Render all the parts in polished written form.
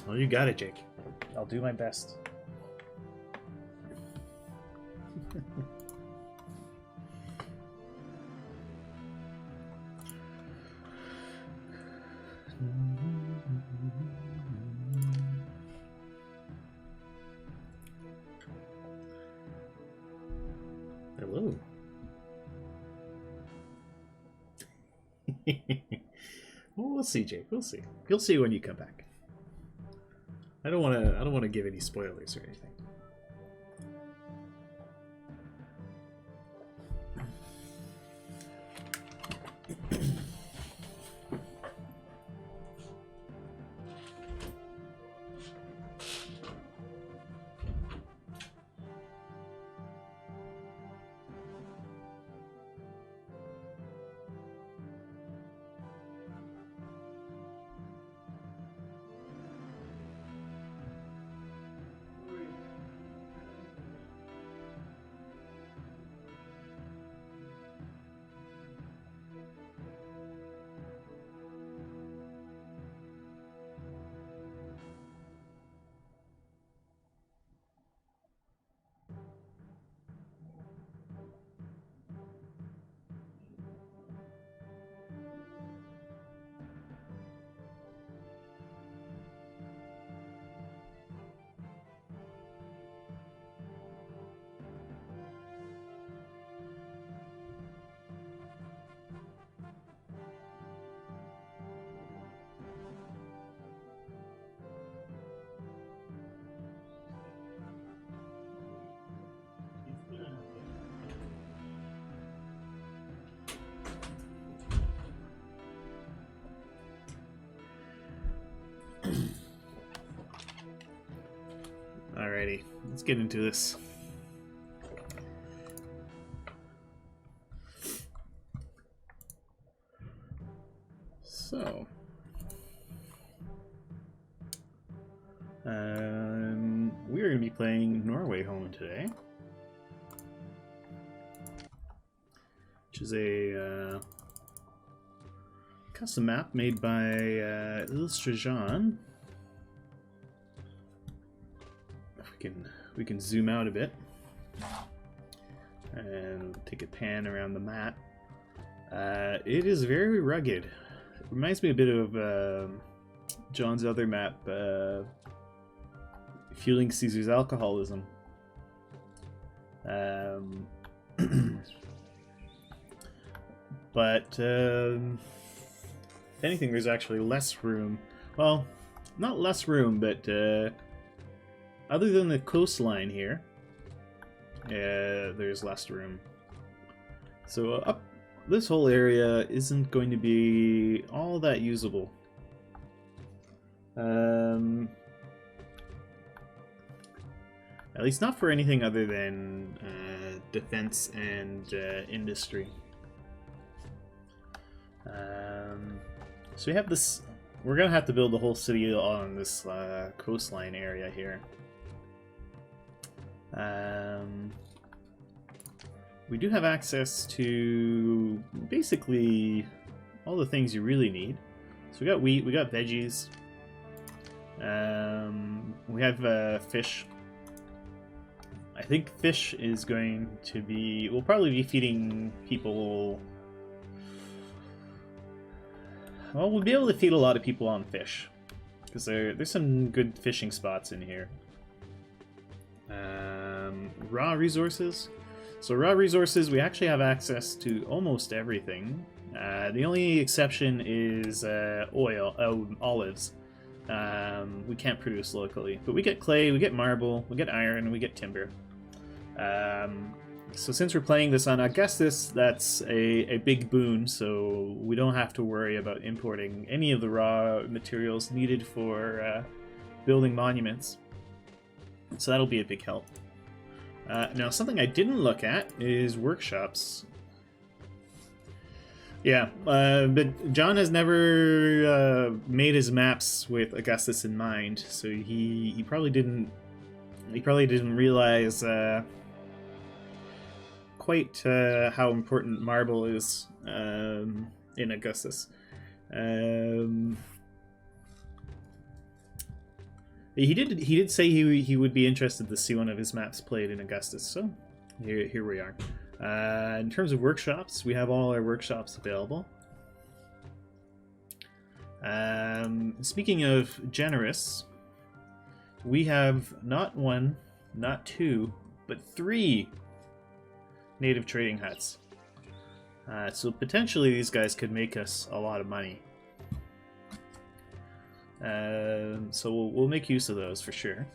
Well, you got it, Jake. I'll do my best. Hello. Well, we'll see, Jake. We'll see. You'll see when you come back. I don't want to give any spoilers or anything. Alrighty, let's get into this. So, we're going to be playing Norway Home today, which is a custom map made by illustratjon. We can zoom out a bit and take a pan around the map. It is very rugged. It reminds me a bit of John's other map, Fueling Caesar's Alcoholism. But if anything, there's actually less room. Well, not less room, but other than the coastline here, there's less room. So up this whole area isn't going to be all that usable. At least not for anything other than defense and industry. So we have this. We're gonna have to build the whole city on this coastline area here. We do have access to basically all the things you really need. So we got wheat, we got veggies, we have fish. I think fish is going to be... We'll probably be feeding people... Well, we'll be able to feed a lot of people on fish, because there's some good fishing spots in here. Raw resources. So raw resources, we actually have access to almost everything. The only exception is olives. We can't produce locally, but we get clay, we get marble, we get iron, we get timber. So since we're playing this on Augustus, that's a big boon, so we don't have to worry about importing any of the raw materials needed for building monuments. So that'll be a big help. Now, something I didn't look at is workshops. Yeah, but John has never made his maps with Augustus in mind, so he probably didn't realize quite how important marble is in Augustus. He did say he would be interested to see one of his maps played in Augustus. So here we are. In terms of workshops, we have all our workshops available. Speaking of generous, we have not one, not two, but 3 native trading huts. So potentially these guys could make us a lot of money. So we'll make use of those for sure.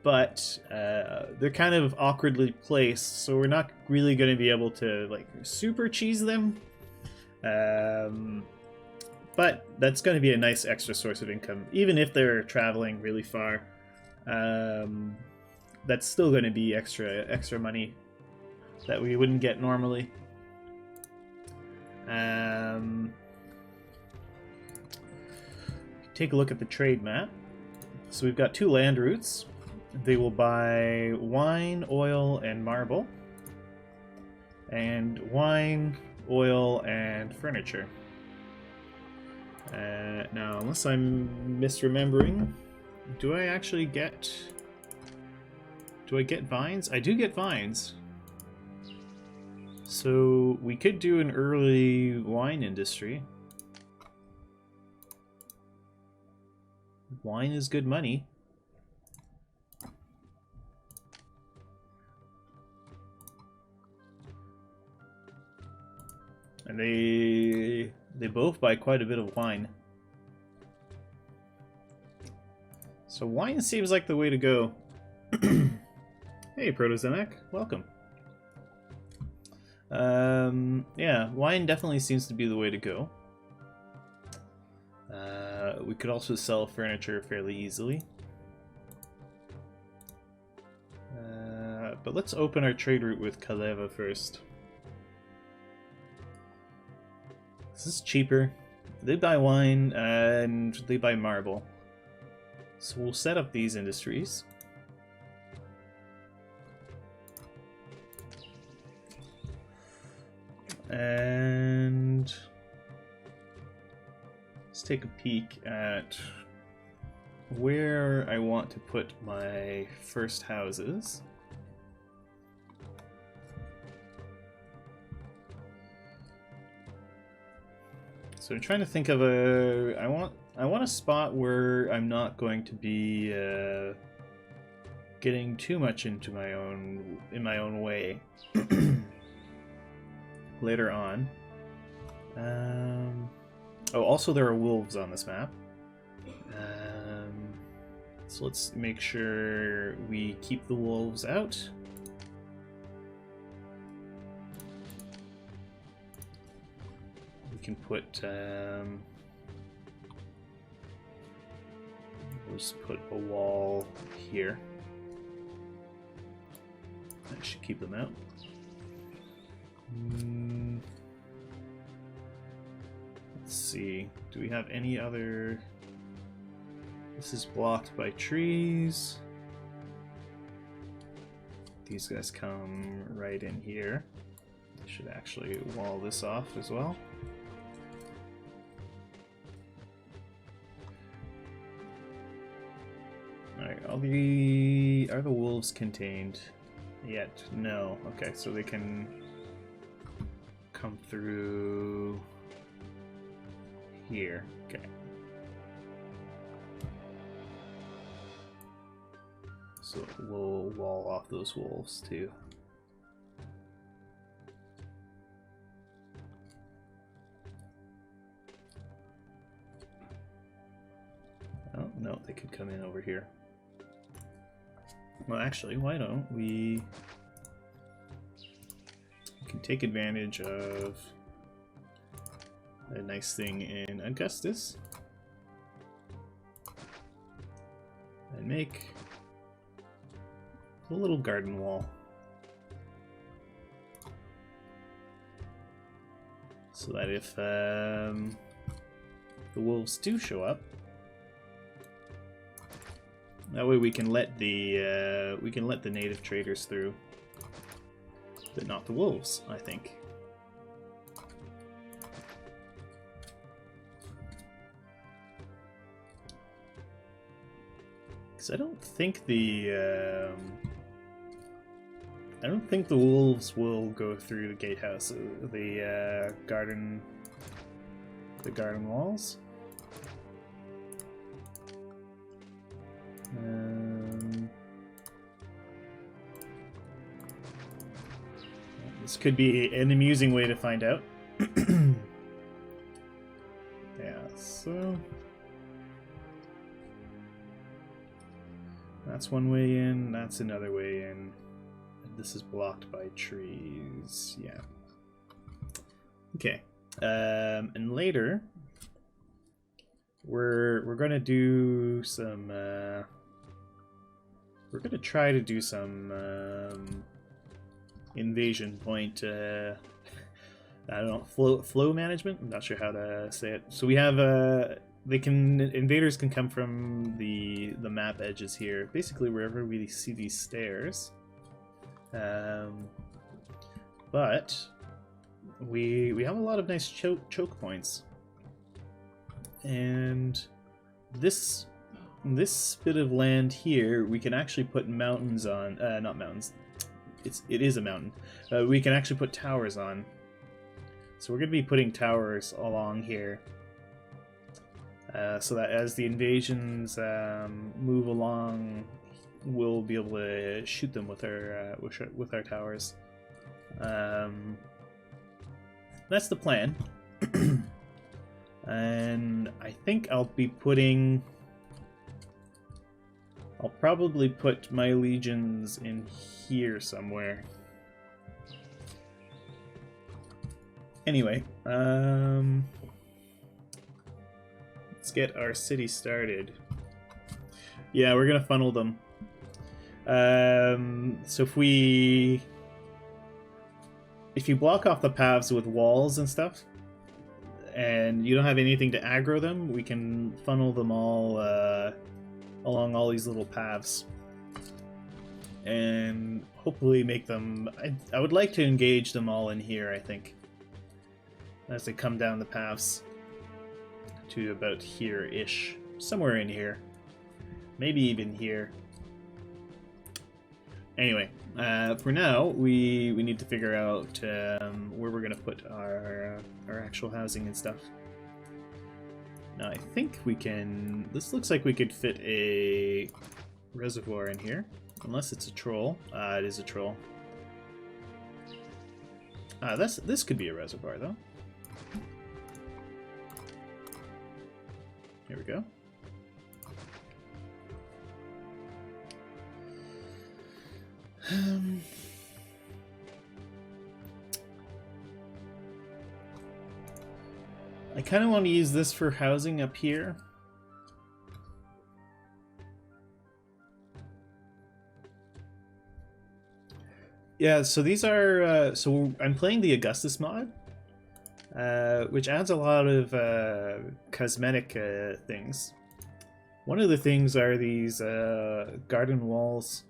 But they're kind of awkwardly placed, so we're not really going to be able to like super cheese them. But that's going to be a nice extra source of income, even if they're traveling really far. That's still going to be extra money that we wouldn't get normally. Take a look at the trade map. So we've got 2 land routes. They will buy wine, oil, and marble. And wine, oil, and furniture. Now, unless I'm misremembering, do I actually get... Do I get vines? I do get vines. So we could do an early wine industry. Wine is good money. And they both buy quite a bit of wine. So wine seems like the way to go. Hey, Protozemek, welcome. Yeah, wine definitely seems to be the way to go. We could also sell furniture fairly easily. But let's open our trade route with Kaleva first. This is cheaper. They buy wine and they buy marble. So we'll set up these industries. And let's take a peek at where I want to put my first houses. So I'm trying to think of a... I want a spot where I'm not going to be getting too much into my own way later on. Oh, also there are wolves on this map. So let's make sure we keep the wolves out. We can put we'll just put a wall here. That should keep them out. Let's see. Do we have any other... This is blocked by trees. These guys come right in here. I should actually wall this off as well. Alright, are the wolves contained yet? No. Okay, so they can come through here. Okay. So we'll wall off those wolves too. Oh, no, they could come in over here. Well, actually, why don't we can take advantage of a nice thing in Augustus and make a little garden wall. So that if the wolves do show up, that way we can let the native traders through, but not the wolves, I think. Because I don't think the wolves will go through the gatehouse, the garden walls. This could be an amusing way to find out. Yeah, so that's one way in, that's another way in. This is blocked by trees. Yeah. Okay. And later we're gonna do some we're gonna try to do some invasion point I don't know, flow management. I'm not sure how to say it. So we have invaders can come from the map edges here, basically wherever we see these stairs. But we have a lot of nice choke points, and this bit of land here we can actually put mountains on. Not mountains. It is a mountain. We can actually put towers on. So we're going to be putting towers along here, so that as the invasions move along, we'll be able to shoot them with our towers. That's the plan. And I think I'll probably put my legions in here somewhere. Anyway, let's get our city started. Yeah, we're gonna funnel them. So if you block off the paths with walls and stuff, and you don't have anything to aggro them, we can funnel them all along all these little paths, and hopefully make them. I would like to engage them all in here, I think, as they come down the paths to about here-ish, somewhere in here, maybe even here. Anyway, for now, we need to figure out where we're gonna put our actual housing and stuff. Now, I think we can. This looks like we could fit a reservoir in here, unless it's a troll. It is a troll. This could be a reservoir though. Here we go. I kind of want to use this for housing up here. Yeah, so these are so I'm playing the Augustus mod, which adds a lot of cosmetic things. One of the things are these garden walls.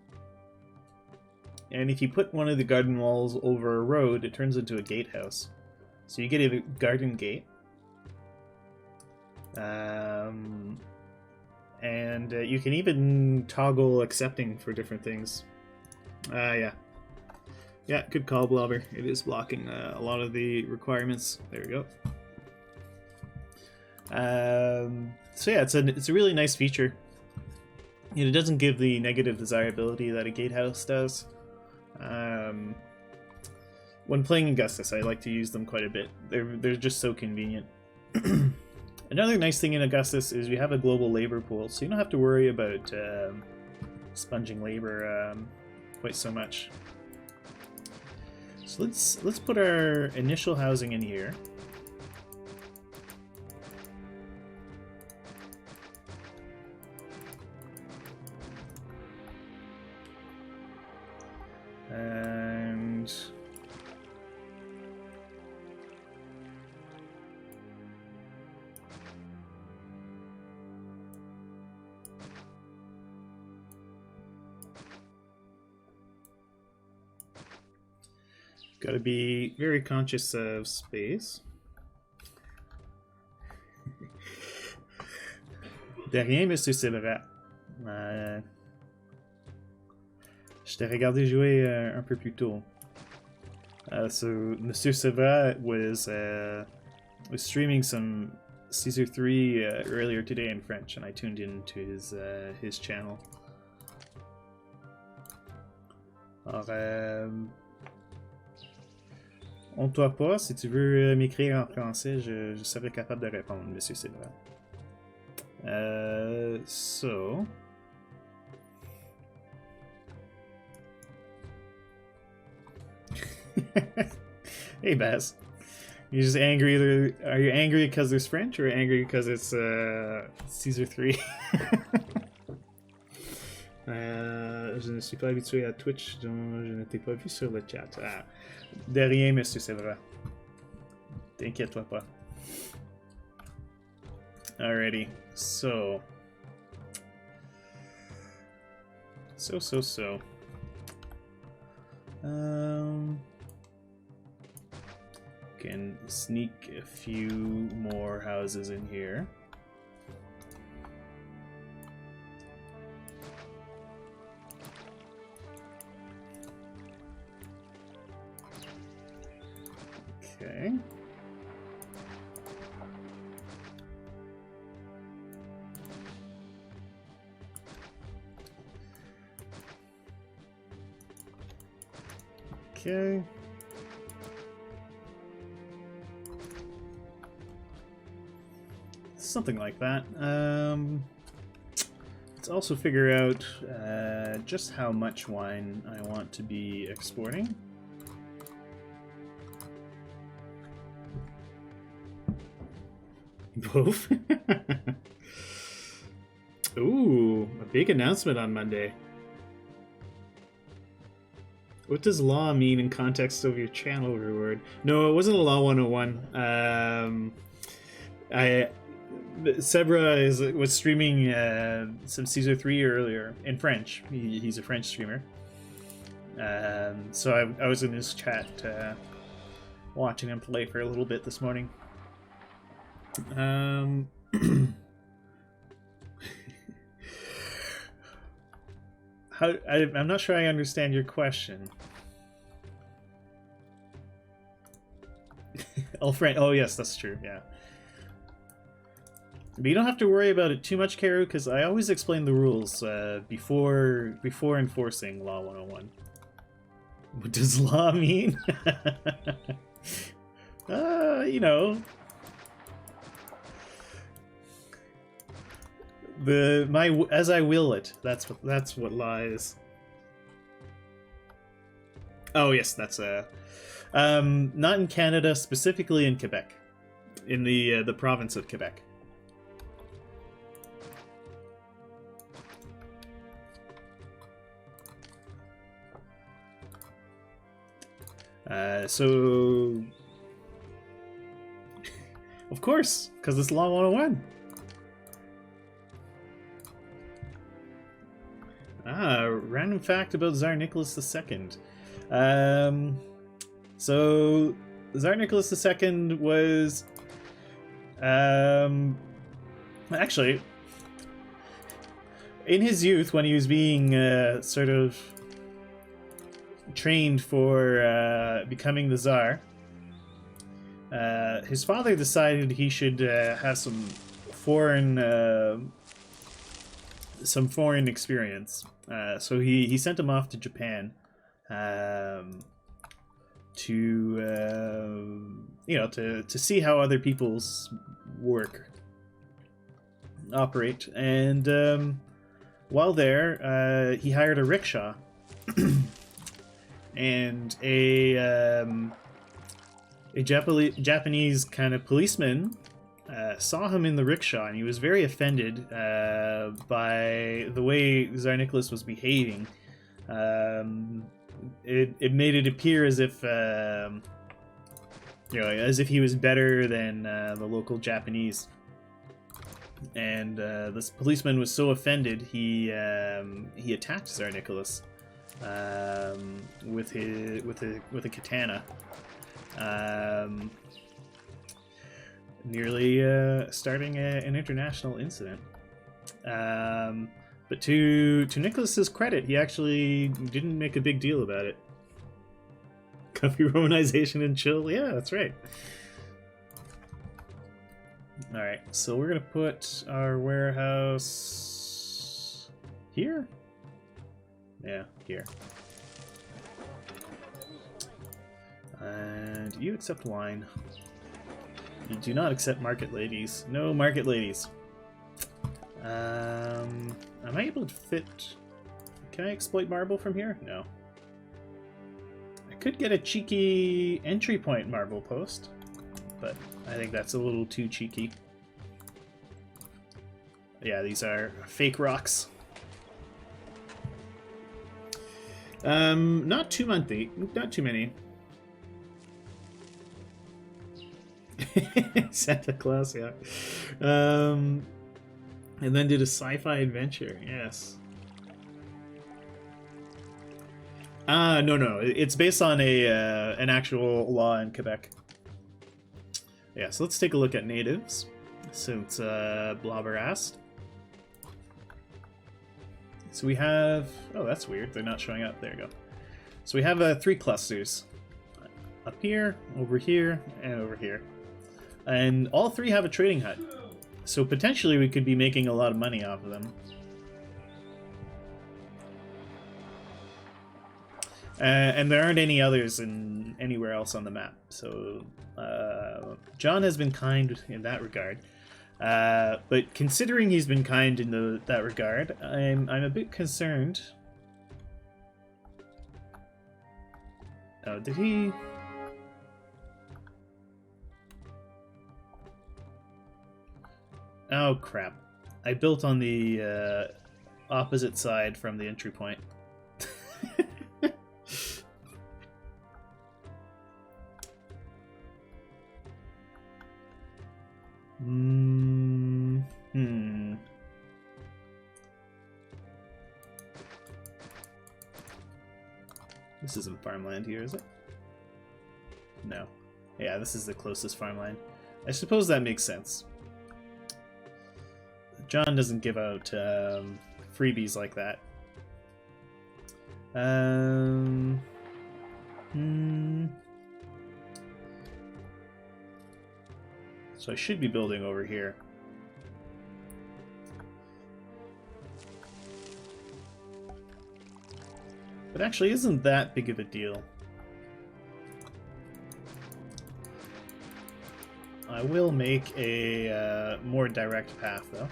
And if you put one of the garden walls over a road, it turns into a gatehouse. So you get a garden gate. And you can even toggle accepting for different things. Yeah. Yeah, good call, Blobber. It is blocking a lot of the requirements. There we go. So yeah, it's a really nice feature. It doesn't give the negative desirability that a gatehouse does. When playing Augustus, I like to use them quite a bit. They're just so convenient. Another nice thing in Augustus is we have a global labor pool, so you don't have to worry about sponging labor quite so much. So let's put our initial housing in here. And got to be very conscious of space. De rien, Monsieur Silverat. Je t'ai regardé jouer un peu plus tôt. So Monsieur Sevra was streaming some Caesar 3 earlier today in French, and I tuned into his channel. Alors, on toi pas, si tu veux m'écrire en français, je serai capable de répondre, Monsieur Sevra. So... Hey, Baz. You're just angry. Are you angry because there's French, or angry because it's Caesar 3? Je ne suis pas habitué à Twitch, donc je ne t'ai pas vu sur le chat. Ah, de rien, monsieur, c'est vrai. T'inquiète-toi pas. Alrighty, so. Can sneak a few more houses in here. Okay. Okay. Something like that. Let's also figure out just how much wine I want to be exporting. Both? Ooh, a big announcement on Monday. What does law mean in context of your channel reward? No, it wasn't a law 101. Sebra was streaming some Caesar 3 earlier in French. He's a French streamer. So I was in his chat watching him play for a little bit this morning. I'm not sure I understand your question. Oh yes, that's true, yeah. But you don't have to worry about it too much, Karu, because I always explain the rules before enforcing Law 101. What does law mean? You know, as I will it. That's what law is. Oh yes, that's not in Canada, specifically in Quebec, in the province of Quebec. So of course, because it's Law 101. Random fact about Tsar Nicholas II. So Tsar Nicholas II was actually in his youth, when he was being sort of trained for becoming the Tsar, his father decided he should have some foreign experience. So he sent him off to Japan to see how other people's work operate. And while there, he hired a rickshaw. And a Japanese kind of policeman saw him in the rickshaw, and he was very offended by the way Tsar Nicholas was behaving. It made it appear as if he was better than the local Japanese. And this policeman was so offended, he attacked Tsar Nicholas with a katana, nearly starting an international incident. But to Nicholas's credit, he actually didn't make a big deal about it. Comfy Romanization and chill. Yeah, that's right. Alright, so we're going to put our warehouse here? Yeah, here. And you accept wine. You do not accept market ladies. No market ladies. Am I able to fit... Can I exploit marble from here? No. I could get a cheeky entry point marble post, but I think that's a little too cheeky. Yeah, these are fake rocks. Not too monthly, not too many. Santa Claus, yeah. And then did a sci-fi adventure, yes. No, it's based on an actual law in Quebec. Yeah, so let's take a look at natives, since Blobber asked. So we have... Oh, that's weird. They're not showing up. There you go. So we have 3 clusters. Up here, over here, and over here. And all 3 have a trading hut. So potentially we could be making a lot of money off of them. And there aren't any others anywhere else on the map. So John has been kind in that regard. But considering he's been kind in that regard, I'm a bit concerned. Oh, did he? Oh crap! I built on the opposite side from the entry point. This isn't farmland here, is it? No. Yeah, this is the closest farmland. I suppose that makes sense. John doesn't give out freebies like that. So I should be building over here. But actually isn't that big of a deal. I will make a more direct path though.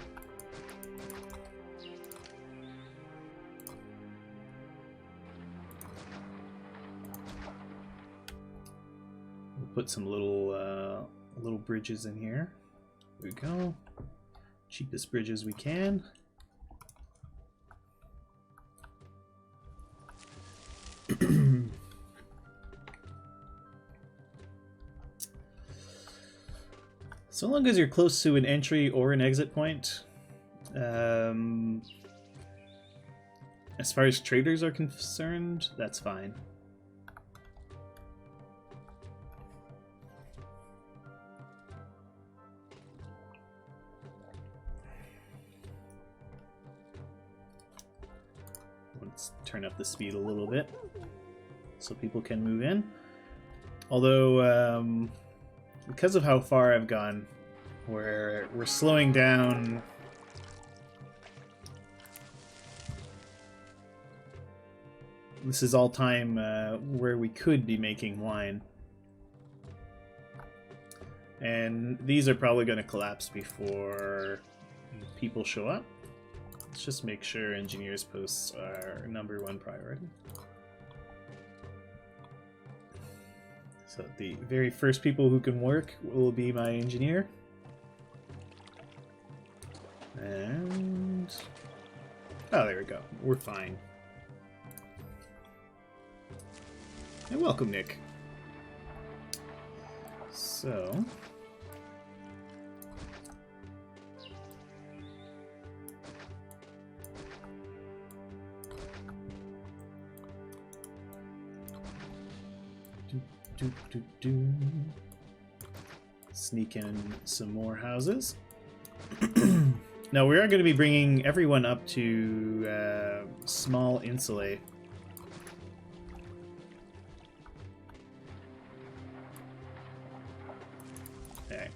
We'll put some little bridges in here. There we go. Cheapest bridges we can. So long as you're close to an entry or an exit point, as far as traders are concerned, that's fine. Let's turn up the speed a little bit so people can move in. Although, because of how far I've gone, we're slowing down. This is all time where we could be making wine. And these are probably going to collapse before people show up. Let's just make sure engineers posts are #1 priority. So the very first people who can work will be my engineer. And... oh, there we go. We're fine. And welcome, Nick. So... sneak in some more houses. No, we are going to be bringing everyone up to small insulae. Okay.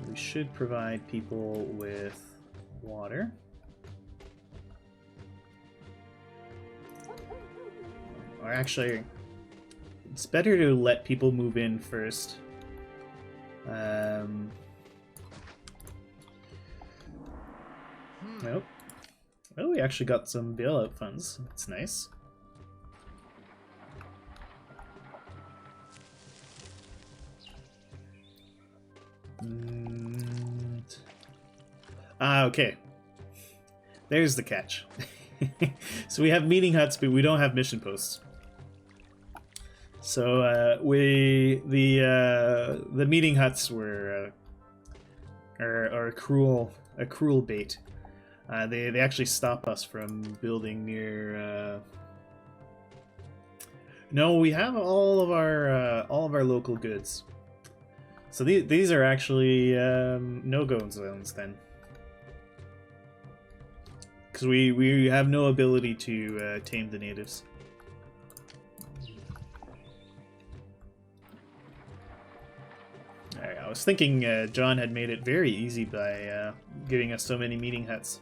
We should provide people with water. Or actually, it's better to let people move in first. Nope. Oh, we actually got some bailout funds. That's nice. Okay. There's the catch. So we have meeting huts, but we don't have mission posts. So the meeting huts were are a cruel bait. They actually stop us from building near. No, we have all of our local goods. So these are actually no-go zones then, because we have no ability to tame the natives. Alright, I was thinking John had made it very easy by giving us so many meeting huts.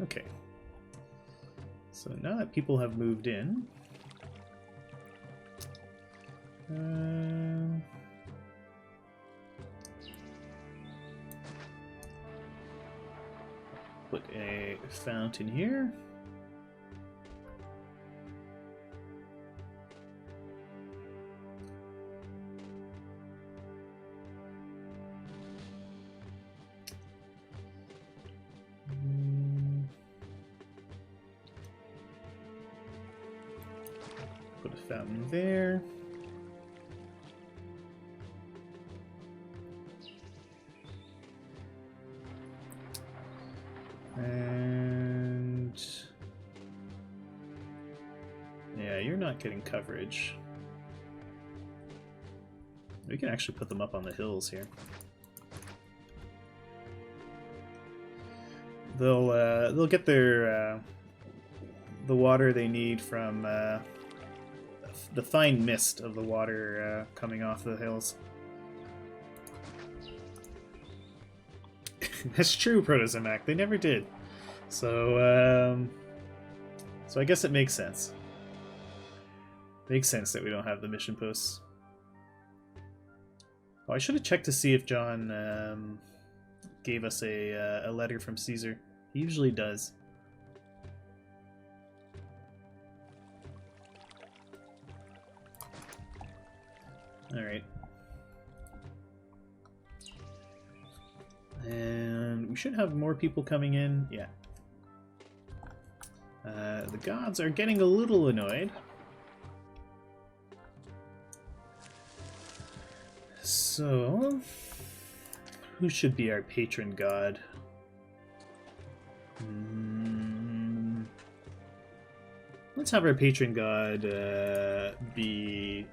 Okay. So now that people have moved in, put a fountain here. Put a fountain there. And yeah, you're not getting coverage. We can actually put them up on the hills here. They'll get their the water they need from the fine mist of the water coming off the hills. That's true, Protozomac. They never did. So, so I guess it makes sense. Makes sense that we don't have the mission posts. Oh, I should have checked to see if John gave us a letter from Caesar. He usually does. All right. And we should have more people coming in. Yeah. The gods are getting a little annoyed. So, who should be our patron god? Let's have our patron god be...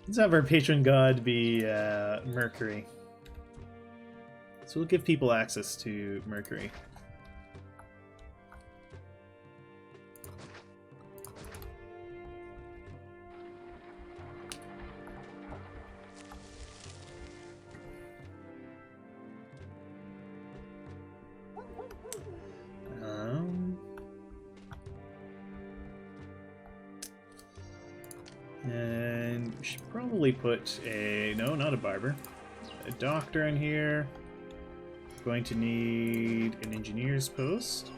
Let's have our patron god be Mercury. So we'll give people access to Mercury. And we should probably put a... No, not a barber. A doctor in here. Going to need an engineer's post.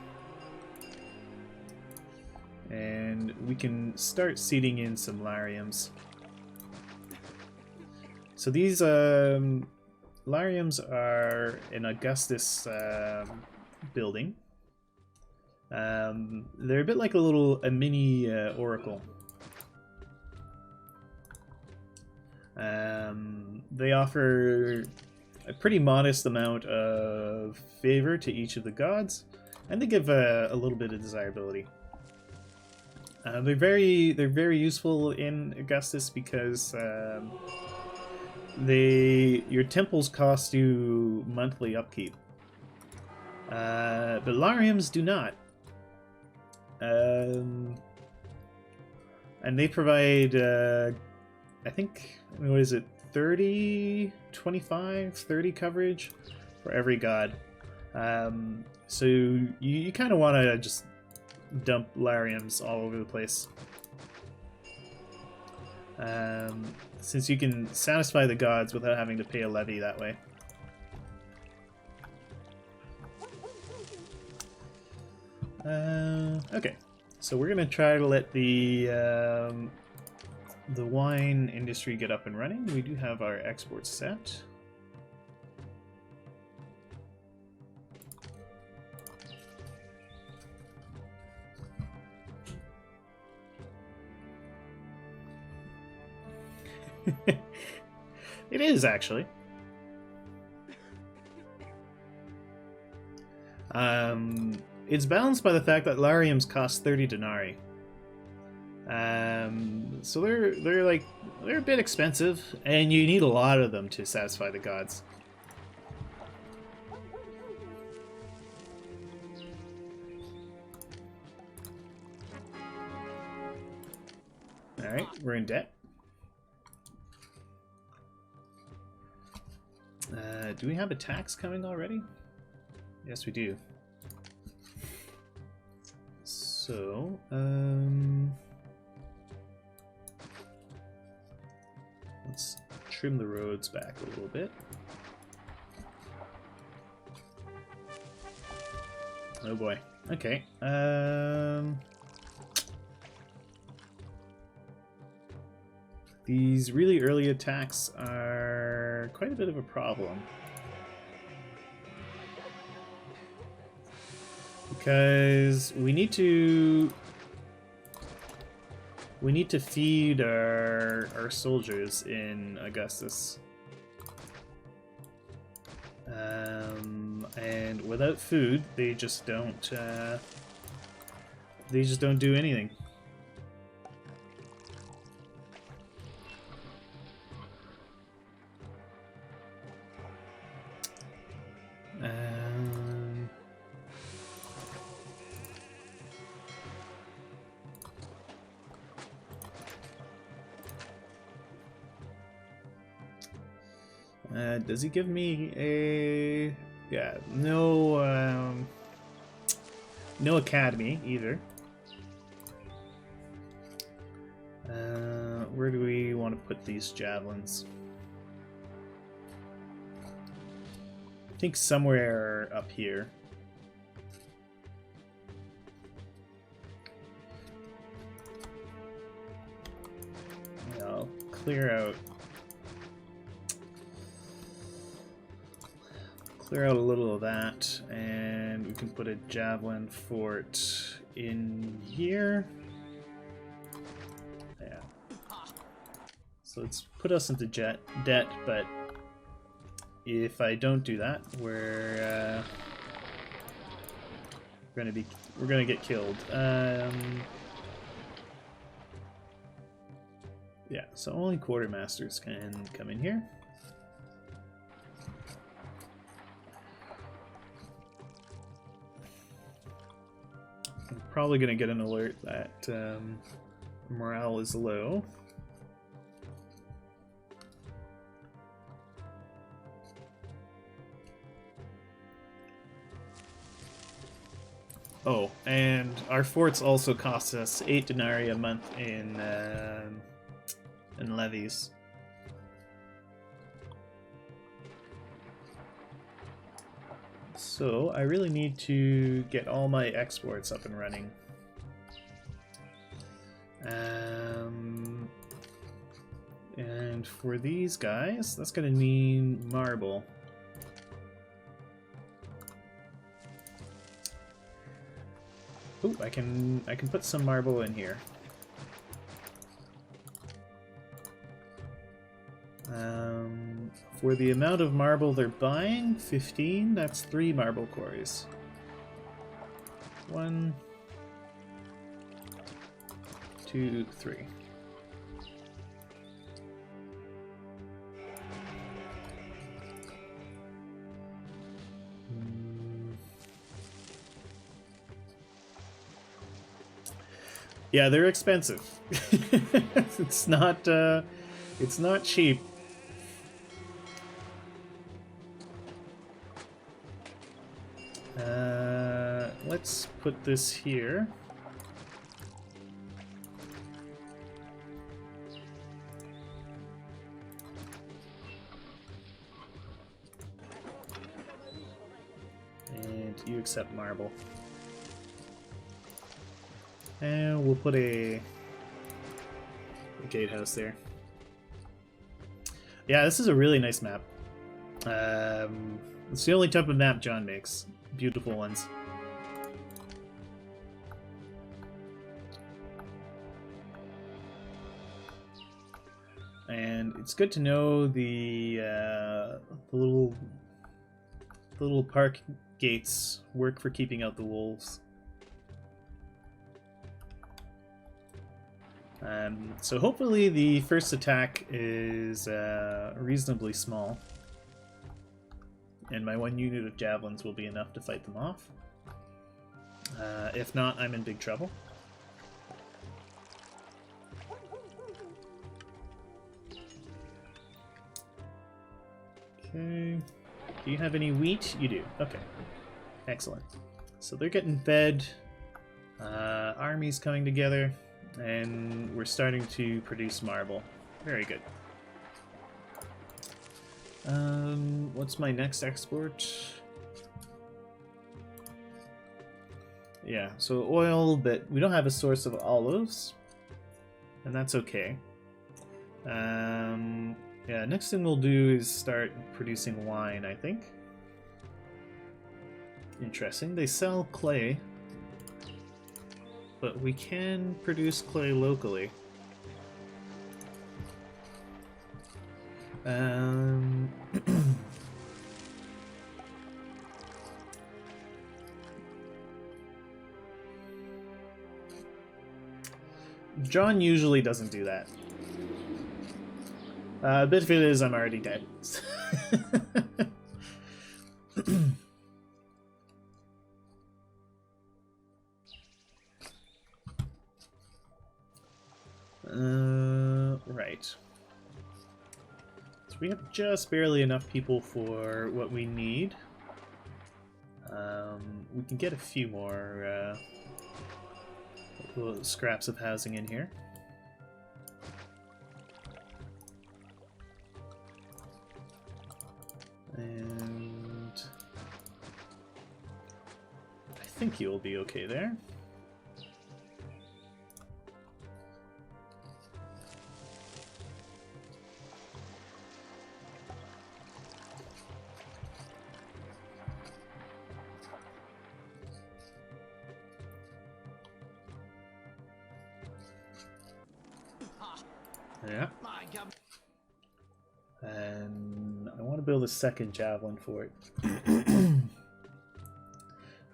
And we can start seeding in some lariums. So these lariums are an Augustus building. They're a bit like a mini oracle. They offer a pretty modest amount of favor to each of the gods, and they give a little bit of desirability. They're very useful in Augustus because your temples cost you monthly upkeep, but Lariums do not. And they provide, I think, what is it, 30, 25, 30 coverage for every god. So you kind of want to just dump Lariums all over the place. Since you can satisfy the gods without having to pay a levy that way. Okay, so we're gonna try to let the wine industry get up and running. We do have our export set. It is actually. It's balanced by the fact that Lariums cost 30 denarii. So they're a bit expensive, and you need a lot of them to satisfy the gods. All right, we're in debt. Do we have a tax coming already? Yes, we do. So, let's trim the roads back a little bit. Oh boy. Okay. These really early attacks are quite a bit of a problem. Because we need to feed our soldiers in Augustus. And without food, they just don't do anything. Does he give me a... Yeah, no academy either. Where do we want to put these javelins? I think somewhere up here. I'll clear out a little of that, and we can put a javelin fort in here. Yeah. So let's put us into debt, but if I don't do that, we're gonna get killed. Yeah. So only quartermasters can come in here. Probably going to get an alert that morale is low. Oh, and our forts also cost us 8 denarii a month in levies. So I really need to get all my exports up and running. And for these guys, that's going to mean marble. Ooh, I can put some marble in here. For the amount of marble they're buying, 15, that's 3 marble quarries. 1, 2, 3. Yeah, they're expensive. It's not cheap. Let's put this here. And you accept marble. And we'll put a gatehouse there. Yeah, this is a really nice map. It's the only type of map John makes. Beautiful ones. And it's good to know the little park gates work for keeping out the wolves. So hopefully the first attack is reasonably small, and my 1 unit of javelins will be enough to fight them off. If not, I'm in big trouble. Okay. Do you have any wheat? You do. Okay. Excellent. So they're getting fed. Armies coming together. And we're starting to produce marble. Very good. What's my next export? Yeah, so oil, but we don't have a source of olives. And that's okay. Yeah, next thing we'll do is start producing wine, I think. Interesting. They sell clay. But we can produce clay locally. John usually doesn't do that. A bit of it is I'm already dead. Right. So we have just barely enough people for what we need. We can get a few more little scraps of housing in here. And I think you'll be okay there. Yeah. And I want to build a second javelin fort.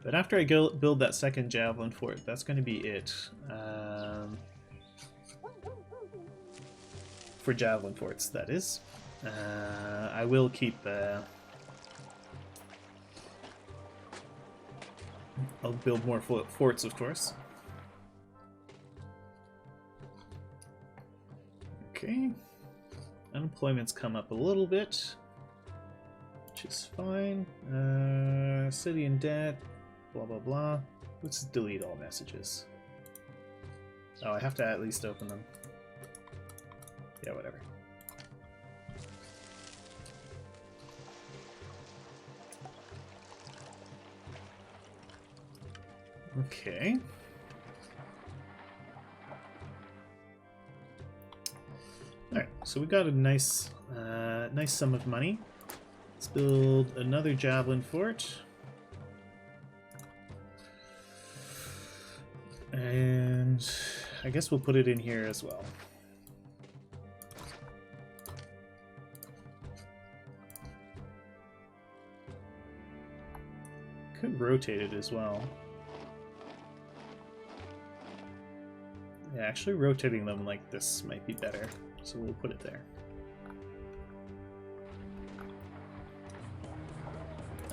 But after I build that second javelin fort, that's going to be it. For javelin forts, that is. I will keep... I'll build more forts, of course. Okay. Unemployment's come up a little bit, which is fine. City in debt, blah blah blah. Let's delete all messages. Oh, I have to at least open them. Yeah, whatever. Okay. Alright, so we got a nice nice sum of money. Let's build another javelin fort. And I guess we'll put it in here as well. rotated as well. Yeah, actually rotating them like this might be better, so we'll put it there.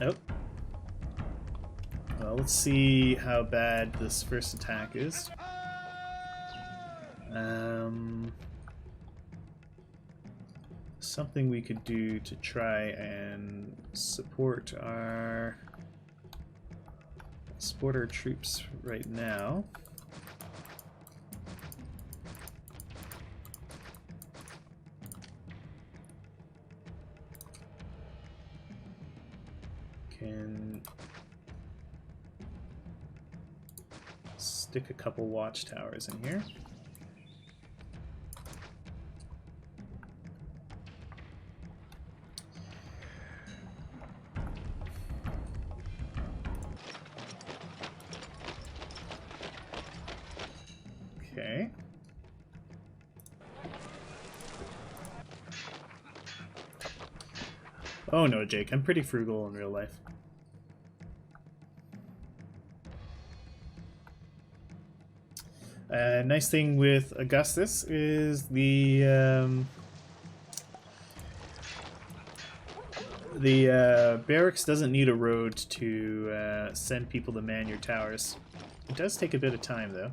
Oh. Well, let's see how bad this first attack is. Something we could do to try and support our troops right now. Can stick a couple watchtowers in here. Okay. Oh no, Jake, I'm pretty frugal in real life. Nice thing with Augustus is the barracks doesn't need a road to send people to man your towers. It does take a bit of time, though.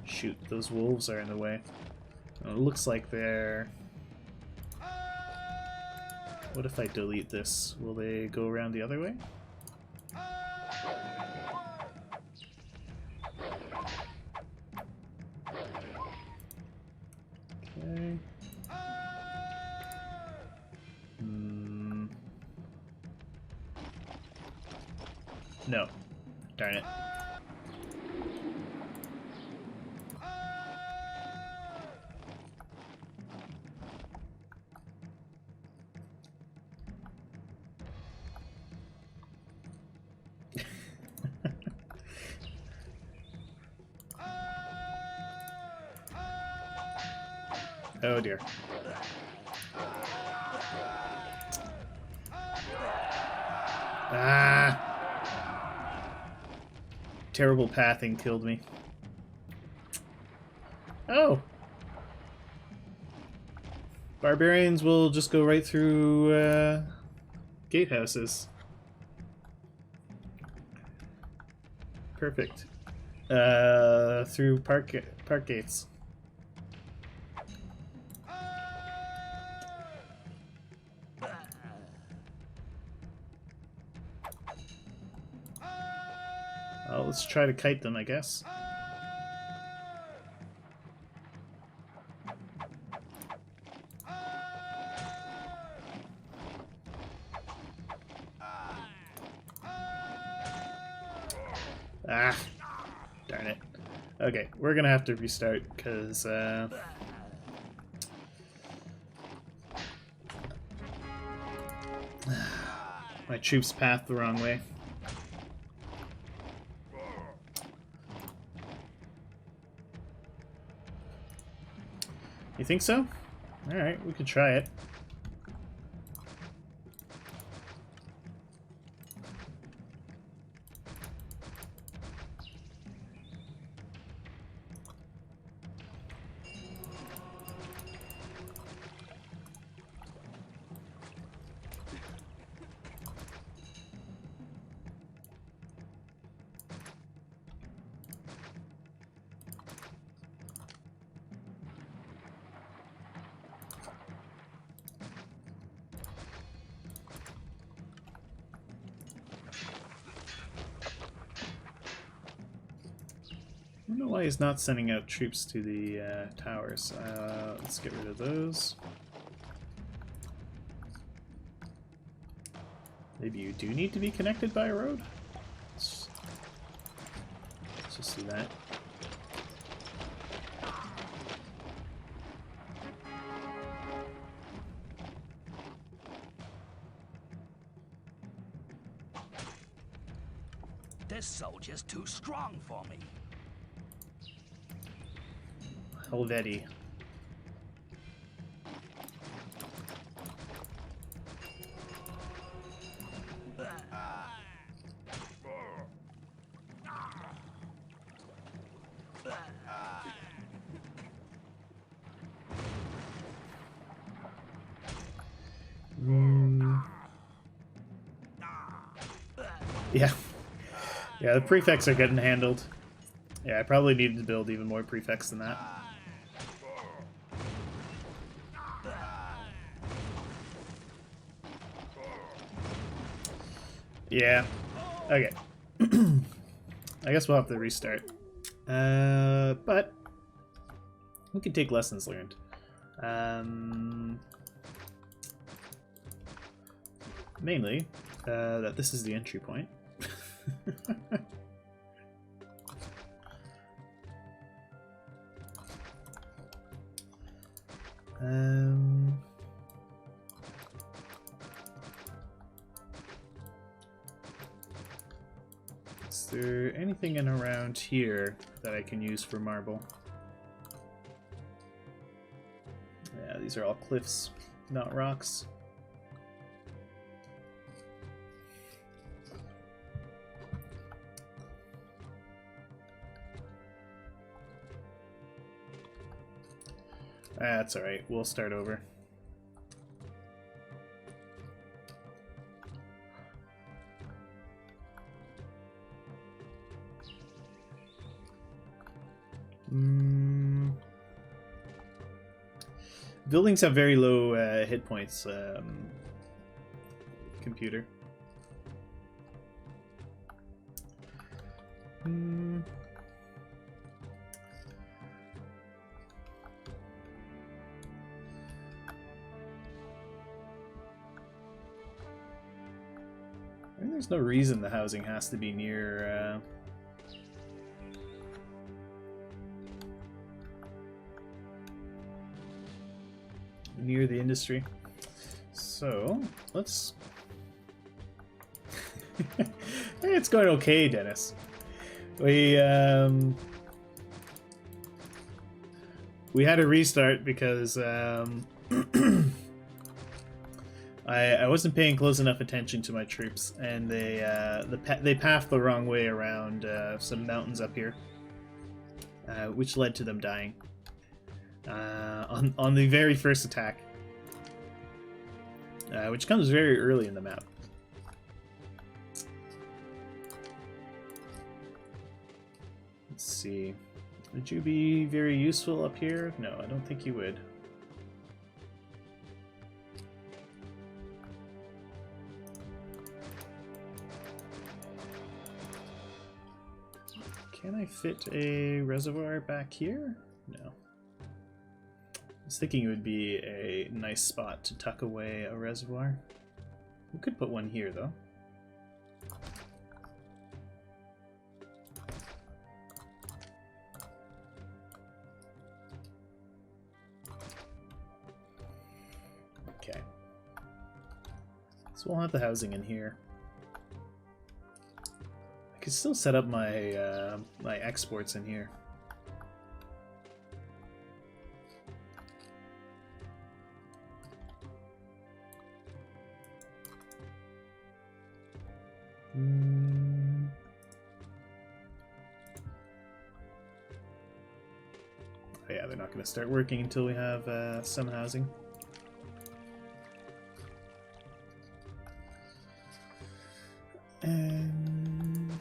Shoot, those wolves are in the way. It looks like they're... What if I delete this? Will they go around the other way? Okay. No. Darn it. Oh dear. Ah! Terrible pathing killed me. Oh! Barbarians will just go right through gatehouses. Perfect. Through park gates. Well, let's try to kite them, I guess. Ah, darn it. Okay, we're gonna have to restart because my troops pathed the wrong way. You think so? Alright, we could try it. I don't know why he's not sending out troops to the towers. Let's get rid of those. Maybe you do need to be connected by a road? Let's just do that. This soldier's too strong for me. Helvetii. Yeah. Yeah, the prefects are getting handled. Yeah, I probably needed to build even more prefects than that. Yeah. Okay. I guess we'll have to restart. But we can take lessons learned. Mainly, that this is the entry point. Is there anything in around here that I can use for marble? Yeah, these are all cliffs, not rocks. That's alright, we'll start over. Buildings have very low hit points, computer. I mean, there's no reason the housing has to be near near the industry. So let's it's going okay, Dennis. We had a restart because I wasn't paying close enough attention to my troops, and they pathed the wrong way around some mountains up here, which led to them dying on the very first attack, which comes very early in the map. Let's see. Would you be very useful up here? No, I don't think you would. Can I fit a reservoir back here? No. I was thinking it would be a nice spot to tuck away a reservoir. We could put one here, though. Okay. So we'll have the housing in here. I could still set up my my exports in here. Oh yeah, they're not going to start working until we have some housing. And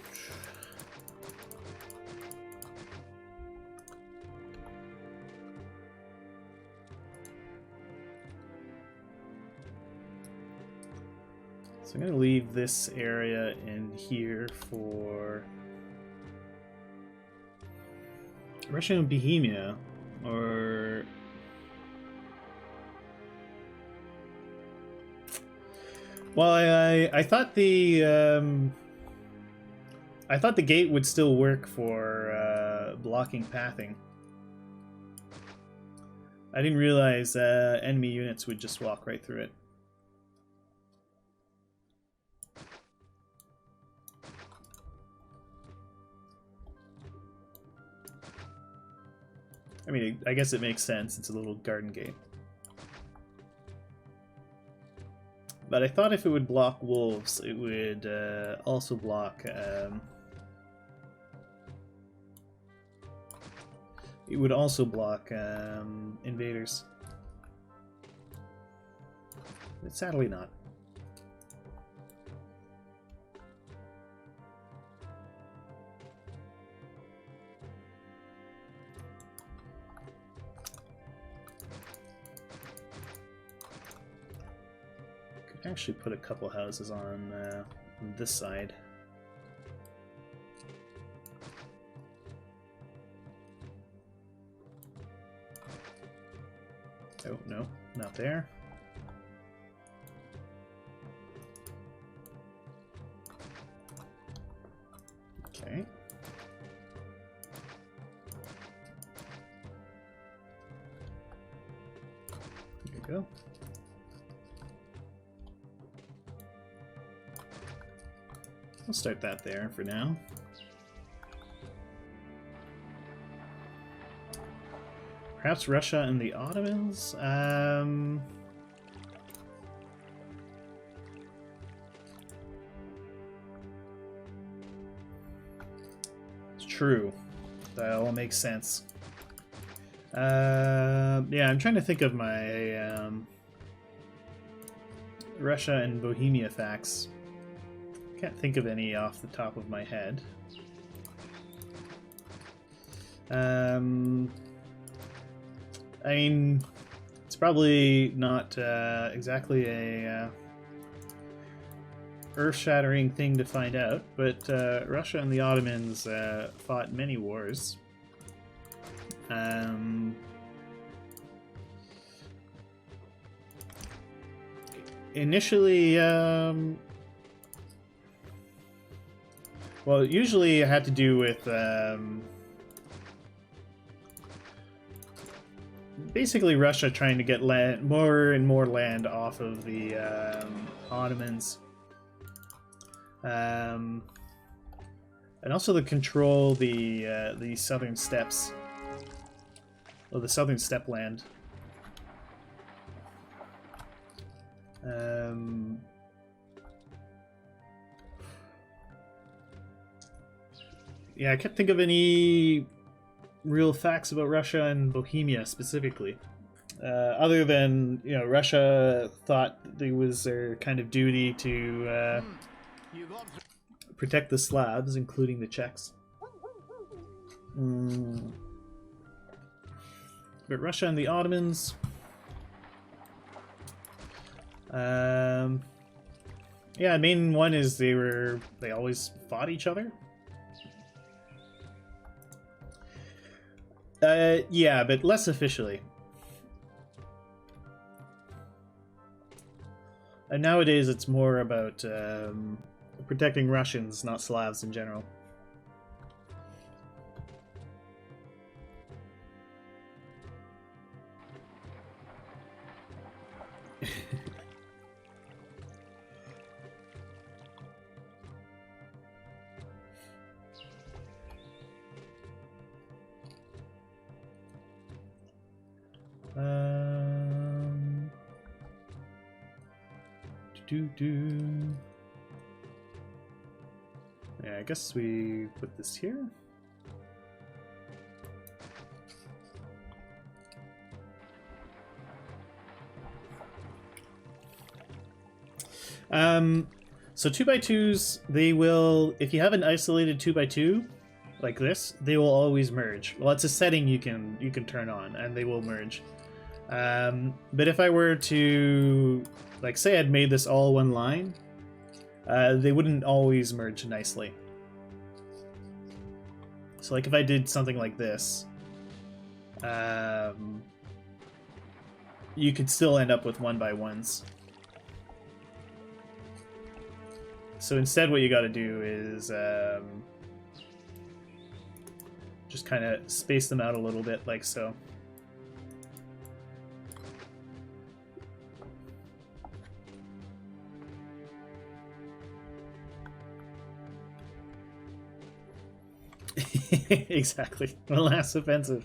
so I'm going to leave this area in here for Russia and Bohemia, or well, I thought the gate would still work for blocking pathing. I didn't realize enemy units would just walk right through it. I mean, I guess it makes sense. It's a little garden gate. But I thought if it would block wolves, it would also block... it would also block invaders. But sadly not. Actually put a couple houses on this side. Oh, no, not there. Okay. There you go. I'll start that there for now. Perhaps Russia and the Ottomans? It's true. That all makes sense. Yeah, I'm trying to think of my Russia and Bohemia facts. Can't think of any off the top of my head. I mean, it's probably not exactly a earth-shattering thing to find out, but Russia and the Ottomans fought many wars. Initially, well, usually it had to do with basically Russia trying to get more and more land off of the Ottomans, and also to control the southern steppes, or the southern steppe land. Yeah, I can't think of any real facts about Russia and Bohemia specifically, other than, you know, Russia thought it was their kind of duty to protect the Slavs, including the Czechs. But Russia and the Ottomans, yeah, main one is they always fought each other. Yeah, but less officially. And nowadays it's more about protecting Russians, not Slavs in general. Yeah, I guess we put this here. So 2x2s, they will, if you have an isolated 2x2 like this, they will always merge. Well, it's a setting you can turn on, and they will merge. But if I were to, like, say I'd made this all one line, they wouldn't always merge nicely. So, like, if I did something like this, you could still end up with 1x1s. So instead what you gotta do is just kind of space them out a little bit, like so. Exactly. The last offensive.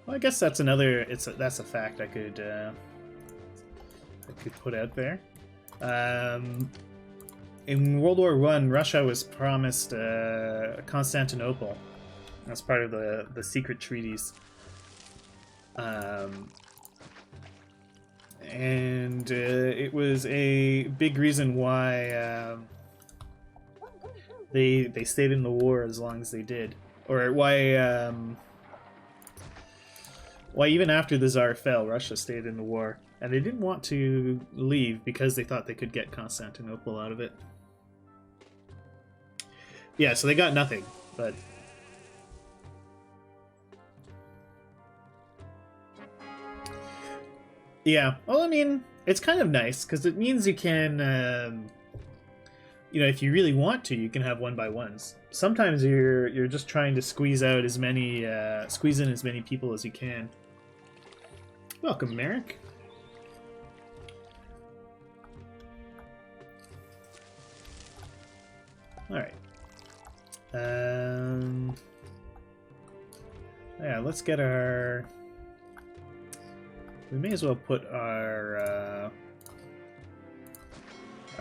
Well, I guess that's another. That's a fact I could put out there. In World War I, Russia was promised Constantinople as part of the secret treaties. And it was a big reason why they stayed in the war as long as they did, or why even after the Tsar fell, Russia stayed in the war, and they didn't want to leave because they thought they could get Constantinople out of it. Yeah, so they got nothing, but yeah. Well, I mean, it's kind of nice because it means you can, you know, if you really want to, you can have 1x1s. Sometimes you're just trying to squeeze out as many, squeeze in as many people as you can. Welcome, Merrick. All right. Yeah, let's get our... We may as well put our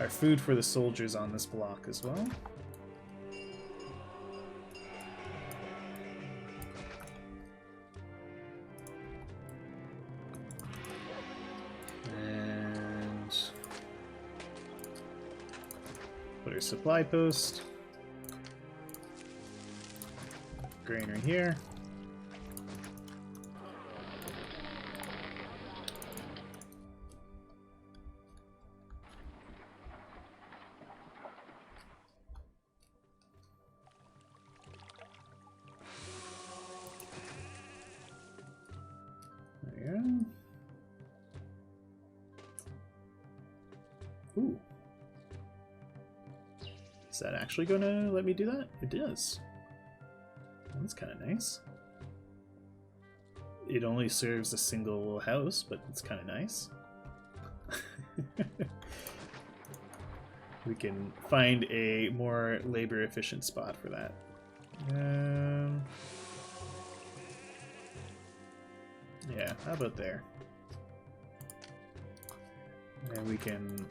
food for the soldiers on this block as well. And put our supply post. Grainer here. There we go. Ooh. Is that actually going to let me do that? It does. That's kind of nice. It only serves a single house, but it's kind of nice. We can find a more labor efficient spot for that. Yeah, how about there? And we can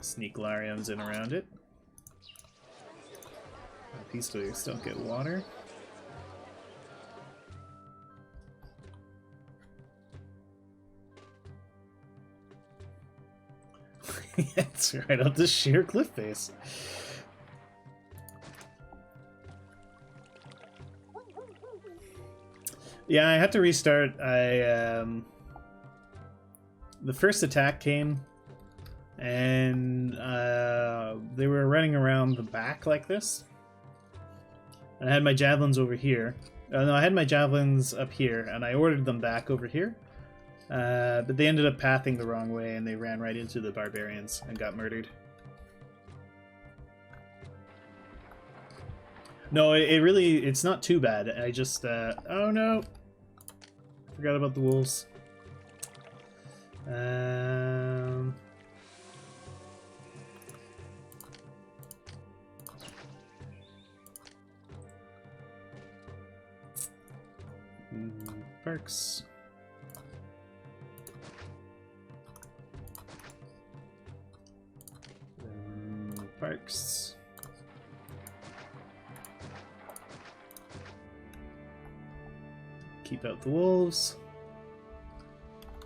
sneak Lariums in around it. These two still get water. It's right up this sheer cliff face. Yeah, I had to restart. The first attack came, and they were running around the back like this. And I had my javelins over here. No, I had my javelins up here, and I ordered them back over here. But they ended up pathing the wrong way, and they ran right into the barbarians and got murdered. No, it's not too bad. I just, oh no! Forgot about the wolves. Perks. Parks. Keep out the wolves.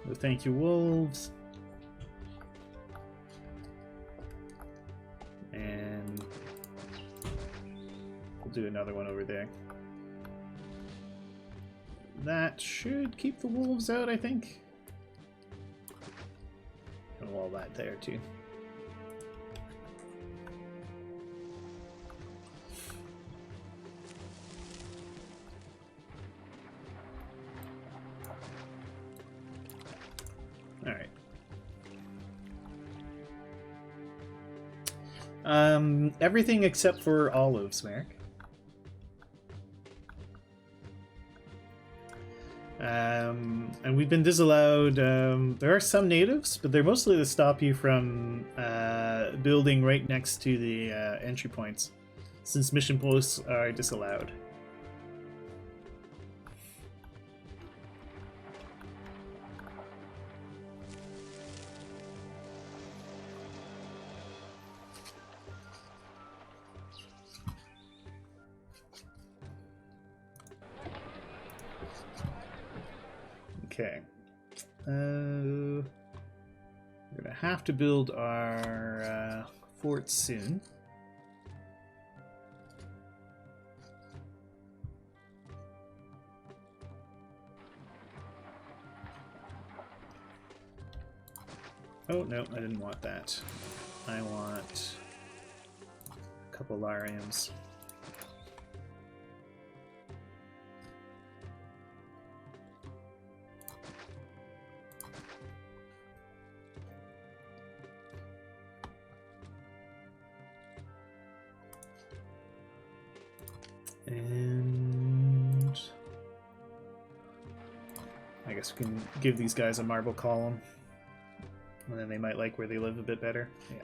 No, thank you, wolves. And we'll do another one over there. That should keep the wolves out, I think. And wall that there too. Alright. Everything except for olives, Merrick. And we've been disallowed. There are some natives, but they're mostly to stop you from building right next to the entry points, since mission posts are disallowed. Okay. We're gonna have to build our fort soon. Oh, no, I didn't want that. I want a couple Lariums. And I guess we can give these guys a marble column, and then they might like where they live a bit better. Yeah.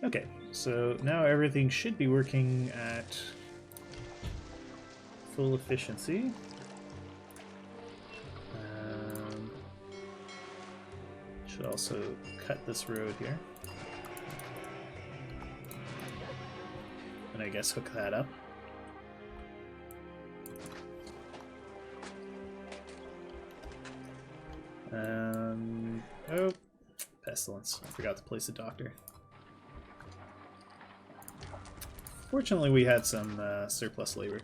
Okay, so now everything should be working at full efficiency. Should also cut this road here. And I guess hook that up. Oh, pestilence. I forgot to place a doctor. Fortunately, we had some surplus labor.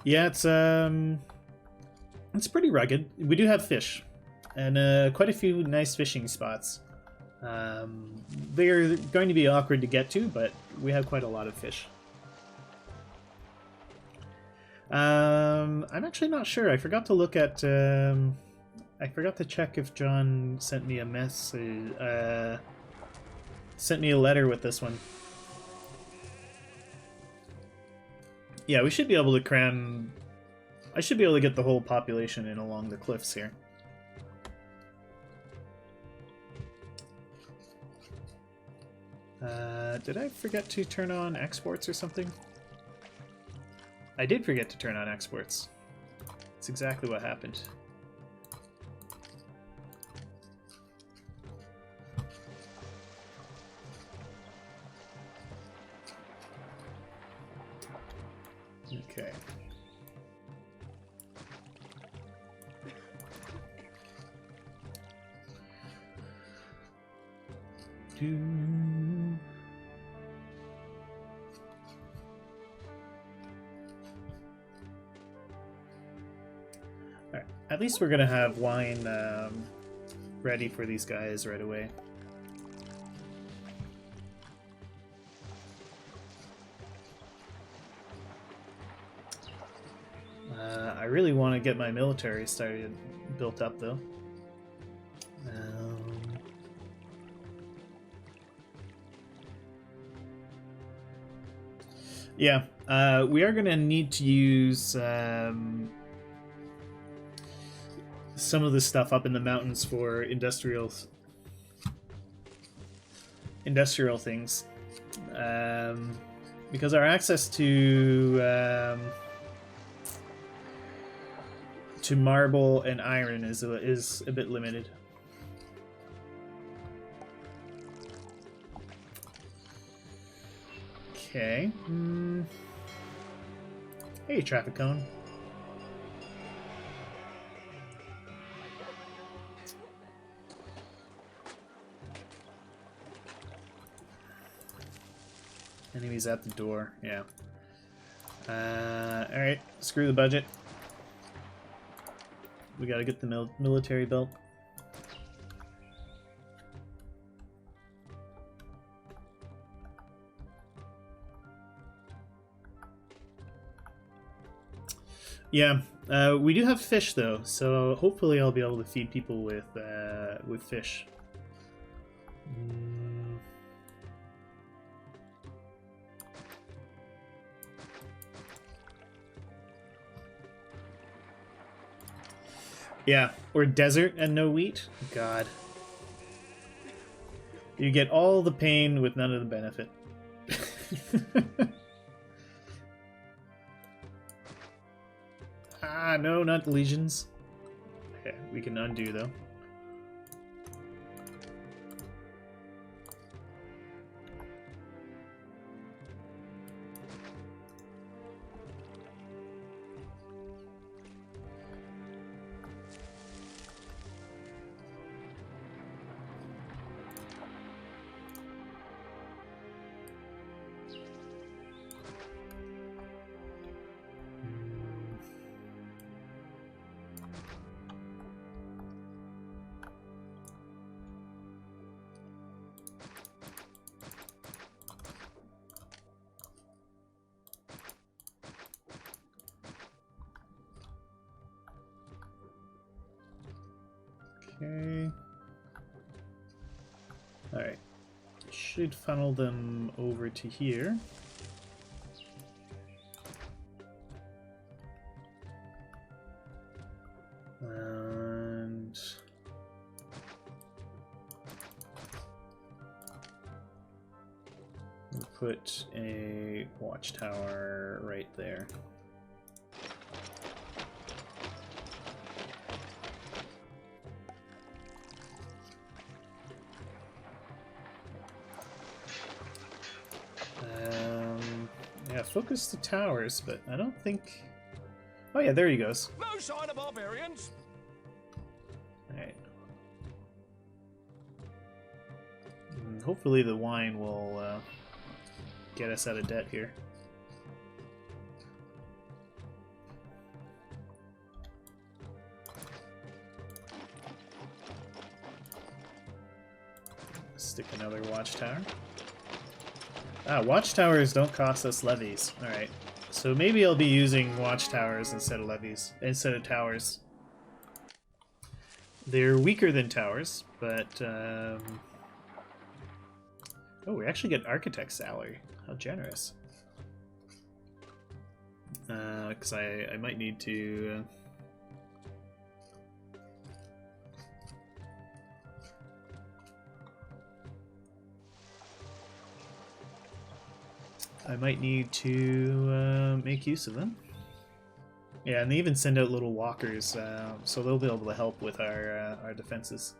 Yeah, it's pretty rugged. We do have fish, and quite a few nice fishing spots. They're going to be awkward to get to, but we have quite a lot of fish. I'm actually not sure. I forgot to look at. I forgot to check if John sent me a message. Sent me a letter with this one. Yeah, we should be able to cram. I should be able to get the whole population in along the cliffs here. Did I forget to turn on exports or something? I did forget to turn on exports. That's exactly what happened. Okay. Alright, at least we're gonna have wine ready for these guys right away. I really want to get my military built up though. Yeah, we are going to need to use some of the stuff up in the mountains for industrial things, because our access to marble and iron is a bit limited. Okay. Hey, traffic cone. Enemies at the door. Yeah. All right. Screw the budget. We gotta get the military built. Yeah, we do have fish though, so hopefully I'll be able to feed people with fish. Yeah, or desert and no wheat. God. You get all the pain with none of the benefit. Ah, no, not legions. Okay, we can undo though. Okay. Alright. Should funnel them over to here. And we'll put a watchtower right there. Yeah, focus the towers, but I don't think... Oh yeah, there he goes. No sign of barbarians. Alright. Hopefully the wine will get us out of debt here. Stick another watchtower. Ah, watchtowers don't cost us levies. Alright. So maybe I'll be using watchtowers instead of levies, instead of towers. They're weaker than towers, but... Oh, we actually get architect salary. How generous. Because I might need to... I might need to make use of them. Yeah, and they even send out little walkers, so they'll be able to help with our defenses.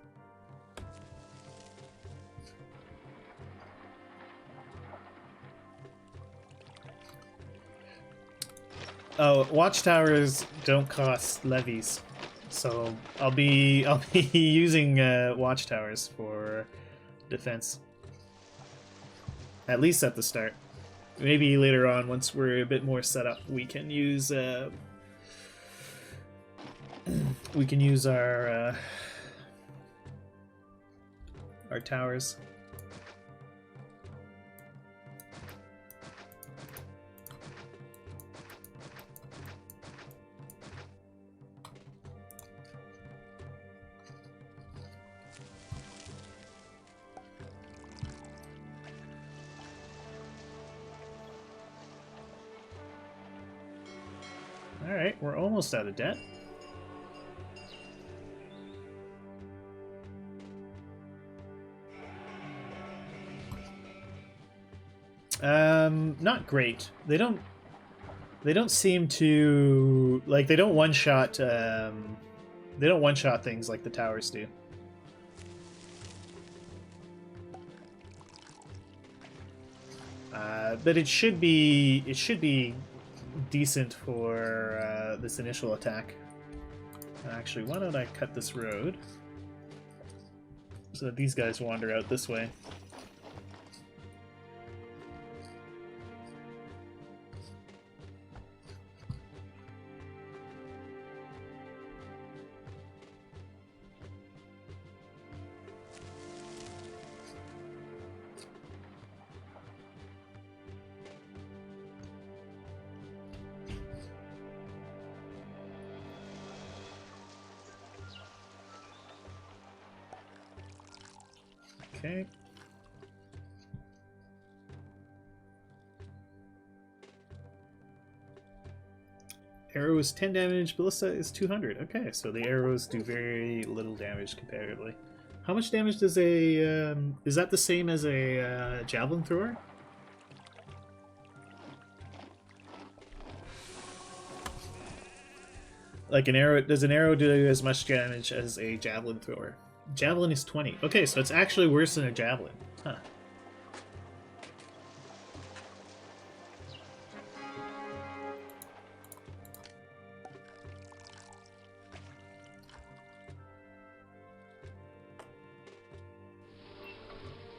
Oh, watchtowers don't cost levies, so I'll be using watchtowers for defense. At least at the start. Maybe later on, once we're a bit more set up, we can use our towers. Alright, we're almost out of debt. Not great. They don't seem to, like, they don't one-shot things like the towers do. But it should be decent for this initial attack. Actually, why don't I cut this road so that these guys wander out this way. Okay. Arrow is 10 damage, ballista is 200. Okay, so the arrows do very little damage comparatively. How much damage does a... is that the same as a javelin thrower? Like an arrow... Does an arrow do as much damage as a javelin thrower? Javelin is 20. Okay, so it's actually worse than a javelin. Huh.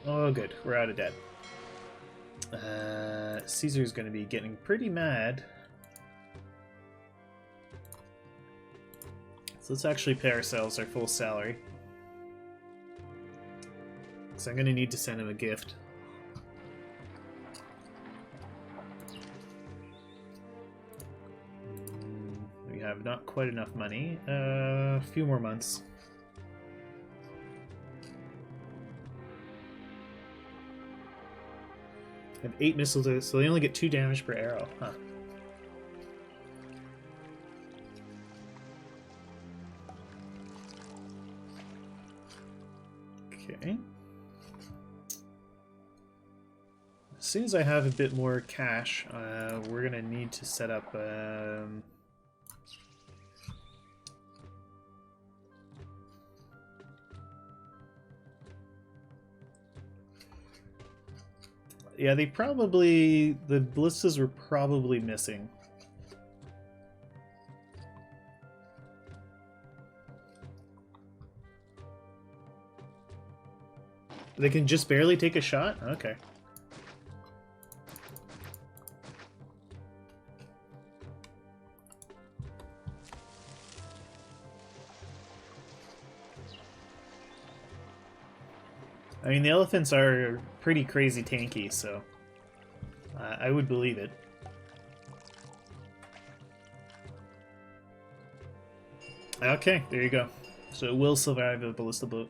Oh, good. We're out of debt. Caesar's going to be getting pretty mad. So let's actually pay ourselves our full salary. So I'm going to need to send him a gift. We have not quite enough money. A few more months. Have 8 missiles, so they only get 2 damage per arrow. Huh. Okay. As soon as I have a bit more cash, we're gonna need to set up. Yeah, the ballistas were probably missing. They can just barely take a shot? Okay. I mean, the elephants are pretty crazy tanky, so I would believe it. Okay, there you go. So it will survive a ballista boat.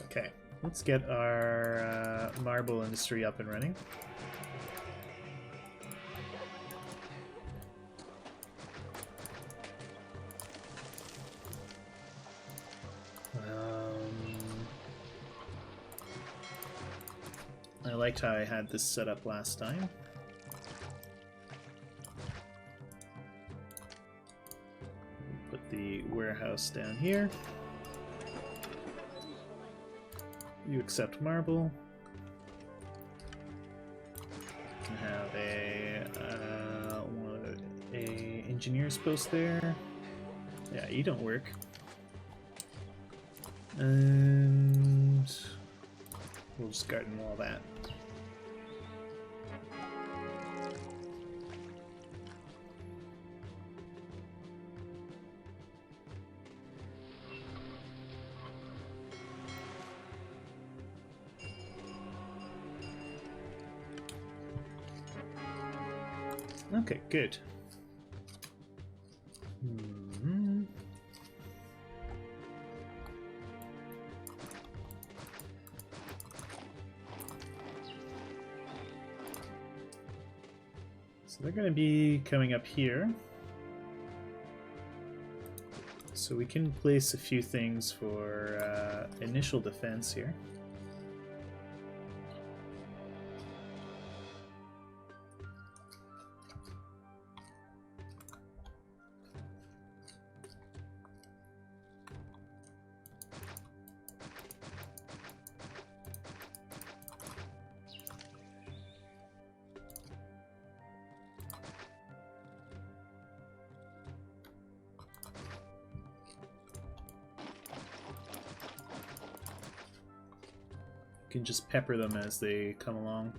Okay, let's get our marble industry up and running. I liked how I had this set up last time. Put the warehouse down here. You accept marble. You can have a engineer's post there. Yeah, you don't work. And we'll just garden wall that. Okay, good. So they're going to be coming up here. So we can place a few things for initial defense here. Can just pepper them as they come along.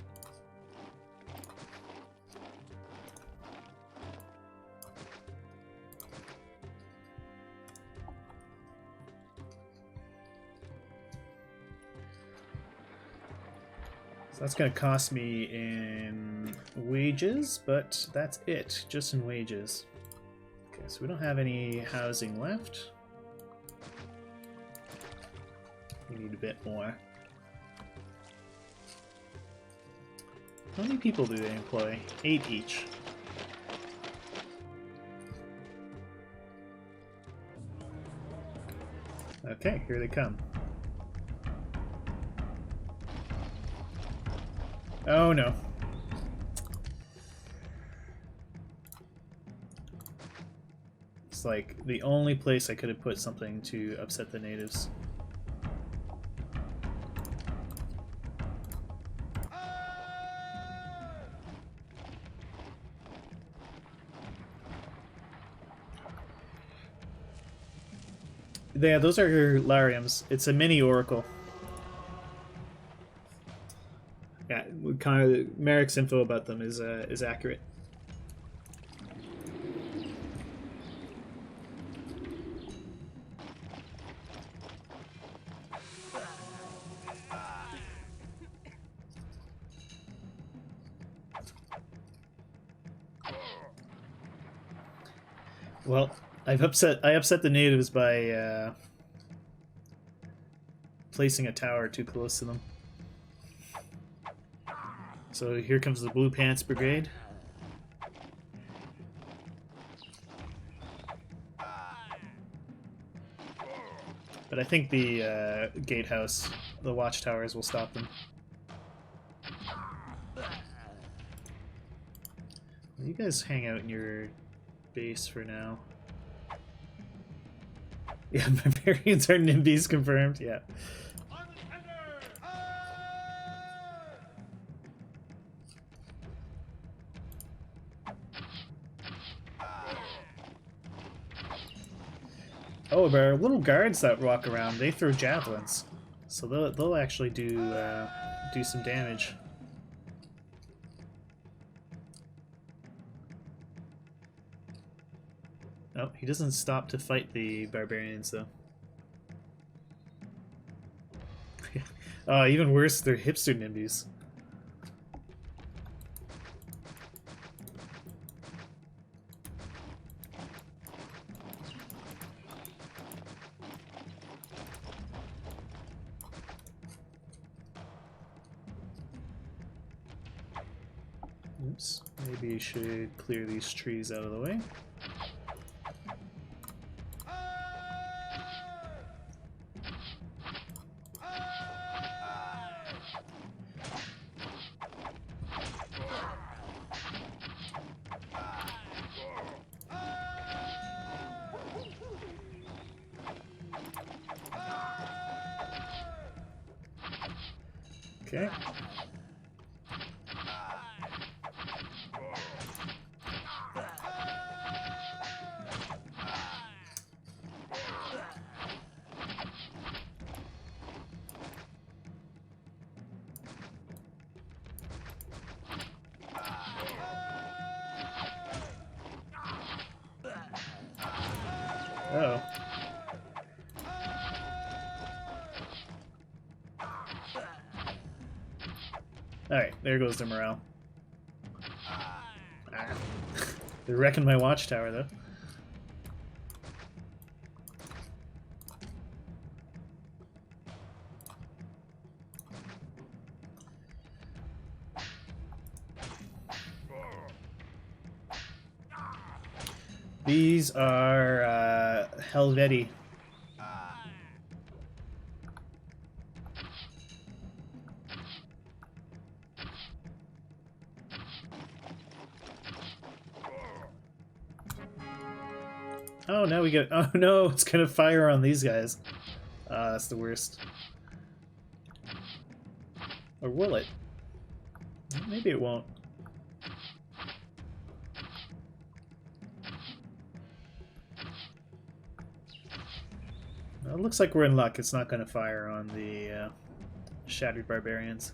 So that's going to cost me in wages, but that's it, just in wages. Okay, so we don't have any housing left. We need a bit more. How many people do they employ? 8 each. Okay, here they come. Oh no. It's like the only place I could have put something to upset the natives. Yeah, those are Lariums. It's a mini oracle. Yeah, kind of Merrick's info about them is accurate. Well, I upset the natives by placing a tower too close to them. So here comes the Blue Pants Brigade. But I think the gatehouse, the watchtowers, will stop them. You guys hang out in your base for now. Yeah, barbarians are NIMBYs confirmed, yeah. Oh, but our little guards that walk around, they throw javelins. So they'll actually do some damage. Oh, he doesn't stop to fight the barbarians, though. Even worse, they're hipster NIMBYs. Oops, maybe you should clear these trees out of the way. Okay. Uh-oh. Alright, there goes their morale. Ah. They're wrecking my watchtower, though. These are Helveti. Oh, now we get... Oh no, it's gonna fire on these guys. That's the worst. Or will it? Maybe it won't. Well, it looks like we're in luck. It's not gonna fire on the Shattered Barbarians.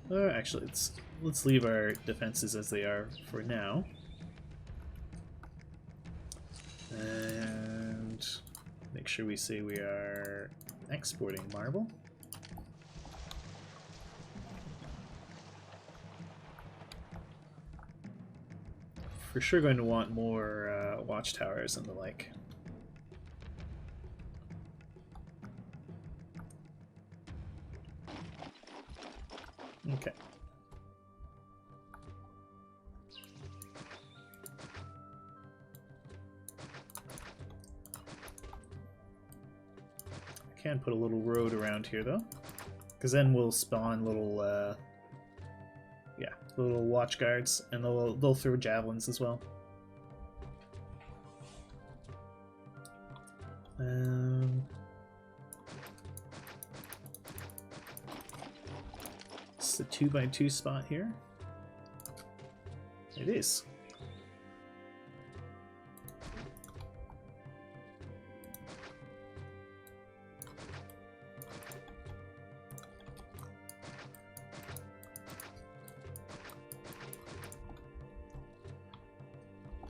Actually, let's leave our defenses as they are for now. And make sure we say we are exporting marble. For sure going to want more watchtowers and the like. Okay. I can put a little road around here though, because then we'll spawn little, yeah, little watch guards, and they'll throw javelins as well. It's the 2x2 spot here. It is.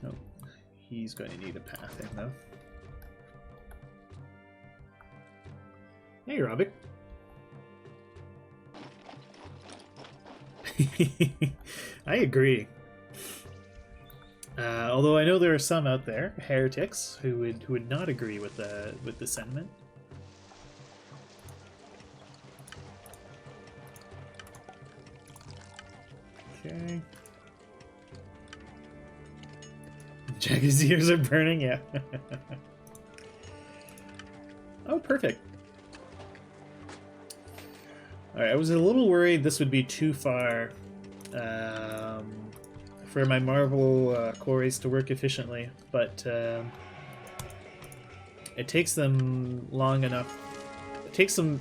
Oh, he's going to need a path in though. Hey, Robic. I agree. Although I know there are some out there, heretics, who would not agree with the sentiment. Okay. Jagged's ears are burning, yeah. Oh, perfect. Alright, I was a little worried this would be too far for my marble quarries to work efficiently, but it takes them long enough. It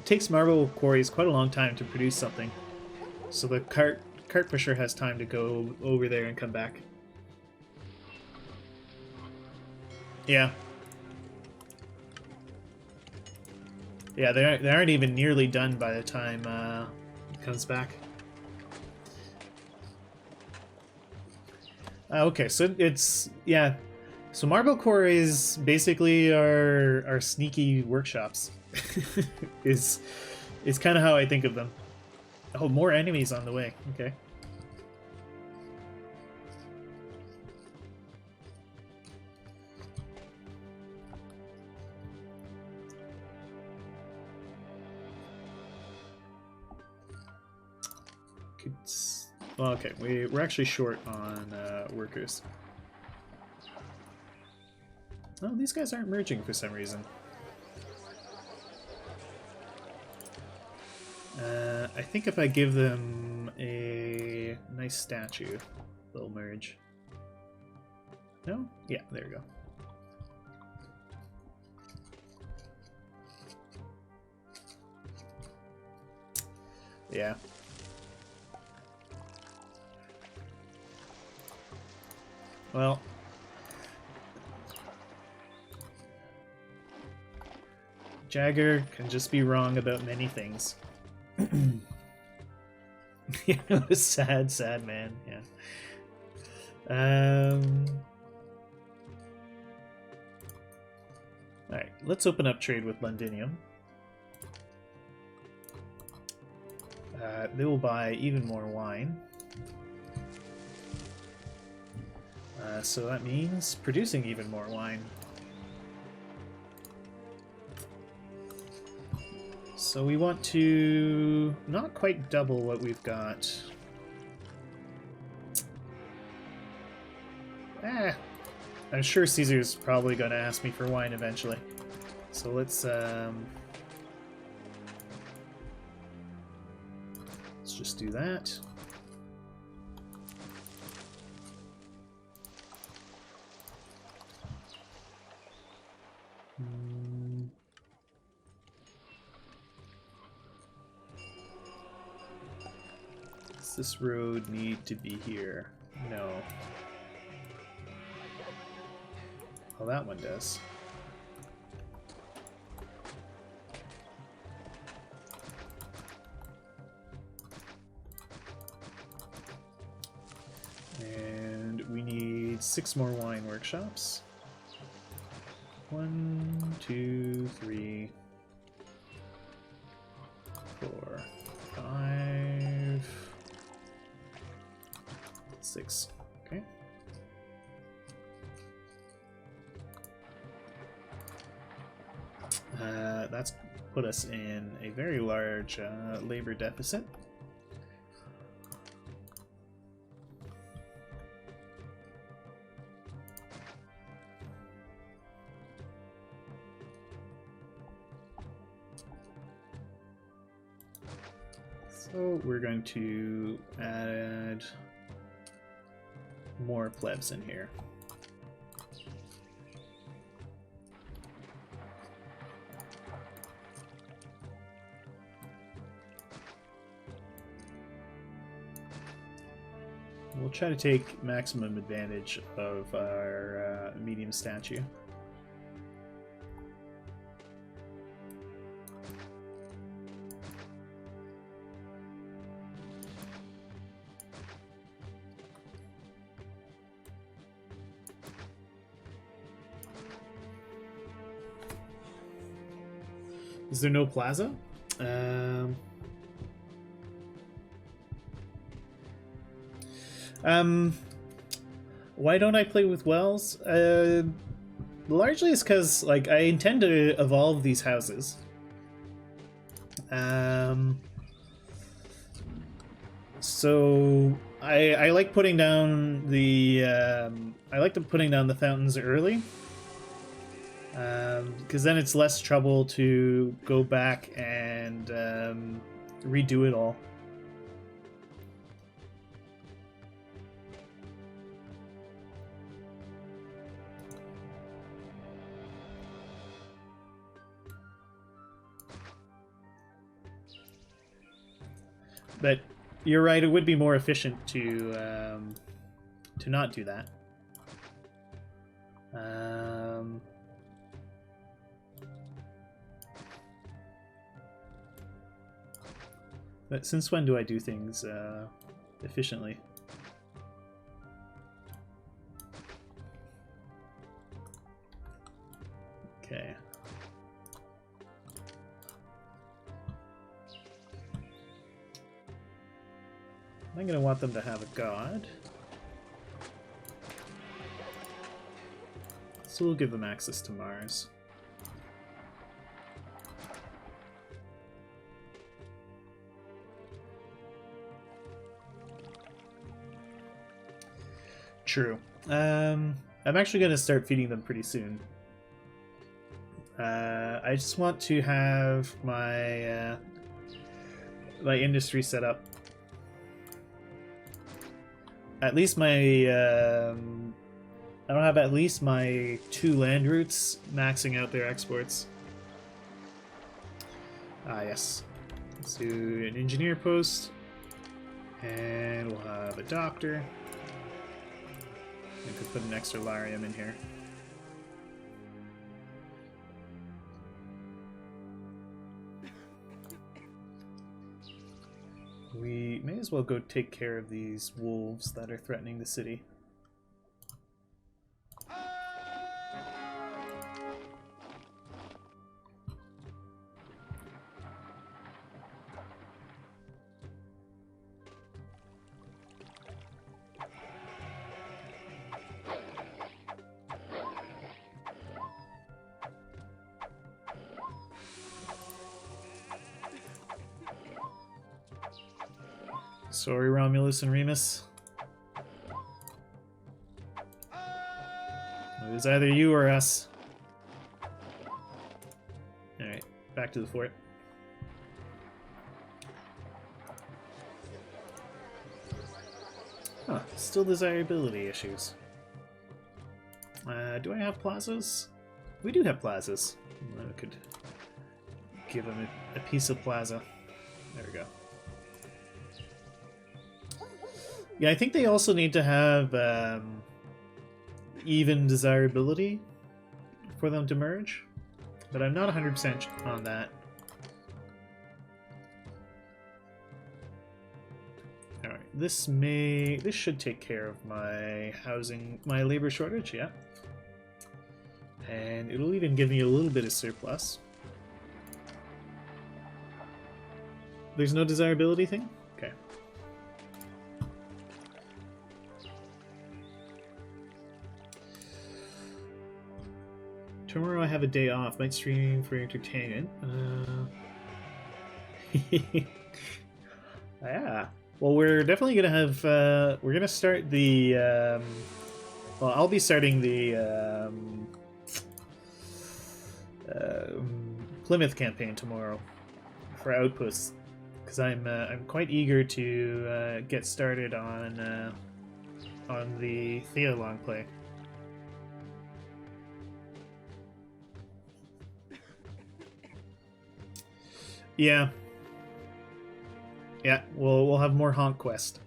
takes marble quarries quite a long time to produce something, so the cart pusher has time to go over there and come back. Yeah. Yeah, they aren't even nearly done by the time it comes back. Okay, so it's yeah. So marble quarries basically are sneaky workshops. is kind of how I think of them. Oh, more enemies on the way. Okay. Well, okay, we're actually short on workers. Oh, these guys aren't merging for some reason. I think if I give them a nice statue, they'll merge. No? Yeah, there we go. Yeah. Well, Jagger can just be wrong about many things. Yeah, a sad, sad man. Yeah. All right, let's open up trade with Londinium. They will buy even more wine. So that means producing even more wine. So we want to not quite double what we've got. I'm sure Caesar's probably going to ask me for wine eventually. So let's just do that. Does this road need to be here? No. Well, that one does. And we need 6 more wine workshops. 1, 2, 3, 4, 5, 6. Okay. That's put us in a very large labor deficit. So we're going to add more plebs in here. We'll try to take maximum advantage of our medium statue. Is there no plaza? Why don't I play with wells? Largely it's because like I intend to evolve these houses. So I like putting down the putting down the fountains early. Because then it's less trouble to go back and redo it all. But you're right; it would be more efficient to not do that. But since when do I do things efficiently? Okay. I'm going to want them to have a god. So we'll give them access to Mars. True. I'm actually going to start feeding them pretty soon. I just want to have my my industry set up. At least my I don't have at least my 2 land routes maxing out their exports. Ah, yes. Let's do an engineer post, and we'll have a doctor. I could put an extra Larium in here. We may as well go take care of these wolves that are threatening the city. Sorry, Romulus and Remus. It was either you or us. Alright, back to the fort. Huh, still desirability issues. Do I have plazas? We do have plazas. I could give them a piece of plaza. There we go. Yeah, I think they also need to have even desirability for them to merge, but I'm not 100% on that. Alright, this should take care of my my labor shortage, yeah. And it'll even give me a little bit of surplus. There's no desirability thing? Okay. Tomorrow I have a day off. Might stream for entertainment. Yeah. Well, we're definitely gonna have. We're gonna start the. Well, I'll be starting the Plymouth campaign tomorrow for outposts, because I'm quite eager to get started on the Theolong play. Yeah. Yeah, we'll have more Honk Quest.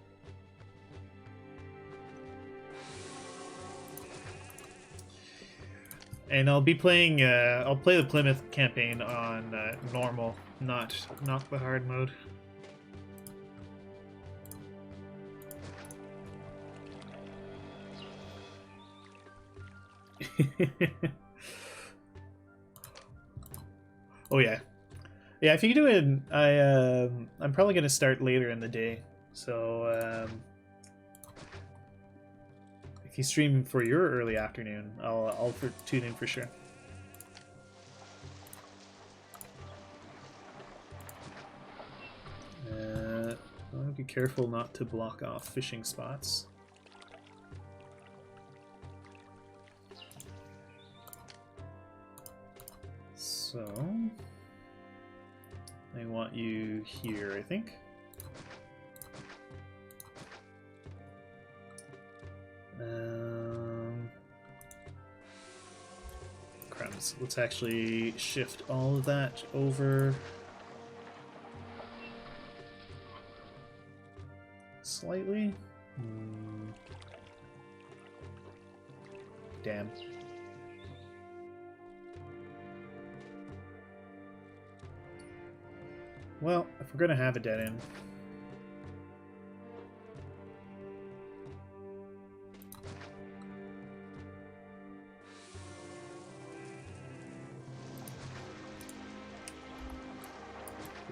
And I'll be playing I'll play the Plymouth campaign on normal, not the hard mode. Oh yeah. Yeah, if you do it, I'm probably gonna start later in the day. So if you stream for your early afternoon, I'll tune in for sure. I want to be careful not to block off fishing spots. So I want you here, I think. Crumbs. Let's actually shift all of that over slightly. Damn. Well, if we're gonna have a dead end.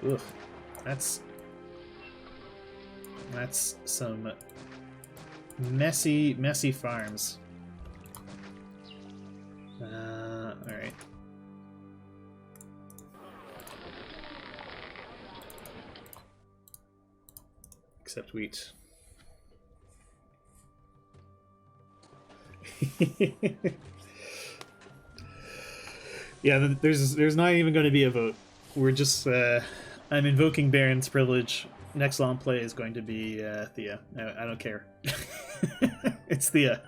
Ugh, that's some messy farms. All right. Except wheat. Yeah, there's not even going to be a vote. We're just I'm invoking Baron's privilege. Next long play is going to be Thea. I don't care. It's Thea.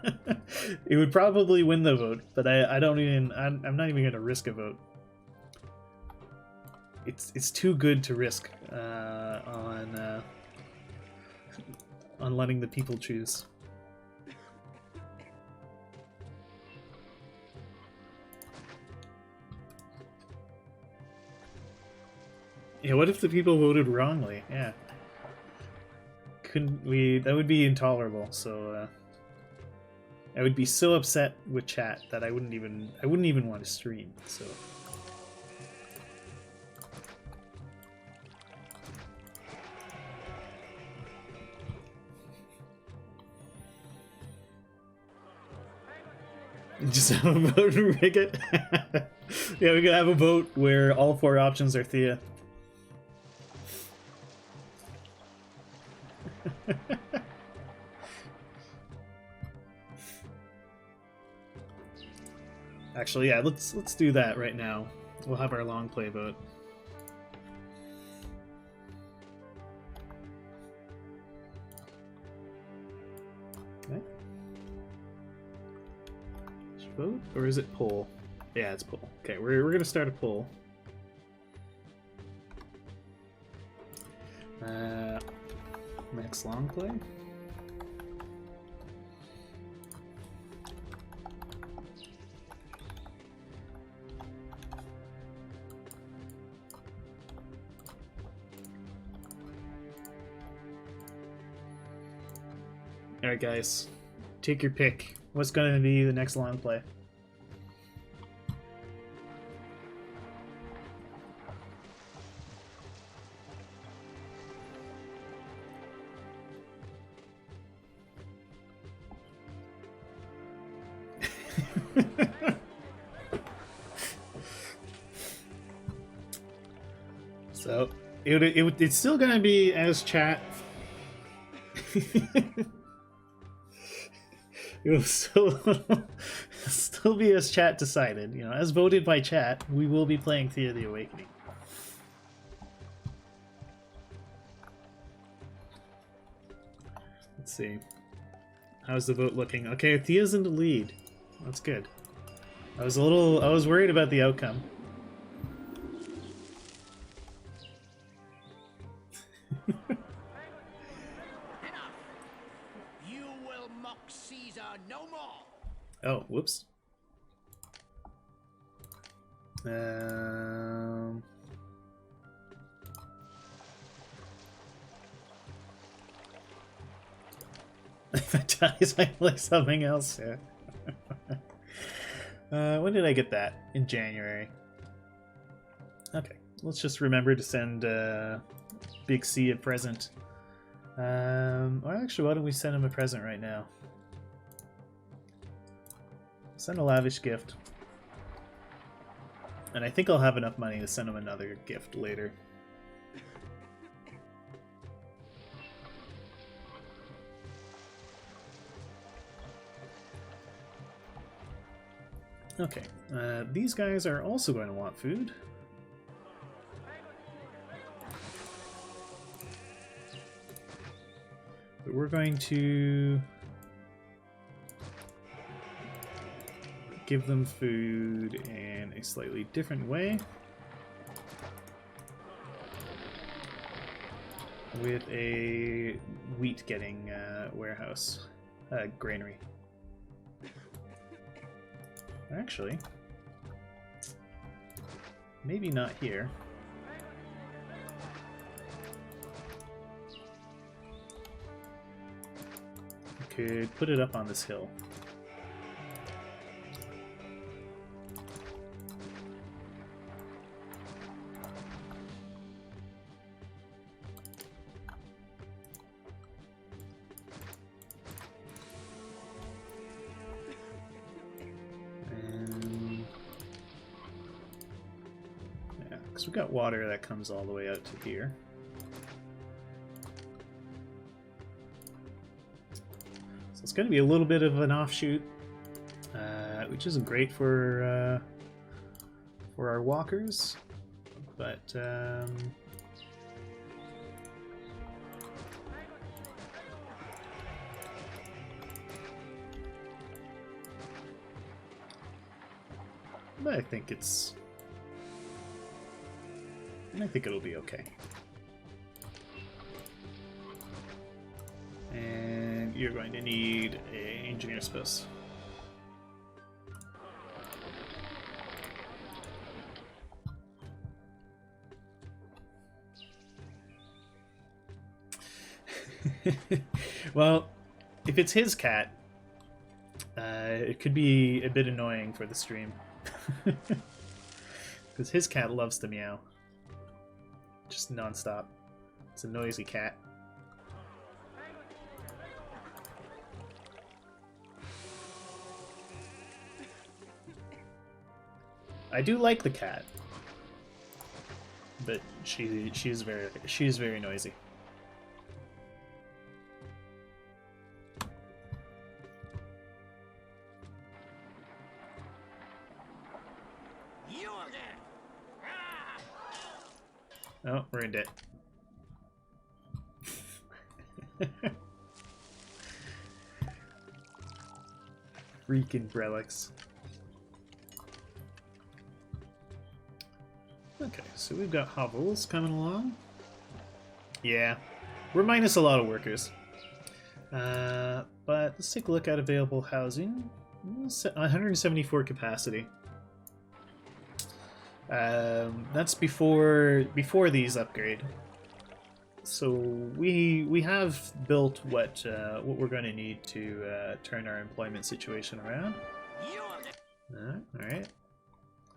It would probably win the vote, but I don't even. I'm not even going to risk a vote. It's too good to risk on letting the people choose. Yeah, what if the people voted wrongly? Yeah. Couldn't we... That would be intolerable, so... I would be so upset with chat that I wouldn't even want to stream, so... Just have a vote and rig it? Yeah, we could have a vote where all 4 options are Thea. Actually, yeah, let's do that right now. We'll have our long play vote. Okay. Vote, or is it poll? Yeah, it's poll. Okay, we're gonna start a poll. Next long play. Alright guys, take your pick. What's going to be the next long play? So, it's still going to be as chat. It will still be as chat decided. You know, as voted by chat, we will be playing Thea the Awakening. Let's see. How's the vote looking? Okay, Thea's in the lead. That's good. I was worried about the outcome. Oh, whoops. If it dies, I play something else. Yeah. When did I get that? In January. Okay. let's just remember to send Big C a present. Or actually, why don't we send him a present right now? Send a lavish gift. And I think I'll have enough money to send him another gift later. Okay, these guys are also going to want food. But we're going to give them food in a slightly different way. With a wheat getting warehouse, granary. Actually, maybe not here. I could put it up on this hill. So we've got water that comes all the way out to here. So it's going to be a little bit of an offshoot, which isn't great for our walkers, but I think it'll be okay. And you're going to need an engineer's post. Well, if it's his cat, it could be a bit annoying for the stream. Because his cat loves to meow. Just non-stop. It's a noisy cat. I do like the cat, but she's very noisy. Oh, we're in debt. Freaking relics. Okay, so we've got hovels coming along. Yeah, we're minus a lot of workers. But let's take a look at available housing. 174 capacity. That's before these upgrade. So we have built what we're going to need to turn our employment situation around. All right.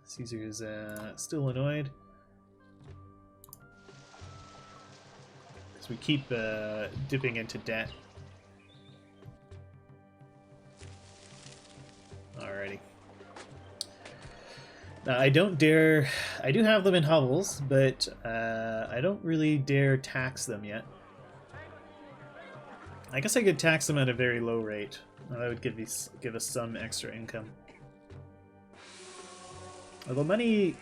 Caesar is still annoyed because we keep dipping into debt. Alrighty. I don't dare. I do have them in hovels, but I don't really dare tax them yet. I guess I could tax them at a very low rate. That would give us some extra income. Although money,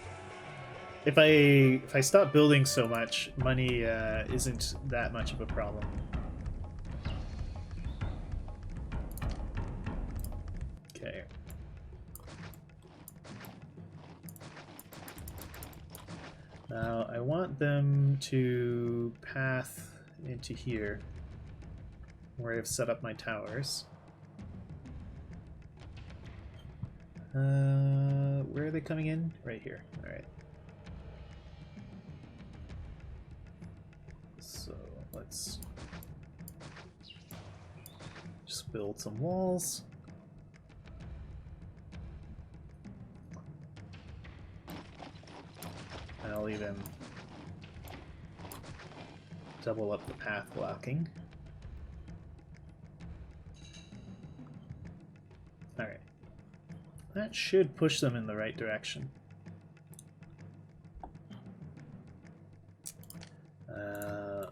if I stop building so much, money isn't that much of a problem. Okay. Now I want them to path into here, where I've set up my towers. Where are they coming in? Right here. All right. So let's just build some walls. I'll even double up the path blocking. Alright. That should push them in the right direction.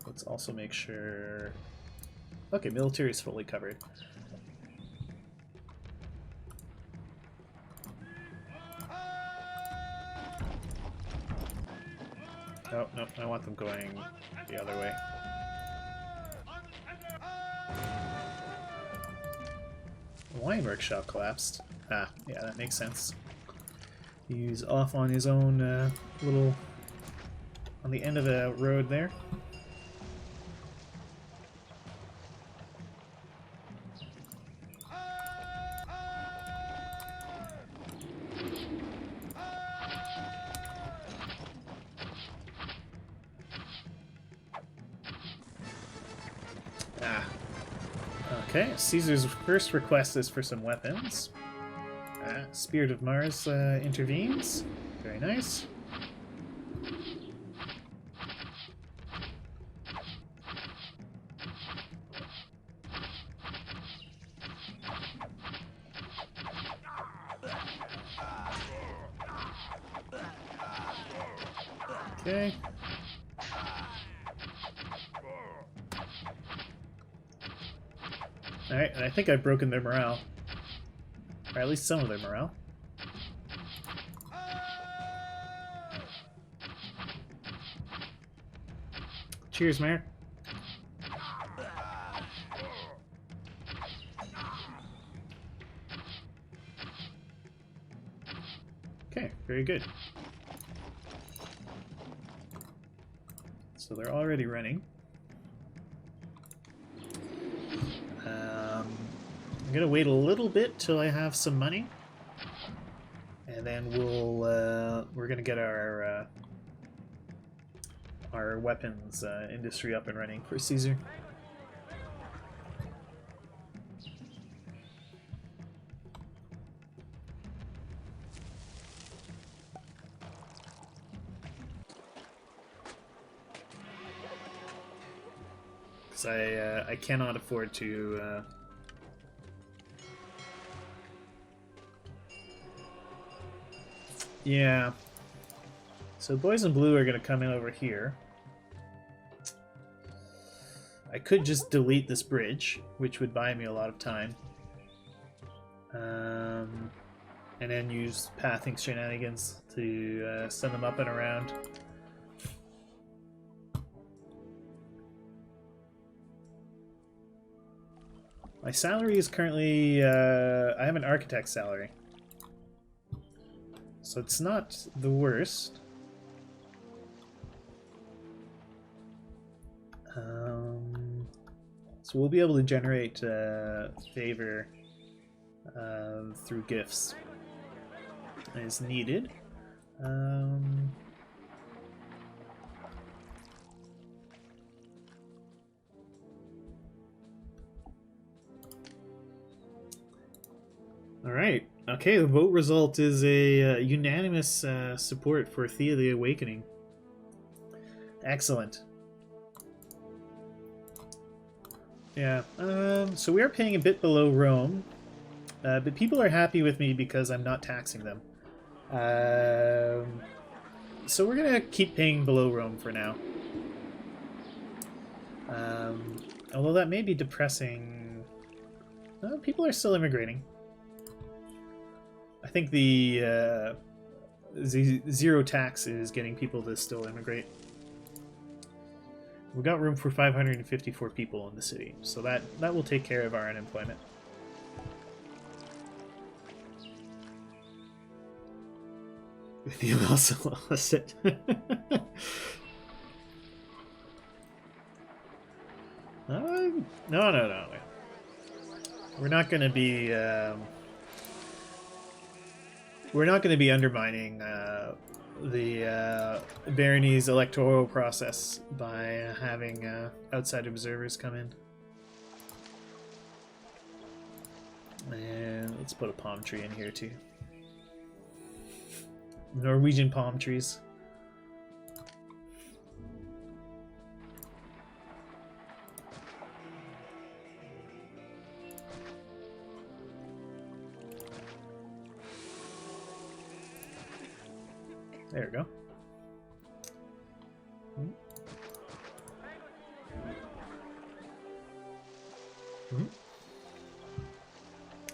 Let's also make sure... Okay, military is fully covered. Oh, no, I want them going the other way. The wine workshop collapsed. Ah, yeah, that makes sense. He's off on his own little... on the end of the road there. Okay, Caesar's first request is for some weapons. Spirit of Mars intervenes. Very nice. Okay. Alright, and I think I've broken their morale. Or at least some of their morale. Cheers, Mayor. Okay, very good. So they're already running. I'm gonna wait a little bit till I have some money, and then we're gonna get our weapons industry up and running for Caesar. Because I cannot afford to. Yeah. So boys in blue are going to come in over here. I could just delete this bridge, which would buy me a lot of time. And then use pathing shenanigans to send them up and around. My salary is currently... I have an architect's salary. So it's not the worst. So we'll be able to generate favor through gifts as needed. All right. Okay, the vote result is a unanimous support for Thea the Awakening. Excellent. Yeah, so we are paying a bit below Rome, but people are happy with me because I'm not taxing them. So we're going to keep paying below Rome for now. Although that may be depressing. People are still immigrating. I think the zero tax is getting people to still immigrate. We've got room for 554 people in the city, so that will take care of our unemployment. If you also lost it. No. We're not going to be... we're not going to be undermining the barony's electoral process by having outside observers come in. And let's put a palm tree in here too. Norwegian palm trees. There we go.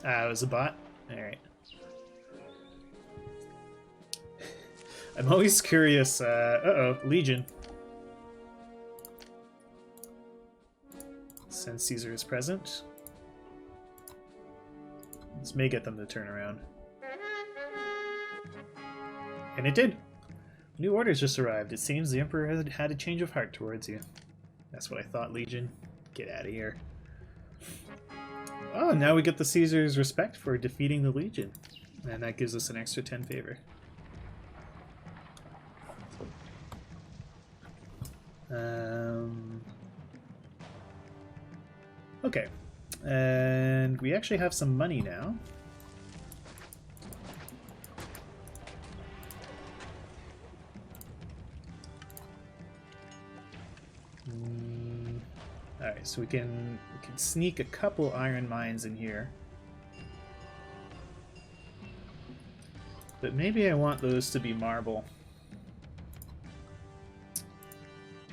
Ah, it was a bot? Alright. I'm always curious. Uh-oh, Legion. Since Caesar is present. This may get them to turn around. And it did! New orders just arrived. It seems the Emperor has had a change of heart towards you. That's what I thought, Legion. Get out of here. Oh, now we get the Caesar's respect for defeating the Legion. And that gives us an extra 10 favor. Okay. And we actually have some money now. Alright, so we can sneak a couple iron mines in here. But maybe I want those to be marble.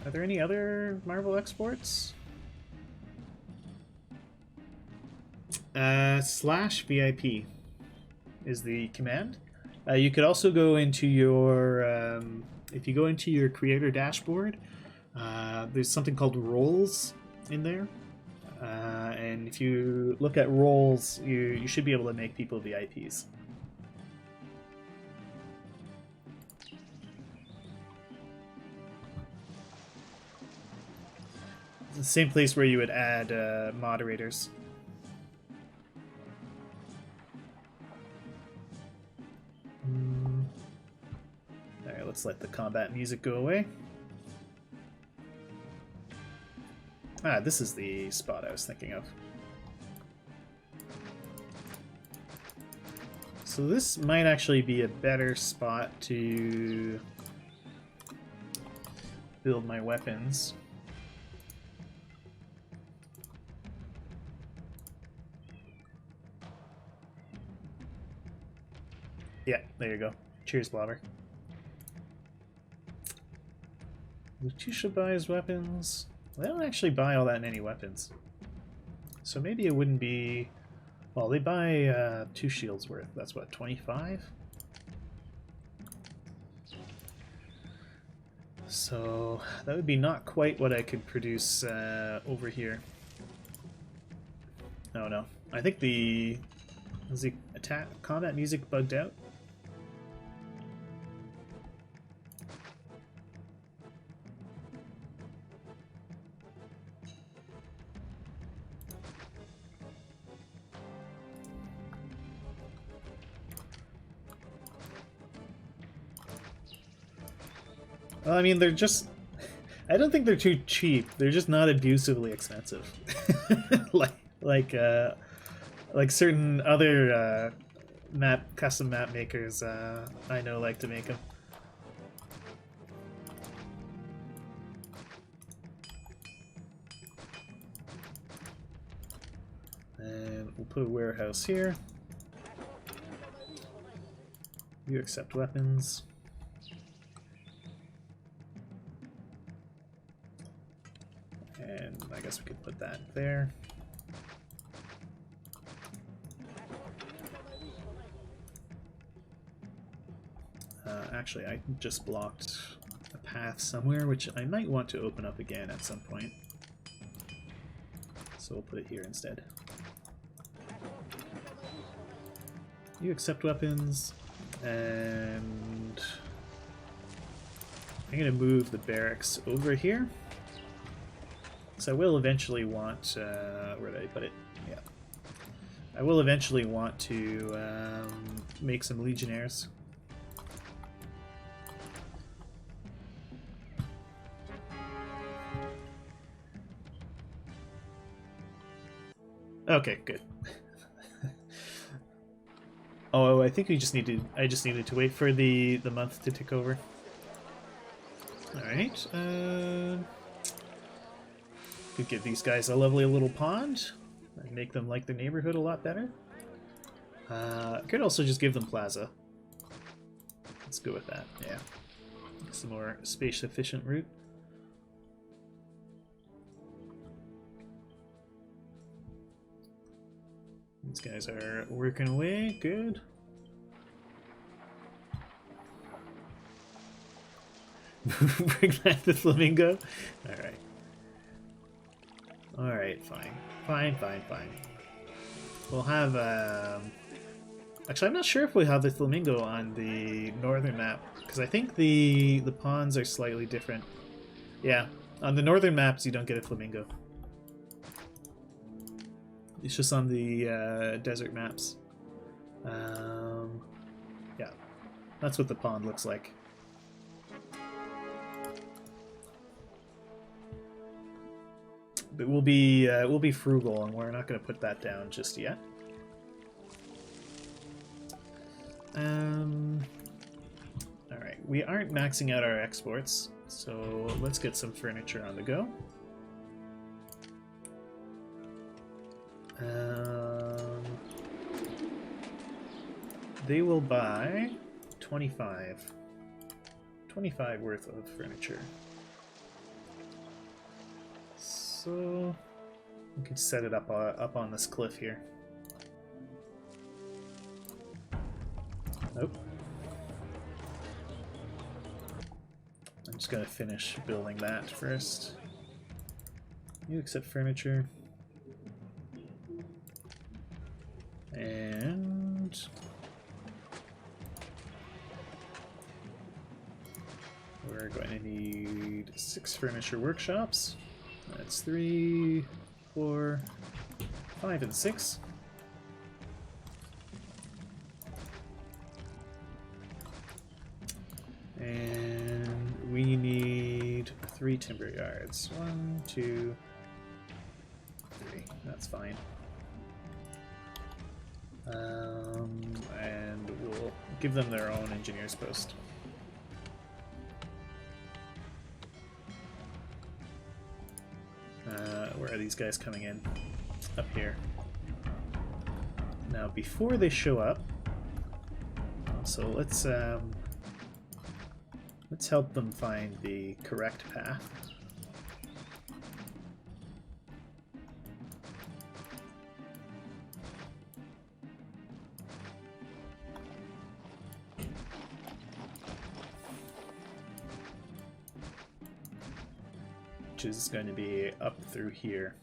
Are there any other marble exports? /VIP is the command. You could also go into your, if you go into your creator dashboard, there's something called roles in there. And if you look at roles, you should be able to make people VIPs. It's the same place where you would add moderators. Alright, let's let the combat music go away. Ah, this is the spot I was thinking of. So this might actually be a better spot to build my weapons. Yeah, there you go. Cheers, Blobber. Lutetia buys weapons. They don't actually buy all that many weapons. So maybe it wouldn't be... Well, they buy 2 shields worth. That's what, 25? So that would be not quite what I could produce over here. Oh no. I think the... Is the combat music bugged out? Well, I mean, they're just... I don't think they're too cheap. They're just not abusively expensive. like certain other custom map makers I know like to make them. And we'll put a warehouse here. You accept weapons. And I guess we could put that there. Actually, I just blocked a path somewhere, which I might want to open up again at some point. So we'll put it here instead. You accept weapons, and I'm going to move the barracks over here. So I will eventually want, where did I put it? Yeah. I will eventually want to make some legionnaires. Okay, good. Oh, I think I just needed to wait for the month to tick over. All right. Could give these guys a lovely little pond and make them like their neighborhood a lot better. Could also just give them plaza. Let's go with that. Yeah. Some more space efficient route. These guys are working away. Good. Bring back the flamingo. All right. All right. Fine. Fine. We'll have. Actually, I'm not sure if we have the flamingo on the northern map because I think the ponds are slightly different. Yeah, on the northern maps you don't get a flamingo. It's just on the desert maps. Yeah, that's what the pond looks like. But we'll be frugal, and we're not going to put that down just yet. All right, we aren't maxing out our exports, so let's get some furniture on the go. They will buy 25 worth of furniture. So we can set it up on this cliff here. Nope. I'm just gonna finish building that first. You accept furniture. And we're going to need 6 furniture workshops. That's 3, 4, 5, and 6. And we need 3 timber yards. 1, 2, 3. That's fine. And we'll give them their own engineer's post. Where are these guys coming in? Up here. Now, before they show up, so let's help them find the correct path. Which is going to be up through here.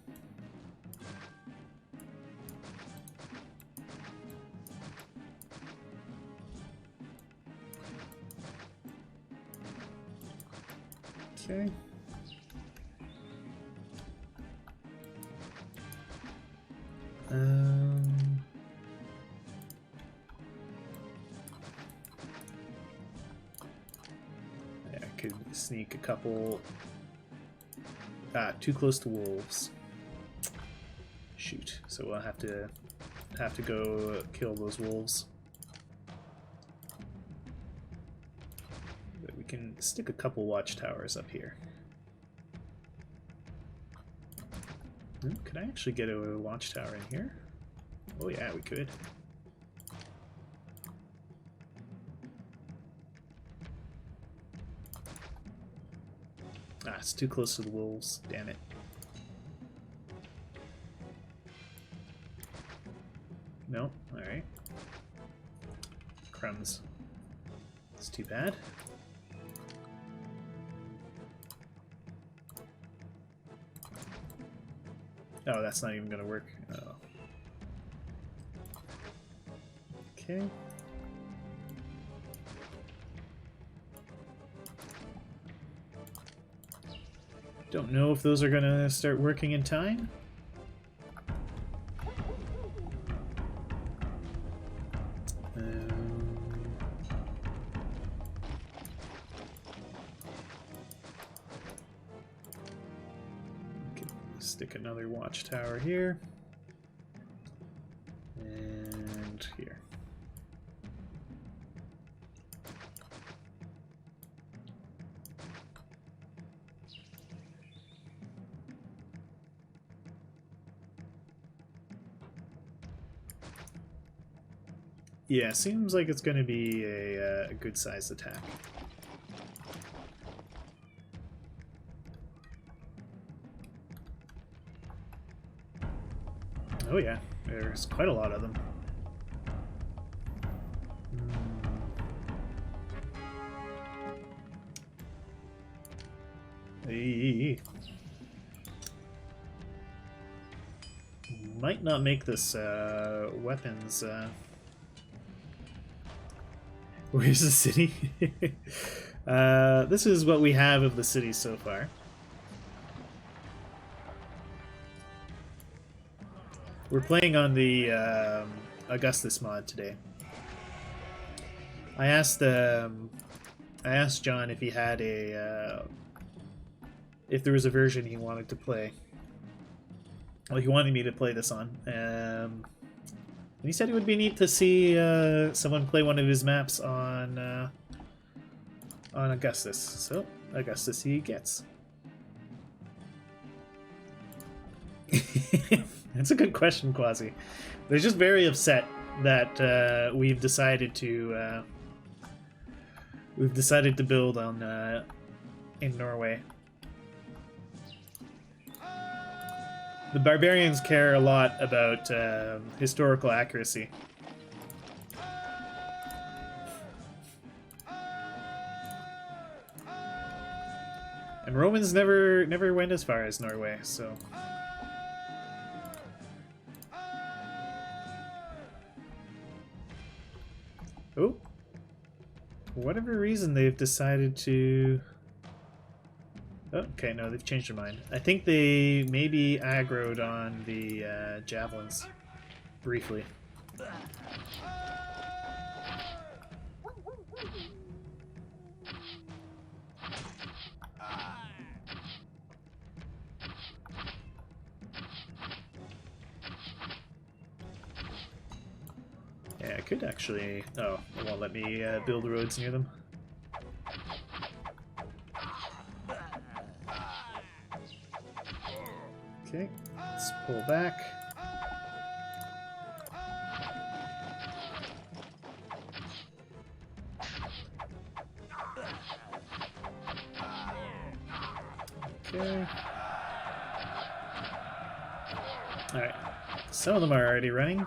Okay. Yeah, I could sneak a couple. Ah, too close to wolves. Shoot. So we'll have to go kill those wolves. But we can stick a couple watchtowers up here. Could I actually get a watchtower in here? Oh yeah, we could. Ah, it's too close to the wolves. Damn it. No? Alright. Crumbs. It's too bad. Oh, that's not even gonna work. Oh. Okay. Don't know if those are gonna start working in time. Stick another watchtower here. And here. Yeah, seems like it's going to be a good-sized attack. Oh yeah, there's quite a lot of them. Hey. Might not make this weapons. Where's the city? This is what we have of the city so far. We're playing on the Augustus mod today. I asked John if he had if there was a version he wanted to play. Well, he wanted me to play this on. And he said it would be neat to see someone play one of his maps on Augustus. So Augustus he gets. That's a good question, Quasi. They're just very upset that we've decided to build on in Norway. The barbarians care a lot about historical accuracy. And Romans never went as far as Norway, so. Oh, for whatever reason they've decided to... Oh, okay, no, they've changed their mind. I think they maybe aggroed on the javelins briefly. Yeah, I could actually... Oh, it won't let me build roads near them. Okay, let's pull back. Okay. Alright, some of them are already running.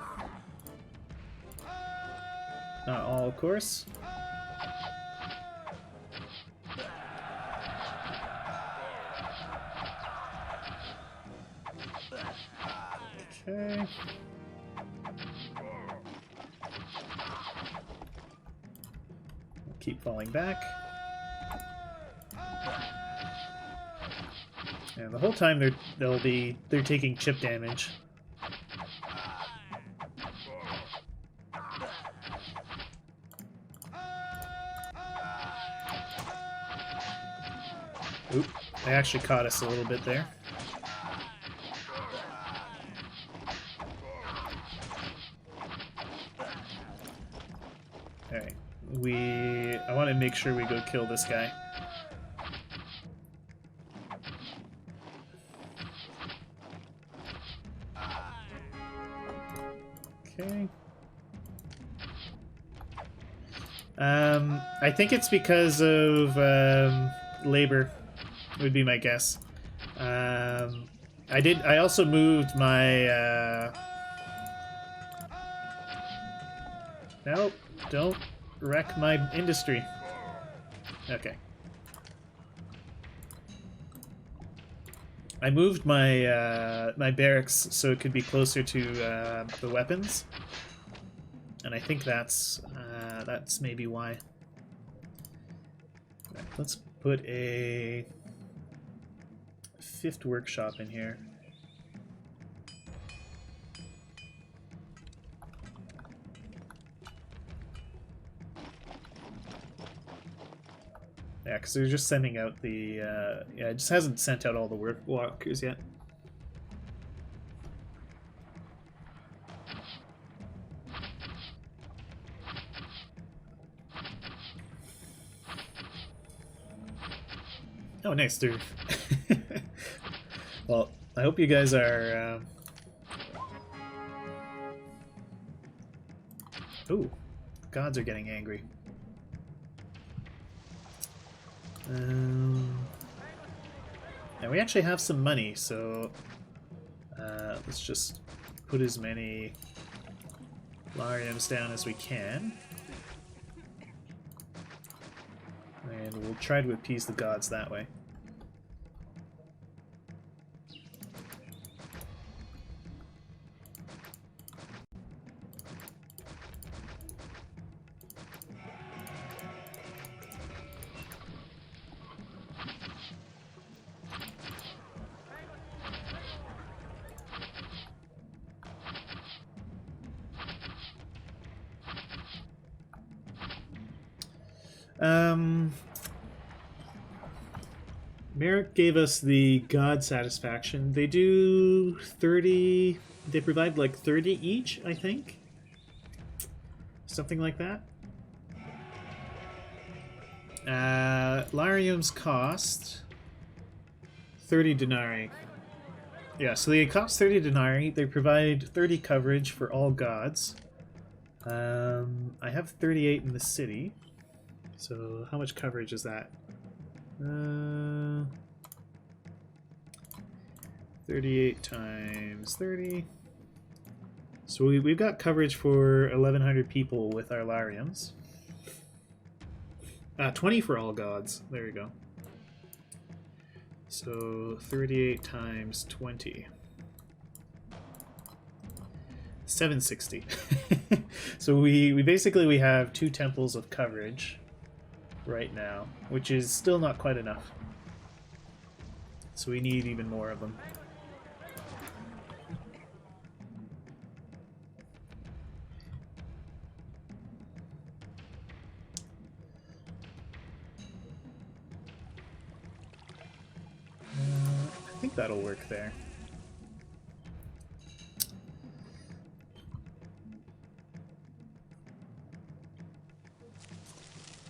Not all, of course. Okay. Keep falling back. And the whole time they're taking chip damage. Oop, they actually caught us a little bit there. Alright, I want to make sure we go kill this guy. Okay. I think it's because of labor, would be my guess. I also moved my nope, don't wreck my industry. Okay. I moved my my barracks so it could be closer to the weapons, and I think that's maybe why. Right, let's put a 5th workshop in here. Yeah, because they're just sending out the... yeah, it just hasn't sent out all the walkers yet. Oh, nice, dude. Well, I hope you guys are... Ooh, gods are getting angry. And we actually have some money, so let's just put as many Lariums down as we can. And we'll try to appease the gods that way. Merrick gave us the God satisfaction. They do 30... They provide like 30 each, I think? Something like that. Lariums cost 30 denarii. Yeah, so they cost 30 denarii. They provide 30 coverage for all gods. I have 38 in the city. So how much coverage is that? 38 times 30. So we've got coverage for 1,100 people with our Lariums. 20 for all gods. There you go. So 38 times 20. 760. So we basically have 2 temples of coverage right now, which is still not quite enough. So we need even more of them. I think that'll work there.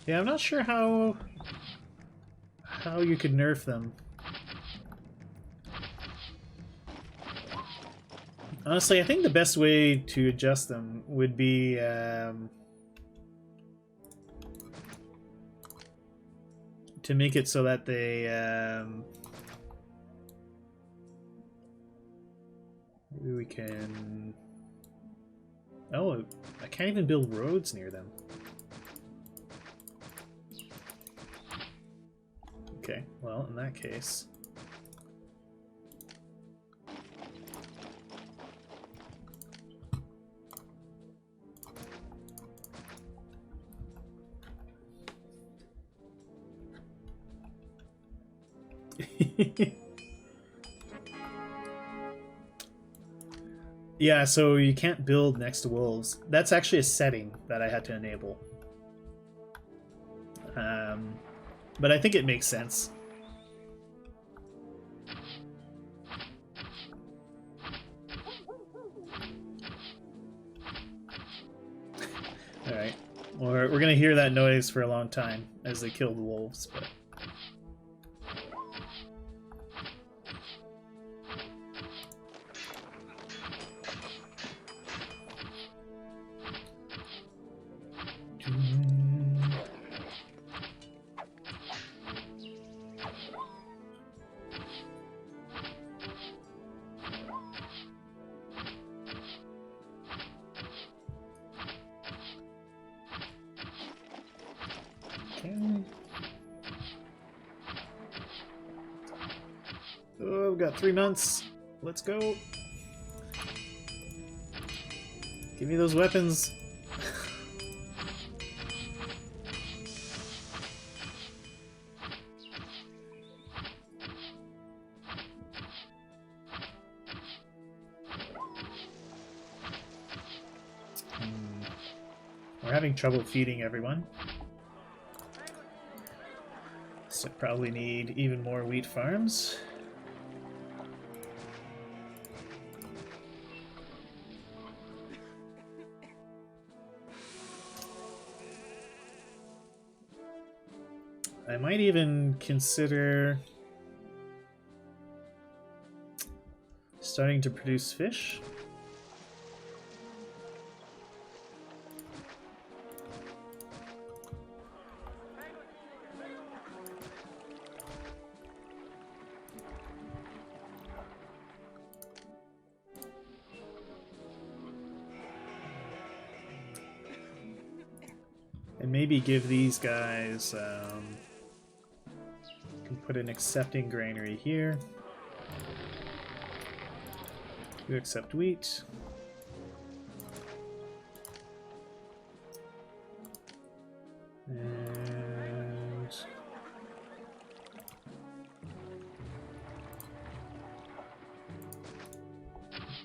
Yeah, I'm not sure how you could nerf them. Honestly, I think the best way to adjust them would be to make it so that they maybe we can... Oh, I can't even build roads near them. Okay, well, in that case... Yeah, so you can't build next to wolves. That's actually a setting that I had to enable. But I think it makes sense. Alright. We're going to hear that noise for a long time as they kill the wolves, but... Oh, we've got 3 months. Let's go. Give me those weapons. We're having trouble feeding everyone. So probably need even more wheat farms. I might even consider starting to produce fish. maybe give these guys... can put an accepting granary here. You accept wheat. And...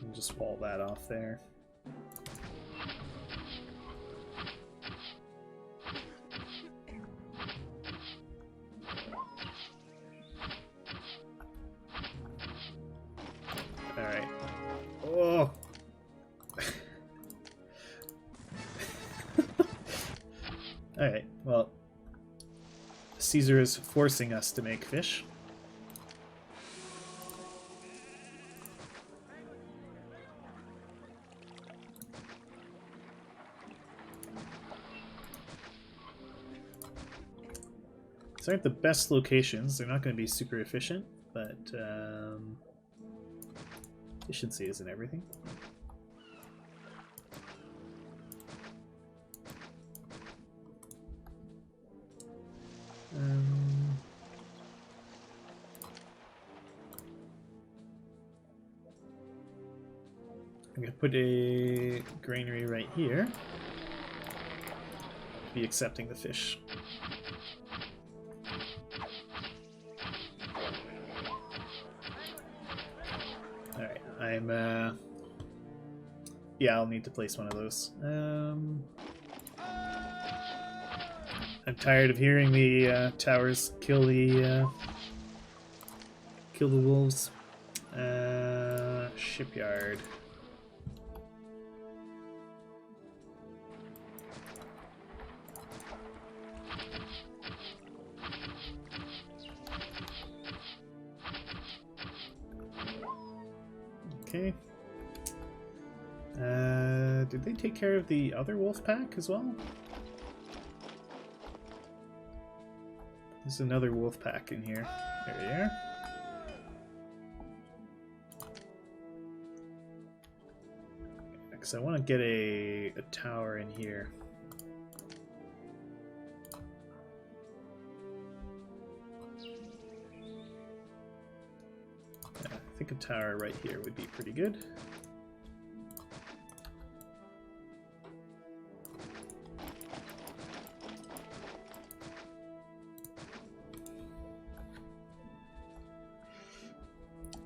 I'll just wall that off there. Alright. Oh! Alright, well, Caesar is forcing us to make fish. These aren't the best locations. They're not going to be super efficient, but efficiency isn't everything. I'm going to put a granary right here. Be accepting the fish. Alright, yeah, I'll need to place one of those. I'm tired of hearing the towers kill the wolves. Shipyard. Okay. Did they take care of the other wolf pack as well? There's another wolf pack in here. There they are. Because I want to get a tower in here. Yeah, I think a tower right here would be pretty good.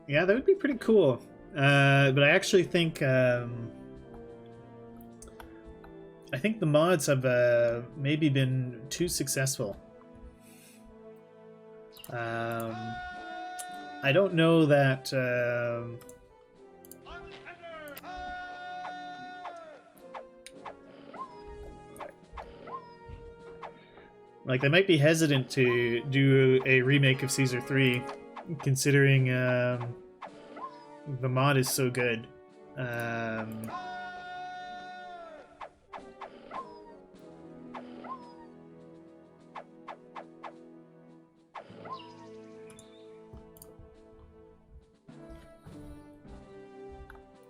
Yeah, that would be pretty cool. But I actually think I think the mods have maybe been too successful. I don't know that like they might be hesitant to do a remake of Caesar 3, considering the mod is so good.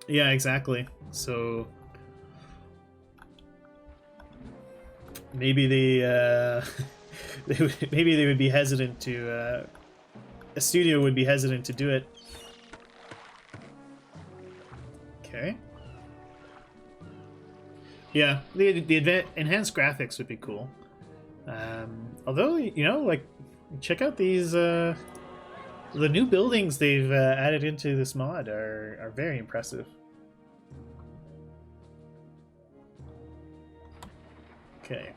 Yeah, exactly. So maybe they maybe they would be hesitant to a studio would be hesitant to do it. Okay. Yeah, the enhanced graphics would be cool. Although, you know, like, check out these the new buildings they've added into this mod are very impressive. Okay.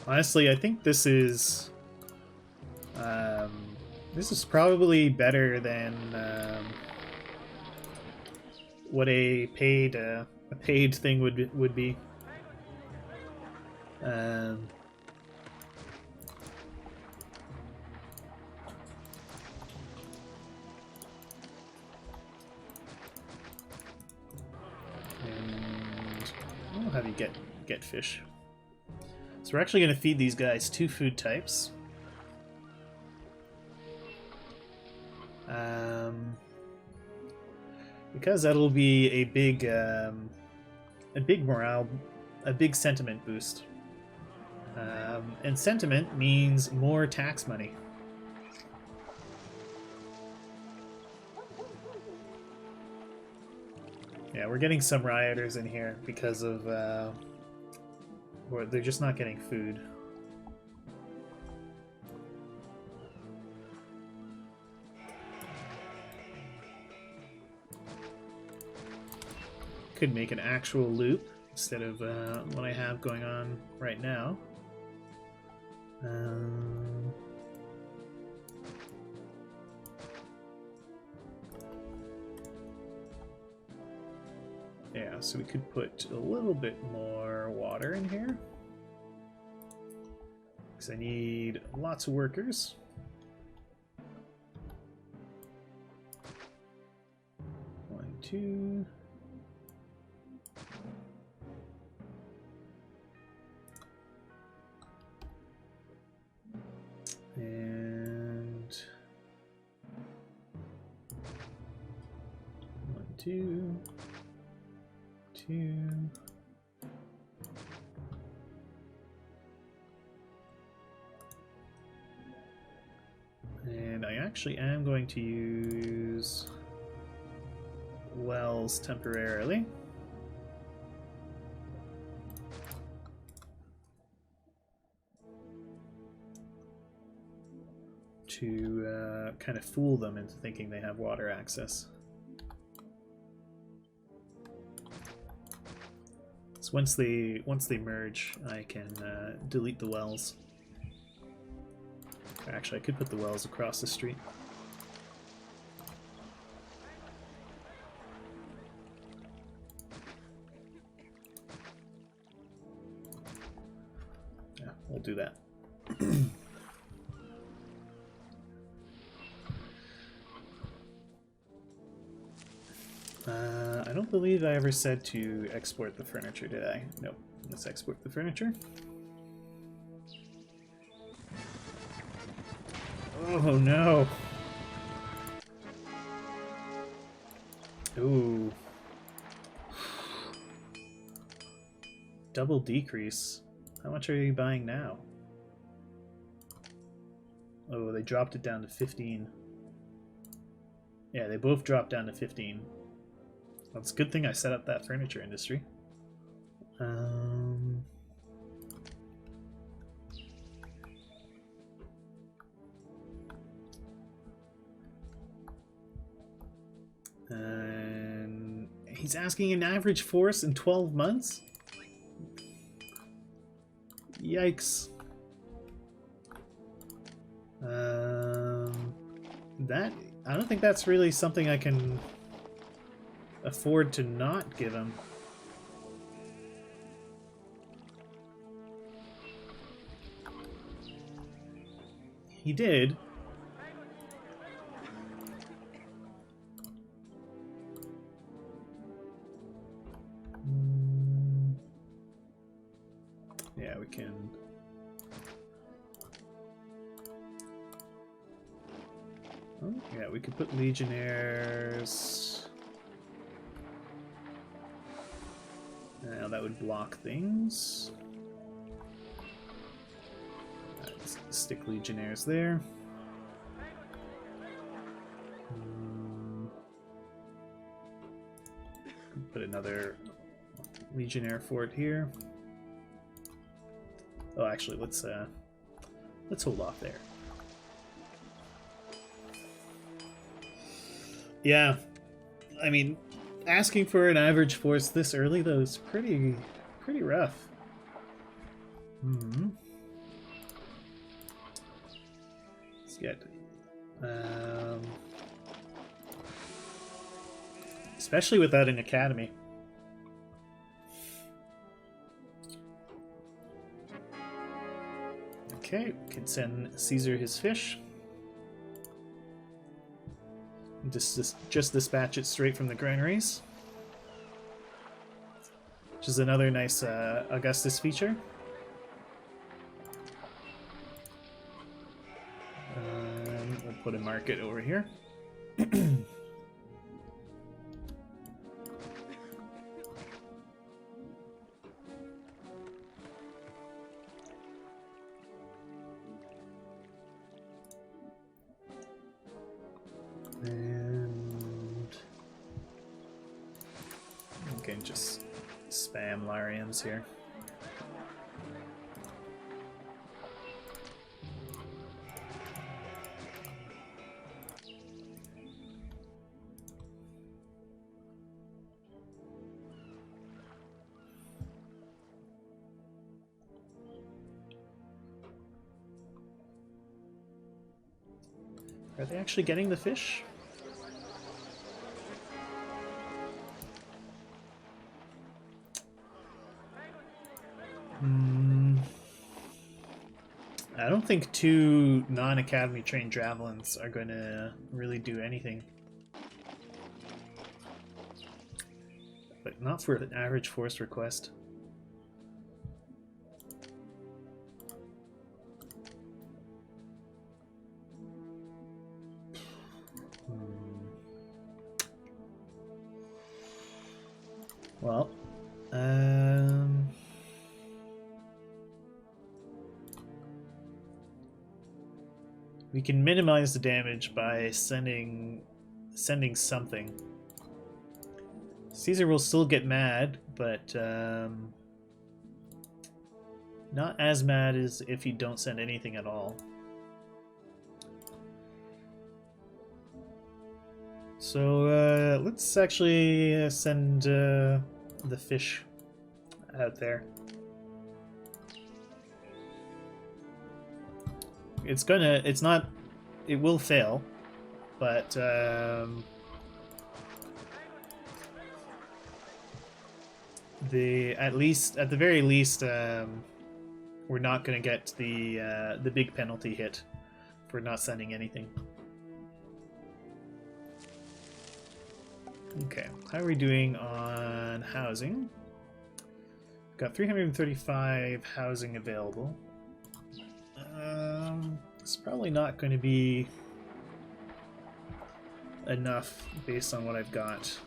Honestly, I think this is probably better than what a paid thing would be. And we'll have you get fish. So we're actually going to feed these guys 2 food types. because that'll be a big morale, a big sentiment boost. And sentiment means more tax money. Yeah, we're getting some rioters in here because of, or they're just not getting food. Could make an actual loop instead of what I have going on right now. Yeah, so we could put a little bit more water in here. Because I need lots of workers. One, two. And 1, 2, 2. And I actually am going to use wells temporarily. To kind of fool them into thinking they have water access. So once they merge, I can delete the wells. Actually, I could put the wells across the street. Yeah, we'll do that. I don't believe I ever said to export the furniture, did I? Nope. Let's export the furniture. Oh no! Ooh. Double decrease. How much are you buying now? Oh, they dropped it down to 15. Yeah, they both dropped down to 15. Well, it's a good thing I set up that furniture industry. And he's asking an average force in 12 months? Yikes. That, I don't think that's really something I can afford to not give him. He did. Yeah, we can. Oh, yeah, we could put legionnaires. Now that would block things. Let's stick legionnaires there. Put another legionnaire fort here. Oh, actually, let's hold off there. Yeah, I mean, asking for an average force this early though is pretty rough. Let's get, especially without an academy. Okay, we can send Caesar his fish. Just dispatch it straight from the granaries. Which is another nice Augustus feature. We'll put a market over here. can just spam Larians here. Are they actually getting the fish? I don't think 2 non-academy trained javelins are going to really do anything. But not for an average force request. Well, we can minimize the damage by sending something. Caesar will still get mad, but not as mad as if you don't send anything at all. So let's actually send the fish out there. It will fail, but at the very least, we're not gonna get the big penalty hit for not sending anything. Okay, how are we doing on housing? We've got 335 housing available. It's probably not going to be enough based on what I've got.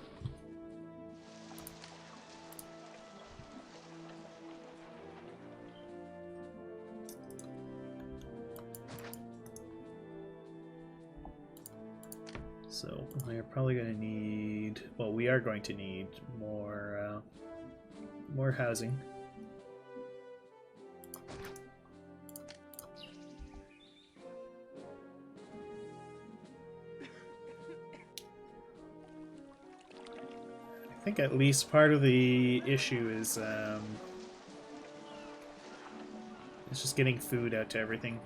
So we're probably going to need, well, we are going to need more housing. I think at least part of the issue is it's just getting food out to everything.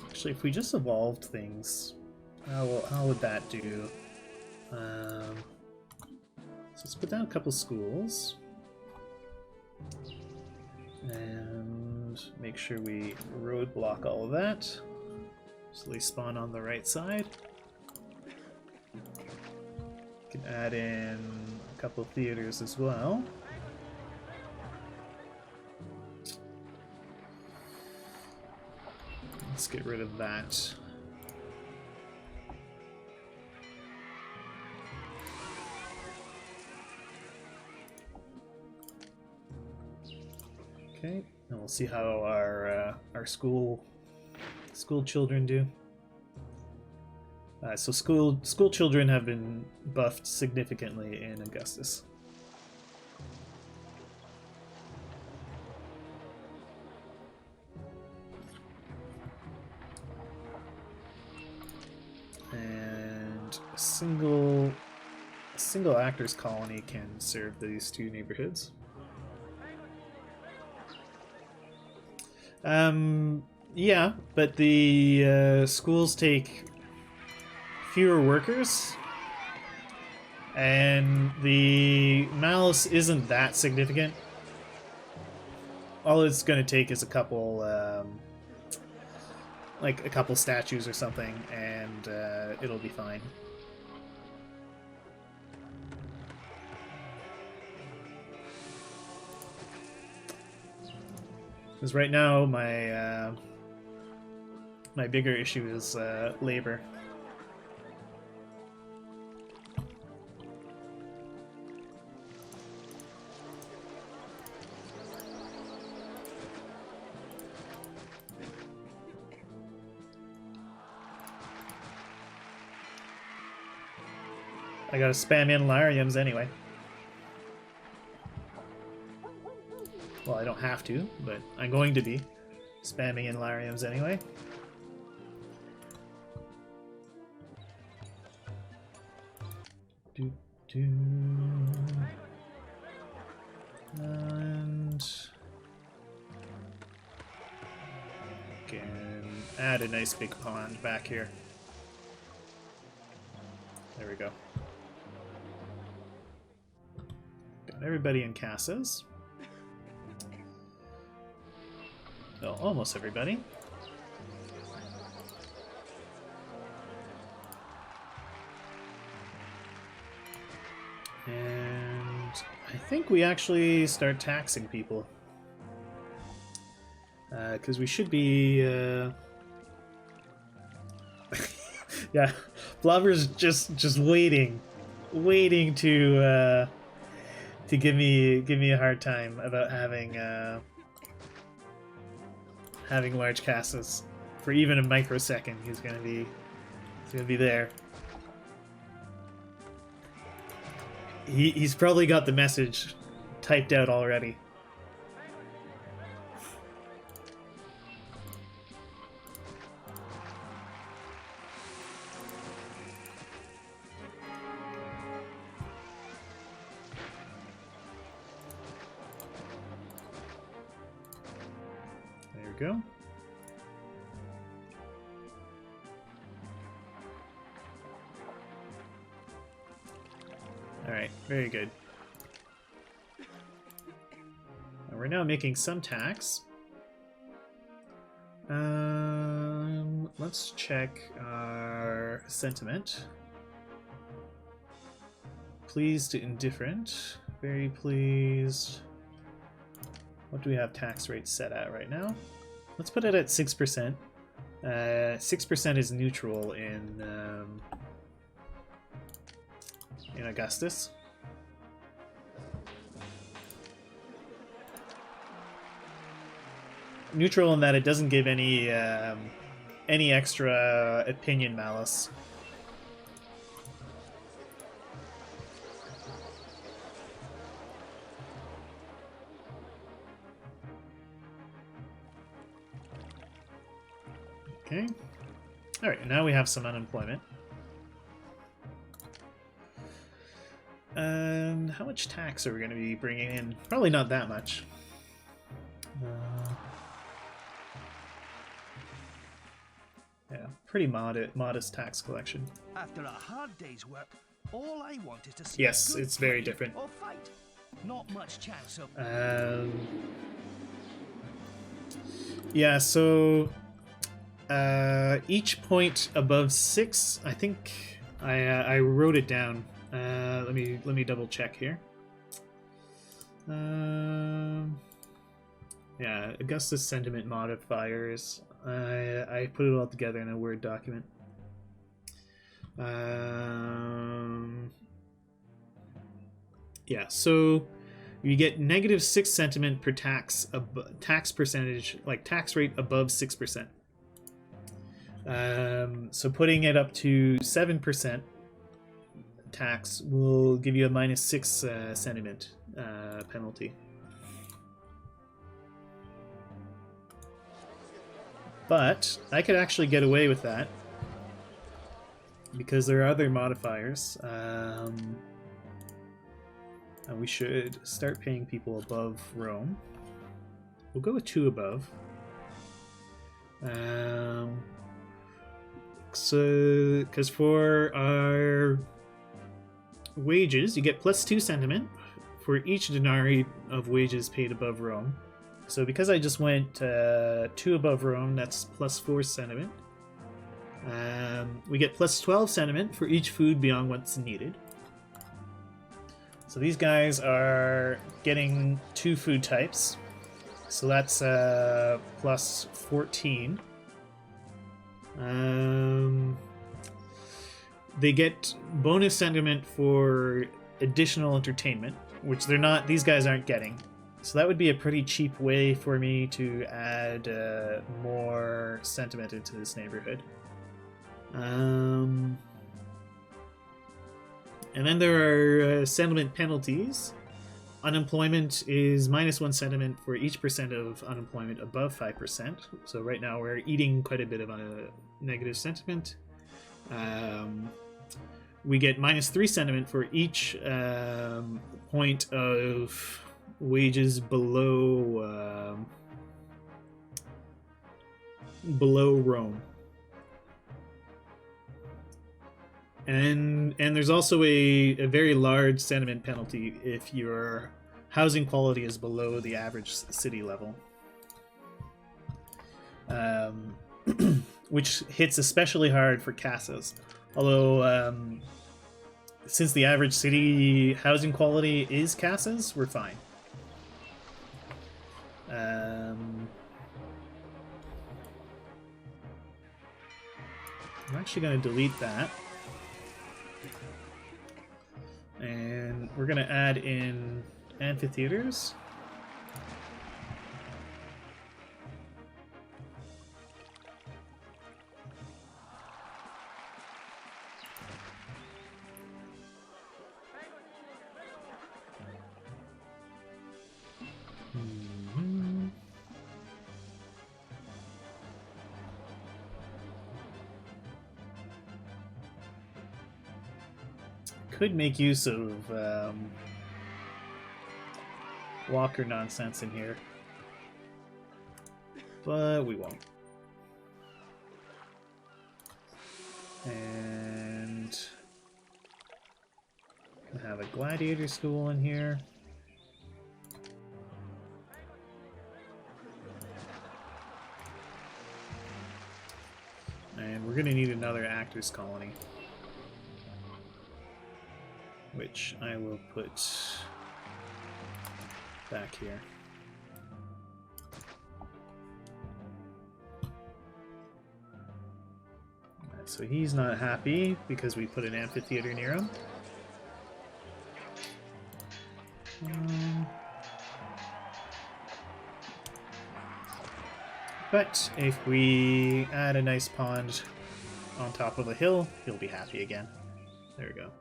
Actually, if we just evolved things, how would that do? So let's put down a couple schools. And make sure we roadblock all of that. So they spawn on the right side. Can add in a couple of theaters as well. Let's get rid of that. Okay, and we'll see how our school children do. So school children have been buffed significantly in Augustus. And a single actors colony can serve these 2 neighborhoods. Yeah, but the schools take fewer workers, and the malice isn't that significant. All it's going to take is a couple, like a couple statues or something, and it'll be fine. Because right now my my bigger issue is labor. I gotta spam in Lariums anyway. Well, I don't have to, but I'm going to be spamming in Lariums anyway. And can add a nice big pond back here. There we go. Got everybody in casas. Well, almost everybody. And I think we actually start taxing people. Because we should be... yeah, Blubber's just waiting to give me a hard time about having large casas for even a microsecond. He's gonna be there. He's probably got the message typed out already. There we go. Alright, very good. And we're now making some tax. Let's check our sentiment. Pleased to indifferent. Very pleased. What do we have tax rate set at right now? Let's put it at 6%. 6% is neutral in Augustus. Neutral in that it doesn't give any extra opinion malice. Okay. All right, now we have some unemployment. And how much tax are we going to be bringing in? Probably not that much. Yeah, pretty modest tax collection. After a hard day's work, all I want is to see. Yes, it's very different. Or fight. Not much chance of. Yeah, so each point above 6, I think I wrote it down. Let me double check here. Yeah, Augustus sentiment modifiers. I put it all together in a Word document. Yeah, so you get -6 sentiment per tax percentage, like tax rate above 6%. So putting it up to 7% tax will give you a -6 sentiment penalty. But I could actually get away with that because there are other modifiers. And we should start paying people above Rome. We'll go with 2 above. So, because for our wages, you get +2 sentiment for each denarii of wages paid above Rome. So because I just went 2 above Rome, that's +4 sentiment. We get +12 sentiment for each food beyond what's needed. So these guys are getting 2 food types. So that's +14. They get bonus sentiment for additional entertainment, which they're not. These guys aren't getting. So that would be a pretty cheap way for me to add more sentiment into this neighborhood. And then there are settlement penalties. Unemployment is -1 sentiment for each percent of unemployment above 5%. So right now we're eating quite a bit of a negative sentiment. We get -3 sentiment for each point of wages below Rome. And there's also a very large sentiment penalty if your housing quality is below the average city level, which hits especially hard for casas. Although, since the average city housing quality is casas, we're fine. I'm actually going to delete that. And we're going to add in amphitheaters. Could make use of Walker nonsense in here, but we won't. And we'll have a gladiator school in here. And we're going to need another actors colony, which I will put back here. Right, so he's not happy because we put an amphitheater near him. But if we add a nice pond on top of a hill, he'll be happy again. There we go.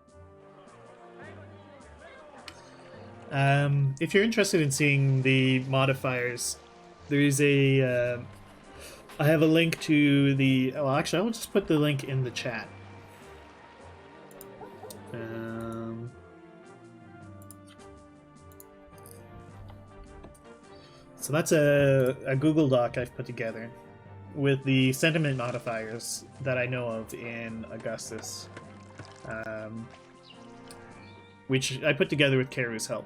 If you're interested in seeing the modifiers, there's a I have a link to the... Well, actually, I'll just put the link in the chat. So that's a Google Doc I've put together with the sentiment modifiers that I know of in Augustus, which I put together with Karu's help.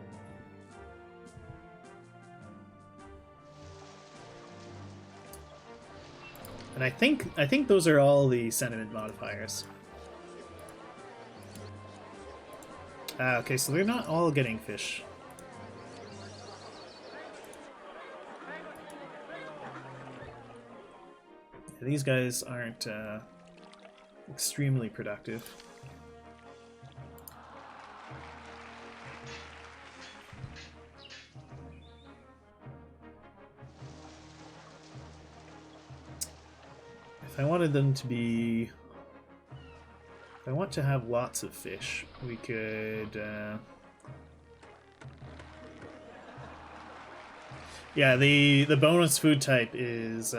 And I think those are all the sentiment modifiers. Okay, so they're not all getting fish. These guys aren't extremely productive. If I wanted them to be... If I want to have lots of fish, we could... Yeah, the bonus food type is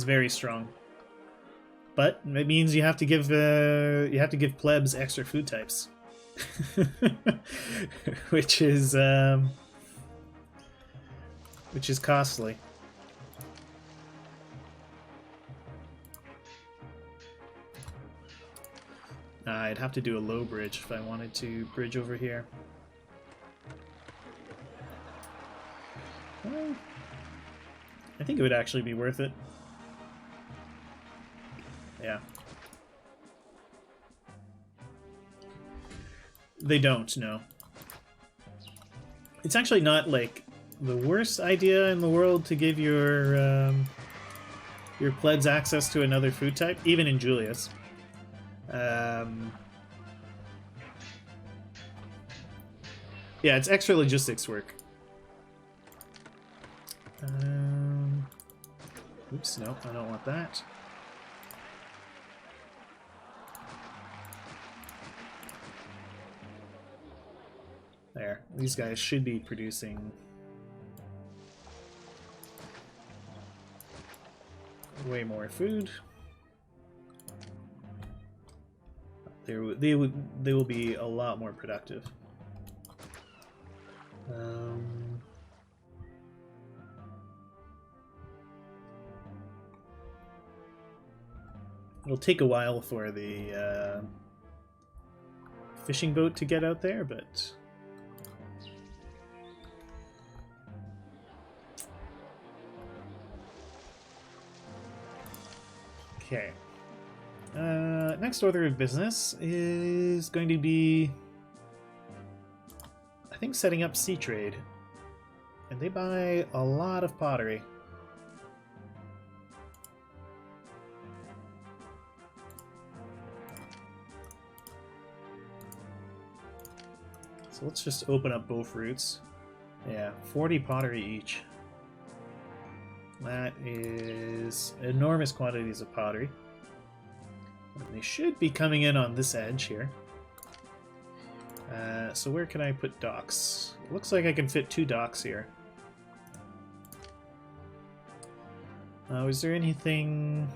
very strong, but it means you have to give plebs extra food types, which is costly. I'd have to do a low bridge if I wanted to bridge over here. Well, I think it would actually be worth it. Yeah. They don't, no. It's actually not, like, the worst idea in the world to give your plebs access to another food type, even in Julius. Yeah, it's extra logistics work. Oops, no, I don't want that. There. These guys should be producing way more food. They will be a lot more productive. It'll take a while for the fishing boat to get out there, but okay. Next order of business is going to be, I think, setting up sea trade. And they buy a lot of pottery. So let's just open up both routes. Yeah, 40 pottery each. That is enormous quantities of pottery. And they should be coming in on this edge here. So where can I put docks? It looks like I can fit 2 docks here. Is there anything...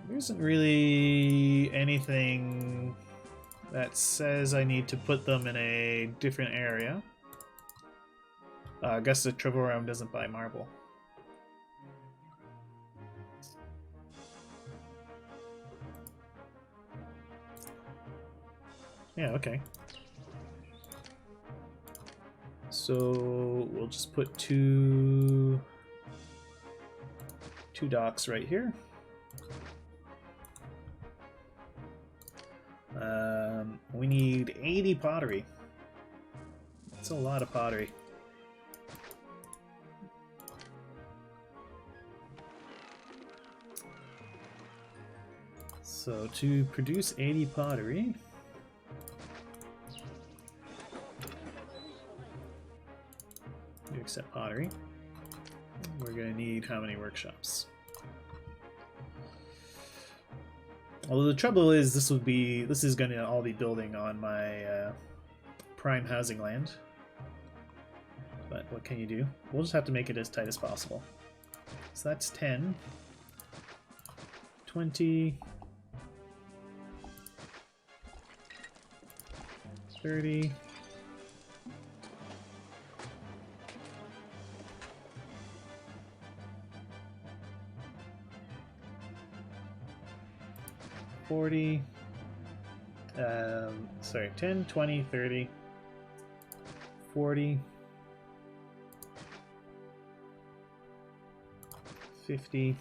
There isn't really anything that says I need to put them in a different area. Augustus Trevorum doesn't buy marble. Yeah, okay. So we'll just put two docks right here. We need 80 pottery. That's a lot of pottery. So to produce 80 pottery, you accept pottery. We're going to need how many workshops? Although the trouble is, this is going to all be building on my prime housing land. But what can you do? We'll just have to make it as tight as possible. So that's 10, 20, 30. 40, sorry, 10, 20, 30, 40, 50,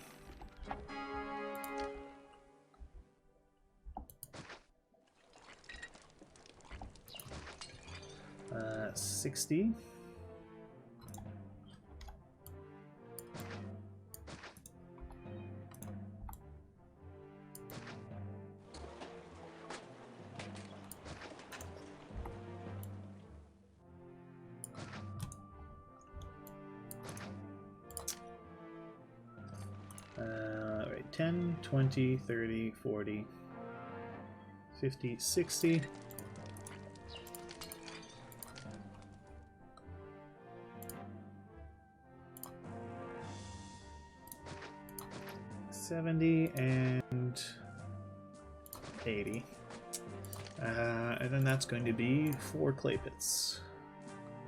60, 10, 20, 30, 40, 50, 60. And 80. And then that's going to be 4 clay pits.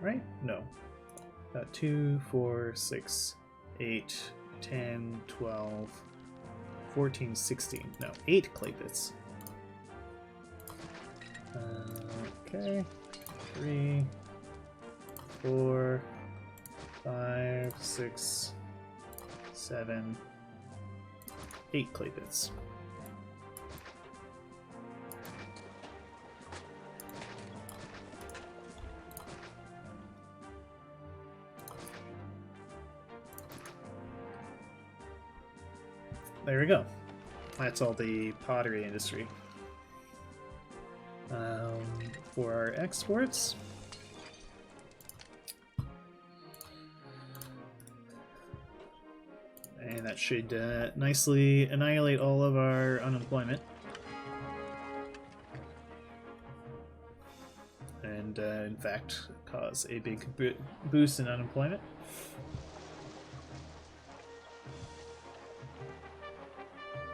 Right? No. 2, 4, 6, 8, 10, 12, 14, 16. No, 8 clay pits. Okay. 3, 4, 5, 6, 7, 8 clay pits. There we go. That's all the pottery industry. For our exports, and that should nicely annihilate all of our unemployment. and in fact cause a big boost in unemployment.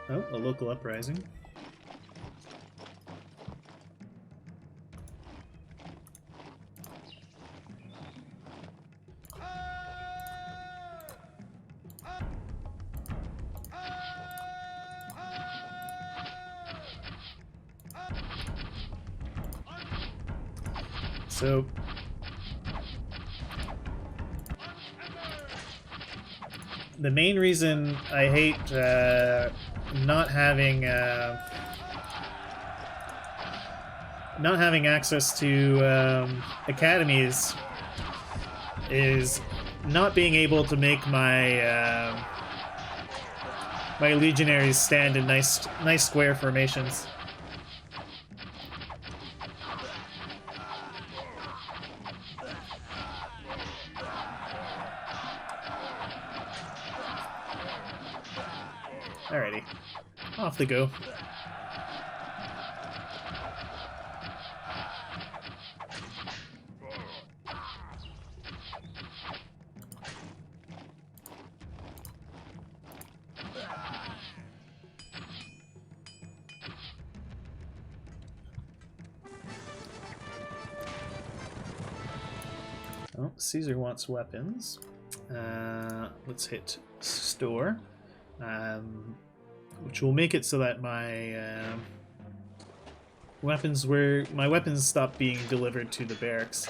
Oh, a local uprising. So the main reason I hate not having access to academies is not being able to make my my legionaries stand in nice square formations. Alrighty, off they go. Oh, Caesar wants weapons. Let's hit store. Which will make it so that my weapons stop being delivered to the barracks.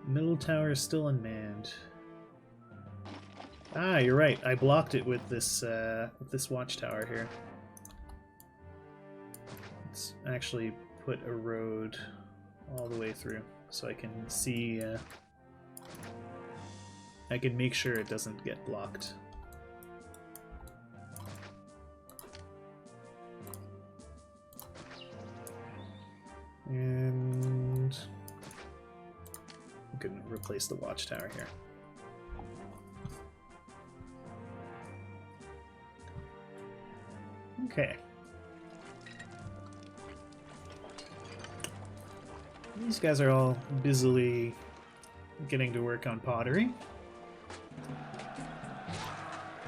Middle tower is still unmanned. Ah, you're right. I blocked it with this watchtower here. Let's actually put a road all the way through so I can see. I can make sure it doesn't get blocked. And I'm gonna replace the watchtower here. Okay. These guys are all busily getting to work on pottery.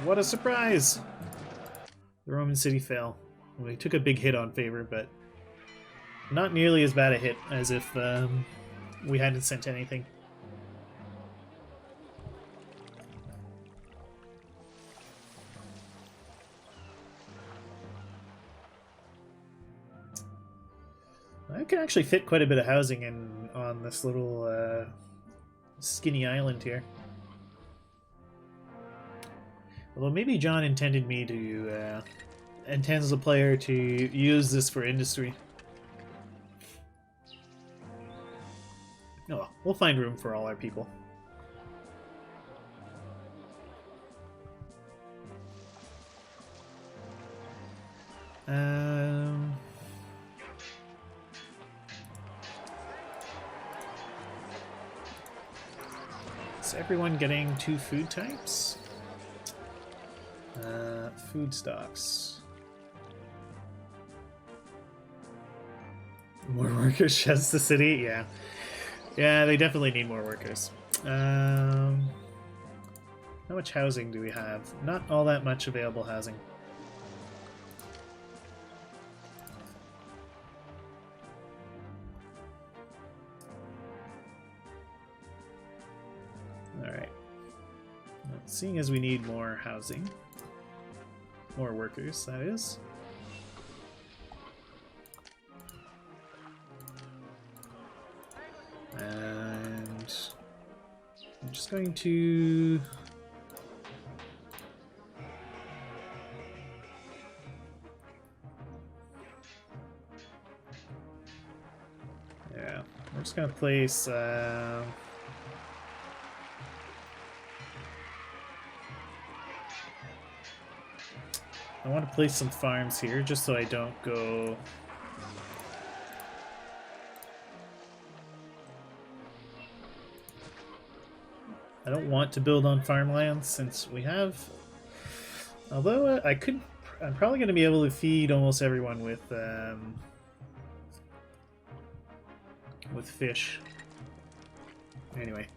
What a surprise! The Roman city fell. We took a big hit on favor, but not nearly as bad a hit as if we hadn't sent anything. I can actually fit quite a bit of housing in on this little skinny island here. Although maybe John intended me to, intends the player to use this for industry. Oh well, we'll find room for all our people. Is everyone getting 2 food types? Food stocks. More workers sheds the city? Yeah. Yeah, they definitely need more workers. How much housing do we have? Not all that much available housing. Alright. Seeing as we need more housing. More workers, that is. And I'm just going to we're just gonna place I want to place some farms here just so I don't go. I don't want to build on farmlands since we have. Although I could I'm probably going to be able to feed almost everyone with fish. Anyway.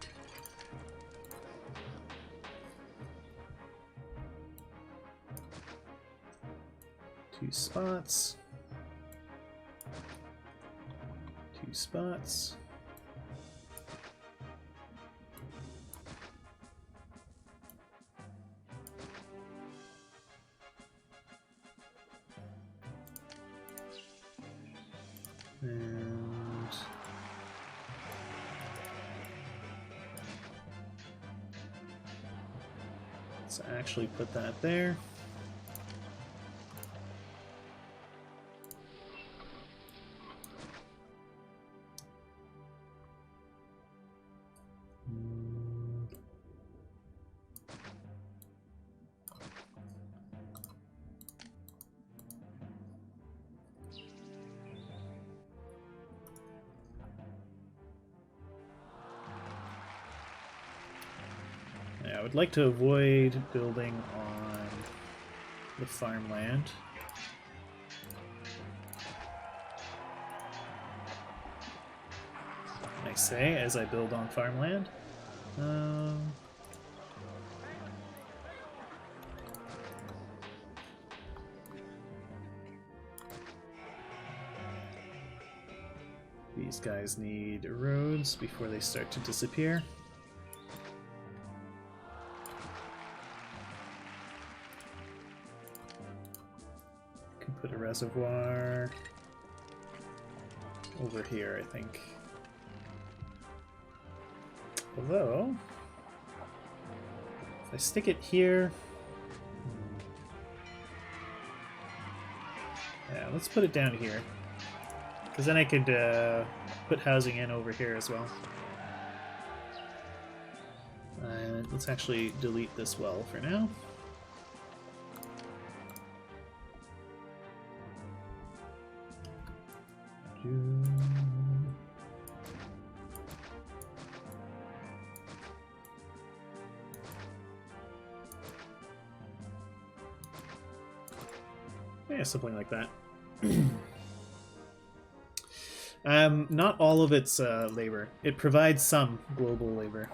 Two spots. Two spots. And let's actually put that there. I would like to avoid building on the farmland. I say as I build on farmland. These guys need roads before they start to disappear. Put a reservoir over here, I think. Although, if I stick it here... Yeah, let's put it down here. Because then I could put housing in over here as well. Let's actually delete this well for now. Yeah, something like that. Not all of its labor. It provides some global labor.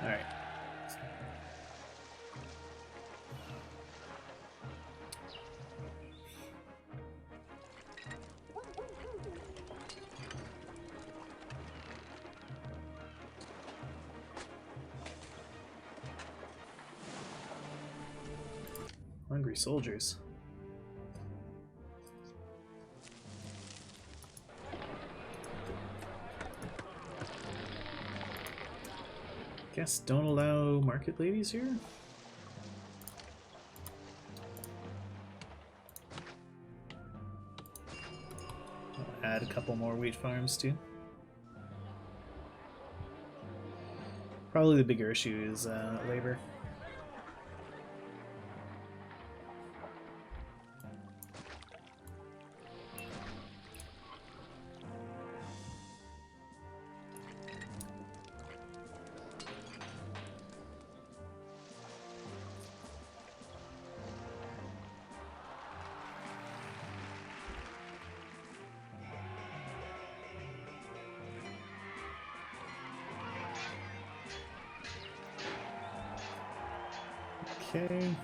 All right. Hungry soldiers. Guess don't allow market ladies here? I'll add a couple more wheat farms too. Probably the bigger issue is labor. Okay.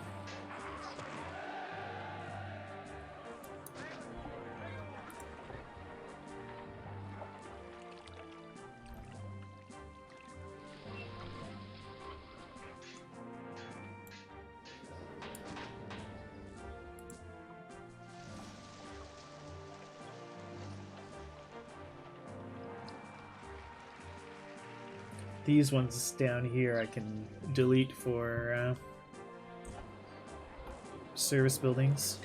these ones down here I can delete for service buildings.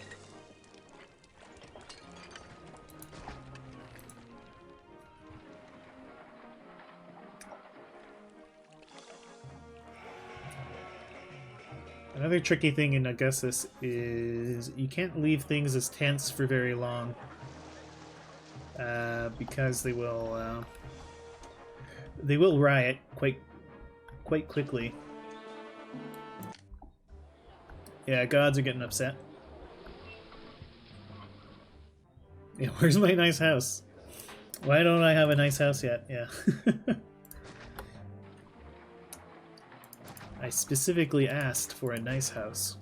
Another tricky thing in Augustus is you can't leave things as tents for very long, because they will riot quite quickly. Yeah, gods are getting upset. Yeah, where's my nice house? Why don't I have a nice house yet? Yeah. I specifically asked for a nice house.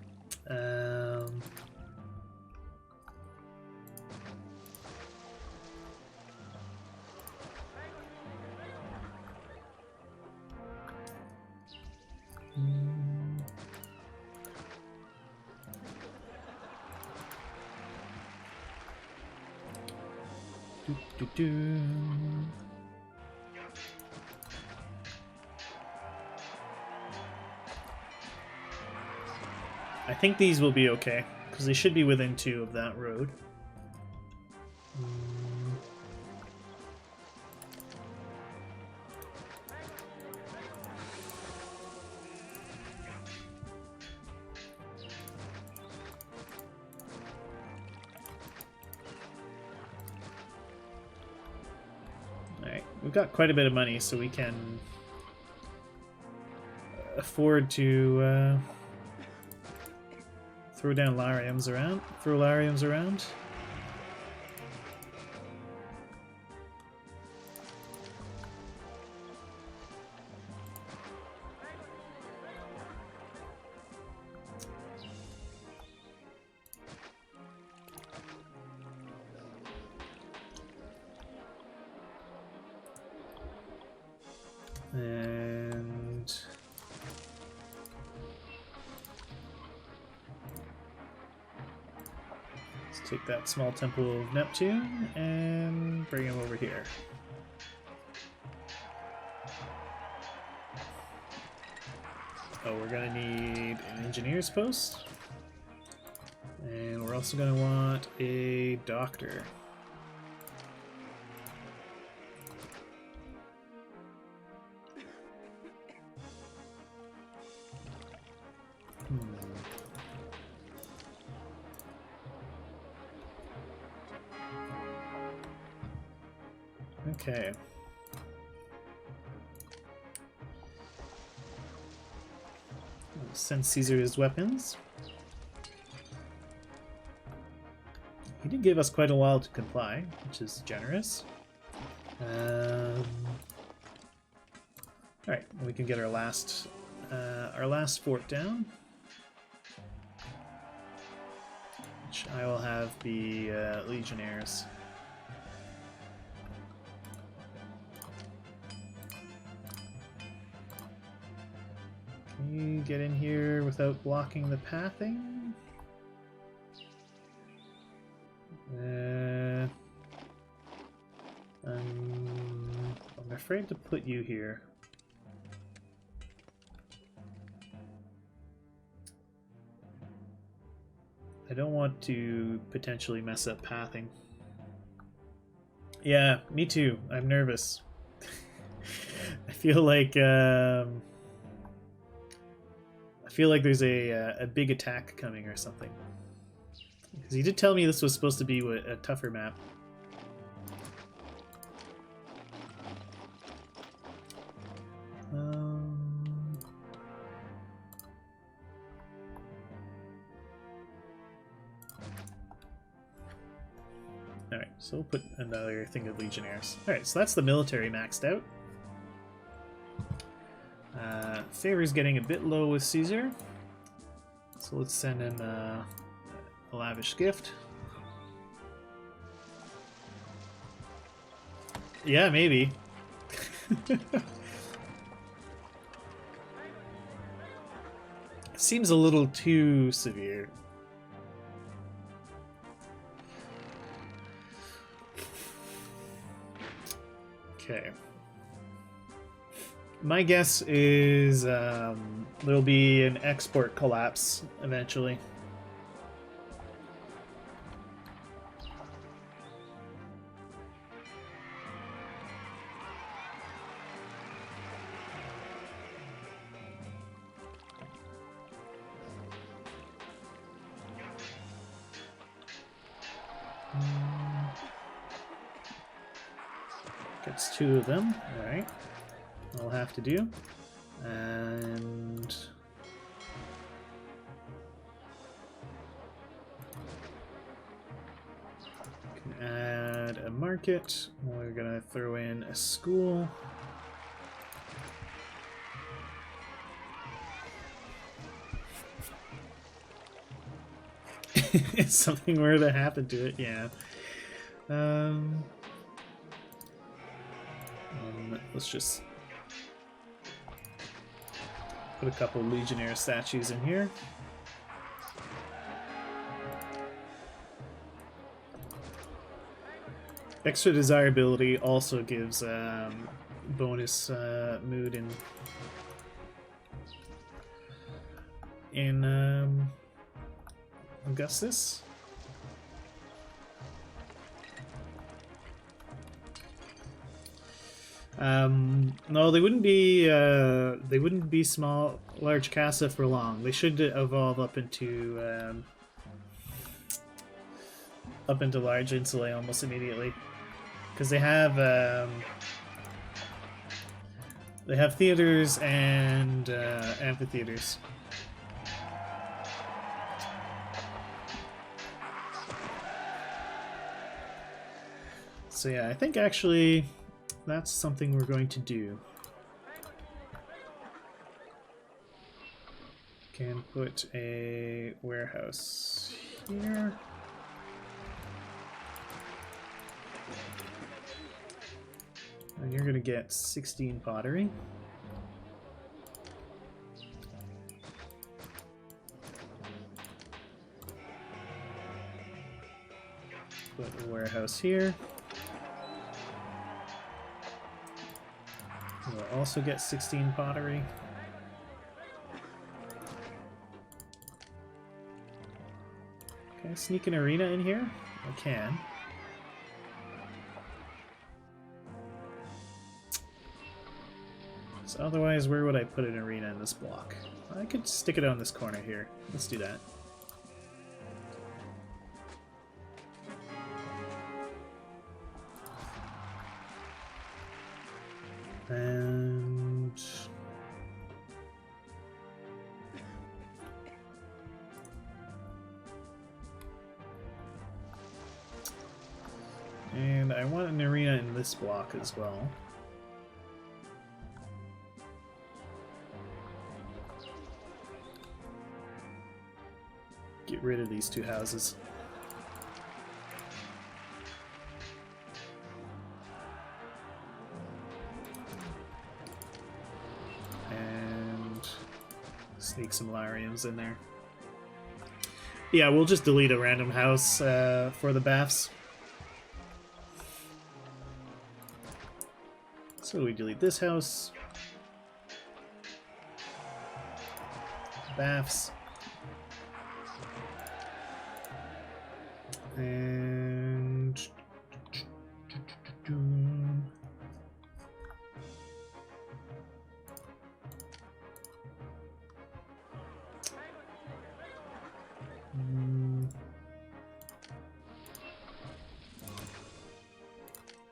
I think these will be okay, because they should be within 2 of that road. Alright, we've got quite a bit of money, so we can afford to throw lariums around. And let's take that small temple of Neptune and bring him over here. Oh, we're gonna need an engineer's post. And we're also gonna want a doctor. Okay. Send Caesar his weapons. He did give us quite a while to comply, which is generous. Alright, we can get our last fort down. Which I will have be legionnaires. Can you get in here without blocking the pathing? I'm afraid to put you here. I don't want to potentially mess up pathing. Yeah, me too. I'm nervous. I feel like there's a big attack coming or something. Because he did tell me this was supposed to be a tougher map. Alright, so we'll put another thing of legionnaires. Alright, so that's the military maxed out. Favor's getting a bit low with Caesar. So let's send in a lavish gift. Yeah, maybe. Seems a little too severe. Okay. My guess is there'll be an export collapse eventually. Gets 2 of them. Alright. I'll have to do. And can add a market. We're gonna throw in a school. If something were to happen to it, yeah. Let's just put a couple Legionnaire statues in here. Extra desirability also gives bonus mood in Augustus. No, they wouldn't be large casa for long. They should evolve up into large insulae almost immediately, because they have theaters and amphitheaters. So yeah, I think actually that's something we're going to do. Can put a warehouse here. And you're going to get 16 pottery. Put a warehouse here. We'll also get 16 pottery. Can I sneak an arena in here? I can. So otherwise, where would I put an arena in this block? I could stick it on this corner here. Let's do that. And I want an arena in this block as well. Get rid of these 2 houses. And sneak some Lariums in there. Yeah, we'll just delete a random house for the baths. So we delete this house. Baths. And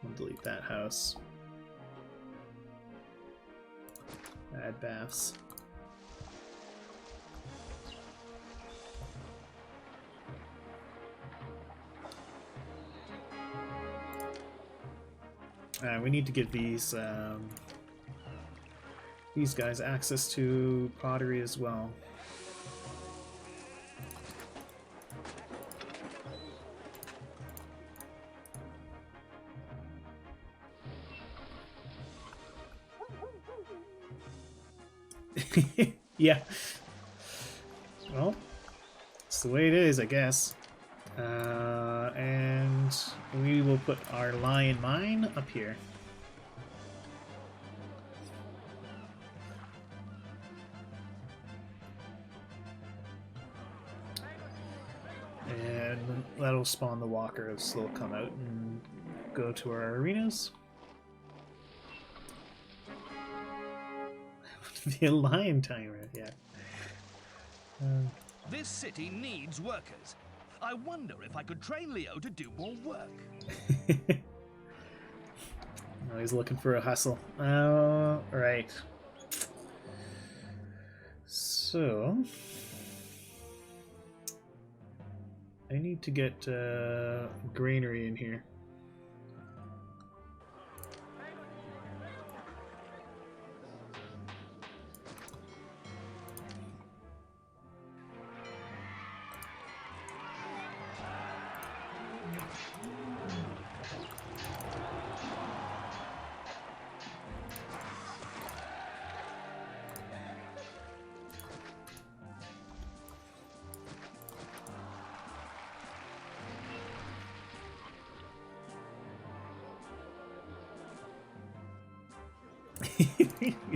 I'll delete that house. Add baths. We need to give these guys access to pottery as well. Yeah. Well, it's the way it is, I guess. And we will put our lion mine up here. And that'll spawn the walkers. So they'll come out and go to our arenas. The lion timer, yeah. This city needs workers. I wonder if I could train Leo to do more work. Oh, he's looking for a hustle. Right. So I need to get granary in here.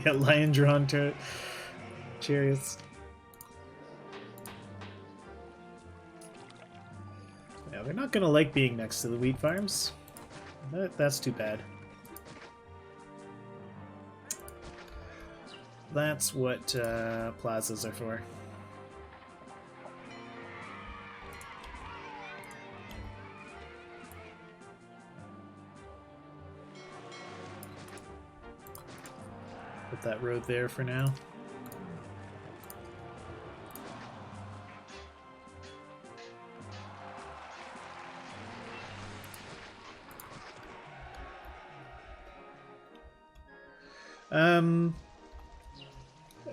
Yeah, lion drawn to chariots. Yeah, they're not gonna like being next to the wheat farms. That's too bad. That's what plazas are for. Put that road there for now.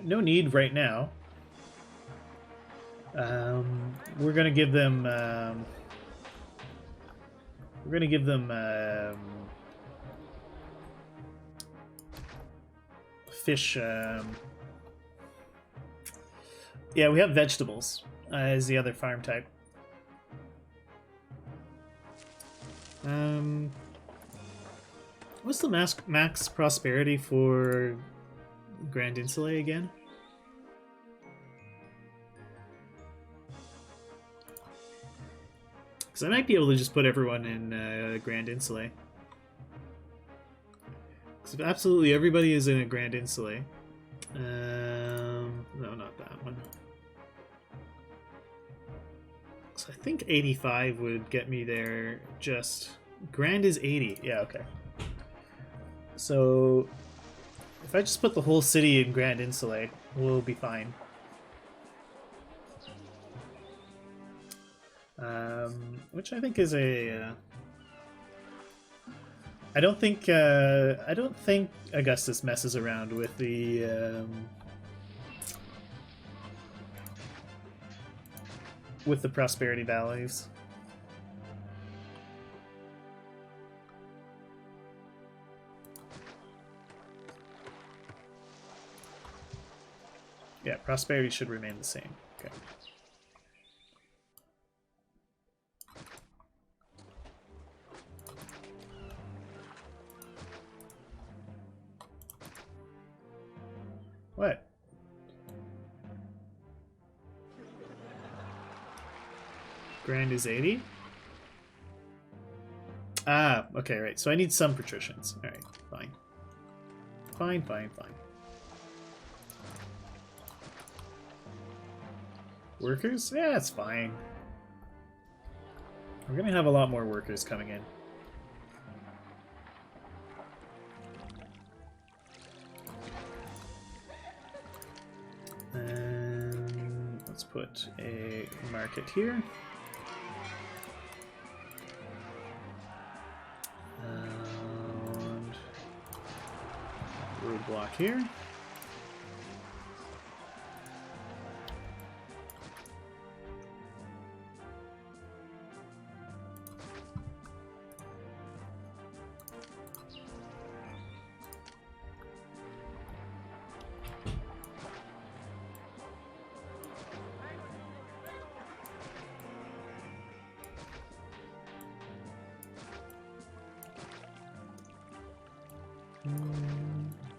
No need right now. We're gonna give them. We're gonna give them fish. Yeah, we have vegetables as the other farm type. What's the max prosperity for Grand Insulae again? Because I might be able to just put everyone in Grand Insulae. Because if absolutely everybody is in a Grand Insulae. No, not that one. So I think 85 would get me there. Just Grand is 80. Yeah, okay. So if I just put the whole city in Grand Insulae, we'll be fine. Which I think is a. I don't think Augustus messes around with the prosperity values. Yeah, prosperity should remain the same. Okay. What? Grand is 80? Ah, okay, right. So I need some patricians. Alright, fine. Fine, fine, fine. Workers? Yeah, it's fine. We're gonna have a lot more workers coming in. And let's put a market here. And roadblock here.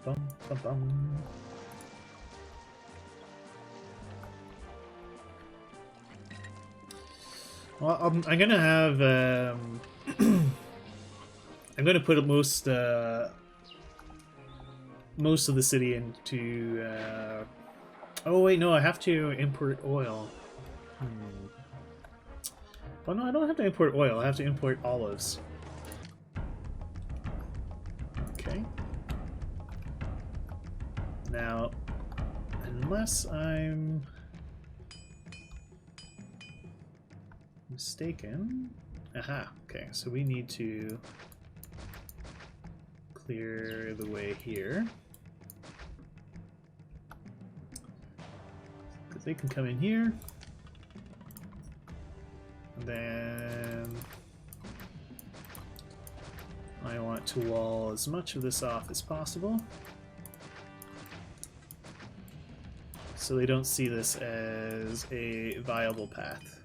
Bum, bum, bum. Well, I'm gonna have I'm gonna put most of the city into. Oh wait, no, I have to import oil. Well, no, I don't have to import oil. I have to import olives. Okay. Now, unless I'm mistaken. Aha. Okay, so we need to clear the way here. Because they can come in here. And then I want to wall as much of this off as possible, so they don't see this as a viable path.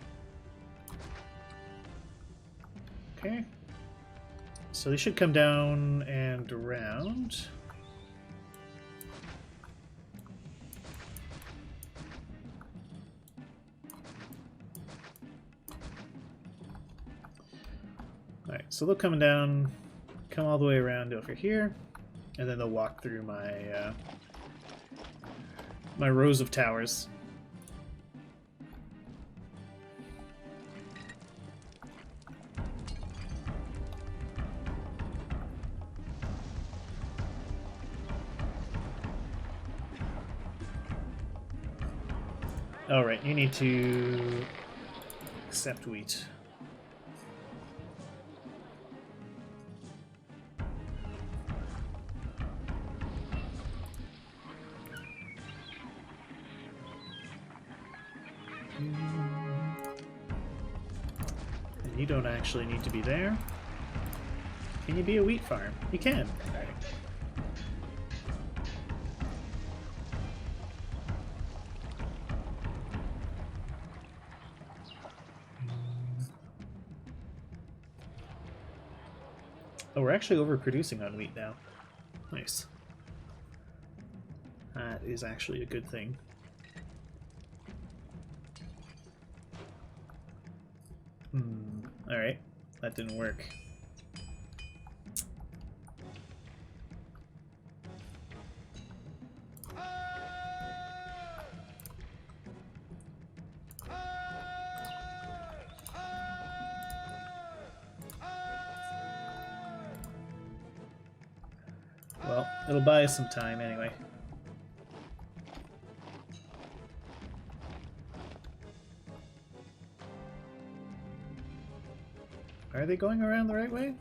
Okay. So they should come down and around. Alright, so they'll come down, come all the way around over here, and then they'll walk through my my rows of towers. Alright, you need to accept wheat. And you don't actually need to be there. Can you be a wheat farm? You can. Alright. Oh, we're actually overproducing on wheat now. Nice. That is actually a good thing. Alright, that didn't work. Well, it'll buy us some time anyway. Are they going around the right way?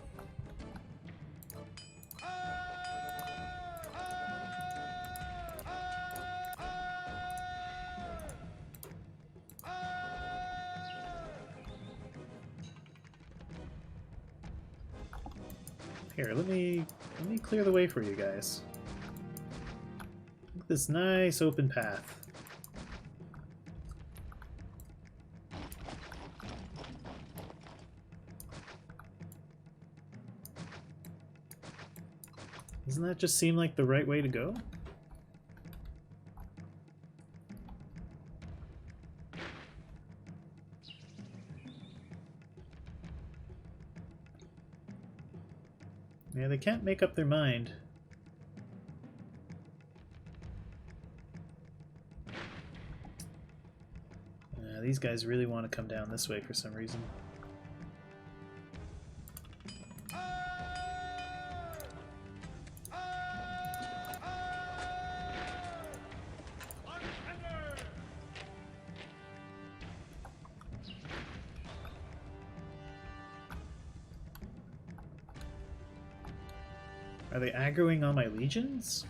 Here, let me clear the way for you guys. Look at this nice open path. Doesn't that just seem like the right way to go? Yeah, they can't make up their mind. These guys really want to come down this way for some reason. Are they aggroing on my legions?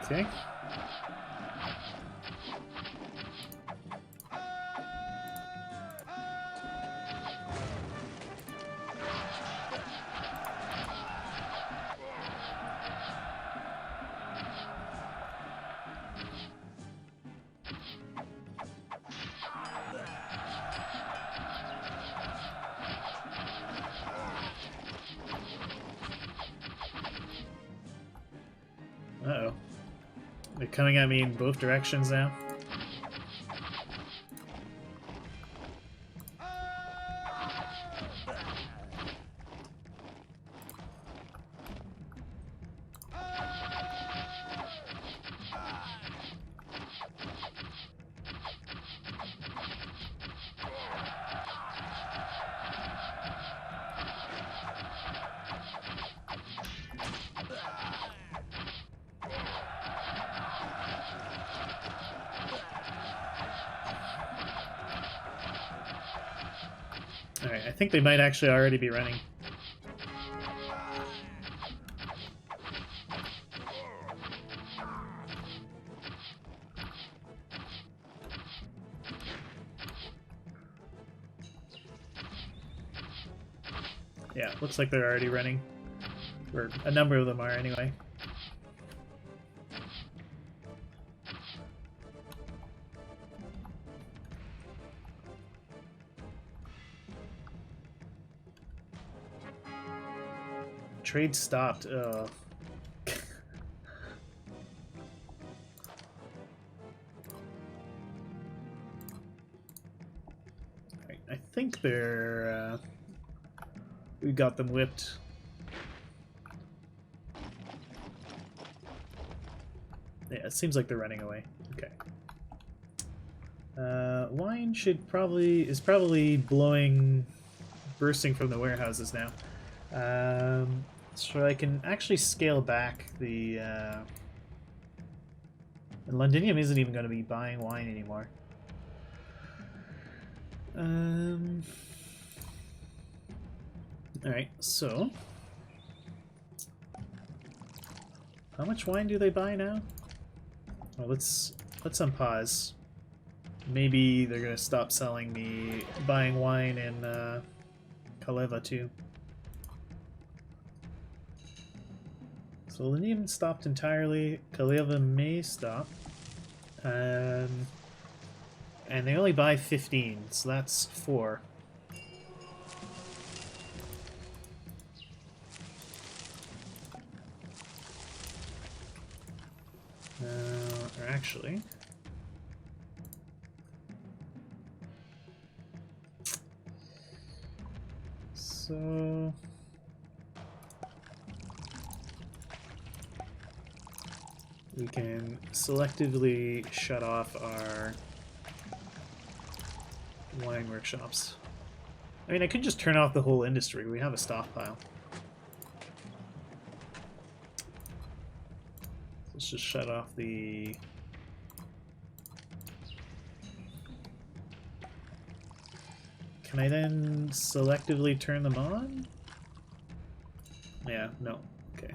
Okay. coming at me in both directions now. Alright, I think they might actually already be running. Yeah, looks like they're already running. Or a number of them are anyway. Trade stopped. Ugh. I think they're... we got them whipped. Yeah, it seems like they're running away. Okay. Wine is probably bursting from the warehouses now. So I can actually scale back the... and Londinium isn't even going to be buying wine anymore. Alright, so... how much wine do they buy now? Well, let's unpause. Maybe they're going to stop selling me buying wine in Kaleva too. So Linium stopped entirely. Kaleva may stop. And they only buy 15, so that's 4. Or actually... so... we can selectively shut off our wine workshops. I mean, I could just turn off the whole industry. We have a stockpile. Let's just shut off the... can I then selectively turn them on? Yeah, no. Okay.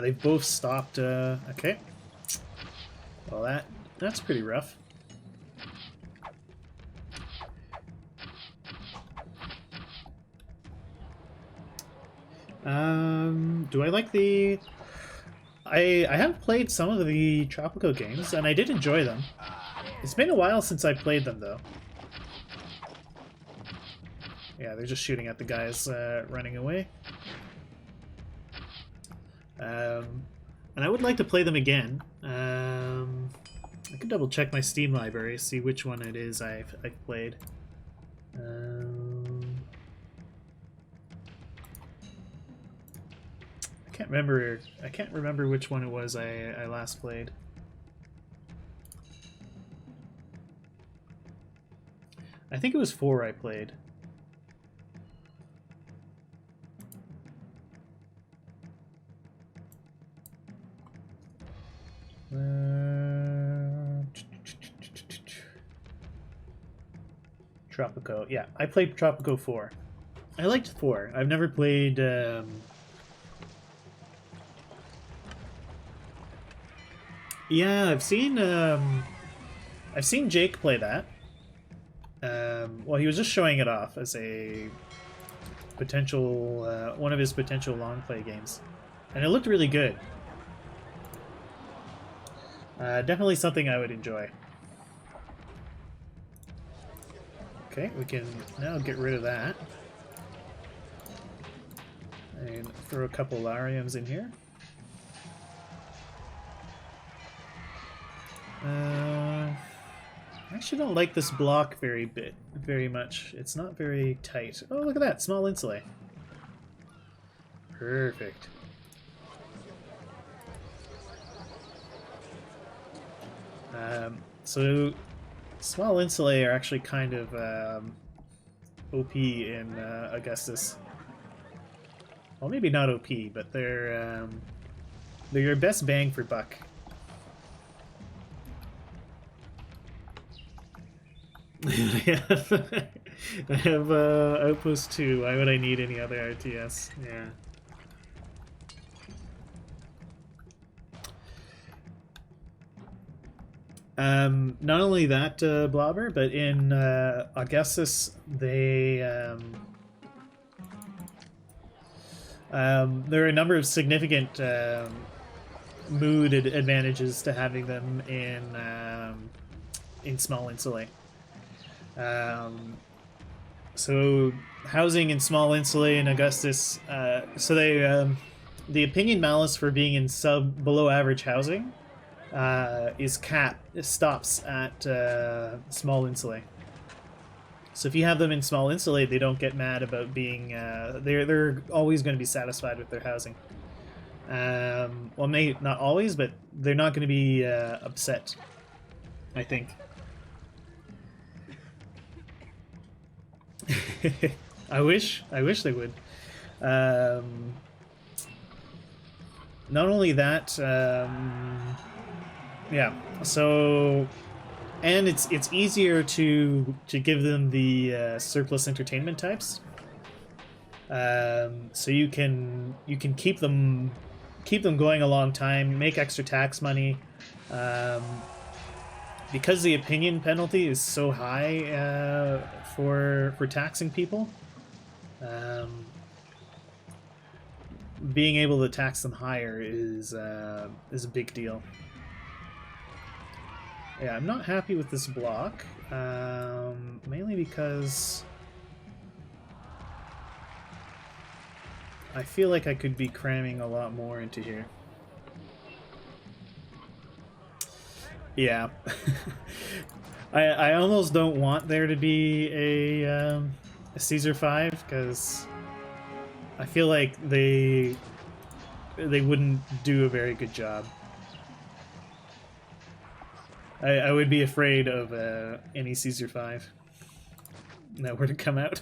They've both stopped, okay. Well, that's pretty rough. Do I like the... I have played some of the Tropico games, and I did enjoy them. It's been a while since I played them, though. Yeah, they're just shooting at the guys running away. And I would like to play them again. I could double check my Steam library, see which one it is I've played. I can't remember which one it was I last played. I think it was 4 I played. Tropico. Yeah, I played Tropico 4. I liked 4. I've never played... yeah, I've seen Jake play that. Well, he was just showing it off as a potential, one of his potential long play games. And it looked really good. Definitely something I would enjoy. Okay, we can now get rid of that. And throw a couple Lariums in here. I actually don't like this block very much. It's not very tight. Oh, look at that, small insulate. Perfect. So small insulae are actually kind of OP in Augustus. Well, maybe not OP, but they're your best bang for buck. I have Outpost 2. Why would I need any other RTS? Yeah. Not only that, Blobber, but in Augustus, they there are a number of significant mood advantages to having them in small insulae. So housing in small insulae in Augustus, so they the opinion malice for being in below average housing is stops at small insulae. So if you have them in small insulae, they don't get mad about being they're always going to be satisfied with their housing. Well, maybe not always, but they're not going to be upset, I think. I wish they would. Not only that, yeah. So, and it's easier to give them the surplus entertainment types. So you can keep them going a long time, make extra tax money. Because the opinion penalty is so high for taxing people, being able to tax them higher is a big deal. Yeah, I'm not happy with this block, mainly because I feel like I could be cramming a lot more into here. Yeah. I almost don't want there to be a Caesar 5, because I feel like they wouldn't do a very good job. I would be afraid of any Caesar 5 that were to come out.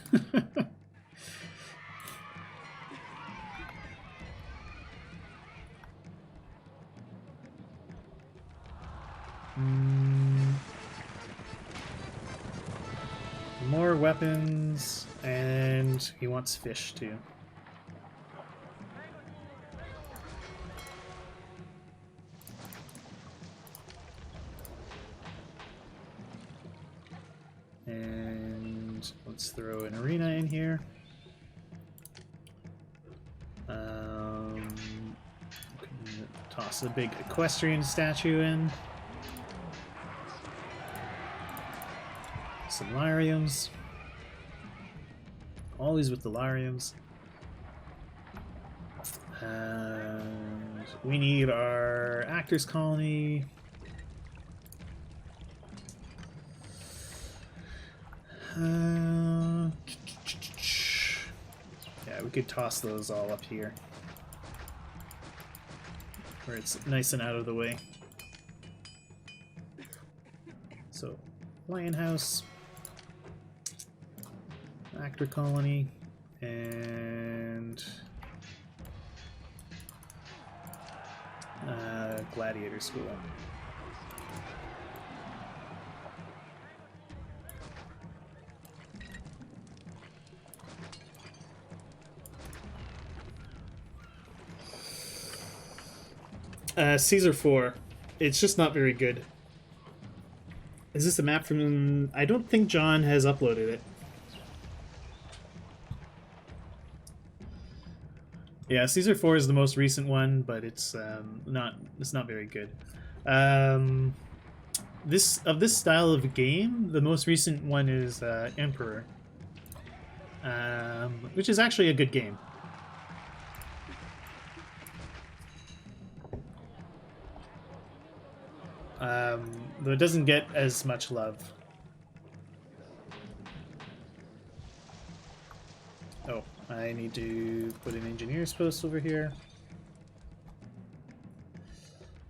More weapons, and he wants fish too. And let's throw an arena in here. Toss a big equestrian statue in. Some Lariums. Always with the Lariums. And we need our Actors Colony. Yeah, we could toss those all up here, where it's nice and out of the way. So, Lion House, Actor Colony, and Gladiator School. Caesar 4. It's just not very good. Is this a map from... I don't think John has uploaded it. Yeah, Caesar 4 is the most recent one, but it's not very good. This style of game, the most recent one is Emperor, which is actually a good game. though it doesn't get as much love. Oh, I need to put an engineer's post over here.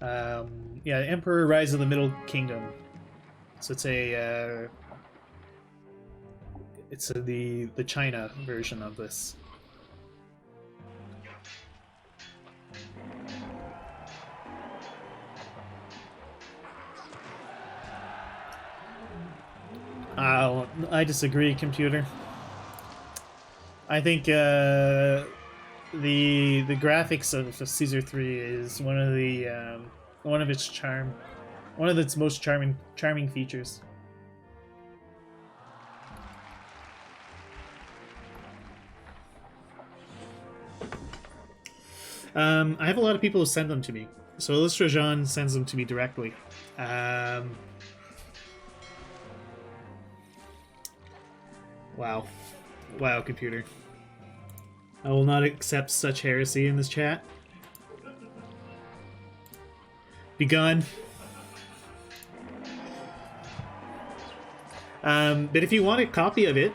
Yeah, Emperor Rise of the Middle Kingdom. So it's the China version of this. I disagree, computer. I think the graphics of Caesar 3 is one of its most charming features. I have a lot of people who send them to me. So illustratjon sends them to me directly. Wow. Wow, computer. I will not accept such heresy in this chat. Begone. But if you want a copy of it,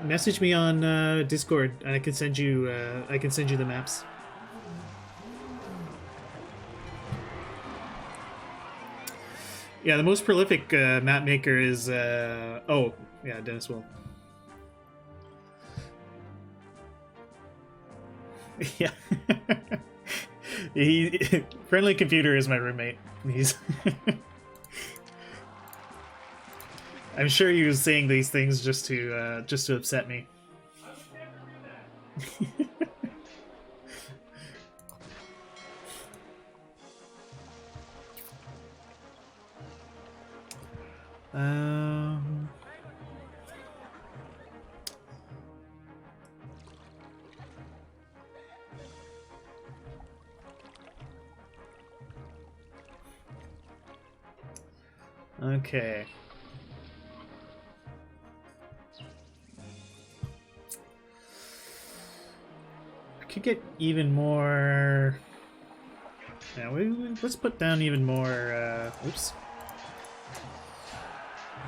message me on Discord, and I can send you the maps. Yeah, the most prolific map maker is oh yeah, Dennis Will. Yeah. Friendly Computer is my roommate. He's I'm sure he was saying these things just to upset me. Okay. I could get even more. Yeah, let's put down even more. Oops.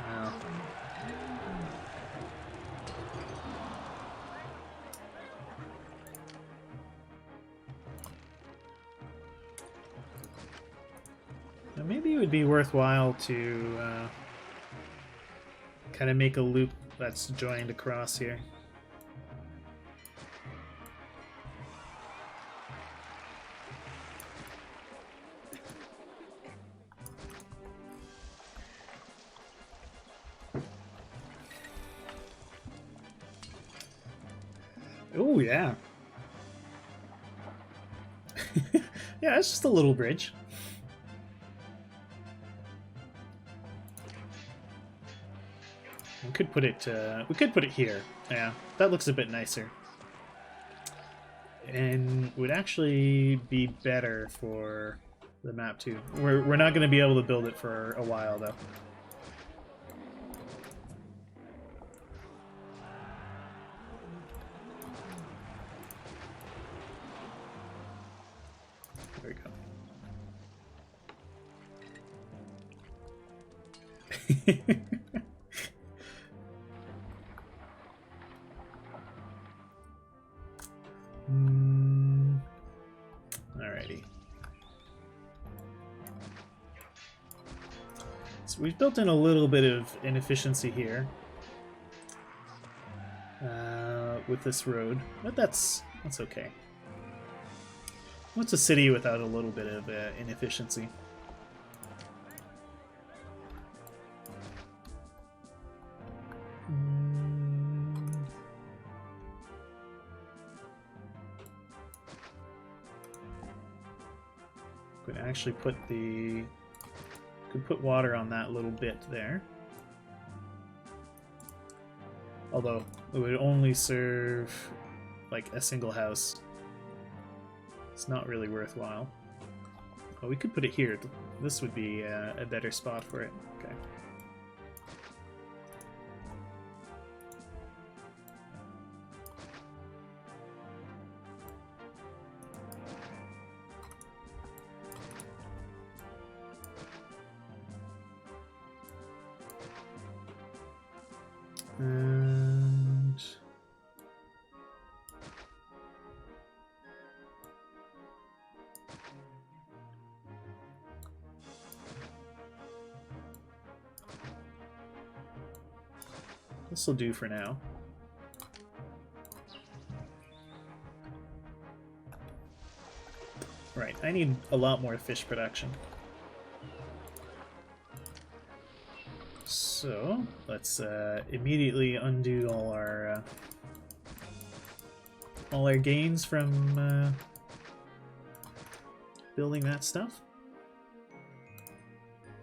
No. Now maybe it would be worthwhile to kind of make a loop that's joined across here. Oh, yeah. Yeah, it's just a little bridge. We could put it here. Yeah, that looks a bit nicer. And would actually be better for the map too. We're not going to be able to build it for a while though. There we go. Alrighty. So we've built in a little bit of inefficiency here with this road, but that's okay. What's a city without a little bit of inefficiency? Could actually put water on that little bit there. Although it would only serve like a single house. It's not really worthwhile. Oh, we could put it here. This would be a better spot for it. Okay. And this will do for now. Right, I need a lot more fish production. So let's immediately undo all our gains from building that stuff.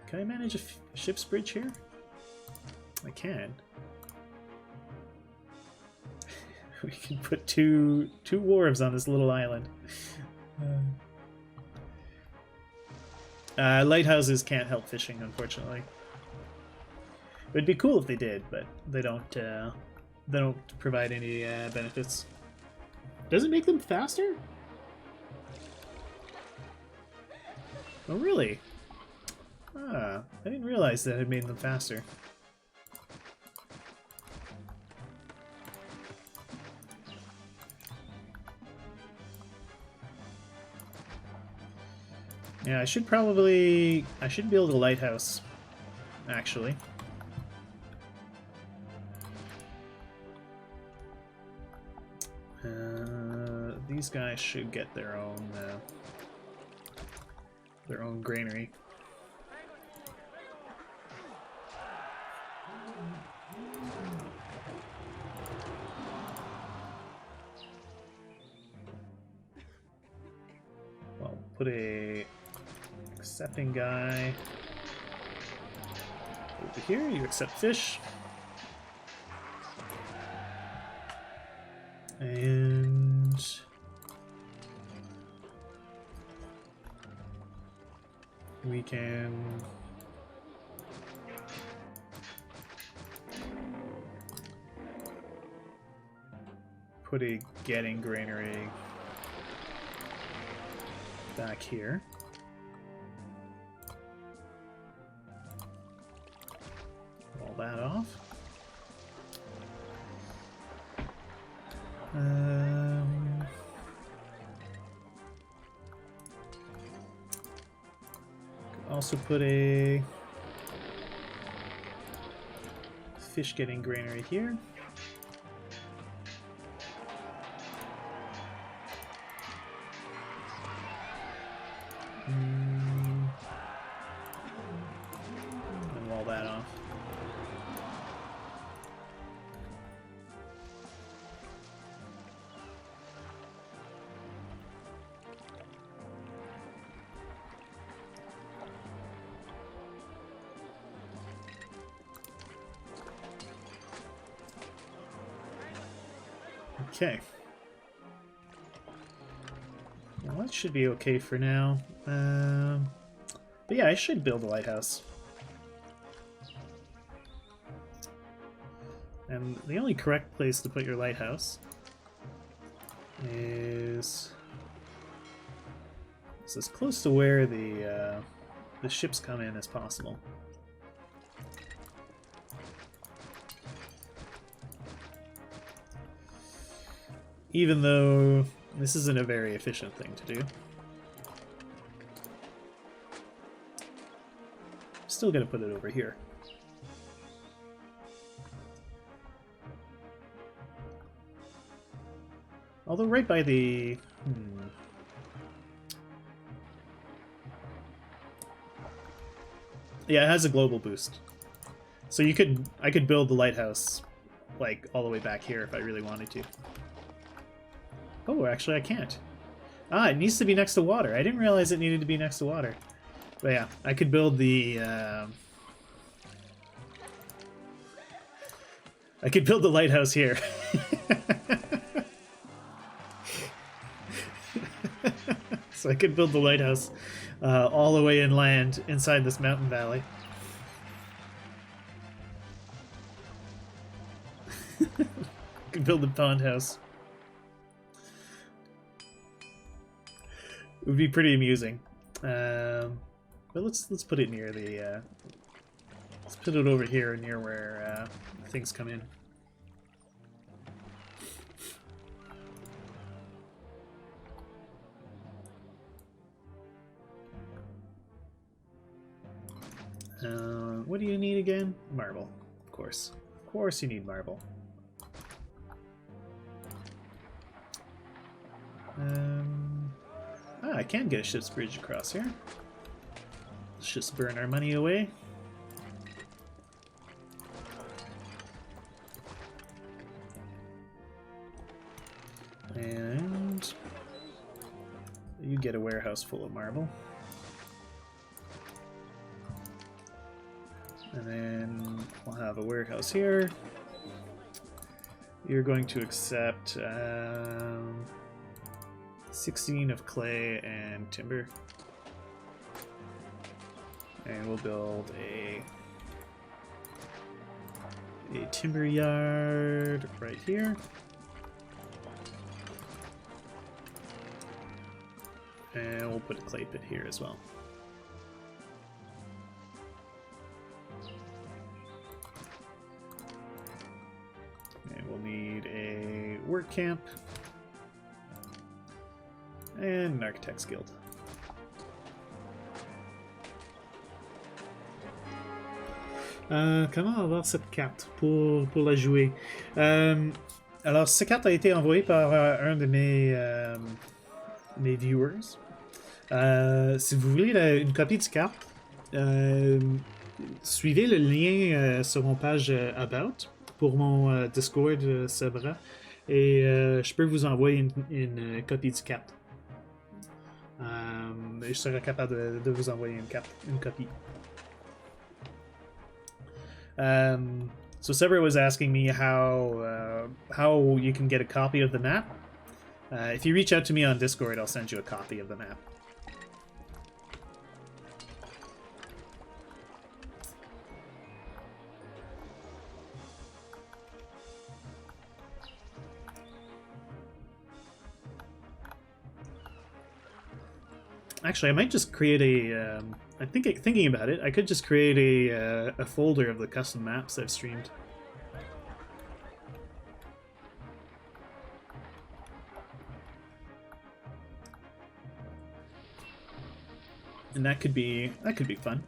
Can I manage a ship's bridge here? I can. We can put two wharves on this little island. Lighthouses can't help fishing, unfortunately. It would be cool if they did, but they don't. They don't provide any benefits. Does it make them faster? Oh, really? Ah, I didn't realize that it made them faster. Yeah, I should build a lighthouse, actually. These guys should get their own granary. Well, put a accepting guy over here. You accept fish. And we can put a getting granary back here. Wall that off. Also put a fish getting granary here. And wall that off. Okay. Well, that should be okay for now. But yeah, I should build a lighthouse. And the only correct place to put your lighthouse is as close to where the ships come in as possible. Even though this isn't a very efficient thing to do. Still gonna put it over here. Although right by the... Yeah, it has a global boost. So I could build the lighthouse like all the way back here if I really wanted to. Oh, actually I can't. Ah, it needs to be next to water. I didn't realize it needed to be next to water. But yeah, I could build the lighthouse here. So I could build the lighthouse all the way inland inside this mountain valley. I could build the pond house. It would be pretty amusing. But let's put it near the let's put it over here near where things come in. What do you need again? Marble, of course. Of course you need marble. I can get a ship's bridge across here. Let's just burn our money away. And you get a warehouse full of marble. And then we'll have a warehouse here. You're going to accept 16 of clay and timber. And we'll build a timber yard right here. And we'll put a clay pit here as well. And we'll need a work camp and an architect's guild. Comment avoir cette carte pour la jouer? Alors, cette carte a été envoyée par un de mes viewers. Si vous voulez une copie de carte, suivez le lien sur mon page About pour mon Discord Sabra et je peux vous envoyer une copie de carte. Je serai capable de vous envoyer une copie. So Sabra was asking me how you can get a copy of the map. If you reach out to me on Discord, I'll send you a copy of the map. Actually, I might just create a. Thinking about it, I could just create a folder of the custom maps I've streamed. And that could be fun.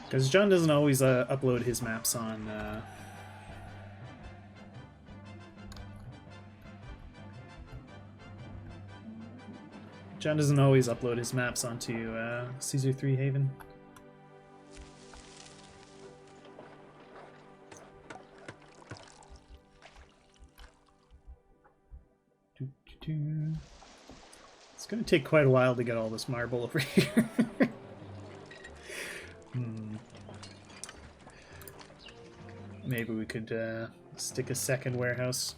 Because John doesn't always upload his maps on... John doesn't always upload his maps onto Caesar 3 Haven. It's going to take quite a while to get all this marble over here. Maybe we could stick a second warehouse.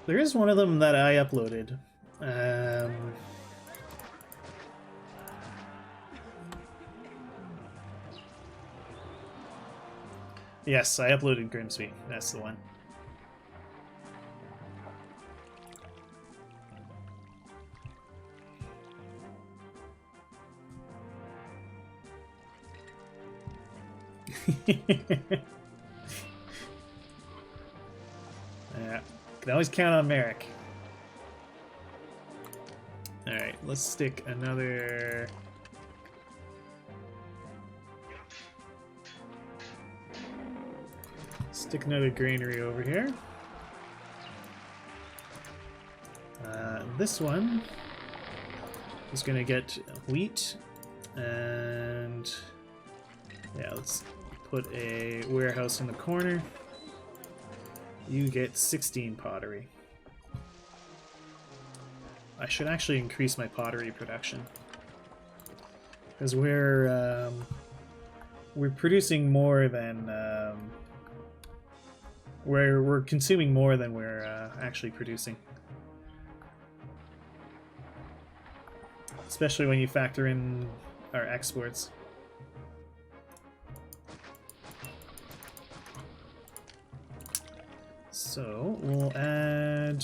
There is one of them that I uploaded. Yes, I uploaded Grimsby. That's the one. Yeah, can always count on Merrick. Alright, let's stick another... Stick another granary over here. This one is going to get wheat, and yeah, let's put a warehouse in the corner. You get 16 pottery. I should actually increase my pottery production because we're producing more than we're consuming more than we're actually producing. especially when you factor in our exports. So we'll add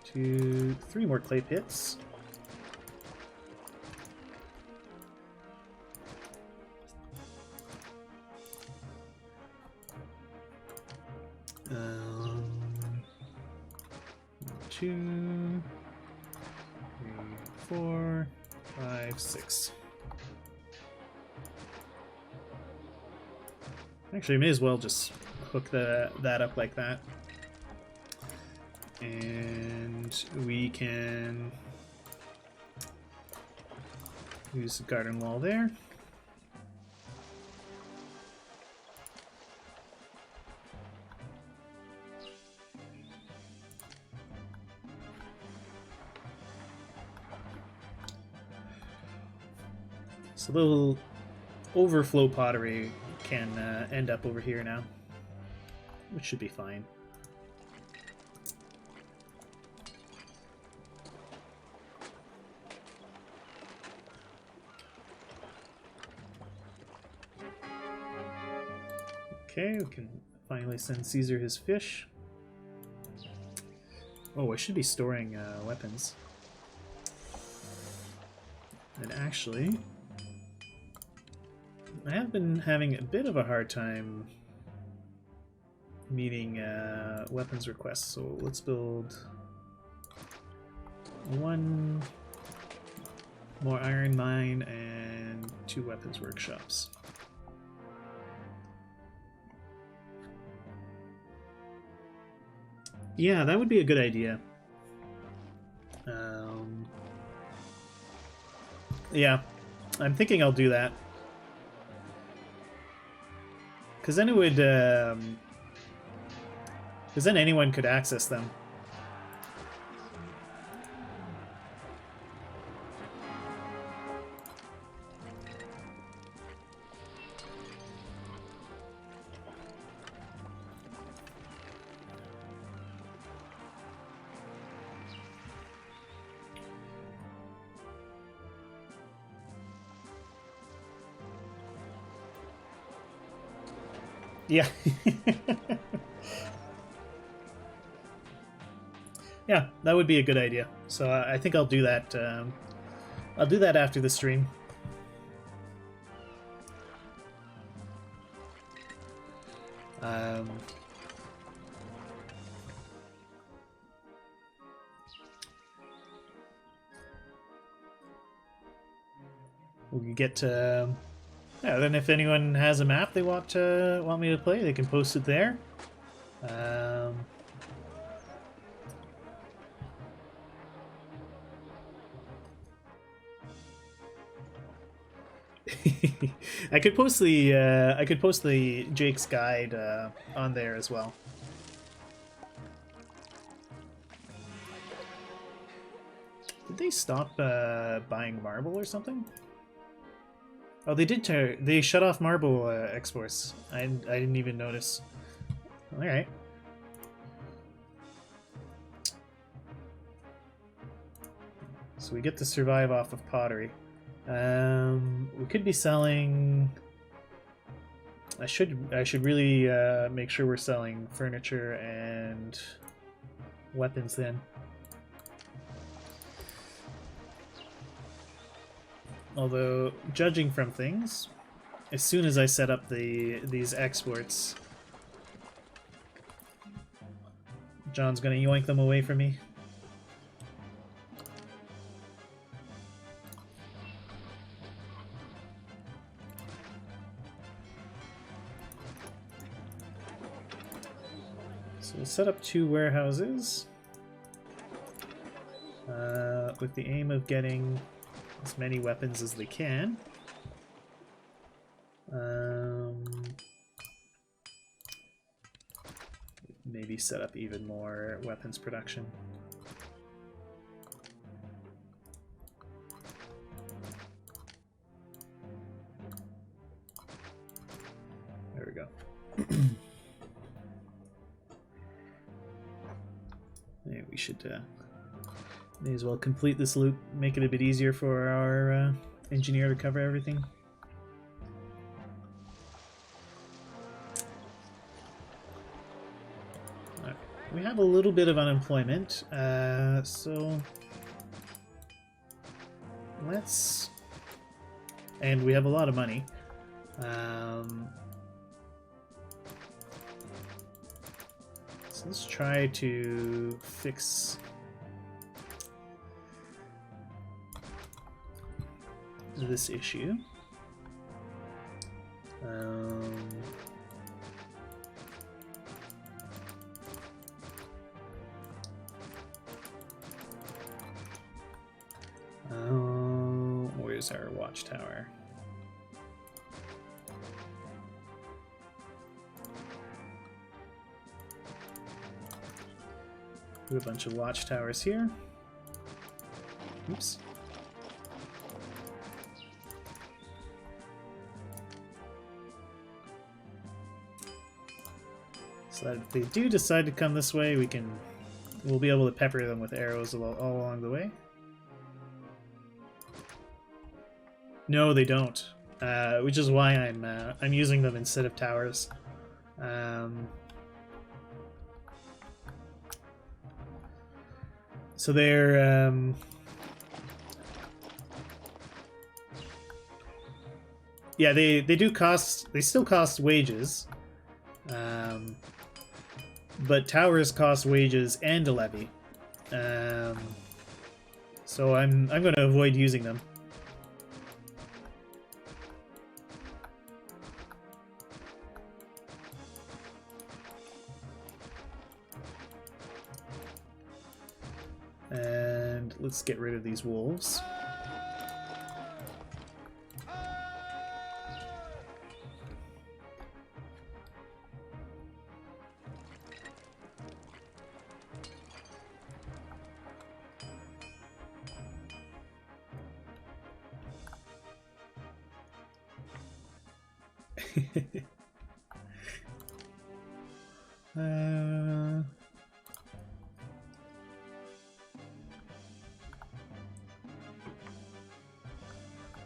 3 more clay pits. Two, 3, 4, 5, 6. Actually, may as well just hook that up like that. And we can use the garden wall there. So the little overflow pottery can end up over here now, which should be fine. Okay, we can finally send Caesar his fish. Oh, I should be storing weapons. And actually, I have been having a bit of a hard time meeting weapons requests, so let's build 1 more iron mine and 2 weapons workshops. Yeah, that would be a good idea. Yeah, I'm thinking I'll do that. Because then it would... Because then anyone could access them. Yeah. Yeah, that would be a good idea. So I think I'll do that. I'll do that after the stream. We can get to... Yeah, then if anyone has a map they want me to play, they can post it there. I could post the Jake's guide on there as well. Did they stop buying marble or something? Oh, they did. They shut off marble exports. I didn't even notice. All right. So we get to survive off of pottery. We could be selling. I should really make sure we're selling furniture and weapons then. Although, judging from things, as soon as I set up these exports, John's gonna yoink them away from me. So we'll set up 2 warehouses with the aim of getting as many weapons as they can. Maybe set up even more weapons production. There we go. Yeah, we should May as well complete this loop, make it a bit easier for our engineer to cover everything. Right. We have a little bit of unemployment, so let's... And we have a lot of money. So let's try to fix this issue. Where's our watchtower? Put a bunch of watchtowers here. Oops. So that if they do decide to come this way, we'll be able to pepper them with arrows all along the way. No, they don't, which is why I'm using them instead of towers. So they're yeah, they do cost, they still cost wages, but towers cost wages and a levy. So I'm going to avoid using them. And let's get rid of these wolves.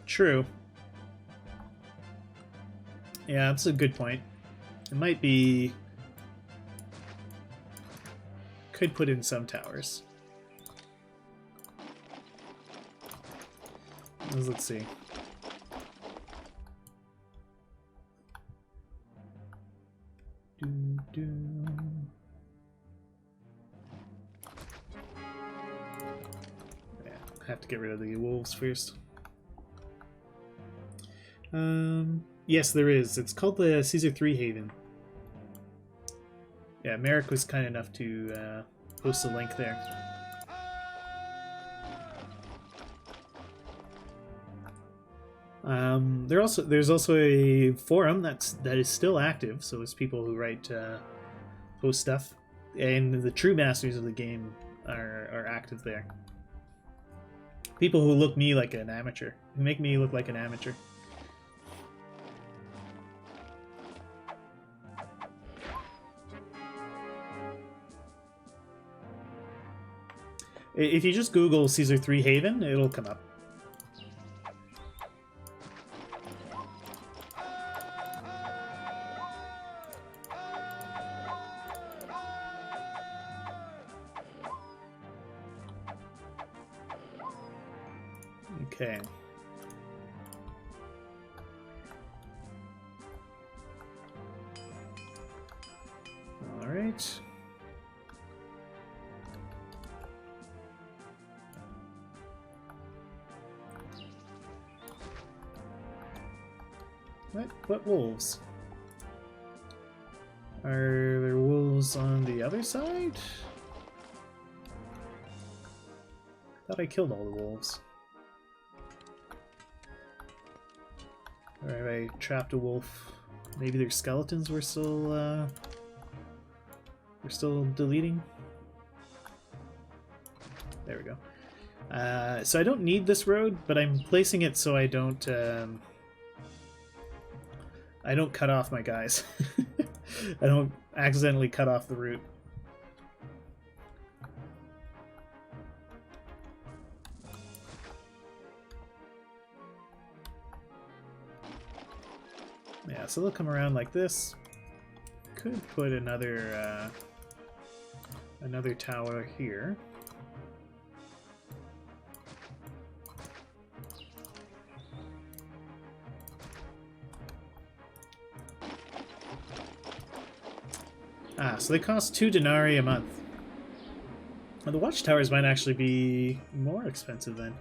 True. Yeah, that's a good point. It might be... Could put in some towers. Let's see. Yeah, I have to get rid of the wolves first. Yes, there is. It's called the Caesar 3 Haven. Yeah, Merrick was kind enough to post a link there. There's also a forum that is still active, so it's people who write post stuff, and the true masters of the game are active there. People who look me like an amateur, who make me look like an amateur. If you just Google Caesar 3 Haven, it'll come up. Okay. All right. What wolves? Are there wolves on the other side? I thought I killed all the wolves. Or have I trapped a wolf? Maybe their skeletons were still deleting. There we go. So I don't need this road, but I'm placing it so I don't cut off my guys. I don't accidentally cut off the route. so they'll come around like this. Could put another another tower here. Ah, so they cost 2 denarii a month. Well, the watchtowers might actually be more expensive then.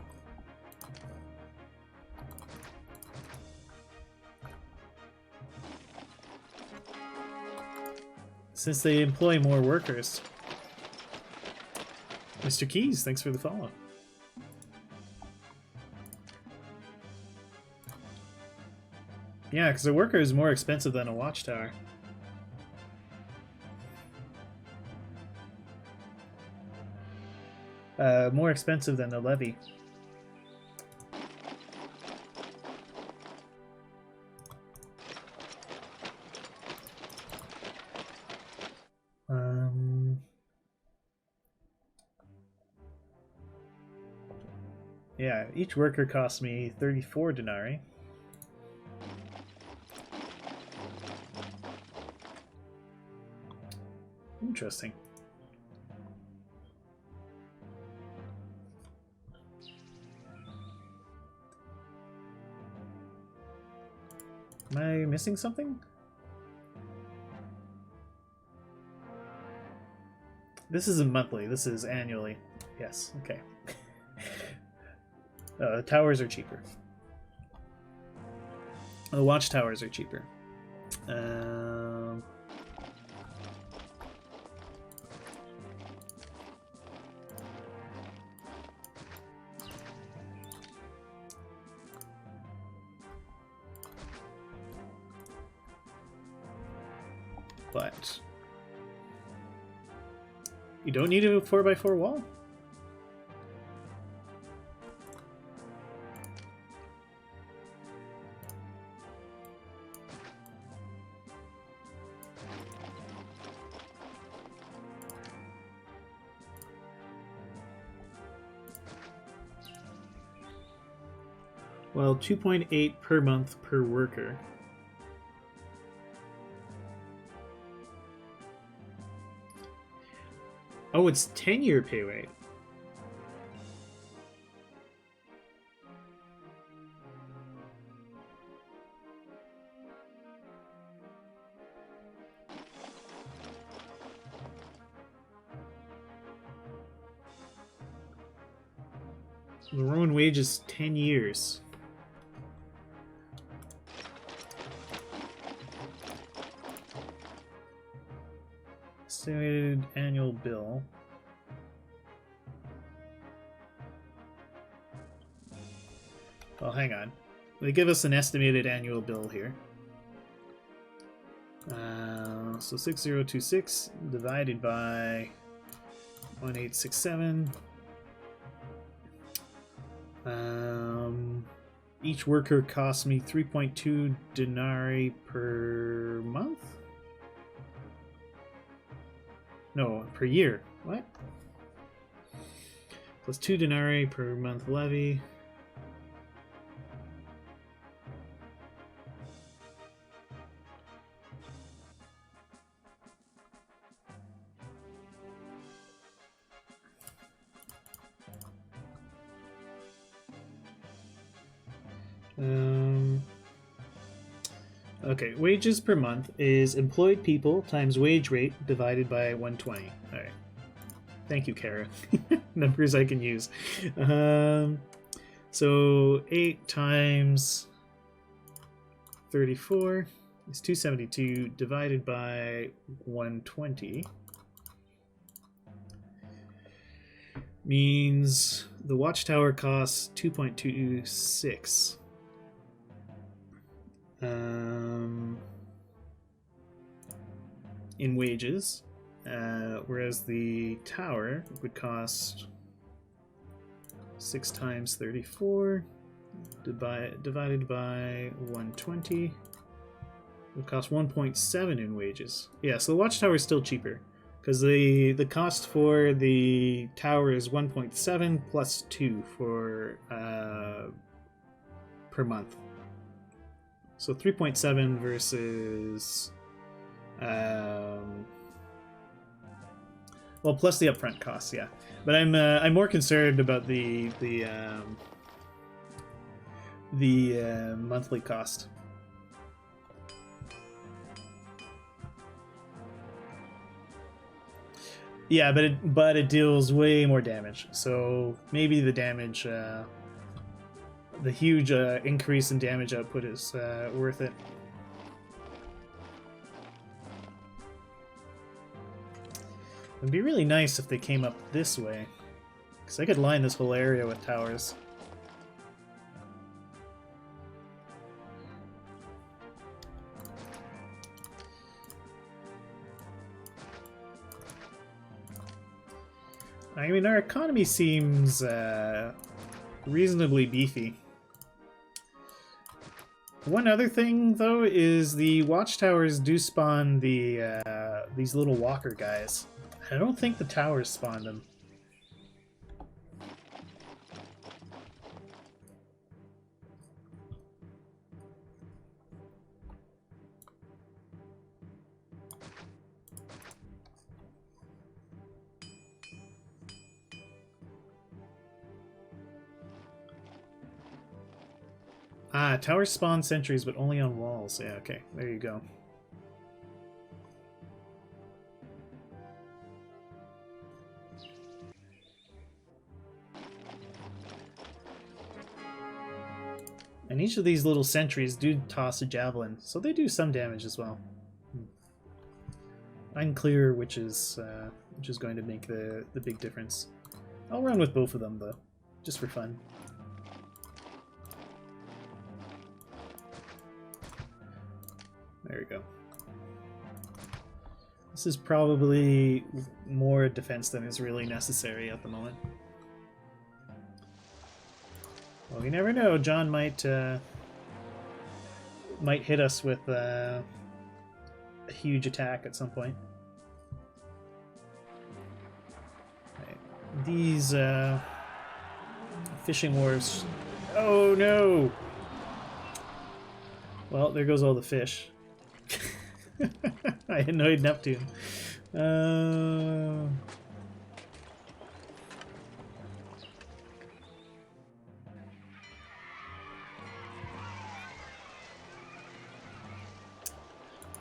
Since they employ more workers. Mr. Keys, thanks for the follow. Yeah, because a worker is more expensive than a watchtower. More expensive than the levy. Yeah, each worker costs me 34 denarii. Interesting. Am I missing something? This isn't monthly, this is annually. Yes, okay. Towers are cheaper. The watchtowers are cheaper. But you don't need a 4x4 wall. Well, 2.8 per month per worker. Oh, it's 10-year pay rate. The Roman wage is 10 years. Estimated annual bill. Well, hang on. They give us an estimated annual bill here. So 6026 divided by 1867. Each worker costs me 3.2 denarii per month? No, per year. What? Plus 2 denarii per month levy. Okay, wages per month is employed people times wage rate divided by 120. All right. Thank you, Kara. Numbers I can use. So 8 times 34 is 272 divided by 120. Means the watchtower costs 2.26. In wages, whereas the tower would cost 6 times 34 divided by 120 would cost 1.7 in wages. Yeah, so the watchtower is still cheaper because the cost for the tower is 1.7 plus 2 for per month. So 3.7 versus, well, plus the upfront costs, yeah. But I'm more concerned about the monthly cost. Yeah, but it deals way more damage. So maybe the damage, the huge increase in damage output is worth it. It'd be really nice if they came up this way, because I could line this whole area with towers. I mean, our economy seems reasonably beefy. One other thing, though, is the watchtowers do spawn the these little walker guys. I don't think the towers spawned them. Ah, towers spawn sentries, but only on walls. Yeah, okay, there you go. And each of these little sentries do toss a javelin, so they do some damage as well. Unclear which is going to make the big difference. I'll run with both of them though, just for fun. There we go. This is probably more defense than is really necessary at the moment. Well, you never know. John might hit us with a huge attack at some point. Right. These fishing wharves. Oh no! Well, there goes all the fish. I annoyed Neptune.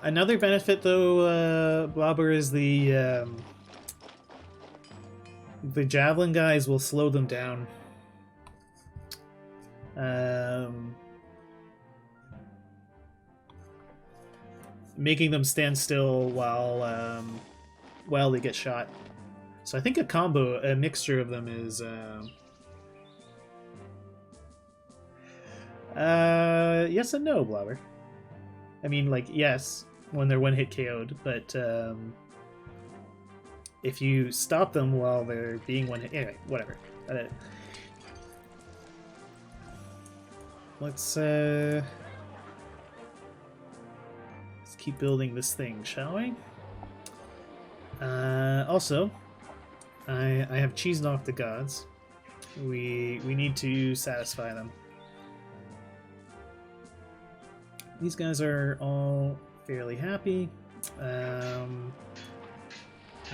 Another benefit, though, Blobber, is the javelin guys will slow them down. Making them stand still while they get shot. So I think a mixture of them is yes and no, Blobber. I mean, like, yes, when they're one-hit KO'd, but if you stop them while they're being one-hit... Anyway, whatever. Let's keep building this thing, shall we? Also, I have cheesed off the gods. We need to satisfy them. These guys are all fairly happy. I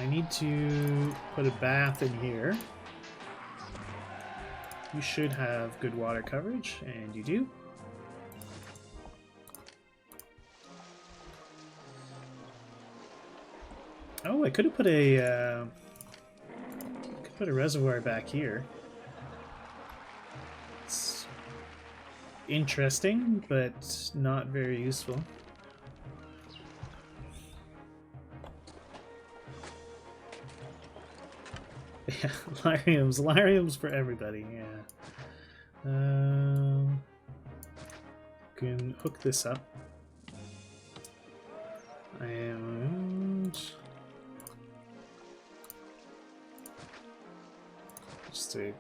need to put a bath in here. You should have good water coverage, and you do. Oh, I could have put a reservoir back here. It's interesting, but not very useful. Yeah, Lyriums for everybody, yeah. Can hook this up. And just to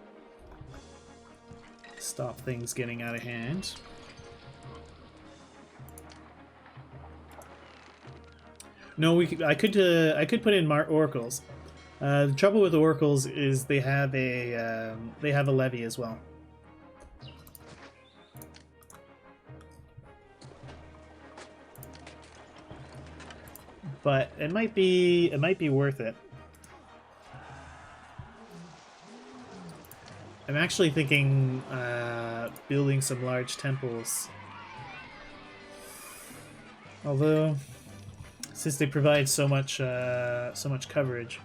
stop things getting out of hand. No, I could put in oracles. The trouble with oracles is they have a levy as well. but it might be worth it. I'm actually thinking building some large temples. Although, since they provide so much coverage.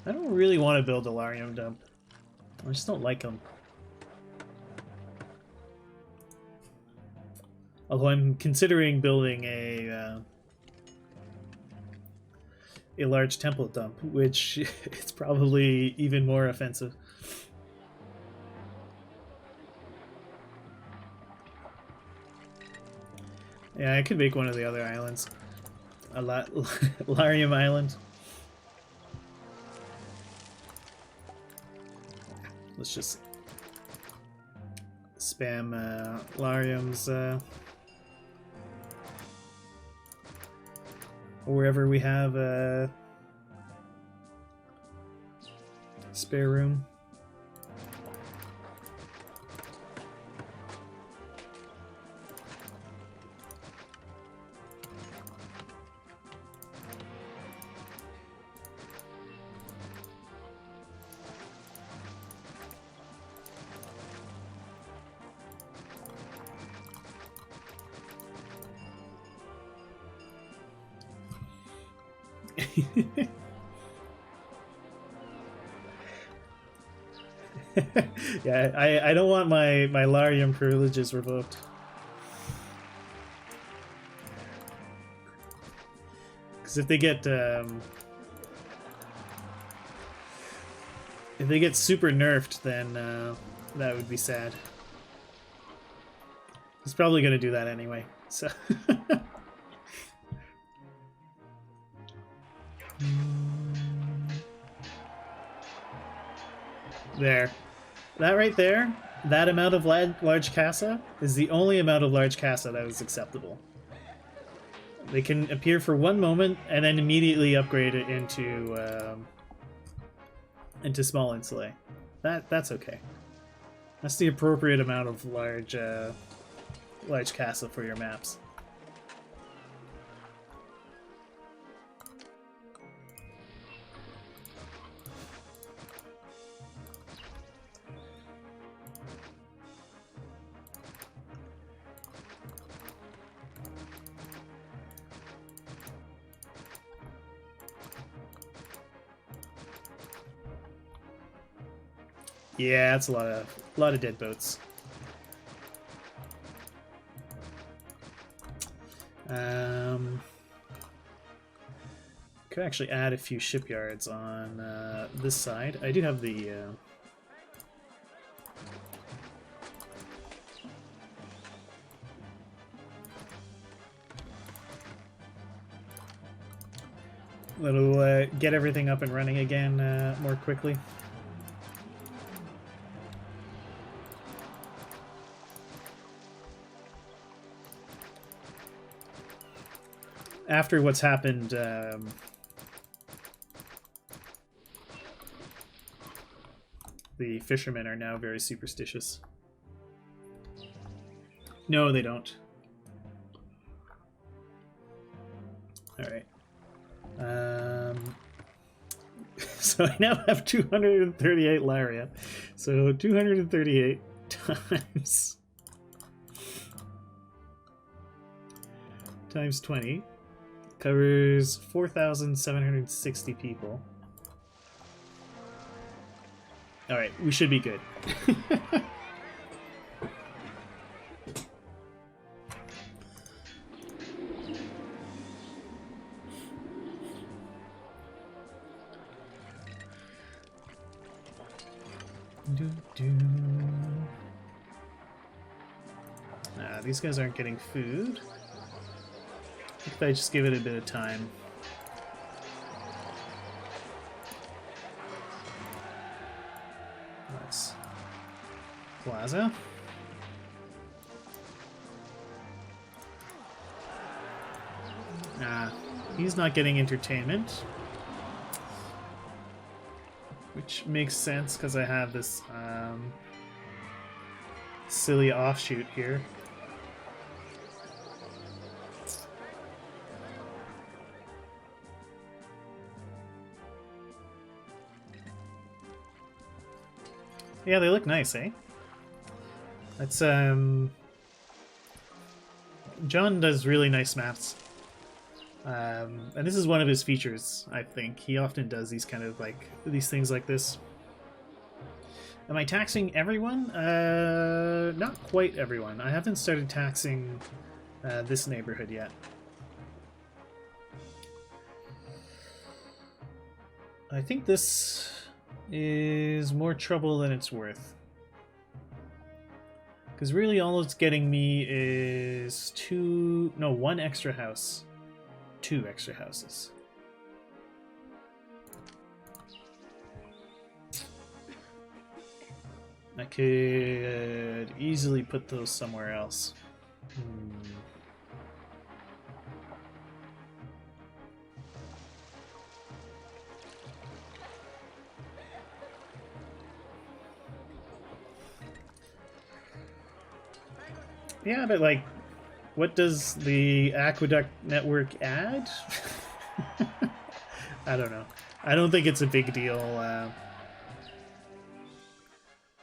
I don't really want to build a Larium dump. I just don't like them. Although I'm considering building a large temple dump, which is probably even more offensive. Yeah, I could make one of the other islands. Larium Island. Let's just spam Lariums wherever we have spare room. Yeah, I don't want my Larium privileges revoked. Because if they get super nerfed, then that would be sad. He's probably going to do that anyway, so... There. That right there, that amount of large casa is the only amount of large casa that is acceptable. They can appear for one moment and then immediately upgrade it into small insulate. That's okay. That's the appropriate amount of large casa for your maps. Yeah, it's a lot of dead boats. Could actually add a few shipyards on this side. I do have the that'll get everything up and running again more quickly. After what's happened, the fishermen are now very superstitious. No, they don't. Alright. So I now have 238 Laria. So 238 times 20 covers 4,760 people. Alright, we should be good. These guys aren't getting food. If I just give it a bit of time. Nice. Plaza. he's not getting entertainment. Which makes sense because I have this silly offshoot here. Yeah, they look nice, eh? That's John does really nice maps. And this is one of his features, I think. He often does these kind of these things like this. Am I taxing everyone? Not quite everyone. I haven't started taxing this neighborhood yet. I think this is more trouble than it's worth. Because really all it's getting me is one extra house. 2 extra houses. I could easily put those somewhere else. Yeah, but like, what does the aqueduct network add? I don't know. I don't think it's a big deal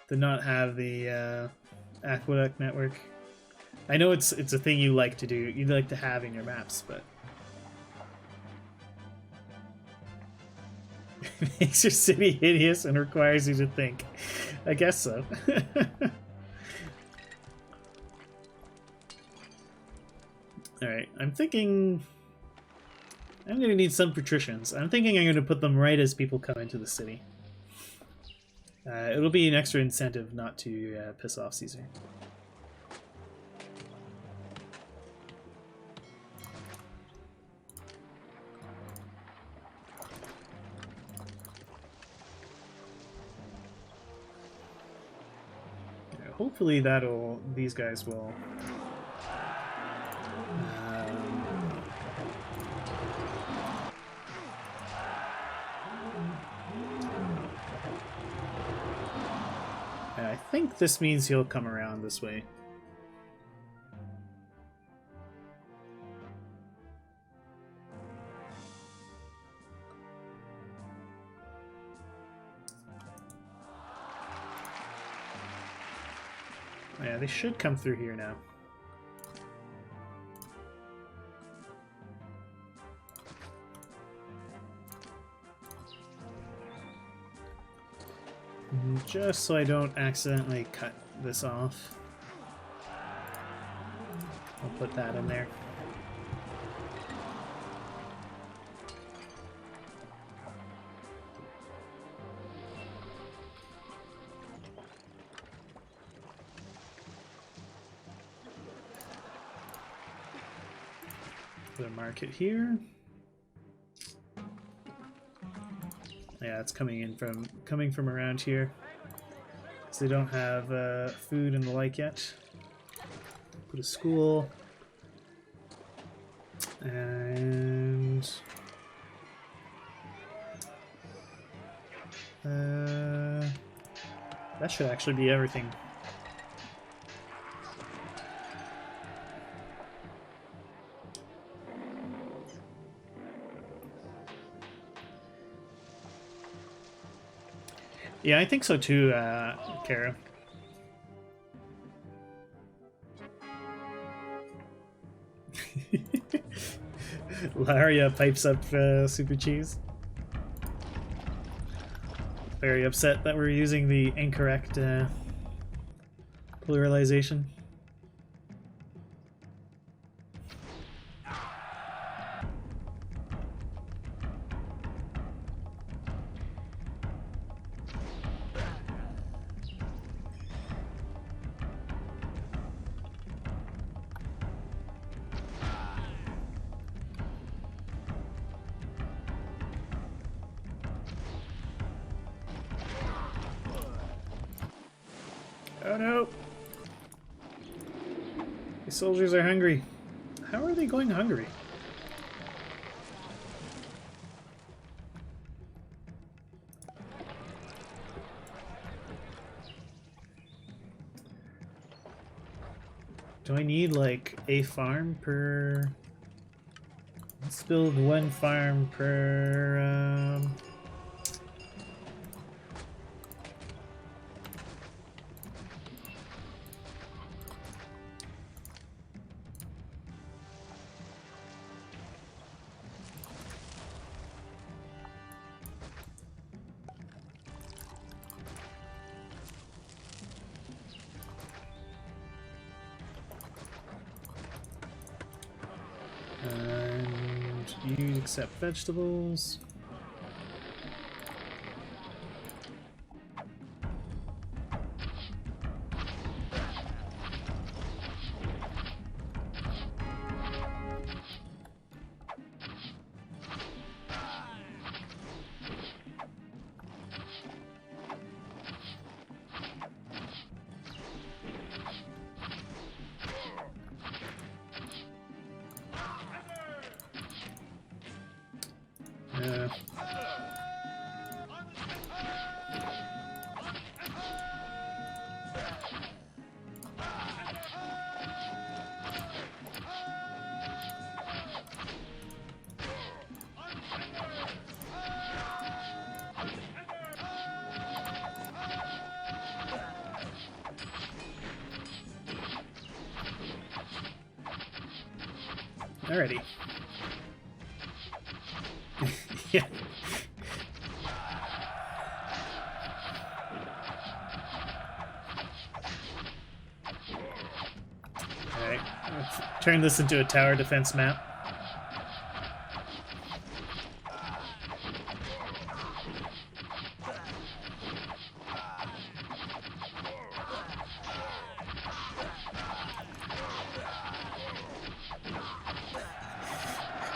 to not have the aqueduct network. I know it's a thing you like to do, you like to have in your maps, but it makes your city hideous and requires you to think. I guess so. Alright, I'm thinking I'm going to need some patricians. I'm thinking I'm going to put them right as people come into the city. It'll be an extra incentive not to piss off Caesar. Hopefully these guys will I think this means he'll come around this way. Yeah, they should come through here now. Just so I don't accidentally cut this off, I'll put that in there. Put a market here. Yeah, it's coming from around here. So they don't have food and the like yet. Put a school. And that should actually be everything. Yeah, I think so too, Kara. Laria pipes up Super Cheese. Very upset that we're using the incorrect pluralization. Oh no! The soldiers are hungry. How are they going hungry? Do I need like a farm per... Let's build one farm per... And you accept vegetables. Alrighty. Yeah. Alright, let's turn this into a tower defense map.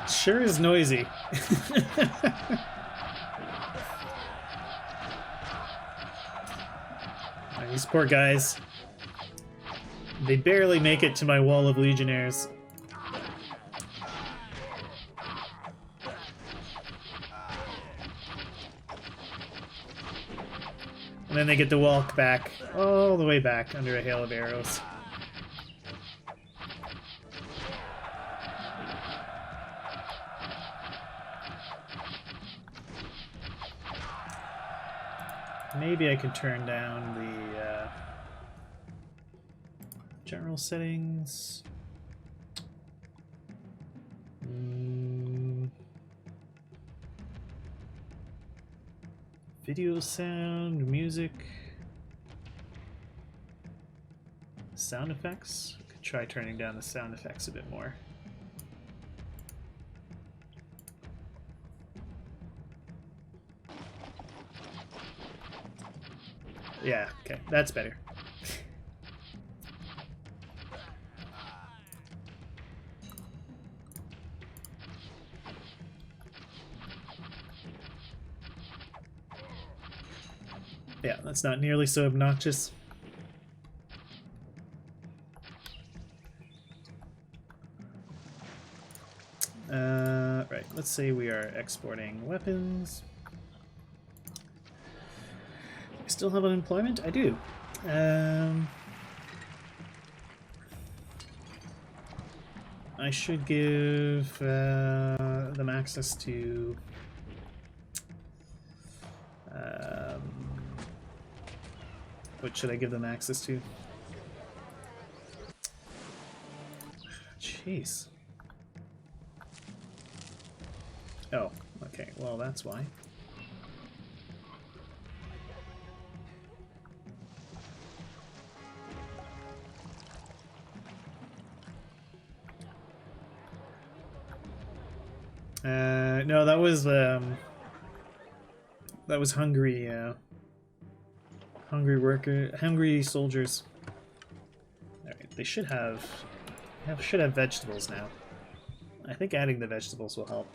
Sure is noisy. These poor guys. They barely make it to my wall of legionnaires. And then they get to walk back, all the way back under a hail of arrows. Maybe I can turn down the general settings. Video sound, music, sound effects. Could try turning down the sound effects a bit more. Yeah, okay, that's better. Yeah, that's not nearly so obnoxious. Right, let's say we are exporting weapons. I still have unemployment? I do. I should give them access to what should I give them access to? Jeez. Oh, okay. Well, that's why. No, that was hungry. Hungry soldiers. All right, they should have vegetables now. I think adding the vegetables will help.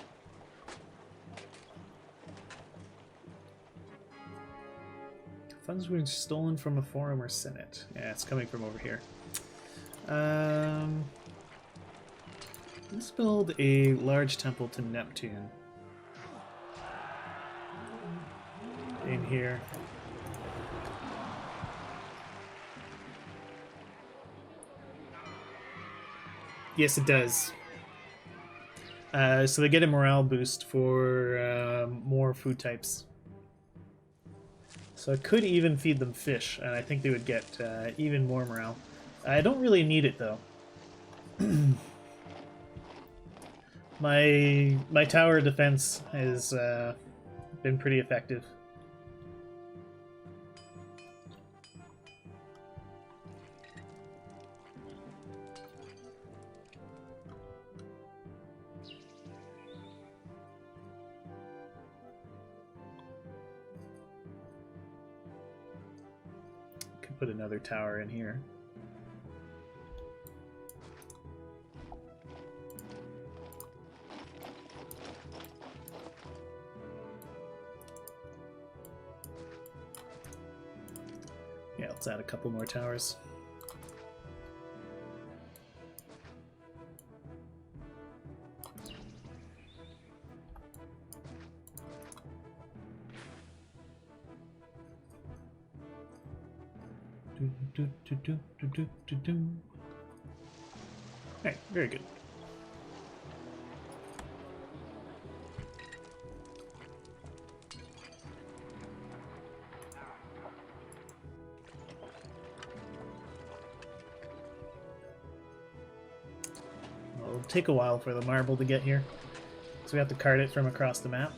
Funds were stolen from a forum or senate. Yeah, it's coming from over here. Let's build a large temple to Neptune in here. Yes, it does. So they get a morale boost for more food types. So I could even feed them fish, and I think they would get even more morale. I don't really need it, though. My tower defense has been pretty effective. Could put another tower in here. Yeah, let's add a couple more towers. Alright, very good. Well, it'll take a while for the marble to get here, so we have to cart it from across the map.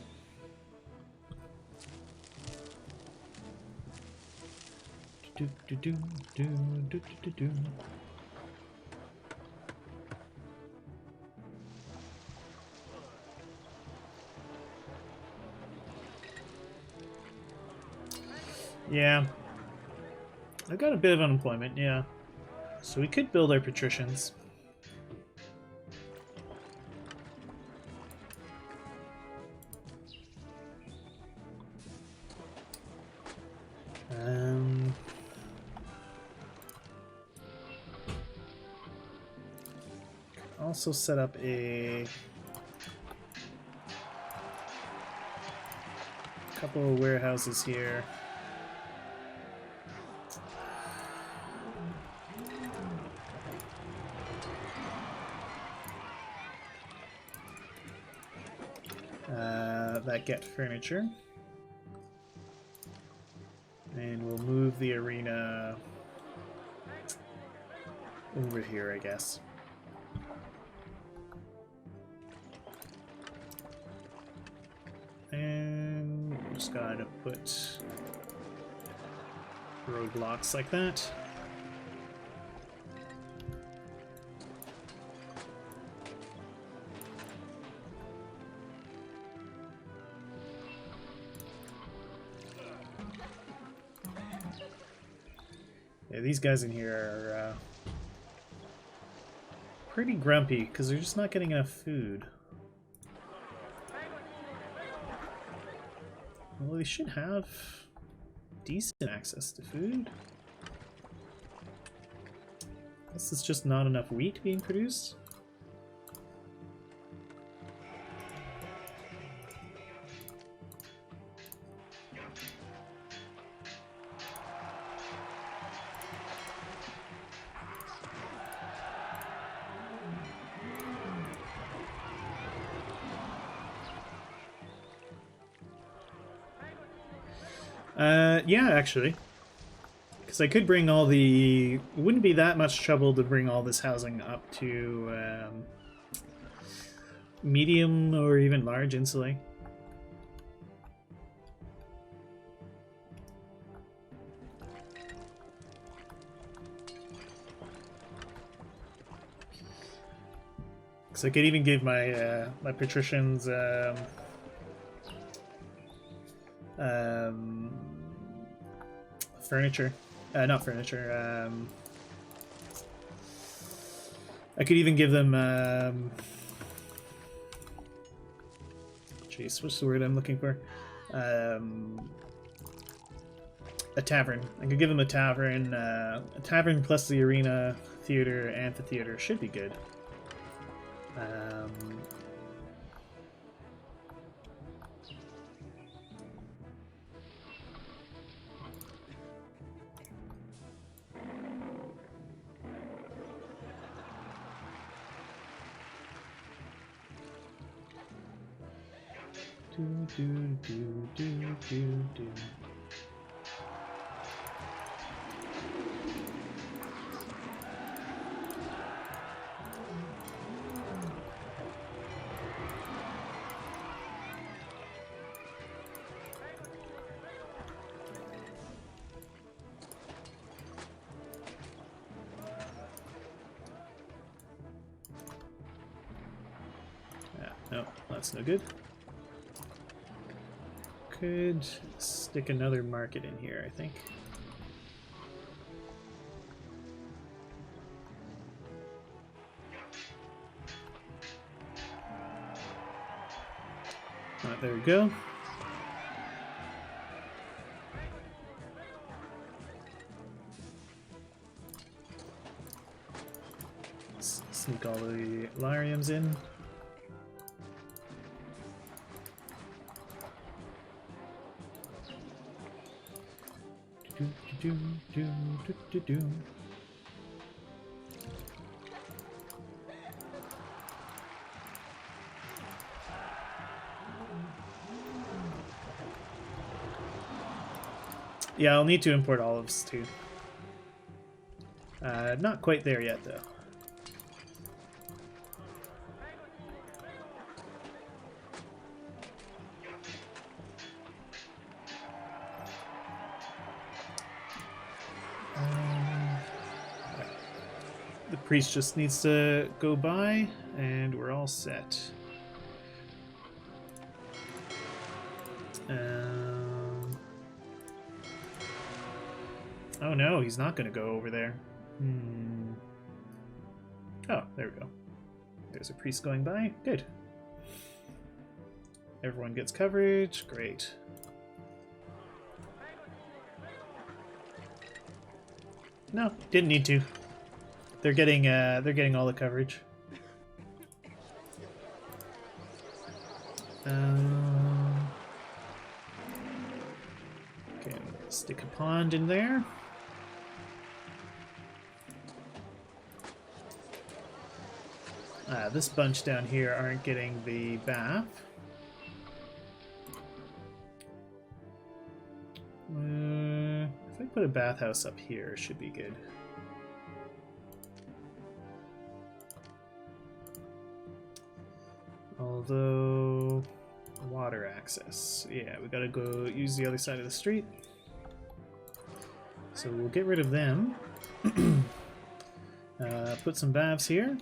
Yeah. I've got a bit of unemployment, yeah. So we could build our patricians. Also set up a couple of warehouses here. That get furniture. And we'll move the arena over here, I guess. And just gotta put roadblocks like that. Yeah, these guys in here are pretty grumpy because they're just not getting enough food. Well, they should have decent access to food. I guess it's just not enough wheat being produced. Yeah, actually. Because I could bring all the... It wouldn't be that much trouble to bring all this housing up to medium or even large insulae. So I could even give my my patricians furniture. Not furniture. I could even give them jeez, what's the word I'm looking for? A tavern. I could give them a tavern plus the arena, theater, amphitheater should be good. Do, do, do, do, do, do. No, that's no good. Could stick another market in here, I think. Alright, there we go. Let's sneak all the Lariums in. Do, do, do, do, do. Yeah, I'll need to import olives too. Not quite there yet, though. The priest just needs to go by, and we're all set. Oh no, he's not going to go over there. Oh, there we go. There's a priest going by. Good. Everyone gets coverage. Great. No, didn't need to. They're getting all the coverage. Okay, stick a pond in there. This bunch down here aren't getting the bath. If I put a bathhouse up here, it should be good. Although, water access. Yeah, we gotta go use the other side of the street. So we'll get rid of them. Put some baths here.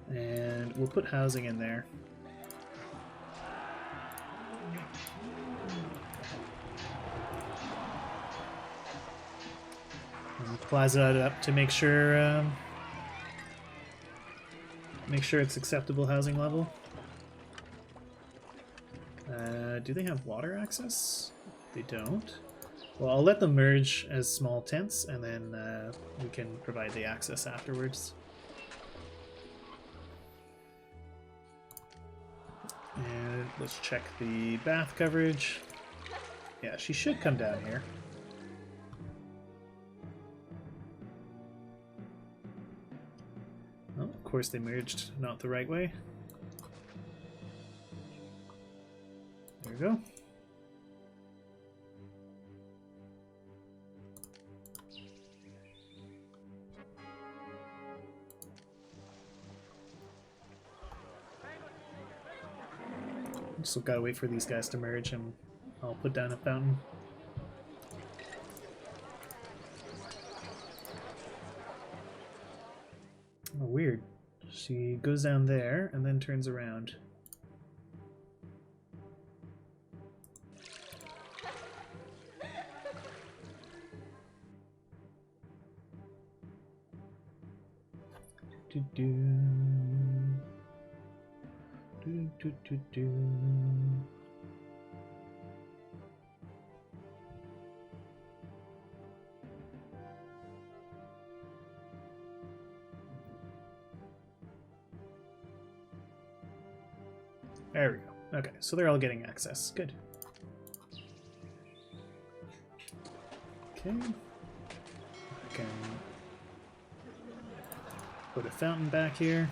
And we'll put housing in there. And plaza it up to make sure it's acceptable housing level. Do they have water access? They don't. Well, I'll let them merge as small tents, and then we can provide the access afterwards. And let's check the bath coverage. Yeah, she should come down here. Oh, of course they merged not the right way. There we go. Still gotta wait for these guys to merge, and I'll put down a fountain. Oh, weird. She goes down there and then turns around. Do-do. Do, do, do, do. There we go. Okay, so they're all getting access. Good. Okay. I can put a fountain back here.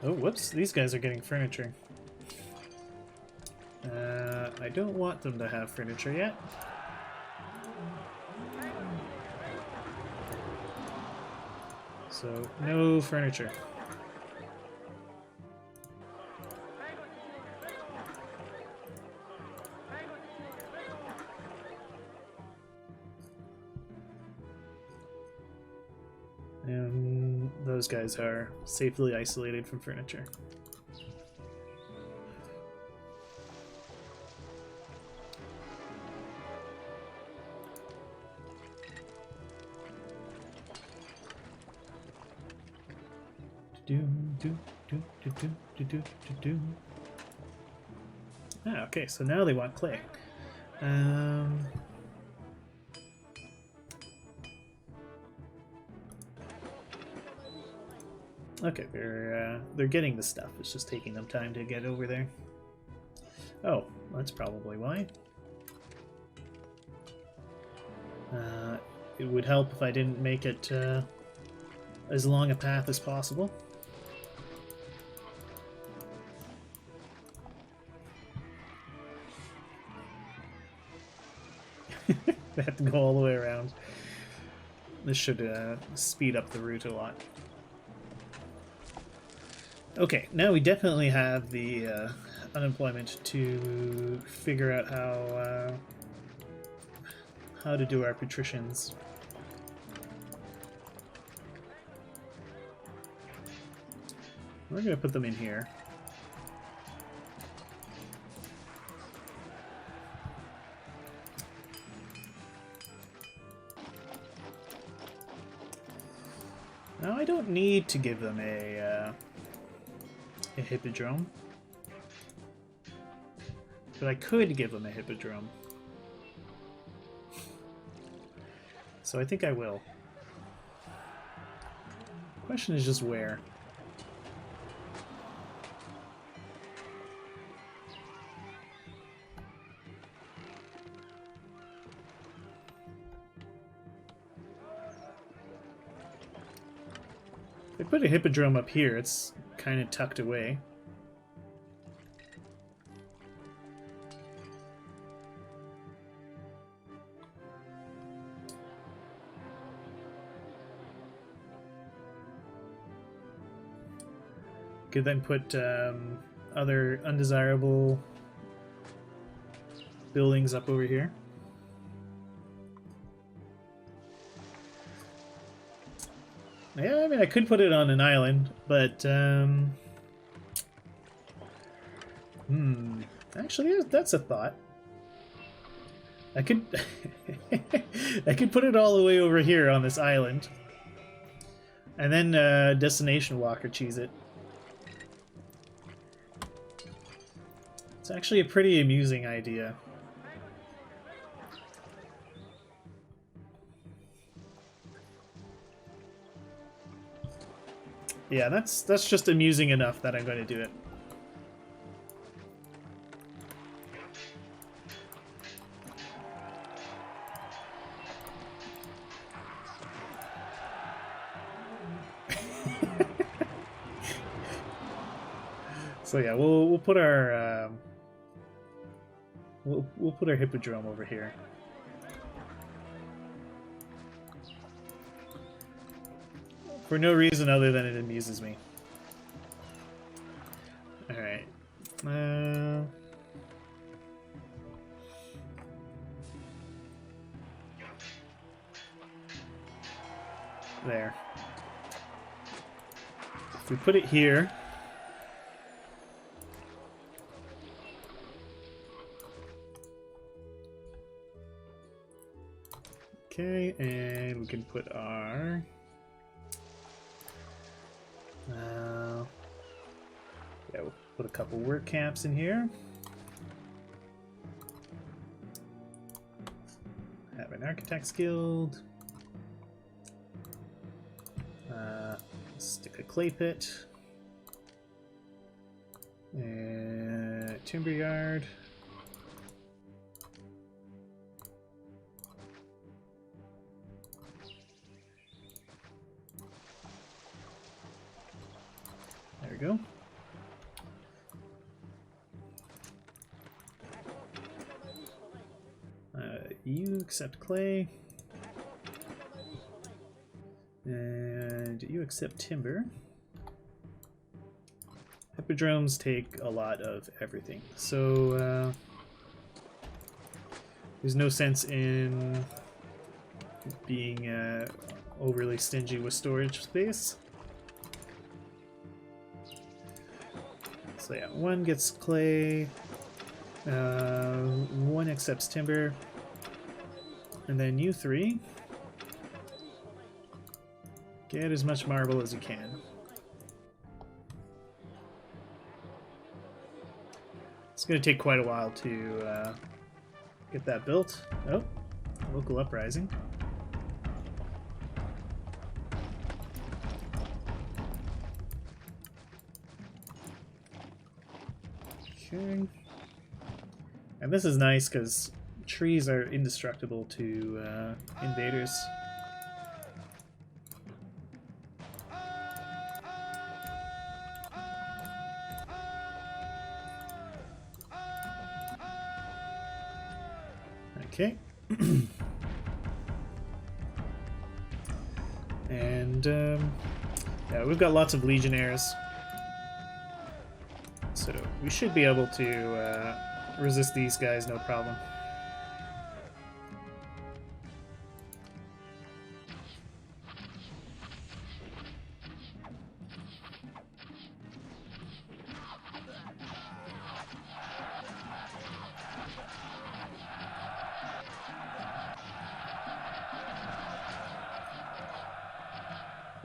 Oh, whoops. These guys are getting furniture. I don't want them to have furniture yet. So, no furniture. And those guys are safely isolated from furniture. Ah, okay, so now they want clay. Okay, they're getting the stuff. It's just taking them time to get over there. Oh, that's probably why. It would help if I didn't make it as long a path as possible. They have to go all the way around. This should speed up the route a lot. Okay, now we definitely have the unemployment to figure out how to do our patricians. We're going to put them in here. Now I don't need to give them a hippodrome, but I could give them a hippodrome. So I think I will. Question is just where. If I put a hippodrome up here, it's kind of tucked away. Could then put other undesirable buildings up over here. Yeah, I mean, I could put it on an island, but actually, that's a thought. I could I could put it all the way over here on this island, and then Destination Walker cheese it. It's actually a pretty amusing idea. Yeah, that's just amusing enough that I'm going to do it. So yeah, we'll put our we'll put our hippodrome over here. For no reason other than it amuses me. Alright. There. If we put it here... Okay, and we can put our... yeah, we'll put a couple work camps in here. Have an architect's guild. Stick a clay pit. Timber yard. There we go. you accept clay. And you accept timber. Hippodromes take a lot of everything, so there's no sense in being overly stingy with storage space. So yeah, one gets clay, one accepts timber, and then you three get as much marble as you can. It's going to take quite a while to get that built. Oh, local uprising. Okay. And this is nice because trees are indestructible to invaders. Okay. And yeah, we've got lots of legionnaires, so we should be able to resist these guys no problem.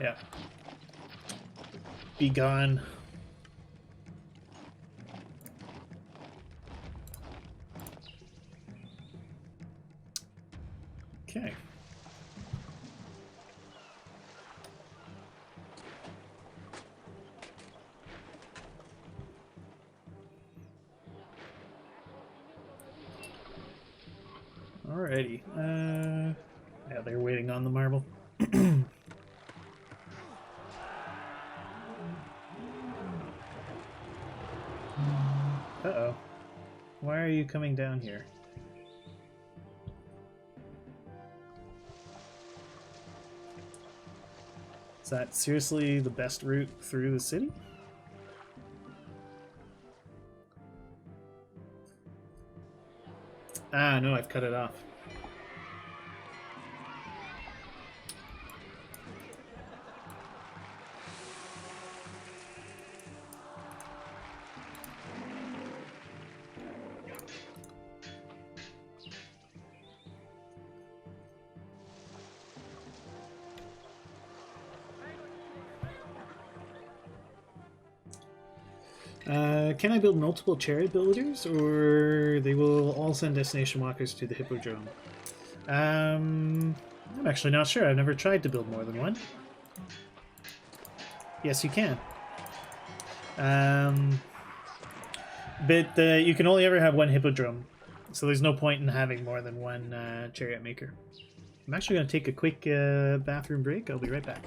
Yeah. Be gone. Okay. Alrighty. Yeah, they're waiting on the marble. Uh-oh. Why are you coming down here? Is that seriously the best route through the city? Ah, no, I've cut it off. Can I build multiple chariot builders, or they will all send destination walkers to the hippodrome? I'm actually not sure. I've never tried to build more than one. Yes, you can. But you can only ever have one hippodrome, so there's no point in having more than one chariot maker. I'm actually going to take a quick bathroom break. I'll be right back.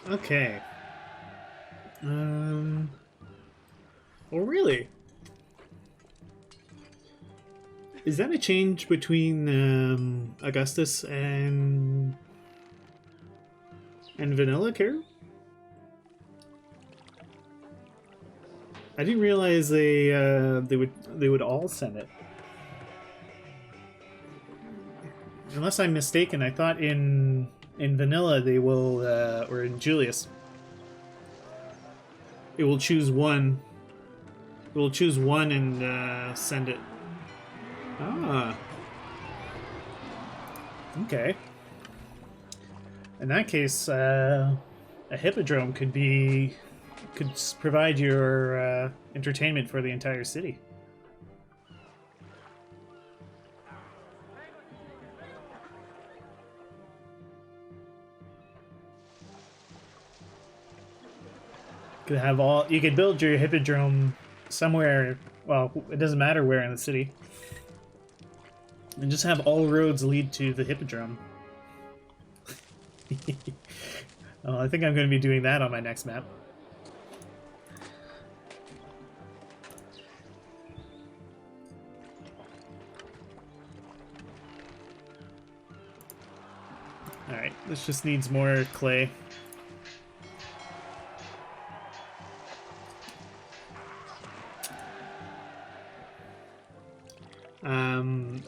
Okay. Oh, really? Is that a change between Augustus and Vanilla Care? I didn't realize they would all send it. Unless I'm mistaken, I thought in Vanilla they will, or in Julius, it will choose one. It will choose one and send it. Ah. Okay. In that case, a hippodrome could provide your entertainment for the entire city. You could build your hippodrome somewhere. Well, it doesn't matter where in the city, and just have all roads lead to the hippodrome. Oh, I think I'm going to be doing that on my next map. Alright, this just needs more clay.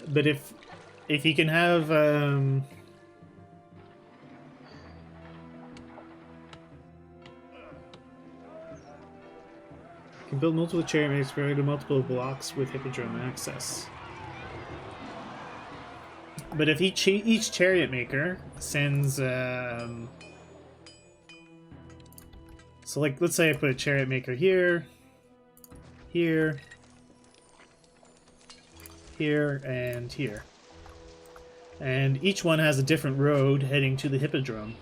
But if you can have you can build multiple chariot makes to multiple blocks with hippodrome access. But if each chariot maker sends so like let's say I put a chariot maker here, here, here, and here. And each one has a different road heading to the hippodrome.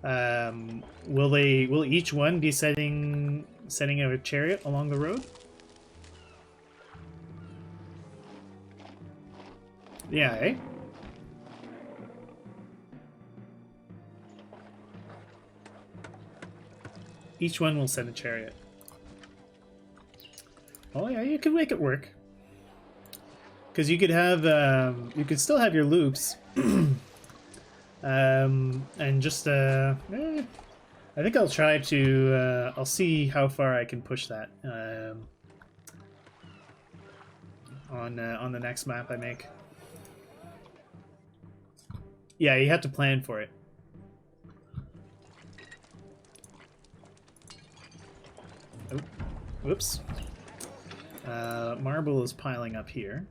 Will each one be sending a chariot along the road? Yeah, eh? Each one will send a chariot. Oh yeah, you can make it work. Because you could have, you could still have your loops, and just, I think I'll try to, I'll see how far I can push that, on the next map I make. Yeah, you have to plan for it. Oh, whoops. Marble is piling up here.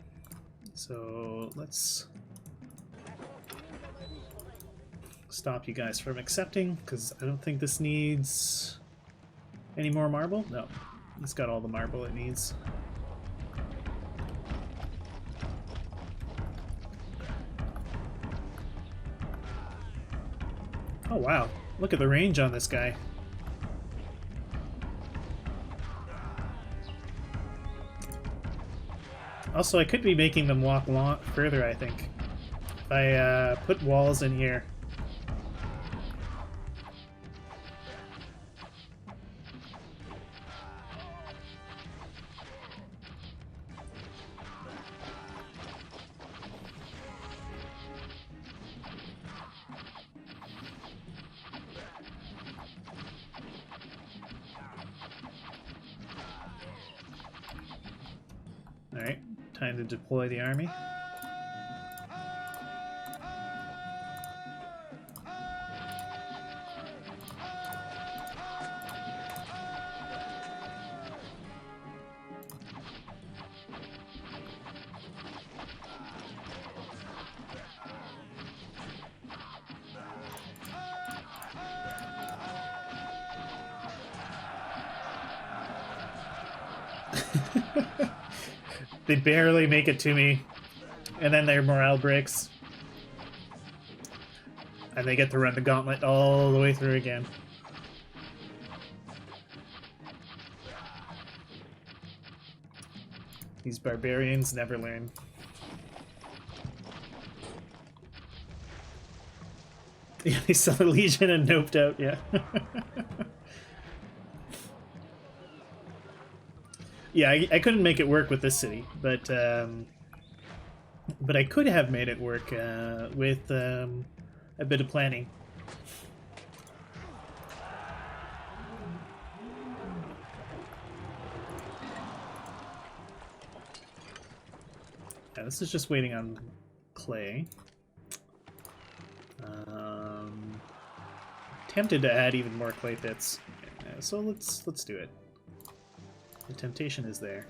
So let's stop you guys from accepting, because I don't think this needs any more marble. No, it's got all the marble it needs. Oh wow, look at the range on this guy. Also, I could be making them walk further, I think. If I put walls in here. Alright, time to deploy the army. They barely make it to me, and then their morale breaks. And they get to run the gauntlet all the way through again. These barbarians never learn. Yeah, they saw the Legion and noped out, yeah. Yeah, I couldn't make it work with this city, but I could have made it work with a bit of planning. Yeah, this is just waiting on clay. Tempted to add even more clay pits, so let's do it. The temptation is there.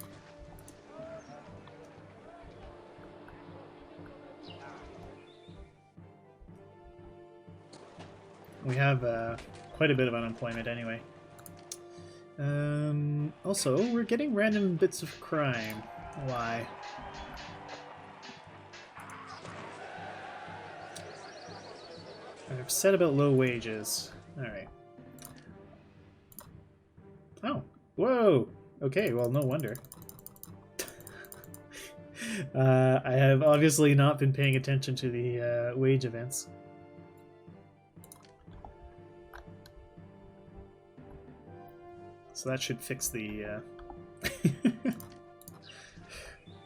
We have quite a bit of unemployment anyway. Also, we're getting random bits of crime. Why? I'm upset about low wages. Alright. Oh. Whoa! Okay, well, no wonder. I have obviously not been paying attention to the wage events. So that should fix the...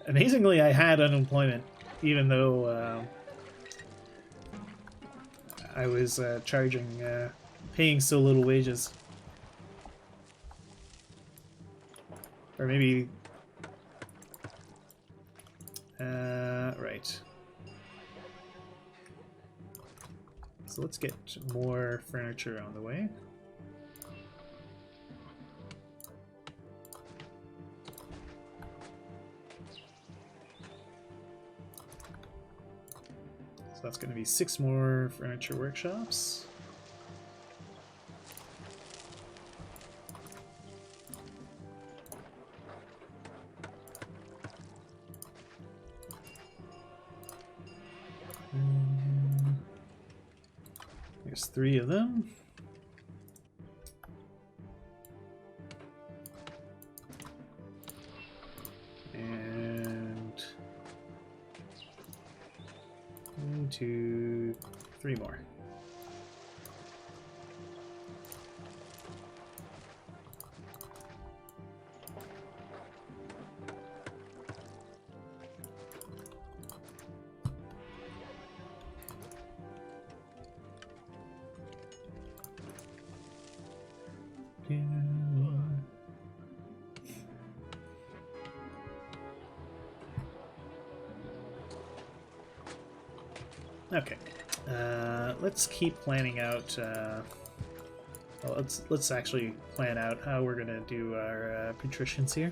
Amazingly, I had unemployment, even though I was paying so little wages. Or maybe... right. So let's get more furniture on the way. So that's going to be 6 more furniture workshops. There's 3 of them. And 1, 2, 3 more. Okay, let's keep planning out. Well, let's actually plan out how we're gonna do our patricians here.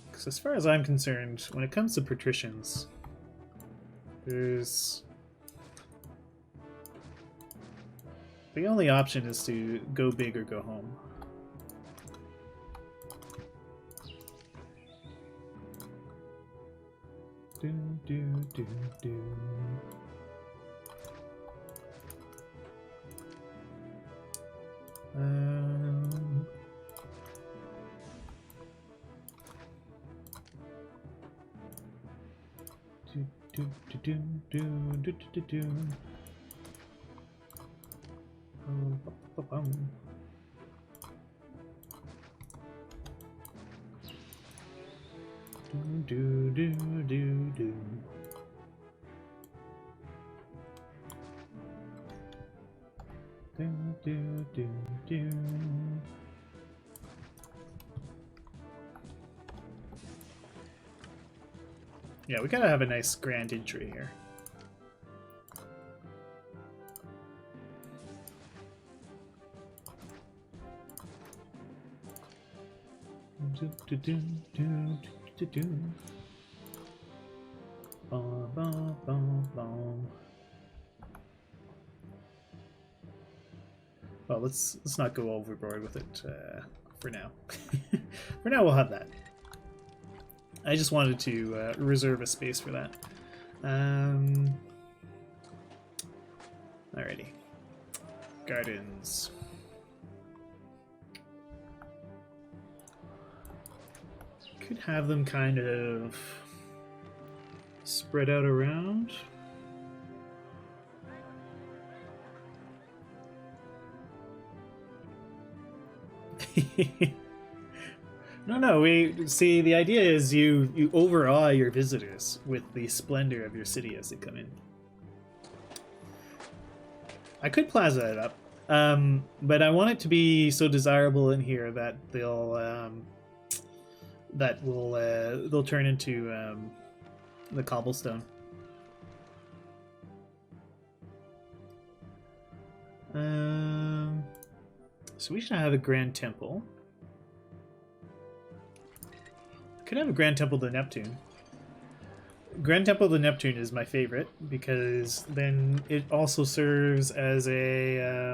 Because as far as I'm concerned, when it comes to patricians, there's the only option is to go big or go home. Do, do, do, do. Do, do, do, do, do, do, do. Do, do, do, do. Yeah, we gotta have a nice grand entry here. Well, let's not go overboard with it for now. For now, we'll have that. I just wanted to reserve a space for that. Alrighty. Gardens. Could have them kind of spread out around. No, we see the idea is you overawe your visitors with the splendor of your city as they come in. I could plaza it up, but I want it to be so desirable in here that they'll turn into the cobblestone. So we should have a grand temple. Could have a grand temple to Neptune. Grand Temple to Neptune is my favorite because then it also serves as a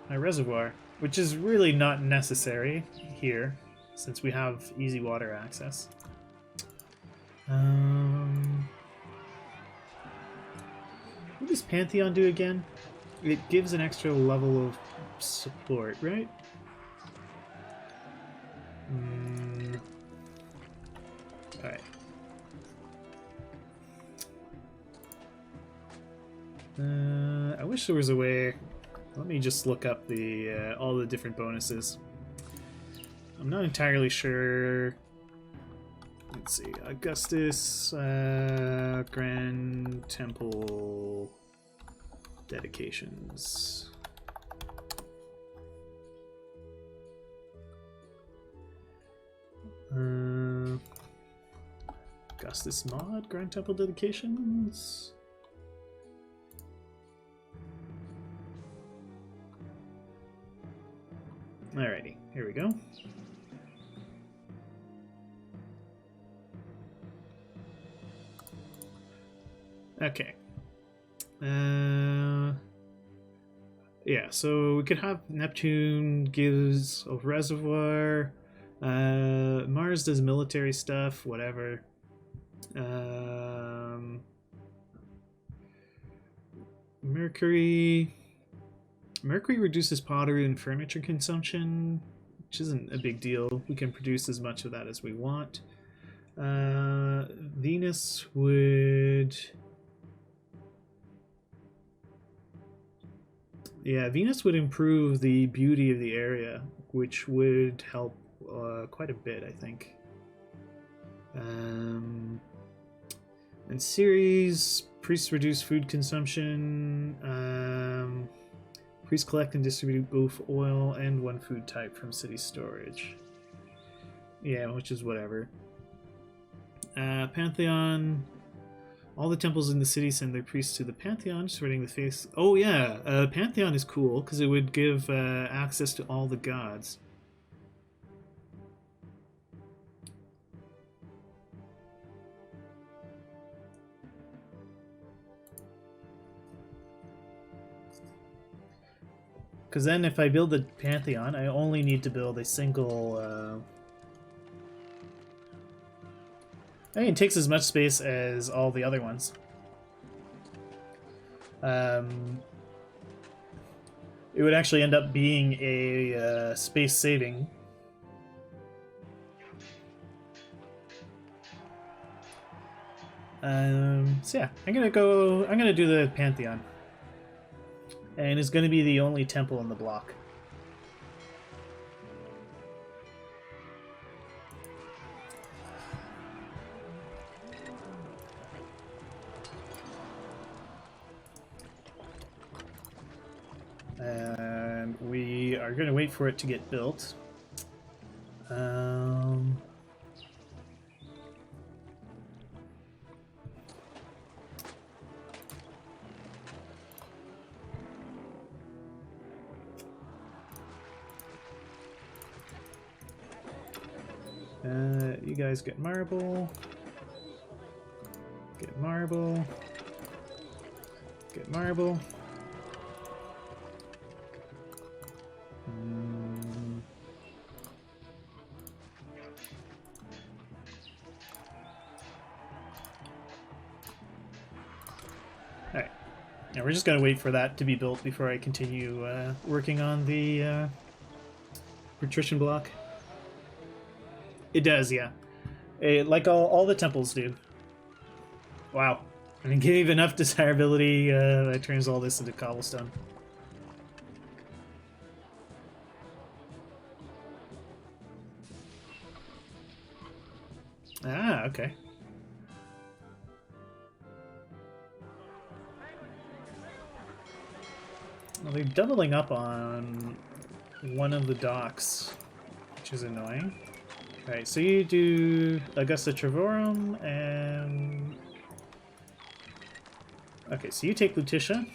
a reservoir, which is really not necessary here since we have easy water access. What does Pantheon do again? It gives an extra level of support, right? Alright. I wish there was a way. Let me just look up the all the different bonuses. I'm not entirely sure. Let's see. Augustus, Grand Temple dedications. Augustus mod, Grand Temple dedications. Alrighty, here we go. Okay. Yeah, so we could have Neptune gives a reservoir. Mars does military stuff, whatever. Mercury reduces pottery and furniture consumption, which isn't a big deal. We can produce as much of that as we want. Venus would... Yeah, Venus would improve the beauty of the area, which would help quite a bit, I think. And Ceres, priests reduce food consumption. Priests collect and distribute both oil and one food type from city storage. Yeah, which is whatever. Pantheon. All the temples in the city send their priests to the Pantheon, spreading the face. Oh yeah, Pantheon is cool because it would give access to all the gods. Because then if I build the Pantheon, I only need to build a single... I mean, it takes as much space as all the other ones. It would actually end up being a space saving. So yeah, I'm gonna do the Pantheon. And it's gonna be the only temple in the block. we're going to wait for it to get built. You guys get marble. Get marble. Get marble. Alright. Now we're just going to wait for that to be built before I continue working on the patrician block. It does, yeah. Like all the temples do. Wow. I mean, gave enough desirability that turns all this into cobblestone. Ah, okay. Well, they're doubling up on one of the docks, which is annoying. Alright, so you do Augusta Trevorum and... Okay, so you take Lutetia.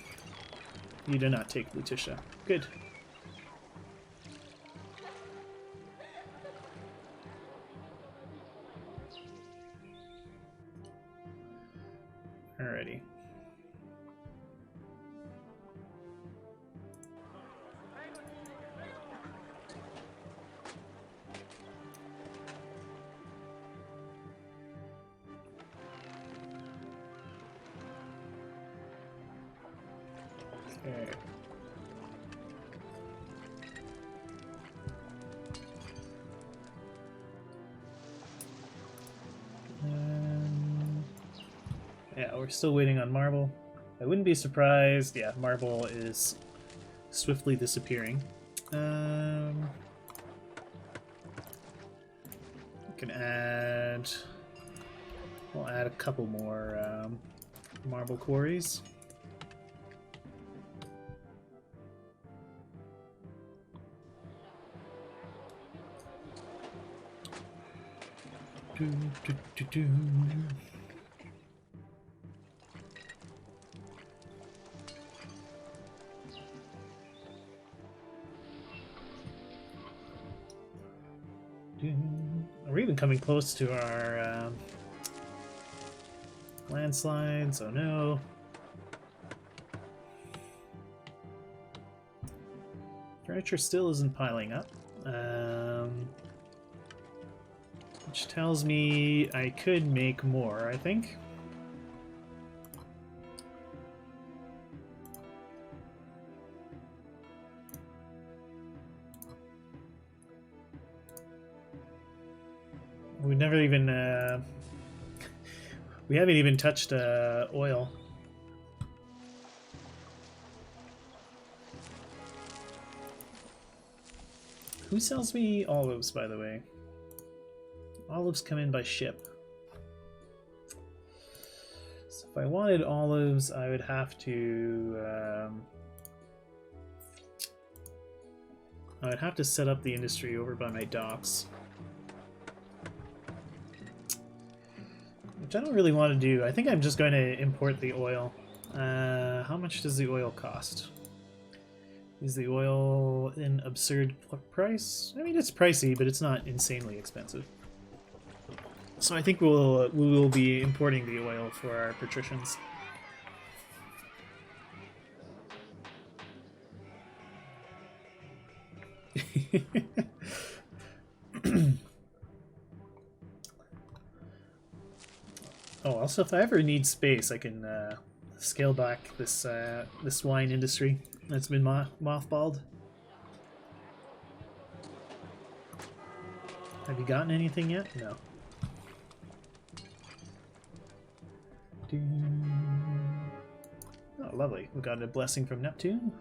You do not take Lutetia. Good. Alrighty. Okay. Yeah, we're still waiting on marble. I wouldn't be surprised. Yeah, marble is swiftly disappearing. We can add... We'll add a couple more marble quarries. We're even coming close to our landslides. Oh no. Furniture still isn't piling up. Which tells me I could make more, I think. We've never even... we haven't even touched oil. Who sells me olives, by the way? Olives come in by ship. So if I wanted olives, I would have to... I would have to set up the industry over by my docks. Which I don't really want to do. I think I'm just going to import the oil. How much does the oil cost? Is the oil an absurd price? I mean, it's pricey, but it's not insanely expensive. So I think we will be importing the oil for our patricians. Oh, also, if I ever need space, I can scale back this this wine industry that's been mothballed. Have you gotten anything yet? No. Oh, lovely. We got a blessing from Neptune.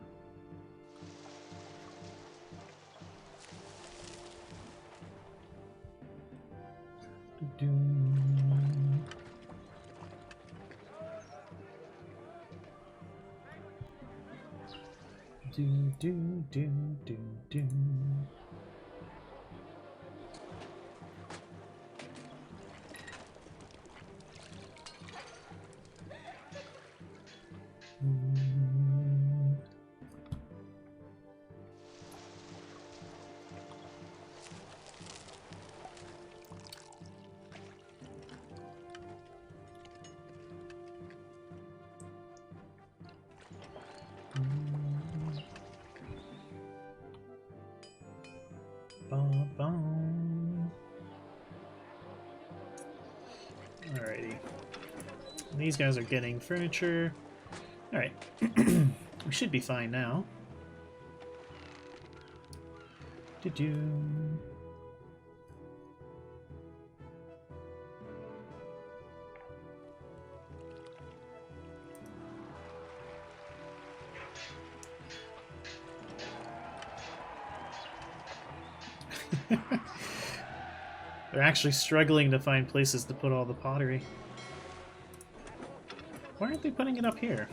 Do do do do do. Alrighty. These guys are getting furniture. Alright. We should be fine now. Do-do. They're actually struggling to find places to put all the pottery. Why aren't they putting it up here?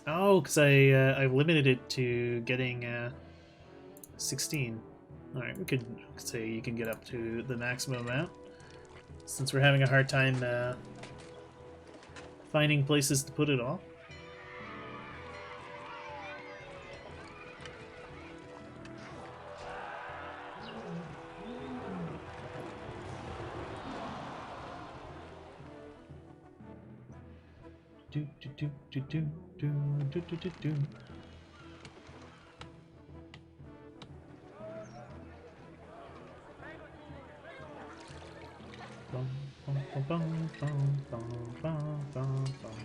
Oh, because I've limited it to getting 16. Alright, we could say you can get up to the maximum amount. Since we're having a hard time finding places to put it all. Do do do do do do do do do do. Bum, bum, bum, bum, bum, bum, bum, bum.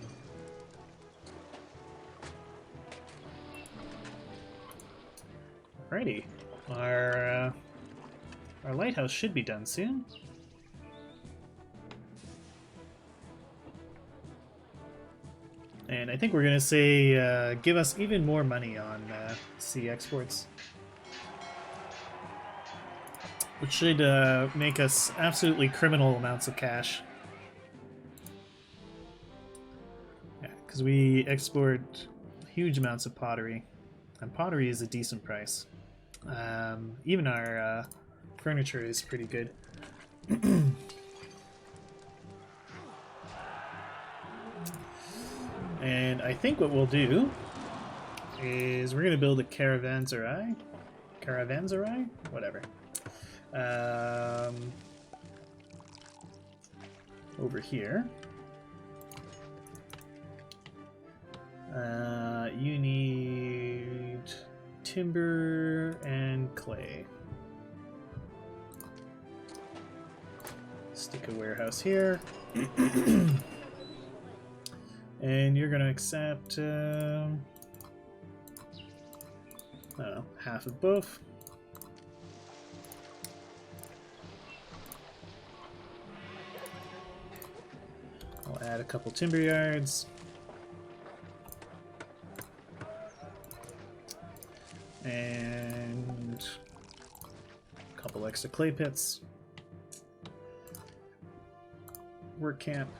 Alrighty, our lighthouse should be done soon. And I think we're going to say give us even more money on sea exports. Which should make us absolutely criminal amounts of cash. Yeah, because we export huge amounts of pottery. And pottery is a decent price. Even our furniture is pretty good. And I think what we'll do is we're going to build a caravanserai? Caravanserai? Whatever. Over here. You need timber and clay. Stick a warehouse here. And you're going to accept, I don't know, half of both. I'll add a couple timber yards. And a couple extra clay pits. Work camp.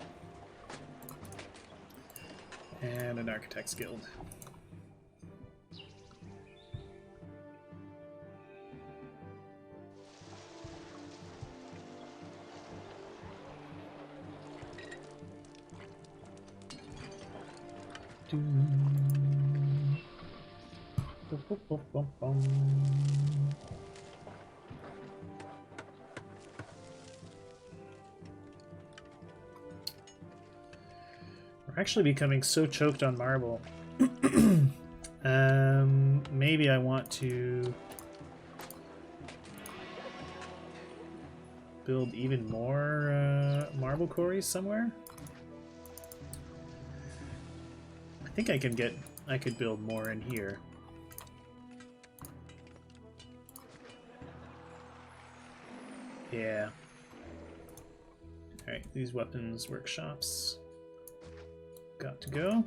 And an architect's guild. We're actually becoming so choked on marble. Maybe I want to build even more marble quarries somewhere. I think I could build more in here. Yeah. Alright, these weapons workshops got to go.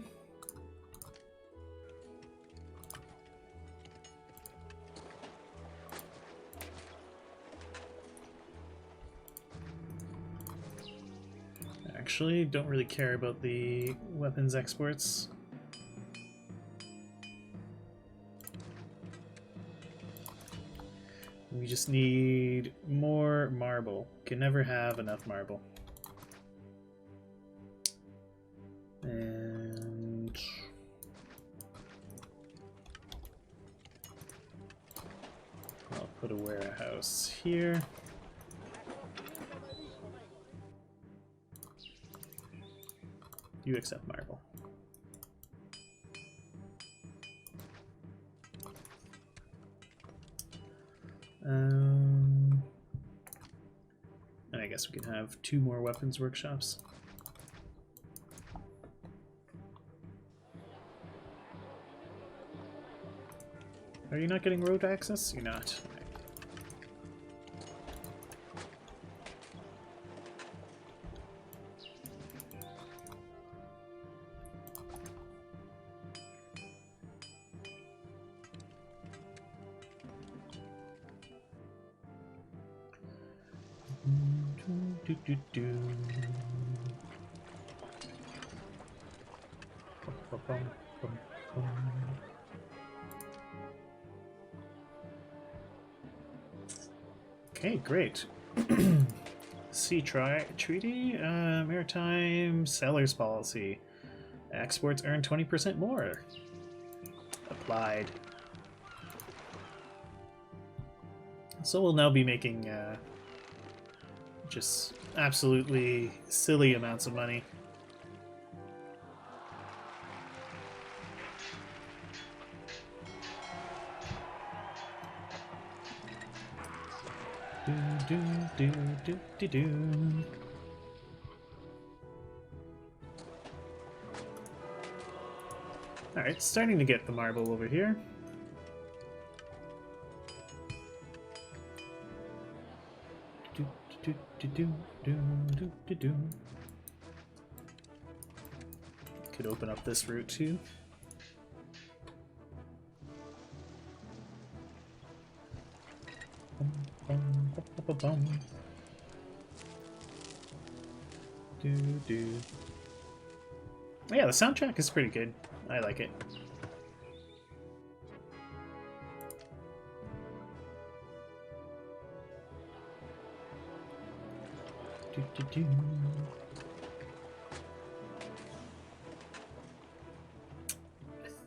Actually, don't really care about the weapons exports. just need more marble. Can never have enough marble. And I'll put a warehouse here. You accept marble. And I guess we can have 2 more weapons workshops. Are you not getting road access? You're not. Okay, great. Sea Treaty, Maritime Sellers Policy. Exports earn 20% more. Applied. So we'll now be making just absolutely silly amounts of money. Alright, starting to get the marble over here. Could open up this route too. Yeah, the soundtrack is pretty good. I like it. I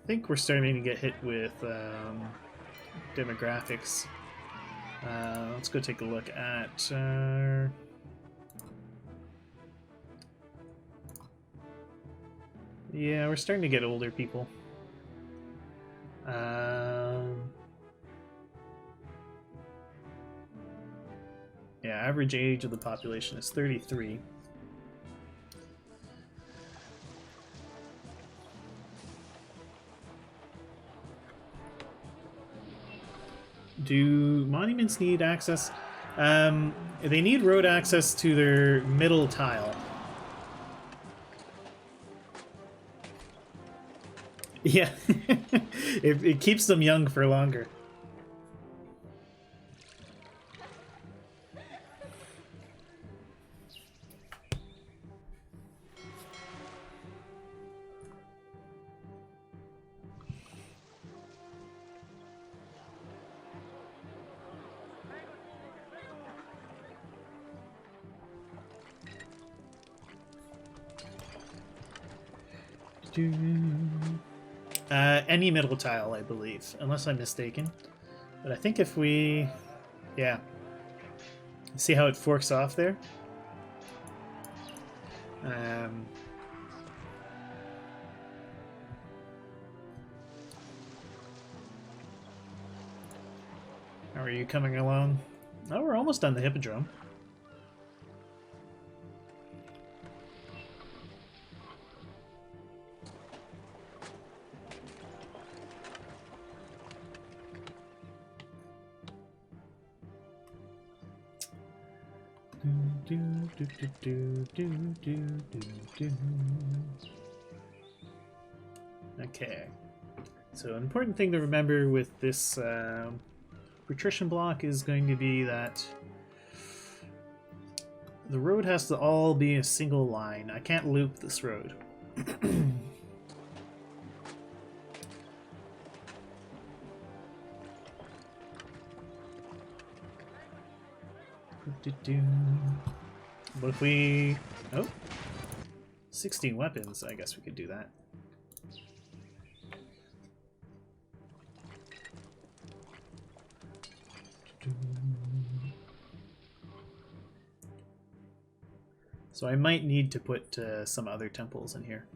think we're starting to get hit with demographics. Let's go take a look at yeah, we're starting to get older people. Yeah, average age of the population is 33. Do monuments need access? They need road access to their middle tile. Yeah, it keeps them young for longer. Any middle tile, I believe, unless I'm mistaken. But I think if we, yeah, see how it forks off there. How are you coming along? Oh, we're almost done the hippodrome. Okay, so an important thing to remember with this patrician block is going to be that the road has to all be a single line. I can't loop this road. What if we... Oh. 16 weapons. I guess we could do that. So I might need to put some other temples in here.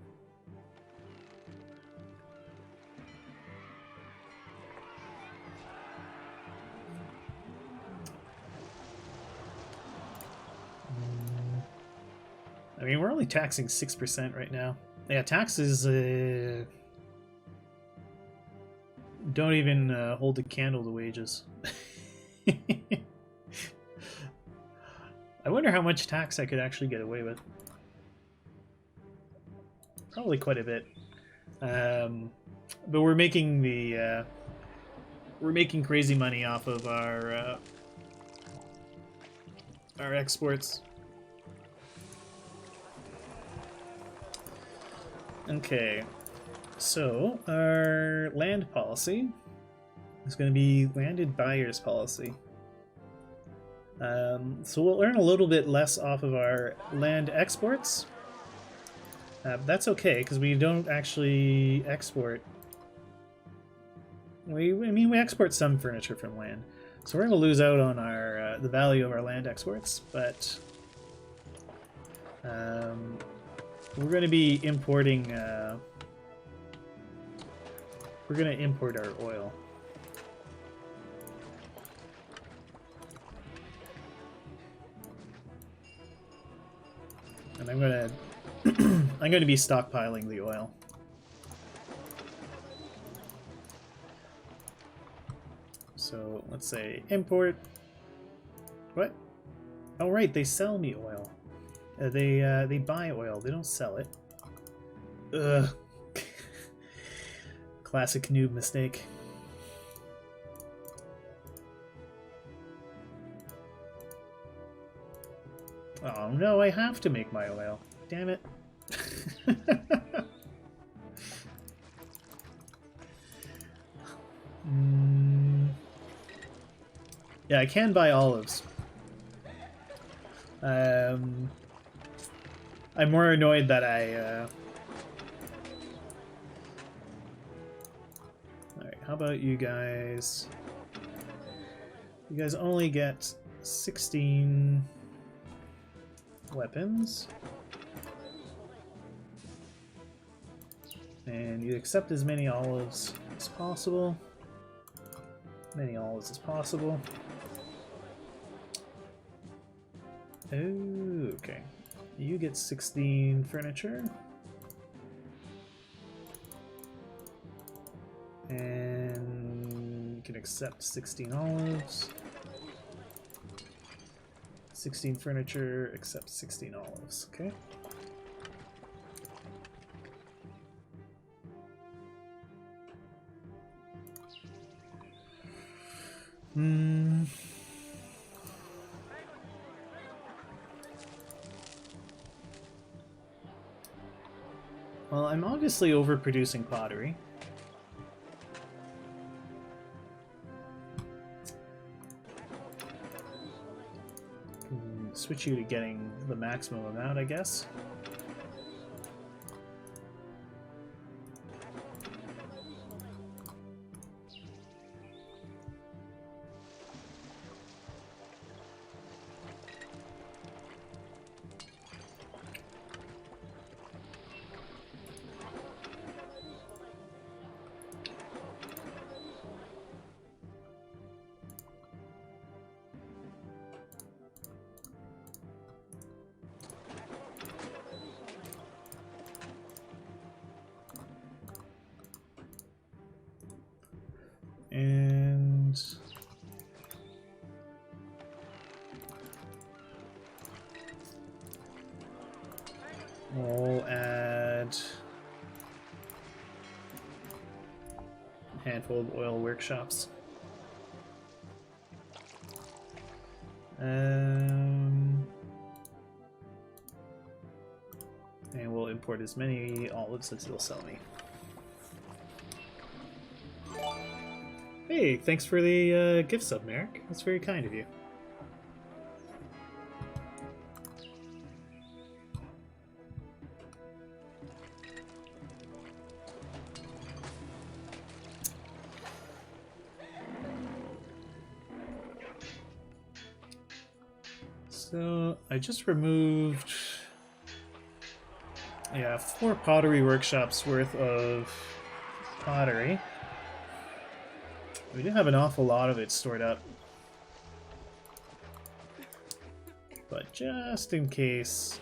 I mean, we're only taxing 6% right now. Yeah, taxes don't even hold a candle to wages. I wonder how much tax I could actually get away with. Probably quite a bit. But we're making crazy money off of our exports. Okay, so our land policy is going to be landed buyers policy. So we'll earn a little bit less off of our land exports. That's okay, because we don't actually export. I mean, we export some furniture from land, so we're going to lose out on our the value of our land exports. But we're going to be importing. We're going to import our oil. And I'm gonna I'm gonna be stockpiling the oil. So let's say import. What? Oh right, they sell me oil. They buy oil. They don't sell it. Ugh. Classic noob mistake. Oh no, I have to make my oil. Damn it. Yeah, I can buy olives. I'm more annoyed that Alright, how about you guys? You guys only get 16 weapons. And you accept as many olives as possible. Many olives as possible. Okay. You get 16 furniture. And you can accept 16 olives. 16 furniture, accept 16 olives. Okay. Well, I'm obviously overproducing pottery. Switch you to getting the maximum amount, I guess. And we'll add a handful of oil workshops. And we'll import as many olives as they'll sell me. Hey, thanks for the gift sub, Merrick. That's very kind of you. So I just removed, yeah, 4 pottery workshops worth of pottery. We do have an awful lot of it stored up. But just in case,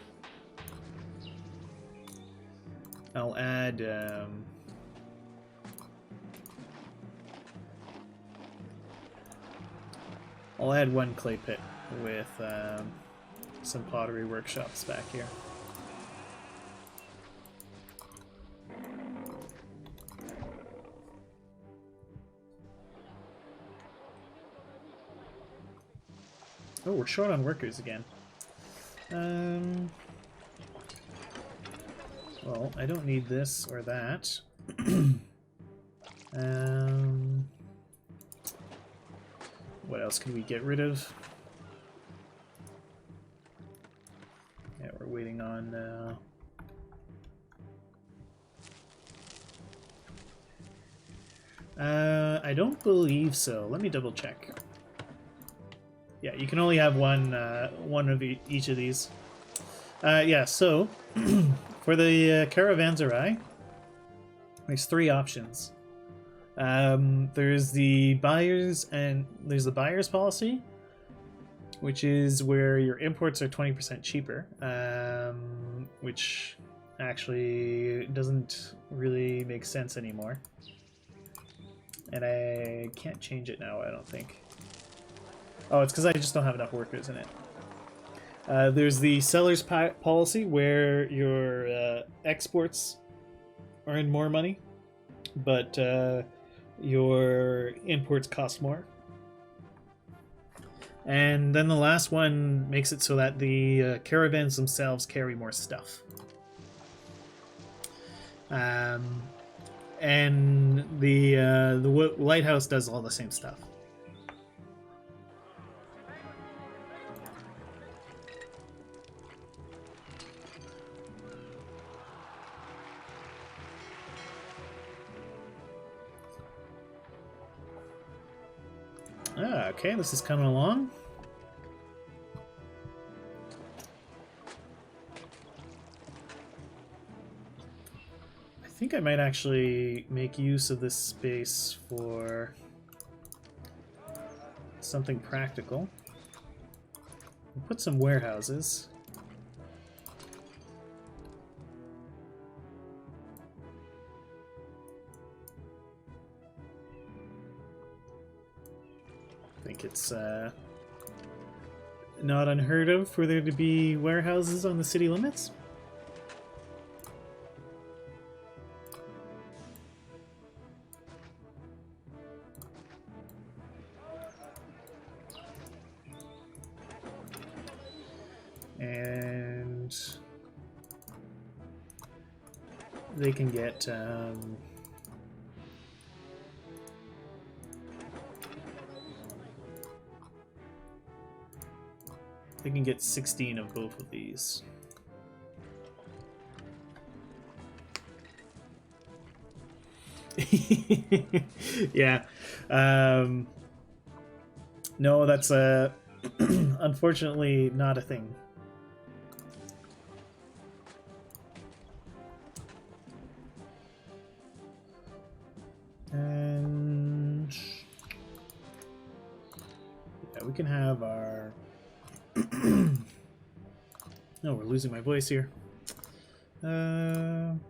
I'll add one clay pit with some pottery workshops back here. Oh, we're short on workers again. Well, I don't need this or that. What else can we get rid of? Yeah, we're waiting on... I don't believe so. Let me double check. Yeah, you can only have one of each of these. Yeah, so for the caravanserai, there's 3 options. There's the buyers policy, which is where your imports are 20% cheaper, which actually doesn't really make sense anymore. And I can't change it now, I don't think. Oh, it's because I just don't have enough workers in it. There's the seller's policy, where your exports earn more money, but your imports cost more. And then the last one makes it so that the caravans themselves carry more stuff. And the Lighthouse does all the same stuff. Okay, this is coming along. I think I might actually make use of this space for something practical. We'll put some warehouses. I think it's not unheard of for there to be warehouses on the city limits. And they can get they can get 16 of both of these. Yeah. No, that's unfortunately not a thing. And yeah, we can have our no, we're losing my voice here. We'll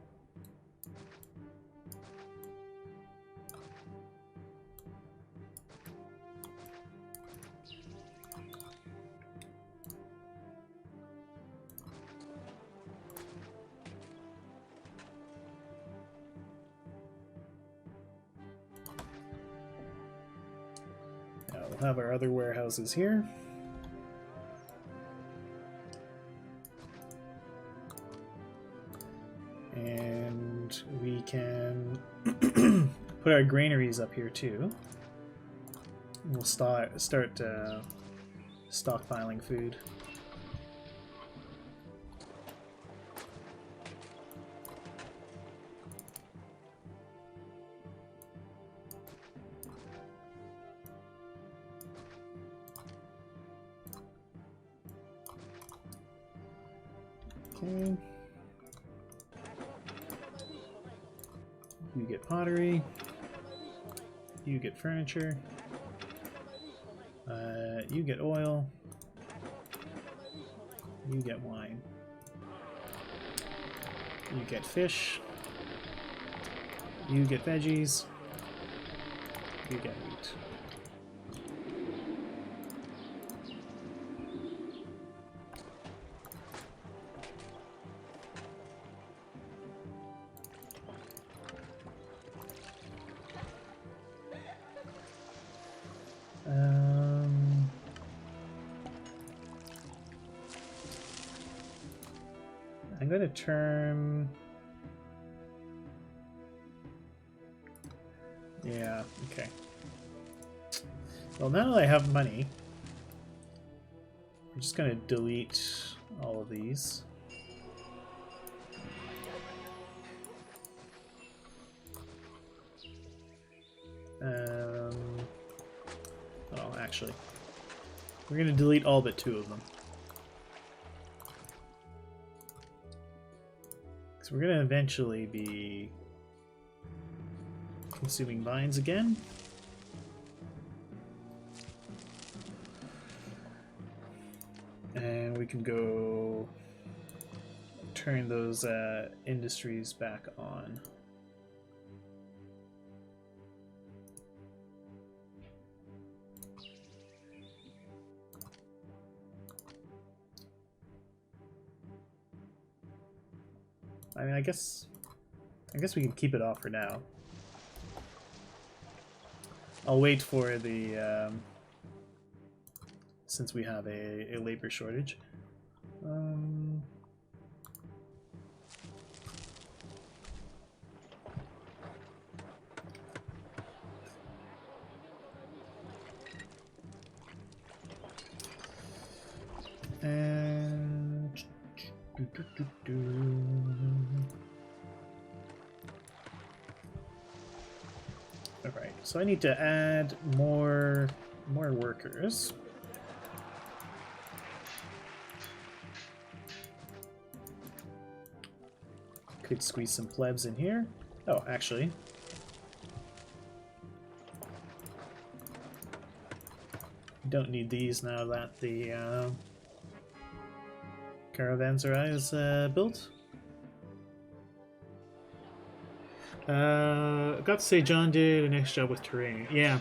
have our other warehouses here. And we can put our granaries up here too. We'll start stockpiling food. Okay. You get pottery. You get furniture. You get oil. You get wine. You get fish. You get veggies. You get wheat. I'm going to turn... Yeah, okay. Well, now that I have money, I'm just going to delete all of these. Oh, actually, we're going to delete all but 2 of them. So we're going to eventually be consuming vines again. And we can go turn those industries back on. I mean, I guess we can keep it off for now. I'll wait for the since we have a labor shortage. And alright, so I need to add more workers. Could squeeze some plebs in here. Oh, actually. Don't need these now that the caravanserai is built. Got to say John did a nice job with terrain. Yeah.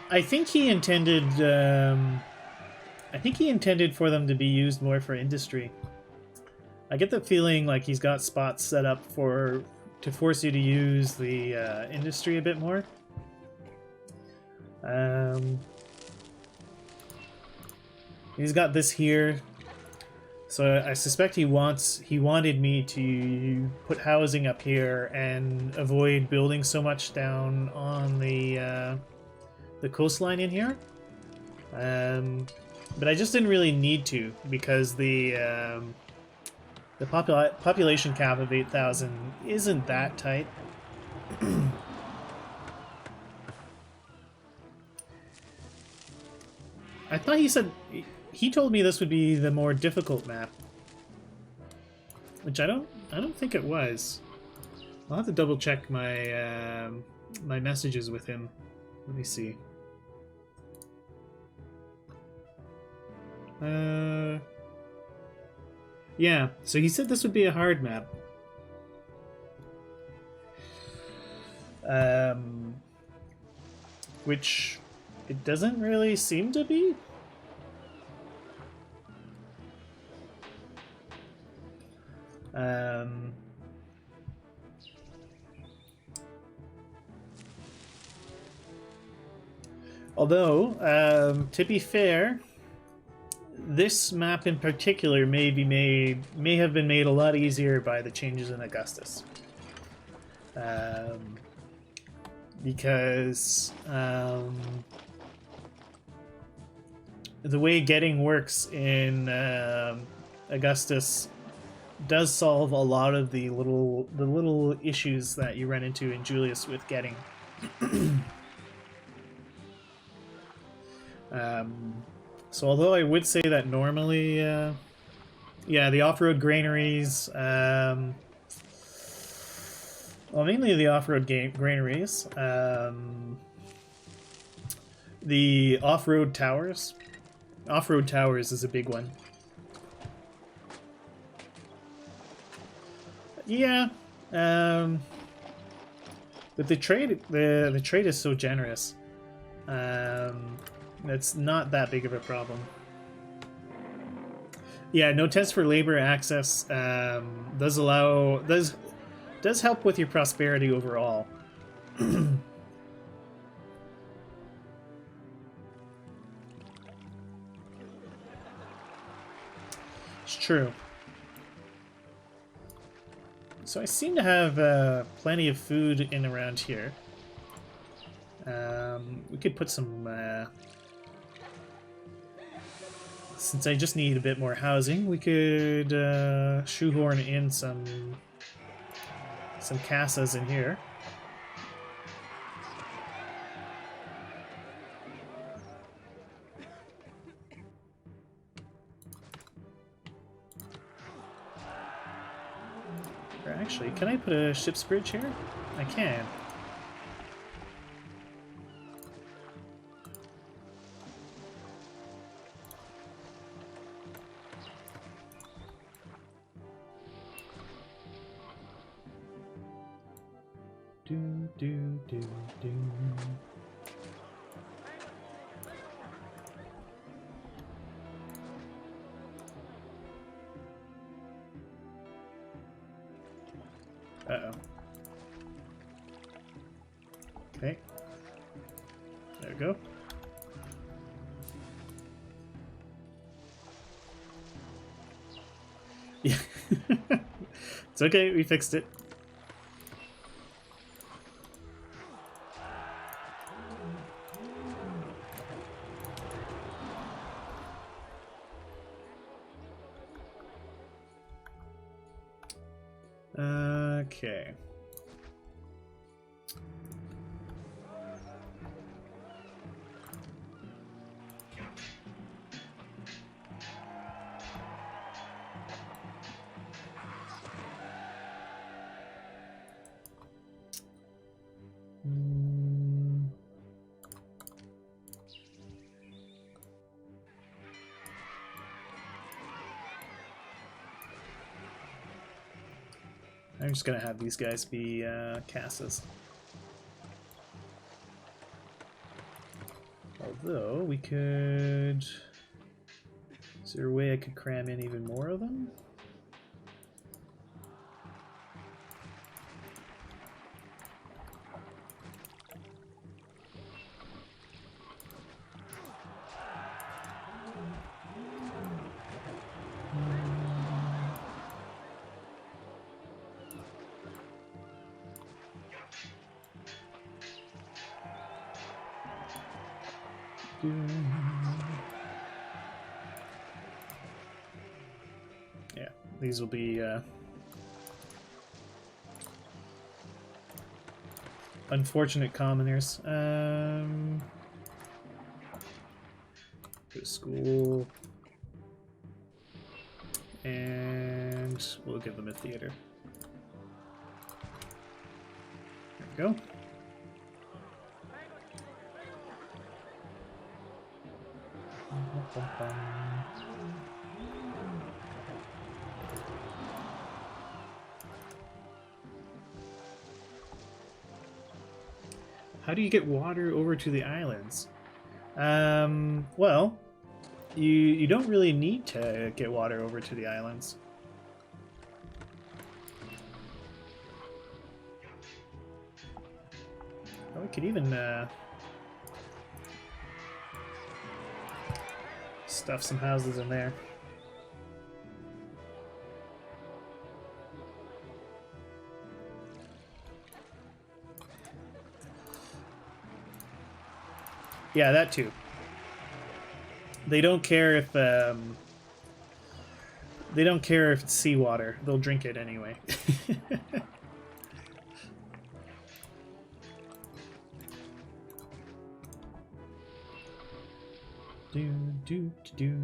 I think he intended for them to be used more for industry. I get the feeling like he's got spots set up to force you to use the industry a bit more. He's got this here, so I suspect he wanted me to put housing up here and avoid building so much down on the coastline in here. But I just didn't really need to, because the population cap of 8,000 isn't that tight. I thought he told me this would be the more difficult map, which I don't think it was. I'll have to double check my my messages with him. Let me see. Yeah, so he said this would be a hard map. Which it doesn't really seem to be. Although, to be fair, this map in particular may have been made a lot easier by the changes in Augustus. Because the way getting works in Augustus does solve a lot of the little issues that you run into in Julius with getting. So although I would say that normally, yeah, the off-road granaries, well, mainly the off-road granaries, the off-road towers. Off-road towers is a big one. Yeah, but the trade is so generous. It's not that big of a problem. Yeah, no test for labor access does help with your prosperity overall. It's true. So I seem to have plenty of food in around here. We could put some... since I just need a bit more housing, we could shoehorn in some casas in here. Or actually, can I put a ship's bridge here? I can. Do. Uh-oh. Okay. There we go. Yeah. It's okay, we fixed it. Okay. I'm just gonna have these guys be casas. Although we could... Is there a way I could cram in even more of them? Yeah, these will be unfortunate commoners. Go to school, and we'll give them a theater. There we go. How do you get water over to the islands? Well, you don't really need to get water over to the islands. Oh, we could even stuff some houses in there. Yeah, that too. They don't care if it's seawater. They'll drink it anyway. Do do do.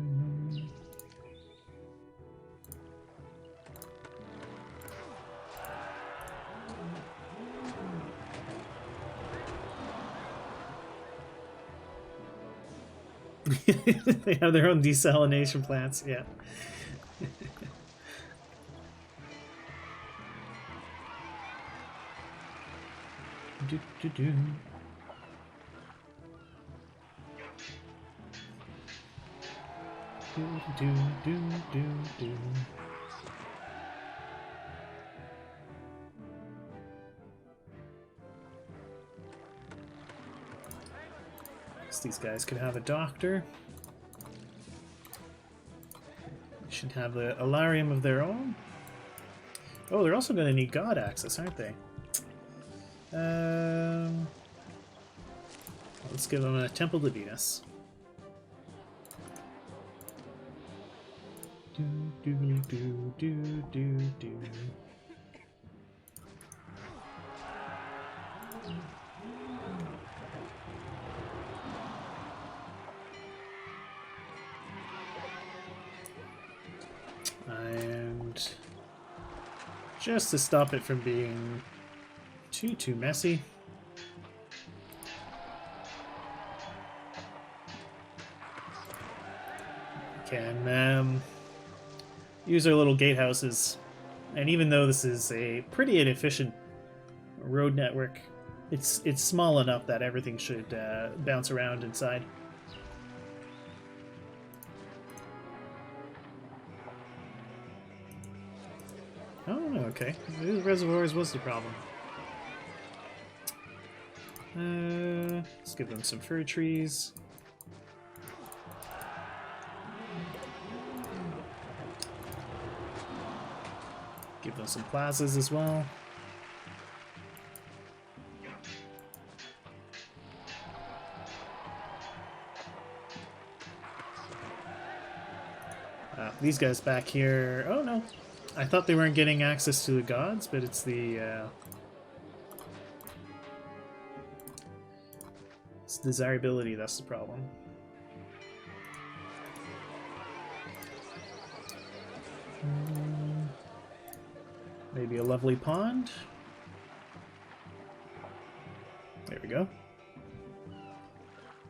They have their own desalination plants, yeah. Do, do, do. Do, do, do, do, do. These guys could have a doctor. Should have the Alarium of their own. Oh, they're also going to need God access, aren't they? Let's give them a Temple to Venus. Do do do do do do. And just to stop it from being too messy, can use our little gatehouses. And even though this is a pretty inefficient road network, it's small enough that everything should bounce around inside. Oh, okay. The reservoirs was the problem. Let's give them some fir trees. Give them some plazas as well. These guys back here... Oh, no. I thought they weren't getting access to the gods, but it's the... it's desirability that's the problem. Maybe a lovely pond. There we go.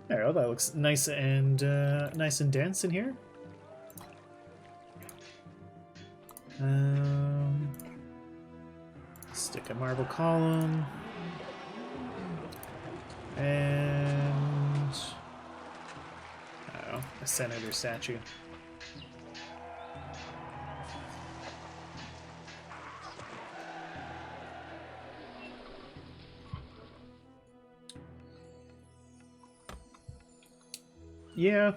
There, oh, that looks nice and dense in here. Stick a marble column. And I don't know, a senator statue. Yeah.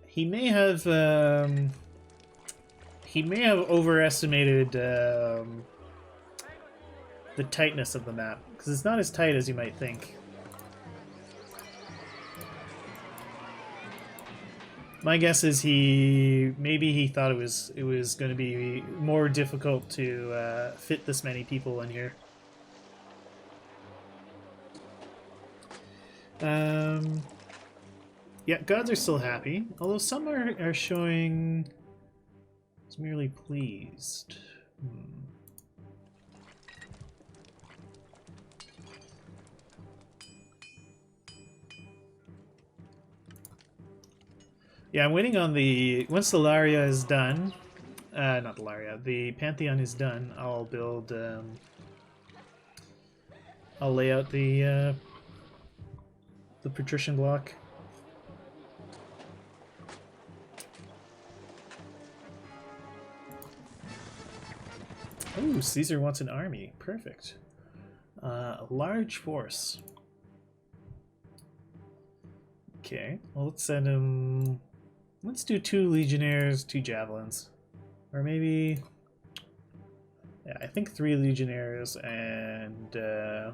He may have overestimated the tightness of the map, because it's not as tight as you might think. My guess is maybe he thought it was going to be more difficult to fit this many people in here. Yeah, gods are still happy, although some are showing it's merely pleased. Yeah, I'm waiting on once the Laria is done, not the Laria, the Pantheon is done, I'll build, I'll lay out the patrician block. Ooh, Caesar wants an army. Perfect. A large force. Okay, well, let's send him... Let's do 2 legionnaires, 2 javelins. Or maybe... Yeah, I think 3 legionnaires and a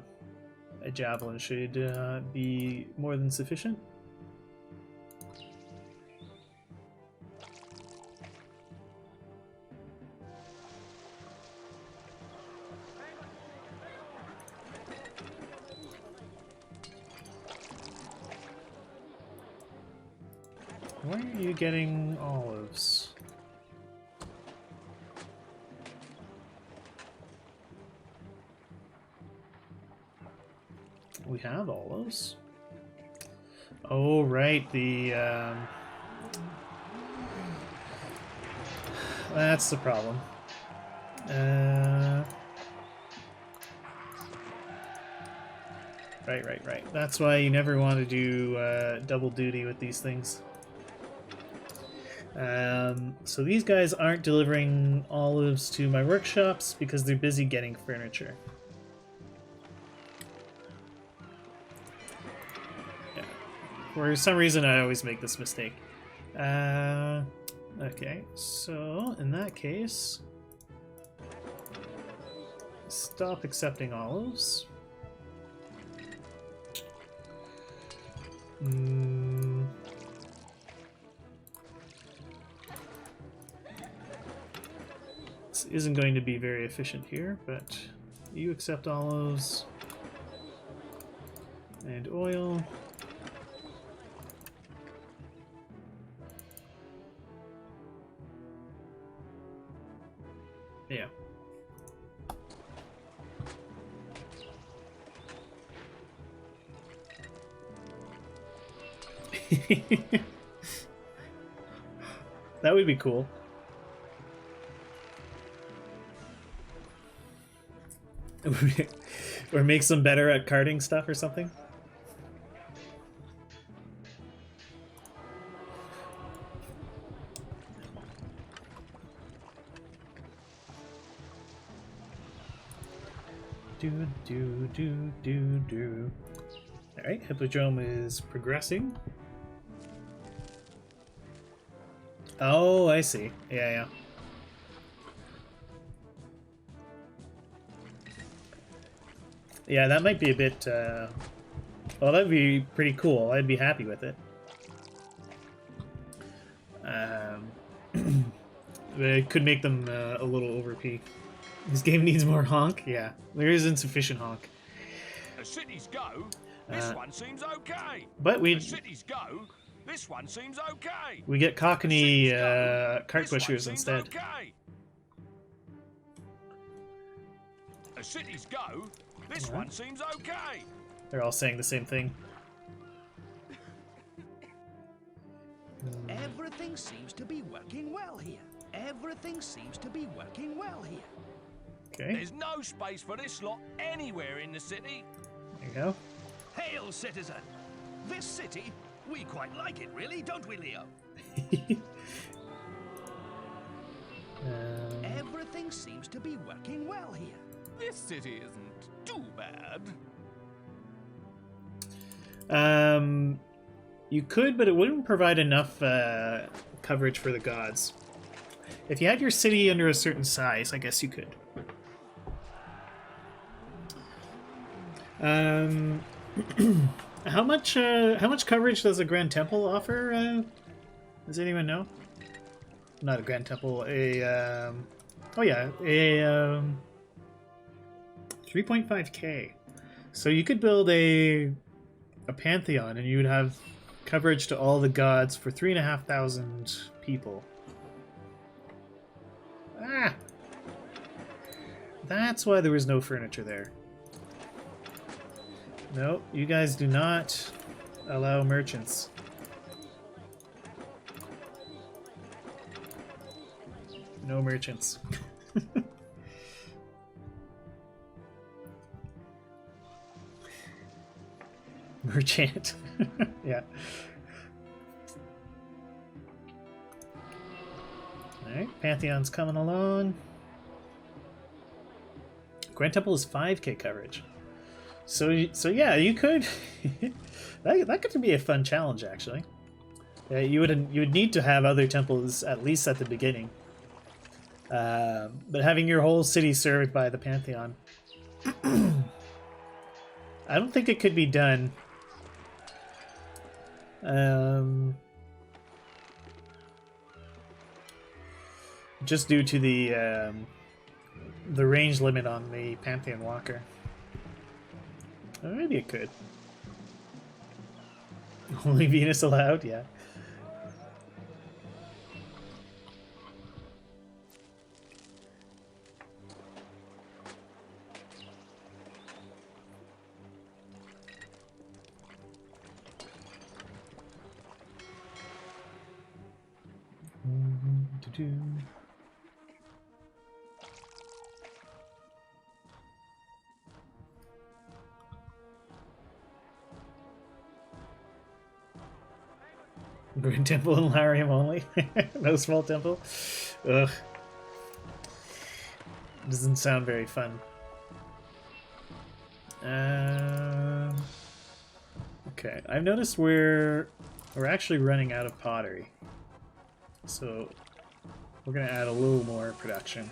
javelin should be more than sufficient. Why are you getting olives? We have olives. Oh, right, that's the problem. Right. That's why you never want to do double duty with these things. So these guys aren't delivering olives to my workshops because they're busy getting furniture. Yeah. For some reason, I always make this mistake. Okay, so in that case, stop accepting olives. This isn't going to be very efficient here, but you accept olives and oil. Yeah. That would be cool. Or make them better at carting stuff or something. Do. Alright, Hippodrome is progressing. Oh, I see. Yeah. Yeah, that might be a bit, well, that'd be pretty cool. I'd be happy with it. But it could make them a little over-P. This game needs more honk? Yeah, there is insufficient honk. As cities go, this one seems okay. But we... As cities go, this one seems okay. We get Cockney cart pushers instead. Okay. As cities go, this one seems okay. They're all saying the same thing. Everything seems to be working well here. Everything seems to be working well here. Okay. There's no space for this lot anywhere in the city. There you go. Hail, citizen! This city, we quite like it, really, don't we, Leo? Everything seems to be working well here. This city isn't too bad. You could, but it wouldn't provide enough coverage for the gods. If you had your city under a certain size, I guess you could. How much coverage does a Grand Temple offer? Does anyone know? Not a Grand Temple, a 3.5k. So you could build a pantheon, and you would have coverage to all the gods for 3,500 people. Ah, that's why there was no furniture there. No, you guys do not allow merchants. No merchants. Merchant. Yeah. Alright, Pantheon's coming along. Grand Temple is 5k coverage. So yeah, you could... that could be a fun challenge, actually. You would need to have other temples at least at the beginning. But having your whole city served by the Pantheon... I don't think it could be done. Just due to the range limit on the Pantheon Walker. Maybe it could. Only Venus allowed? Yeah. Do. Grand temple and Larium only. No small temple. Ugh. Doesn't sound very fun. Okay, I've noticed we're actually running out of pottery, so we're gonna add a little more production.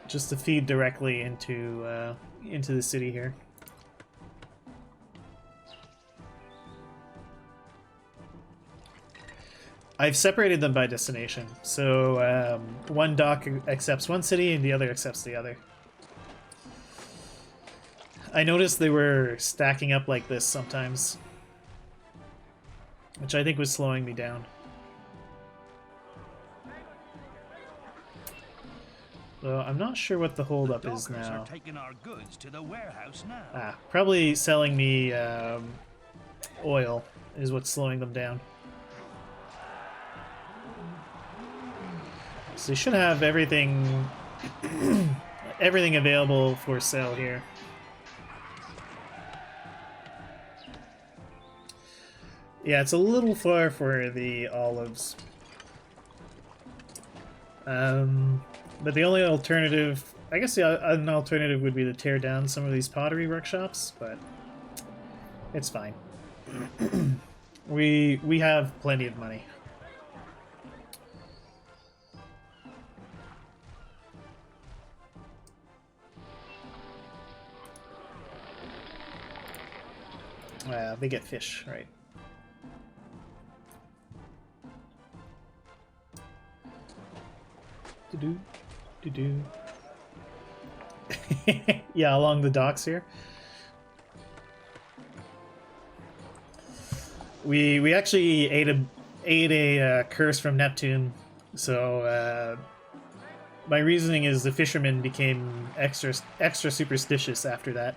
Just to feed directly into the city here. I've separated them by destination, so one dock accepts one city and the other accepts the other. I noticed they were stacking up like this sometimes, which I think was slowing me down. So I'm not sure what the holdup is now. Are taking our goods to the warehouse now. Ah, probably selling me oil is what's slowing them down. So you should have everything everything available for sale here. Yeah, it's a little far for the olives. But the only alternative, I guess an alternative would be to tear down some of these pottery workshops, but it's fine. We have plenty of money. They get fish, right? Do. Yeah, along the docks here. We actually ate a curse from Neptune, so my reasoning is the fishermen became extra superstitious after that.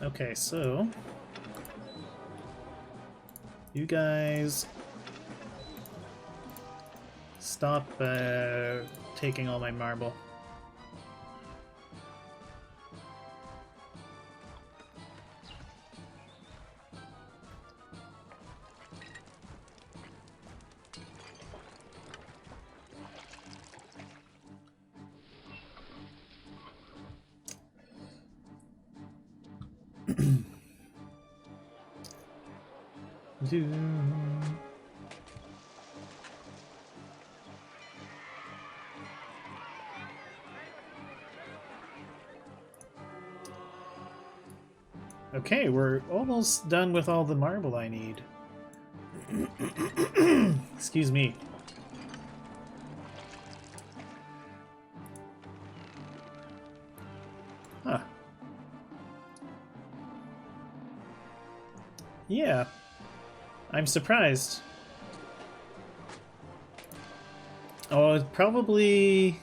Okay, so you guys stop taking all my marble. Okay, we're almost done with all the marble I need. Excuse me. Huh. Yeah. I'm surprised. Oh, probably.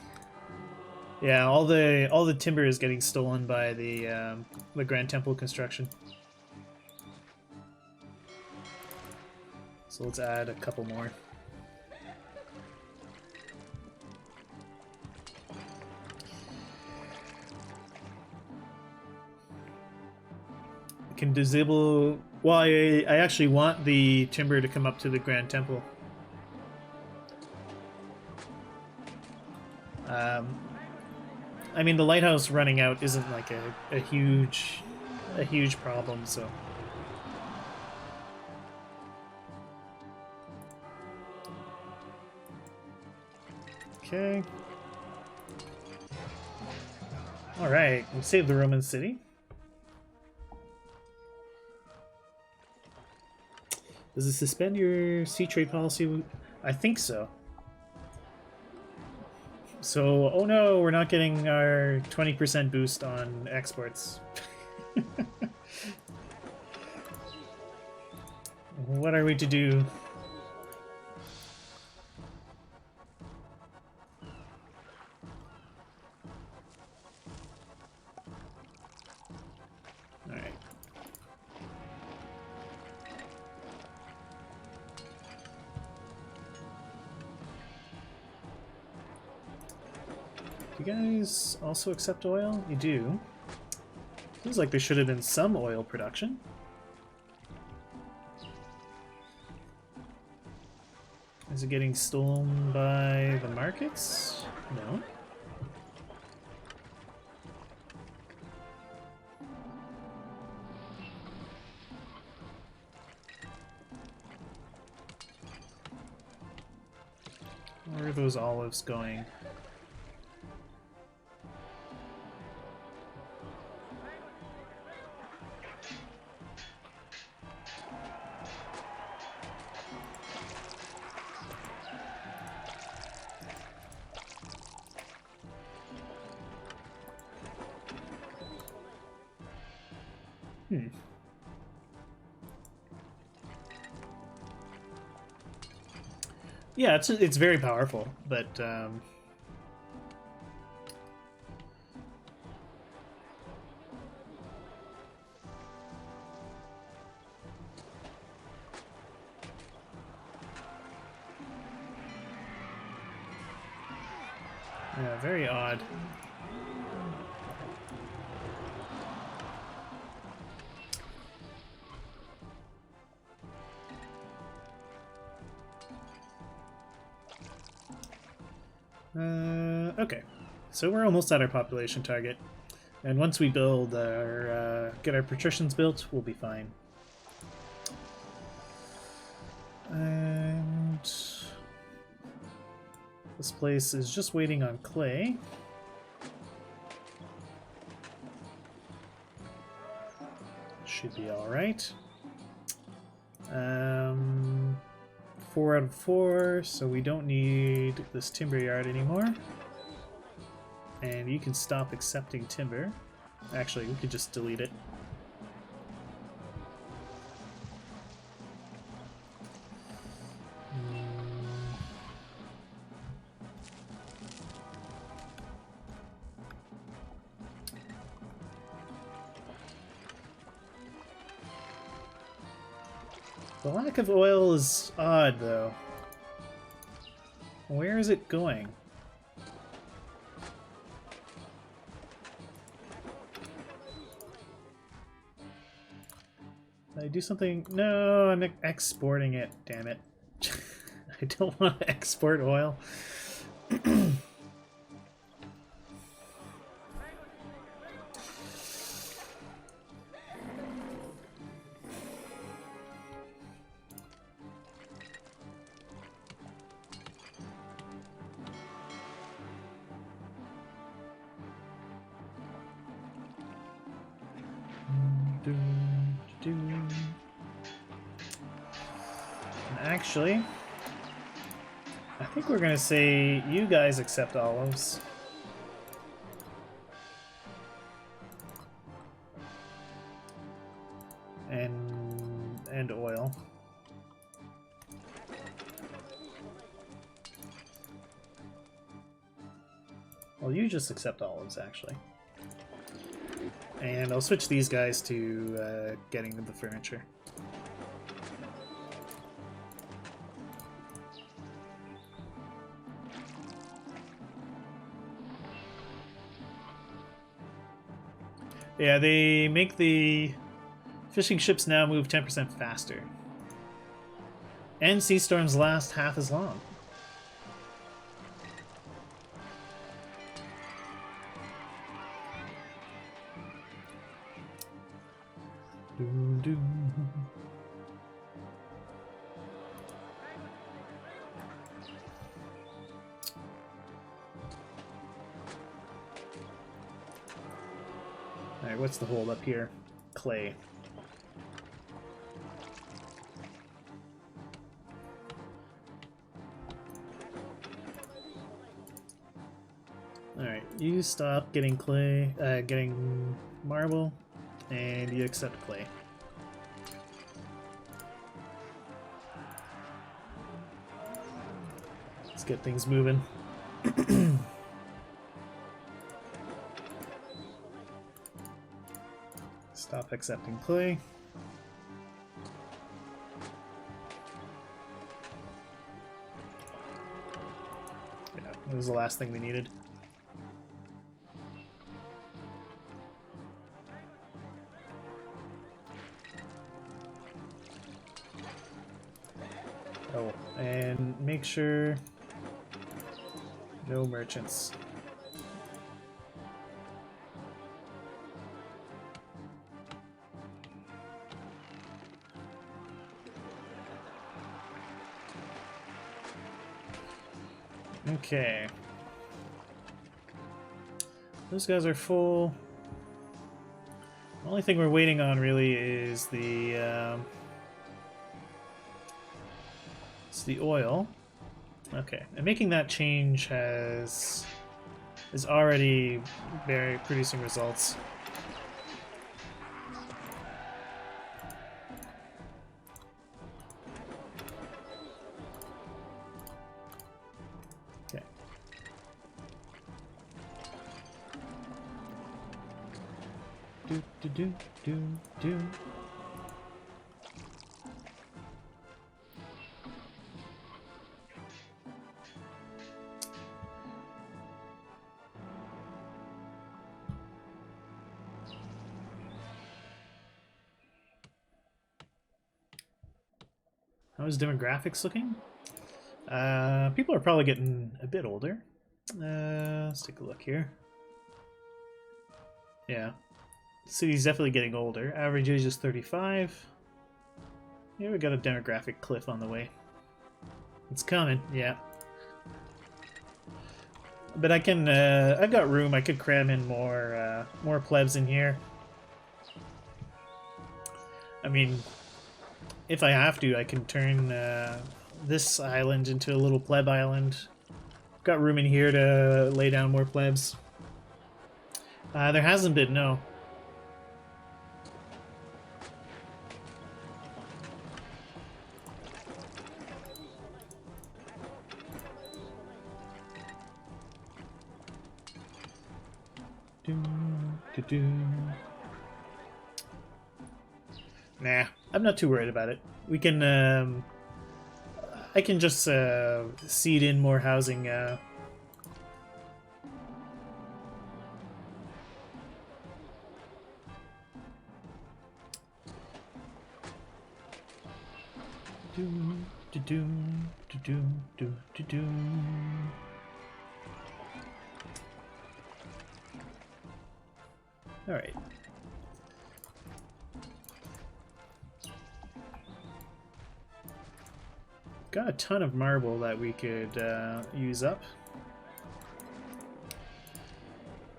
Yeah, all the timber is getting stolen by the Grand Temple construction. So let's add a couple more. Can disable. Well, I actually want the timber to come up to the Grand Temple. I mean, the lighthouse running out isn't like a huge problem, so. Okay. All right, we saved the Roman city. Does it suspend your sea trade policy I think so. So, oh no, we're not getting our 20% boost on exports. What are we to do? Alright. You guys also accept oil? You do. Seems like there should have been some oil production. Is it getting stolen by the markets? No. Where are those olives going? Yeah, it's very powerful, but yeah, very odd. Okay, so we're almost at our population target, and once we build our get our patricians built, we'll be fine. And this place is just waiting on clay. Should be all right. 4 out of 4, so we don't need this timber yard anymore. And you can stop accepting timber. Actually, we could just delete it. The lack of oil is odd, though. Where is it going? Did I do something? No, I'm exporting it. Damn it. I don't want to export oil. Actually, I think we're gonna say you guys accept olives. And oil. Well, you just accept olives, actually. And I'll switch these guys to getting the furniture. Yeah, they make the fishing ships now move 10% faster. And sea storms last half as long. Alright, what's the hold up here? Clay. You stop getting clay, getting marble, and you accept clay. Let's get things moving. Stop accepting clay. Yeah, that was the last thing we needed. Oh, and make sure no merchants. Okay. Those guys are full. The only thing we're waiting on really is the it's the oil. Okay, and making that change is already producing results. Okay. Do. How's demographics looking? People are probably getting a bit older. Let's take a look here. Yeah. City's definitely getting older. Average age is 35. Yeah, we got a demographic cliff on the way. It's coming, yeah. But I can, I've got room. I could cram in more plebs in here. I mean, if I have to, I can turn this island into a little pleb island. Got room in here to lay down more plebs. There hasn't been, no. Nah, I'm not too worried about it. We can, I can just seed in more housing. All right. Got a ton of marble that we could use up.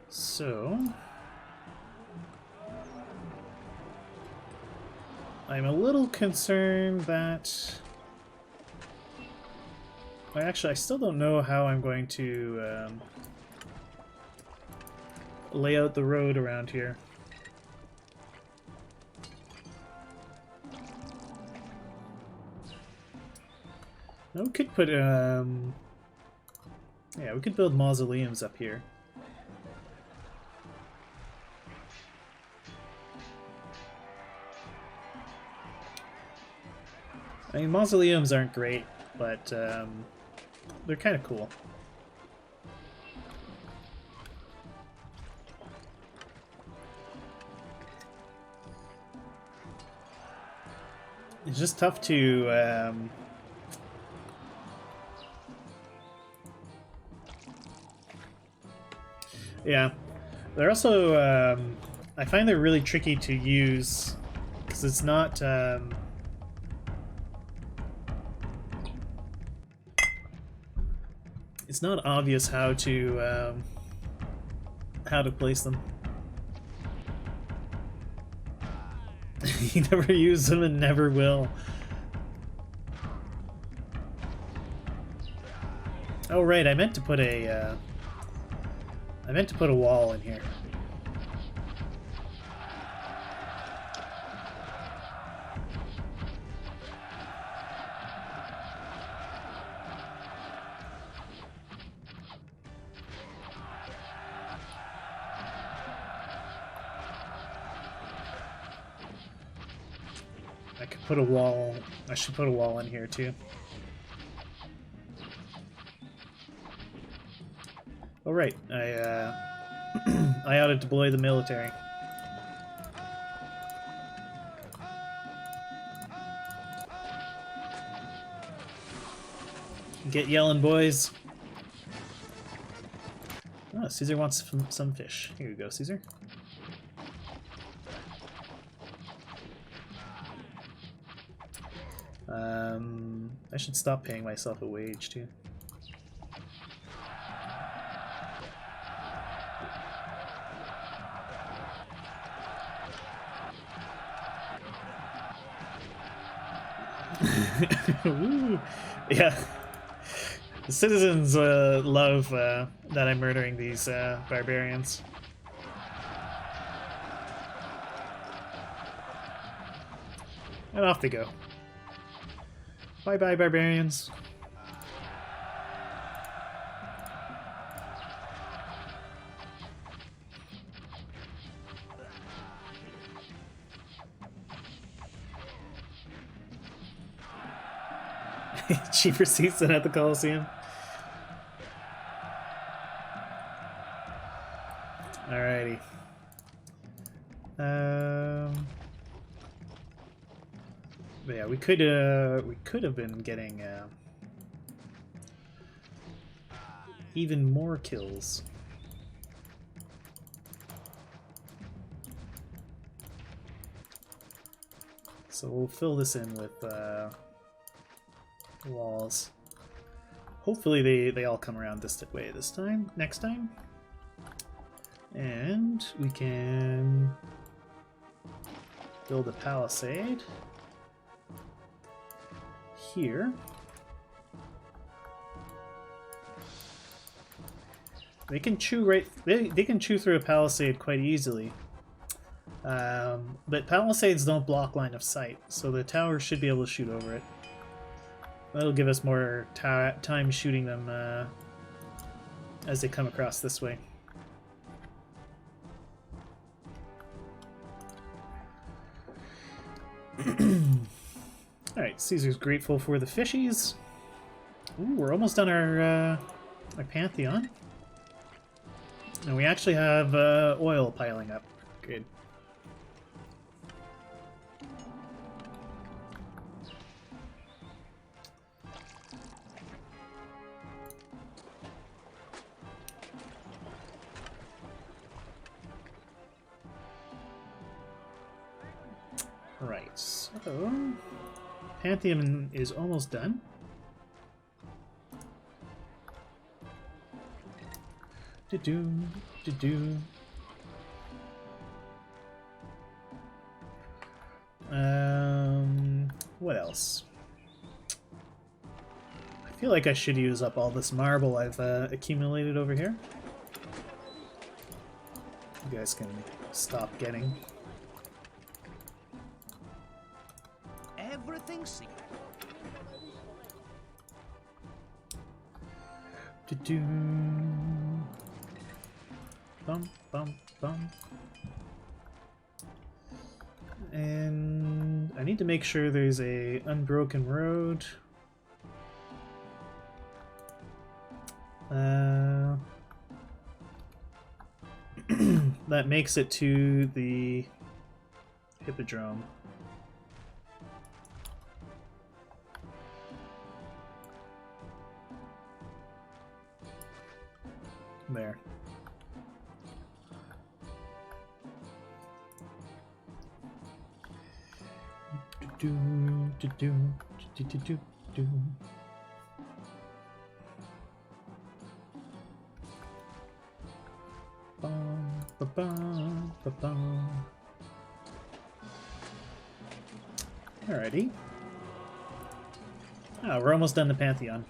So I'm a little concerned that... Well, actually, I still don't know how I'm going to lay out the road around here. No, we could put, yeah, we could build mausoleums up here. I mean, mausoleums aren't great, but they're kind of cool. It's just tough to yeah, they're also I find they're really tricky to use because it's not obvious how to place them. You never use them and never will. Oh right, I meant to put a I meant to put a wall in here. I could put a wall. I should put a wall in here too. Oh right, I I ought to deploy the military. Get yelling, boys. Oh, Caesar wants some fish. Here you go, Caesar. I should stop paying myself a wage too. Ooh. Yeah. The citizens love that I'm murdering these barbarians. And off they go. Bye-bye, barbarians. Cheaper seats than at the Coliseum. Alrighty. But yeah, we could have been getting even more kills. So we'll fill this in with walls. Hopefully they all come around this way this time, next time. And we can build a palisade here. They can chew they can chew through a palisade quite easily. But palisades don't block line of sight, so the tower should be able to shoot over it. That'll give us more time shooting them as they come across this way. Alright, Caesar's grateful for the fishies. Ooh, we're almost done our Pantheon. And we actually have oil piling up. Good. Right, so Pantheon is almost done. What else? I feel like I should use up all this marble I've accumulated over here. You guys can stop getting. Everything secret. Bum, bum, bum. And I need to make sure there's a unbroken road. That makes it to the hippodrome. There. Alrighty. Oh, we're almost done the Pantheon.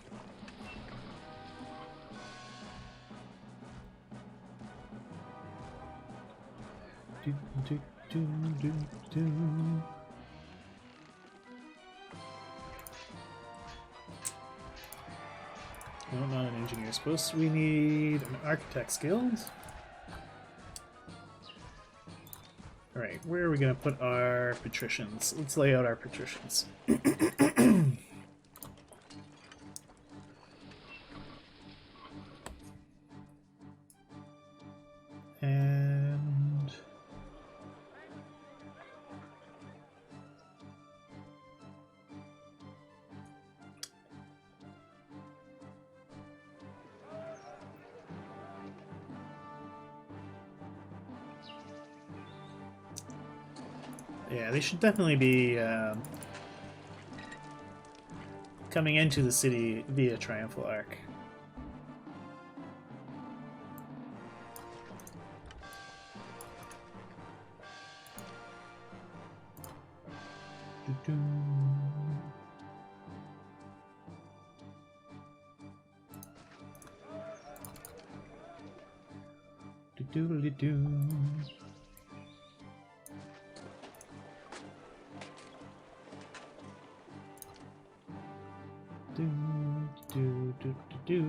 No, not an engineer. Suppose we need an architect's guild. Alright, where are we going to put our patricians? Let's lay out our patricians. And... yeah, they should definitely be coming into the city via Triumphal Arc. Do-do-do-do. Do.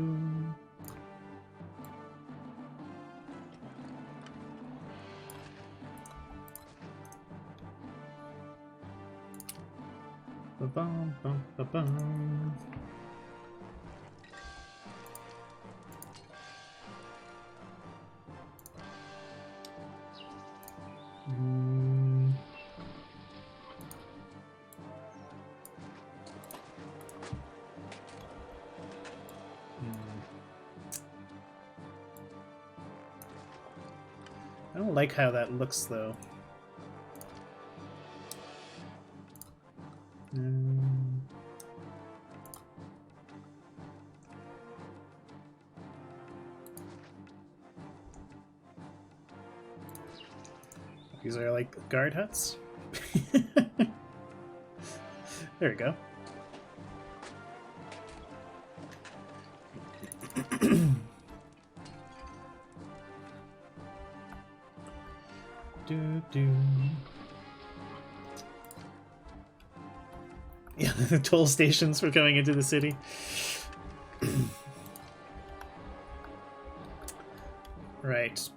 Ba-bum, bum, ba-bum. I don't like how that looks, though. These are like guard huts. There we go. Yeah, the toll stations for coming into the city. Right.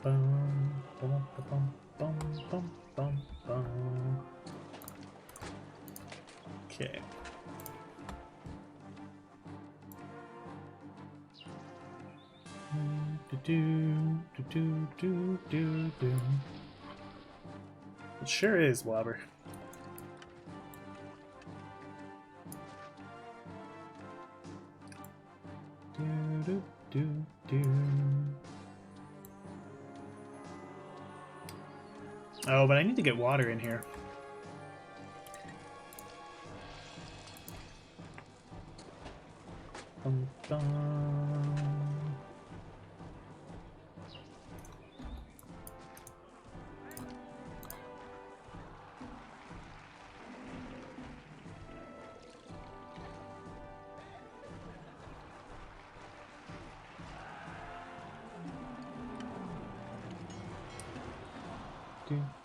Bum, bum, bum, bum, bum, bum, bum. Okay. It sure is, Wobber. Oh, but I need to get water in here. Bum, bum.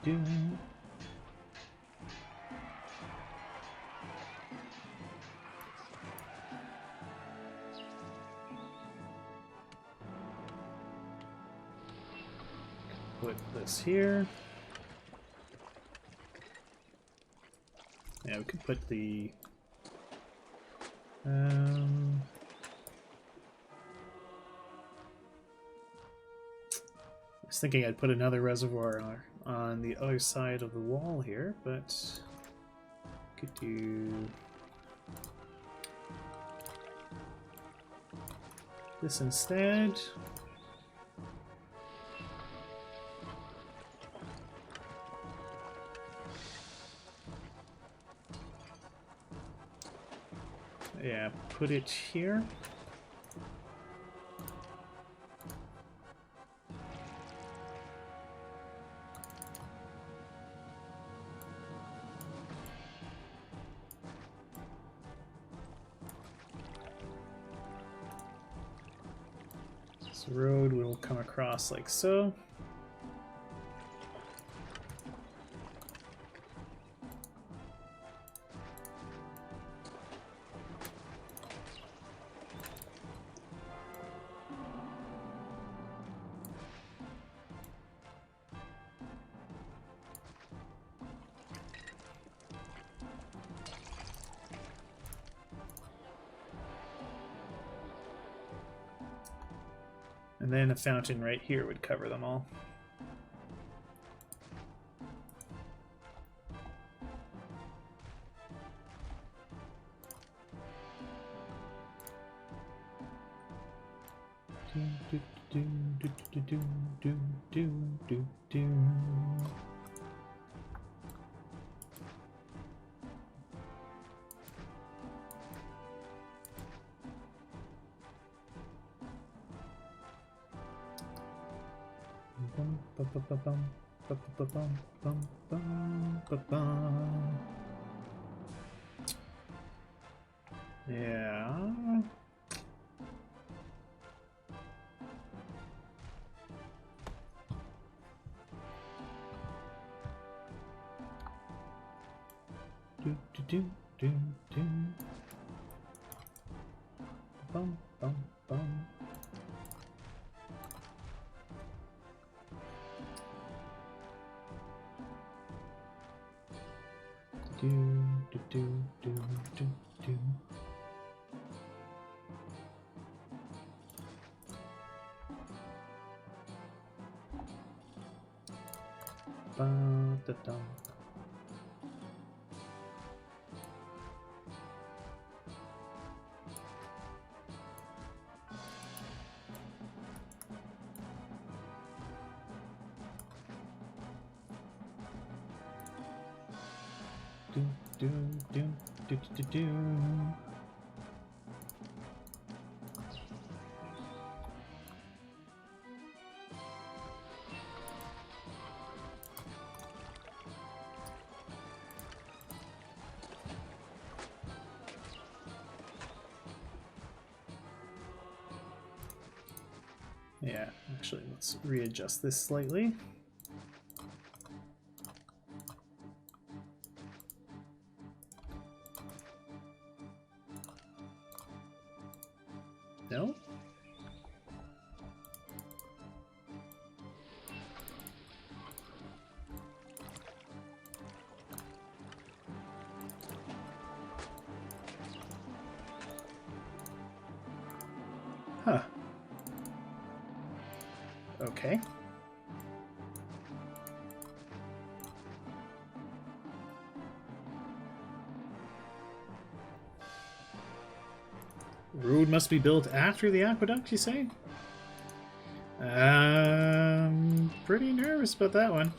Do. Put this here. Yeah, we could put the I was thinking I'd put another reservoir on the other side of the wall here, but could do this instead. Yeah, put it here. So the road will come across like so. And then a fountain right here would cover them all. Yeah. Bum, bum, bum. Do, do, do, do, do, do. Ba, da, da. Do, do, do, do, do, do. Yeah, actually, let's readjust this slightly. No? Huh. Okay. Road must be built after the aqueduct, you say? Pretty nervous about that one.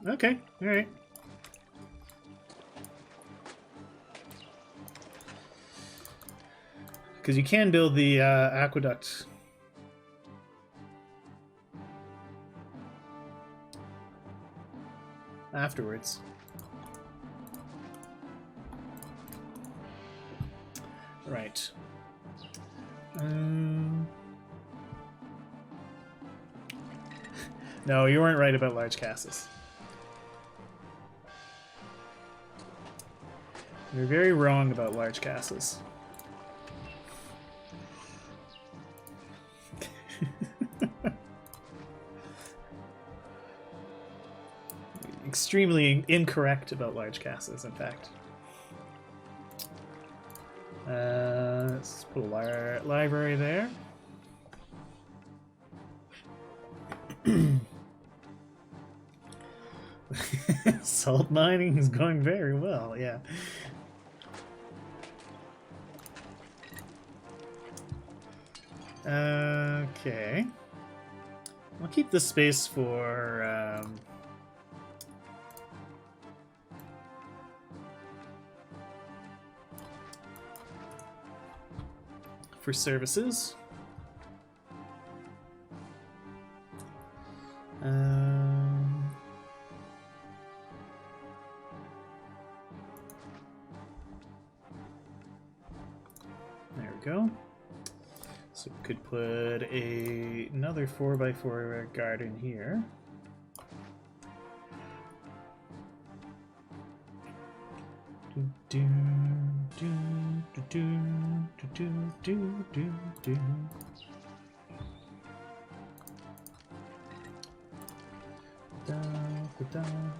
Okay, alright. Because you can build the aqueduct afterwards. Right. No, you weren't right about large castles. You're very wrong about large castles. Extremely incorrect about large castles, in fact. Let's put a library there. Salt mining is going very well, yeah. Okay. I'll keep this space for services. There we go. So we could put another 4x4 garden here.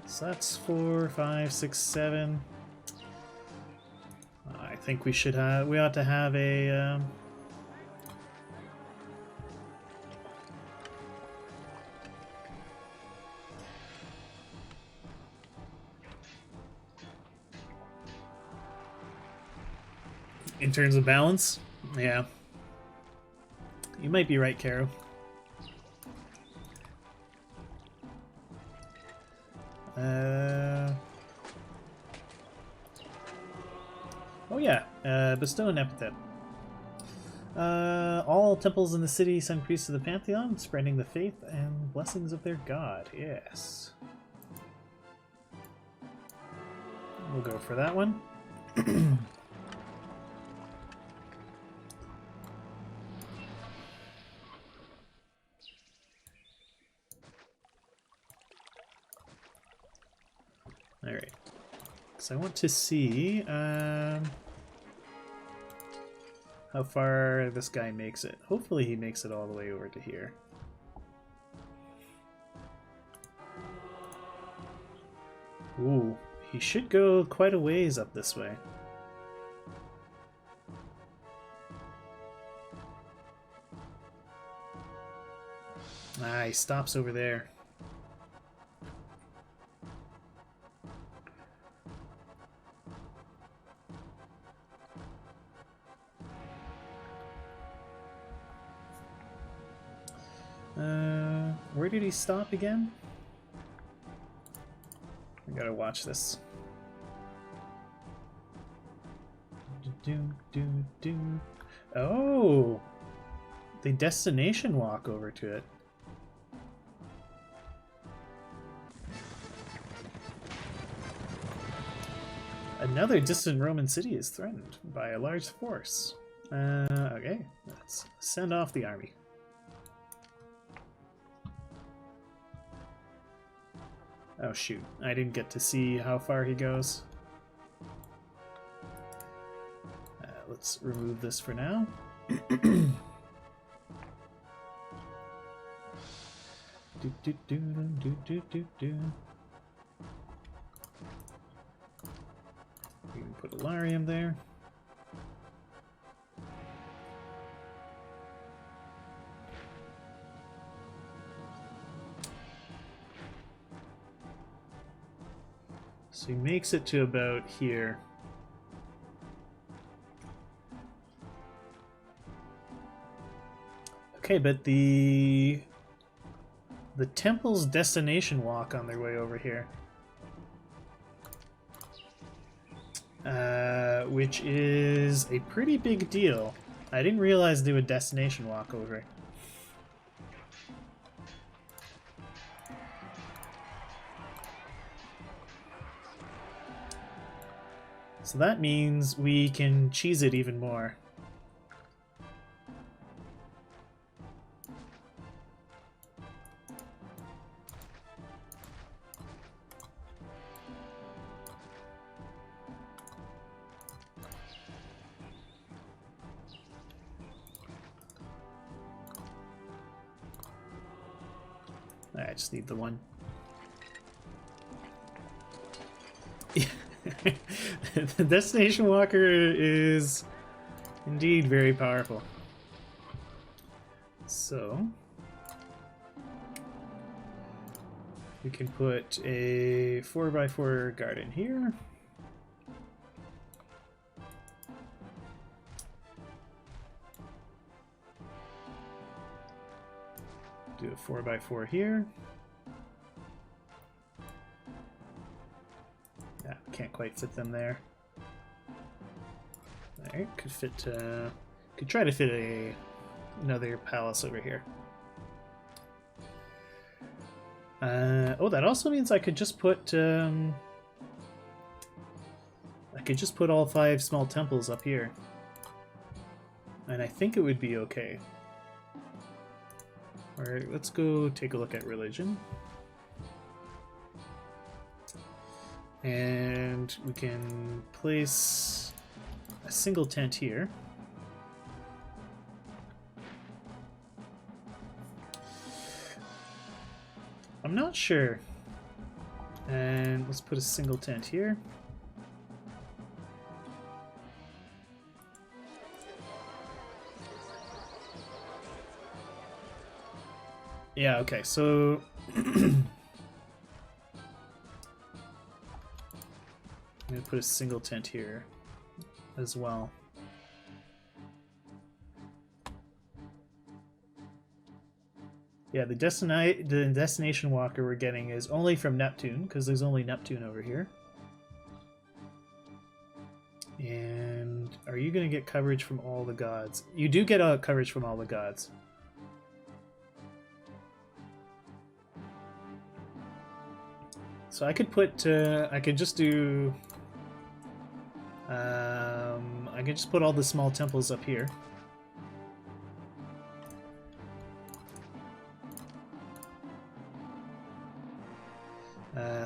So that's 4, 5, 6, 7. I think we ought to have a in terms of balance. Yeah. You might be right, Caro. Oh yeah, bestow an epithet. All temples in the city send priests to the Pantheon, spreading the faith and blessings of their god. Yes. We'll go for that one. Alright. So I want to see how far this guy makes it. Hopefully he makes it all the way over to here. Ooh, he should go quite a ways up this way. Ah, he stops over there. Where did he stop again? I gotta watch this. Oh! They destination walk over to it. Another distant Roman city is threatened by a large force. Okay, let's send off the army. Oh shoot, I didn't get to see how far he goes. Let's remove this for now. We can put Alarium there. So he makes it to about here. Okay, but the temple's destination walk on their way over here. Which is a pretty big deal. I didn't realize they would destination walk over. So that means we can cheese it even more. I just need the one. The Destination Walker is indeed very powerful. So we can put a 4x4 garden here. Do a 4x4 here. Yeah, can't quite fit them there. Alright, could try to fit another palace over here. Oh, that also means I could just put all 5 small temples up here. And I think it would be okay. Alright, let's go take a look at religion. And we can place a single tent here. I'm not sure. And let's put a single tent here. Yeah, okay, so I'm gonna put a single tent here as well. Yeah, the destination walker we're getting is only from Neptune, because there's only Neptune over here. And are you going to get coverage from all the gods? You do get coverage from all the gods. So I could put, I could just do, I could just put all the small temples up here.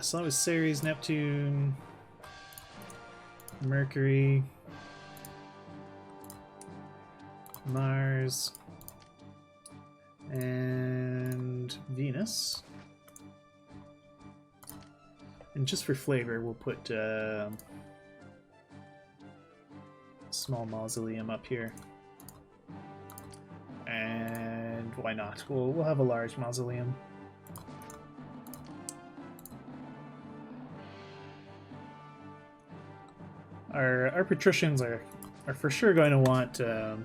So that was Ceres, Neptune, Mercury, Mars, and Venus. And just for flavor, we'll put a small mausoleum up here. And why not? We'll have a large mausoleum. Our patricians are for sure going to want to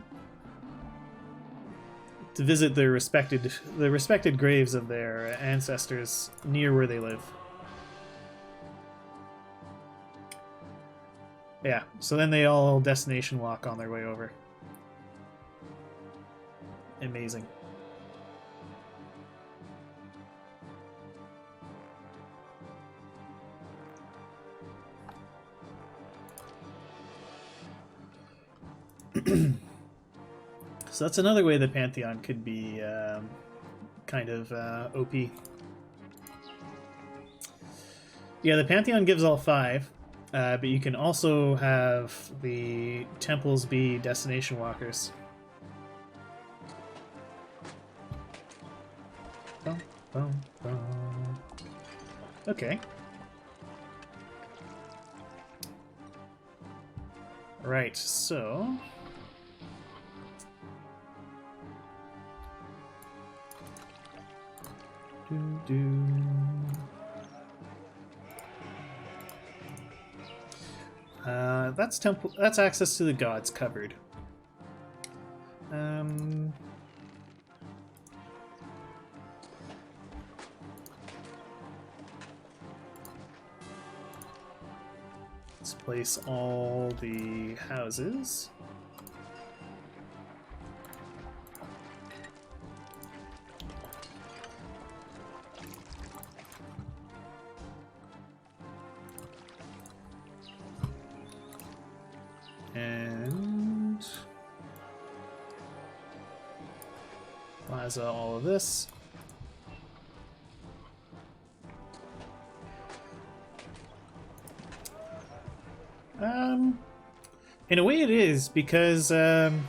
visit the respected graves of their ancestors near where they live. Yeah, so then they all destination walk on their way over. Amazing. So that's another way the Pantheon could be kind of OP. Yeah, the Pantheon gives all 5, but you can also have the temples be destination walkers. Bum, bum, bum. Okay. Right, so... That's temple. That's access to the gods covered. Let's place all the houses. And plaza all of this. In a way it is, because in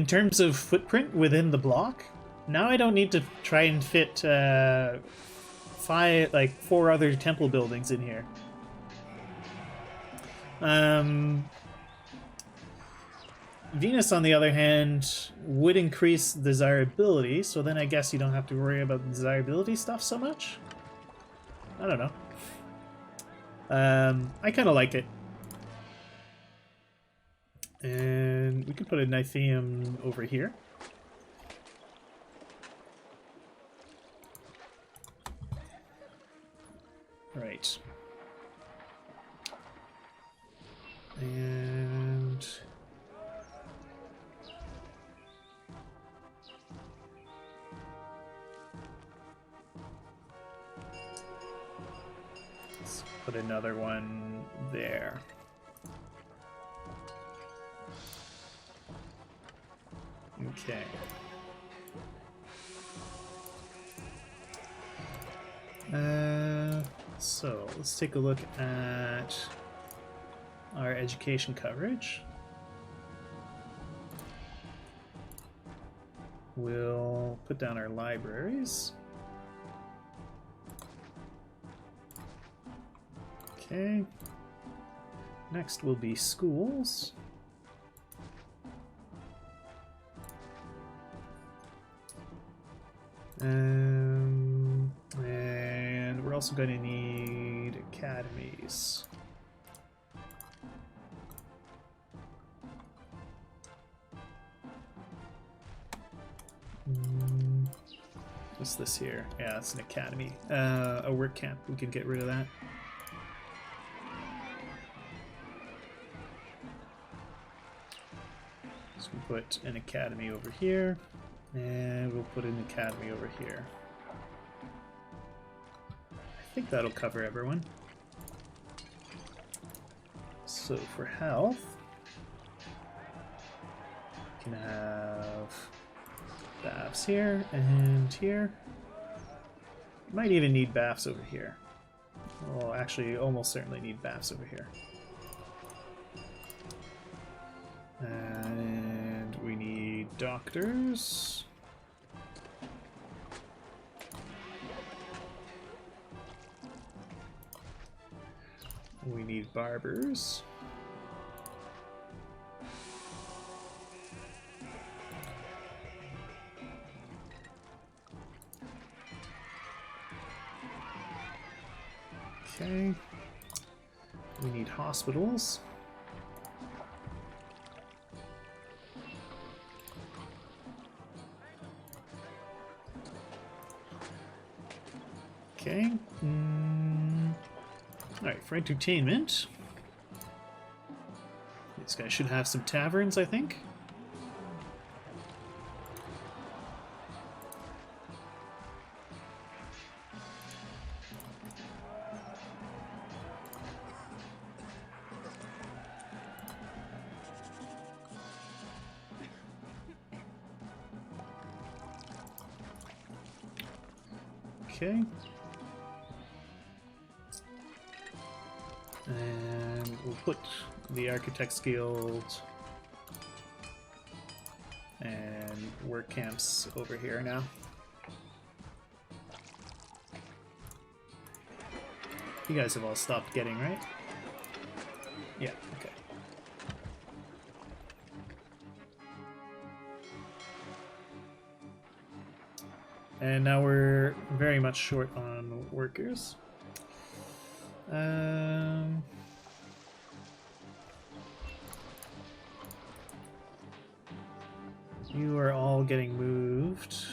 terms of footprint within the block, now I don't need to try and fit 4 other temple buildings in here. Venus, on the other hand, would increase desirability, so then I guess you don't have to worry about the desirability stuff so much. I don't know. I kind of like it. And we could put a Nypheum over here. Right. And... let's put another one there. Okay. So let's take a look at our education coverage. We'll put down our libraries. Okay. Next will be schools. And we're also going to need academies. What's this here? Yeah, it's an academy. A work camp. We can get rid of that. So we put an academy over here, and we'll put an academy over here. I think that'll cover everyone. So for health, we can have baths here and here. Might even need baths over here. Well, actually, almost certainly need baths over here. And we need doctors. We need barbers. Okay. We need hospitals. Okay. Alright, for entertainment. These guys should have some taverns, I think. Okay. And we'll put the Architects Guild and work camps over here now. You guys have all stopped getting, right? Yeah, okay. And now we're very much short on workers. You are all getting moved.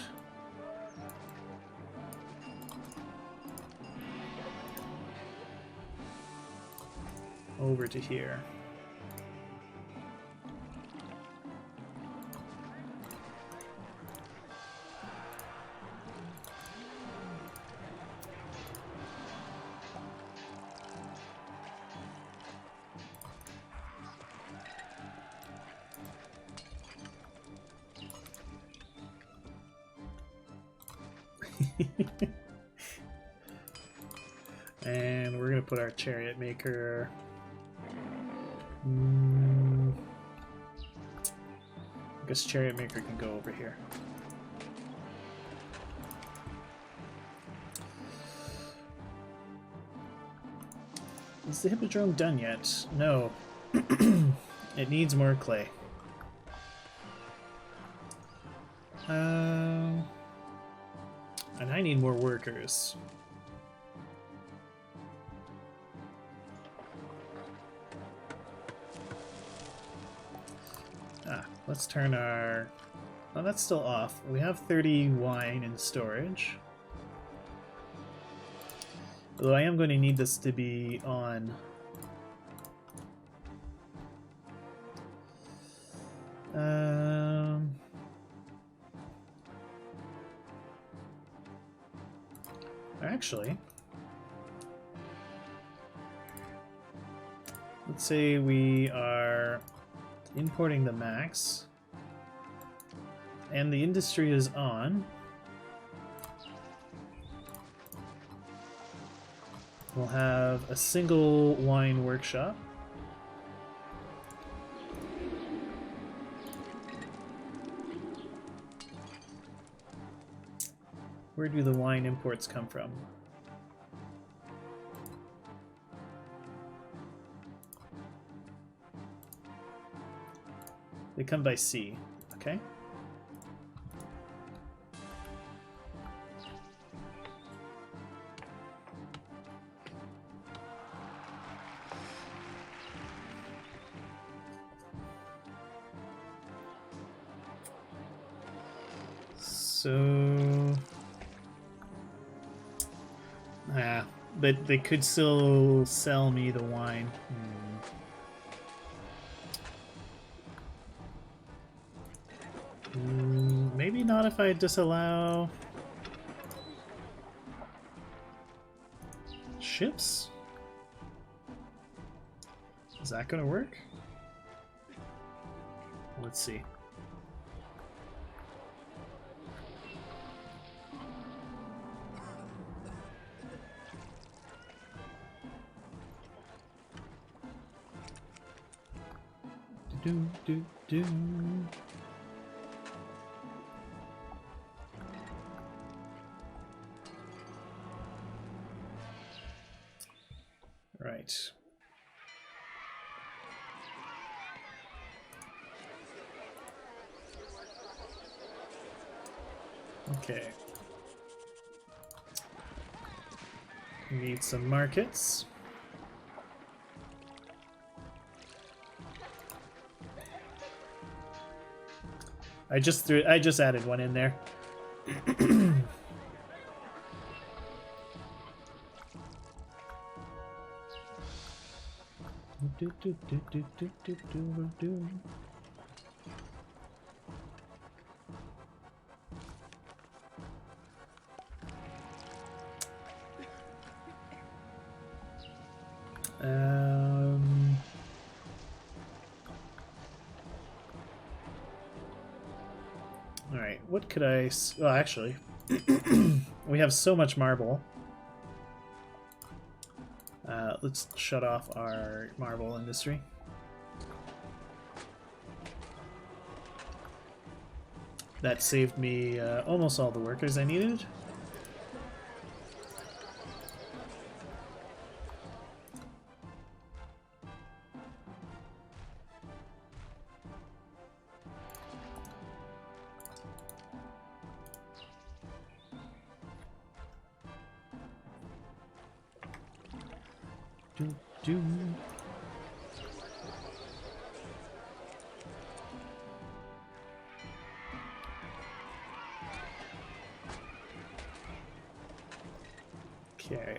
Over to here. And we're gonna put our chariot maker. I guess chariot maker can go over here. Is the hippodrome done yet? No. It needs more clay. And I need more workers. Let's turn our... Oh, that's still off. We have 30 wine in storage. Although I am going to need this to be on. Actually, let's say we are importing the max. And the industry is on. We'll have a single wine workshop. Where do the wine imports come from? They come by sea. Okay. So, but they could still sell me the wine. Maybe not if I disallow ships. Is that gonna work? Let's see. Do. Right. Okay. Need some markets. I just added one in there. Alright, what could I... Well, actually, we have so much marble. Let's shut off our marble industry. That saved me almost all the workers I needed. Okay.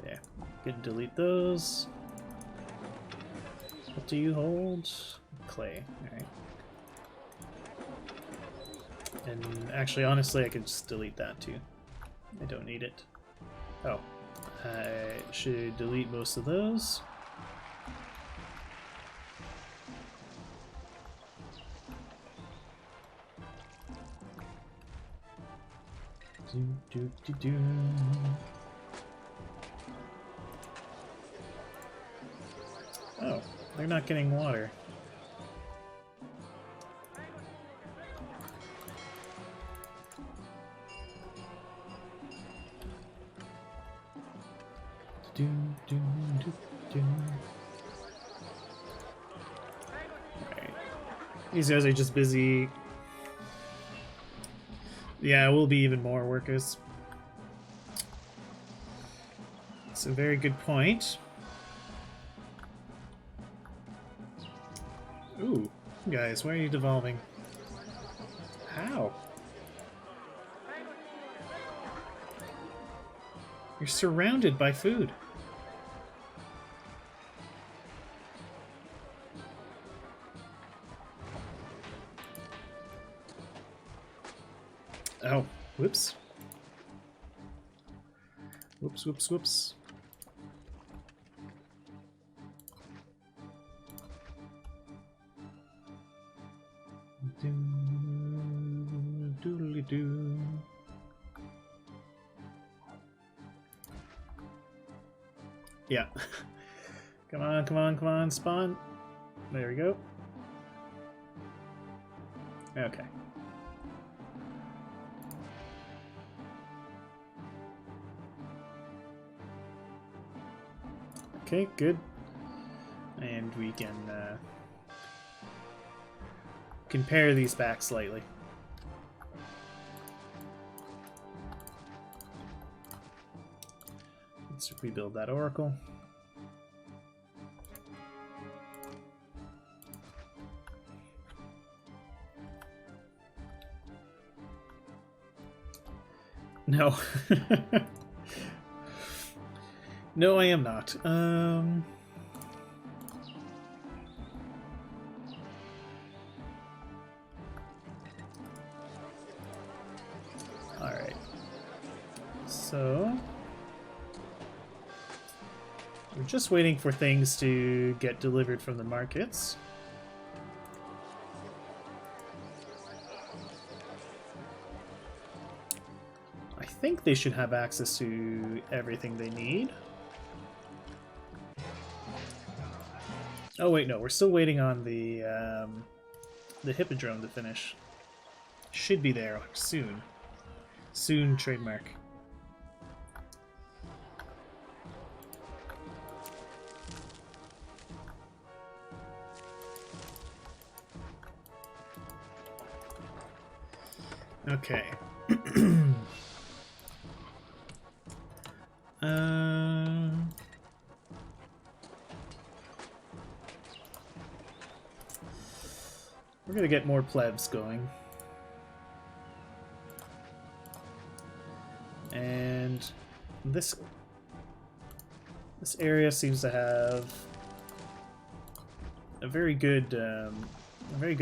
Yeah, can delete those. What do you hold? Clay. Alright. And actually, honestly, I could just delete that too. I don't need it. Oh, I should delete most of those. Oh, they're not getting water. Alright. These guys are just busy. Yeah, we'll be even more workers. It's a very good point. Ooh, guys, why are you devolving? How? You're surrounded by food. Whoops. Whoops, whoops, whoops. Doodly-doo. Yeah. Come on, come on, come on, spawn. There we go. Okay. Okay, good. And we can pare these back slightly. Let's rebuild that oracle. No. No, I am not. Alright. So... we're just waiting for things to get delivered from the markets. I think they should have access to everything they need. Oh wait, no, we're still waiting on the hippodrome to finish. Should be there soon. Soon, trademark. Okay. We're gonna get more plebs going. And this area seems to have a very good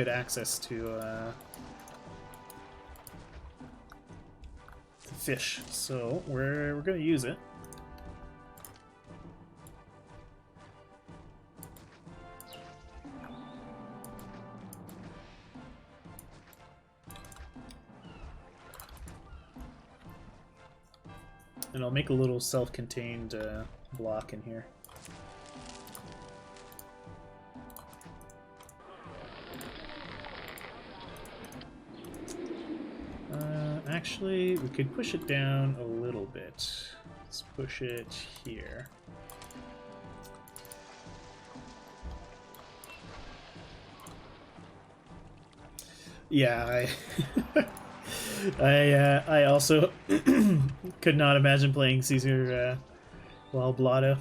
access to fish, so we're gonna use it. And I'll make a little self-contained block in here. Actually, we could push it down a little bit. Let's push it here. Yeah, I also could not imagine playing Caesar while Blotto.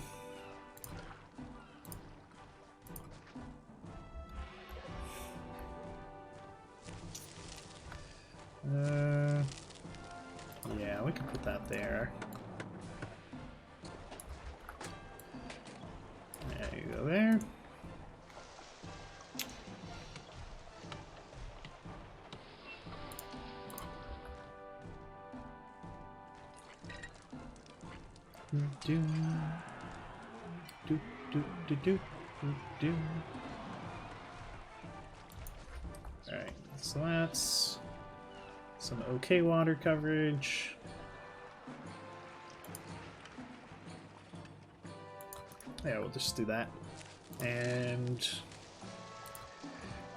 Yeah, we can put that there. There you go there. Do do do do do do. All right, so that's some okay water coverage. Yeah, we'll just do that. And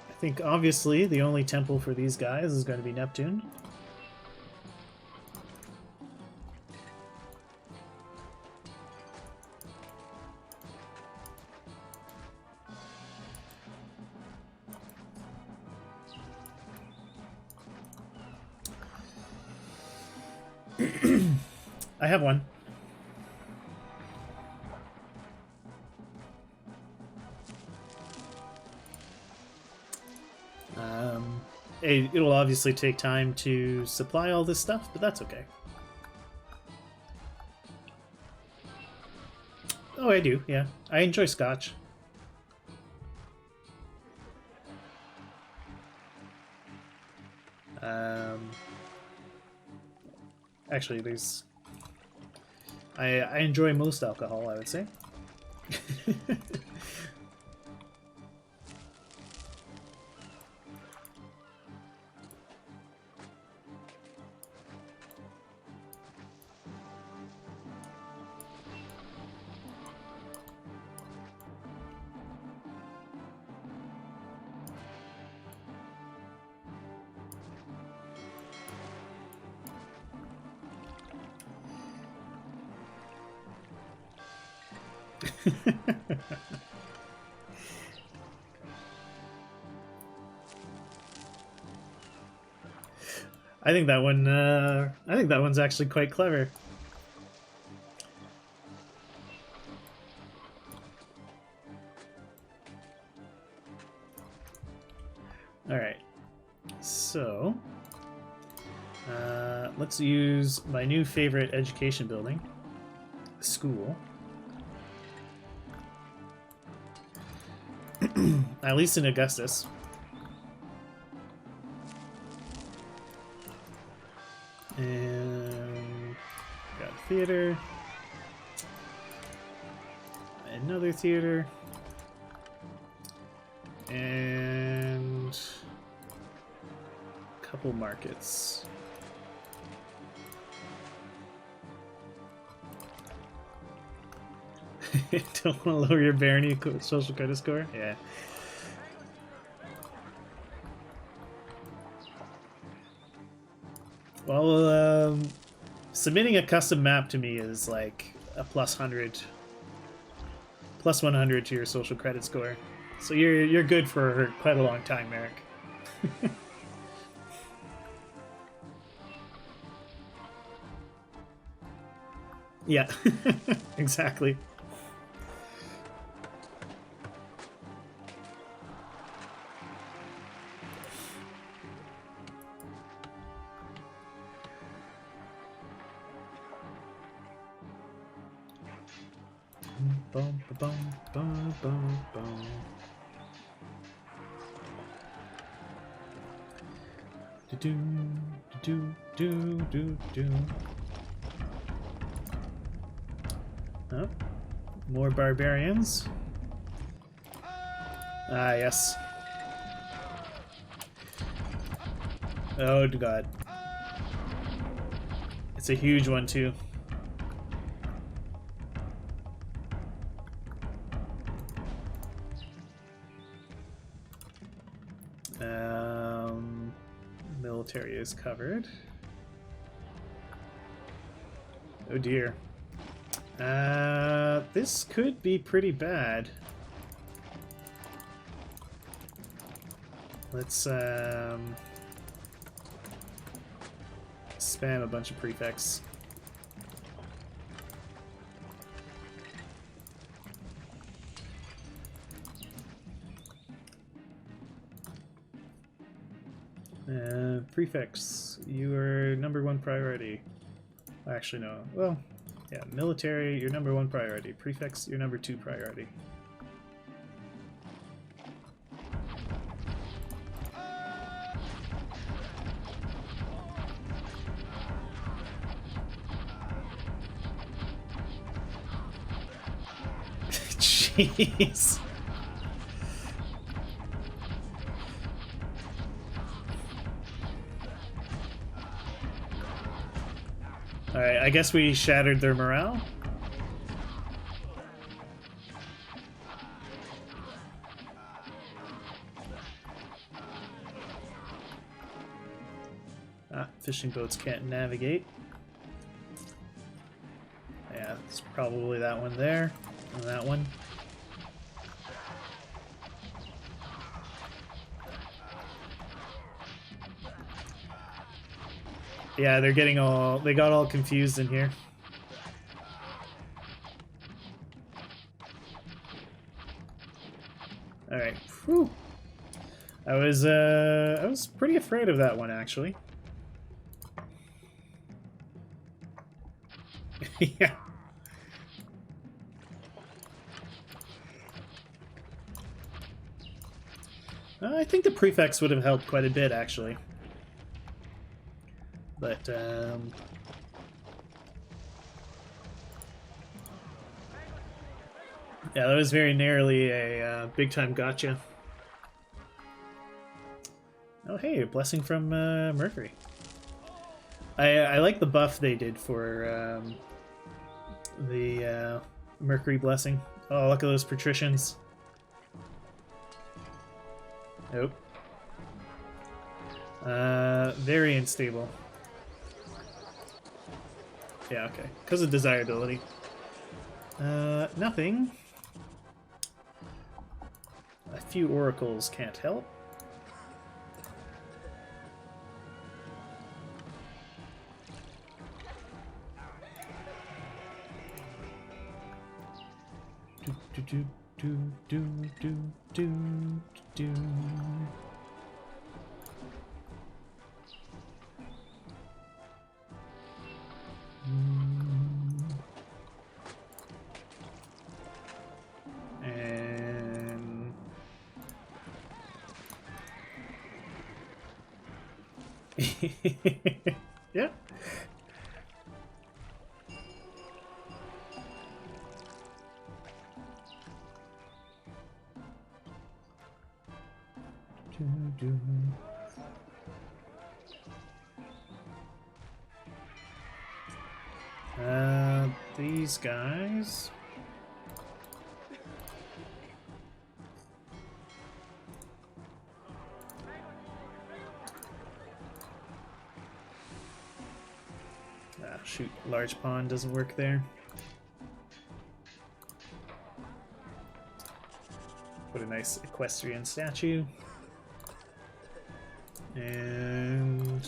I think obviously the only temple for these guys is going to be Neptune. I have one. It'll obviously take time to supply all this stuff, but that's okay. Oh, I do, yeah. I enjoy Scotch. Actually, I enjoy most alcohol, I would say. I think that one. I think that one's actually quite clever. All right, so let's use my new favorite education building, school. At least in Augustus. And got a theater. Another theater. And a couple markets. Don't want to lower your barony social credit score? Yeah. Well, submitting a custom map to me is like a plus 100, plus 100 to your social credit score. So you're good for quite a long time, Merrick. Yeah, exactly. Bum, bum, bum, bum, bum. Do do do do do. Oh, more barbarians. Ah, yes. Oh god. It's a huge one too. Military is covered. Oh dear. This could be pretty bad. Let's spam a bunch of prefects. Prefects, you are #1 priority. Actually, no. Well, yeah, military, your #1 priority. Prefects, your #2 priority. Jeez. Alright, I guess we shattered their morale. Fishing boats can't navigate. Yeah, it's probably that one there, and that one. Yeah, they got all confused in here. All right. Whew. I was pretty afraid of that one, actually. Yeah. I think the prefects would have helped quite a bit, actually. But, Yeah, that was very narrowly a big-time gotcha. Oh, hey, a blessing from Mercury. I like the buff they did for the Mercury blessing. Oh, look at those patricians. Nope. Very unstable. Yeah, okay. Because of desirability. Nothing. A few oracles can't help. Do do do do do do do. And yeah. These guys. Ah, shoot, large pond doesn't work there. Put a nice equestrian statue. And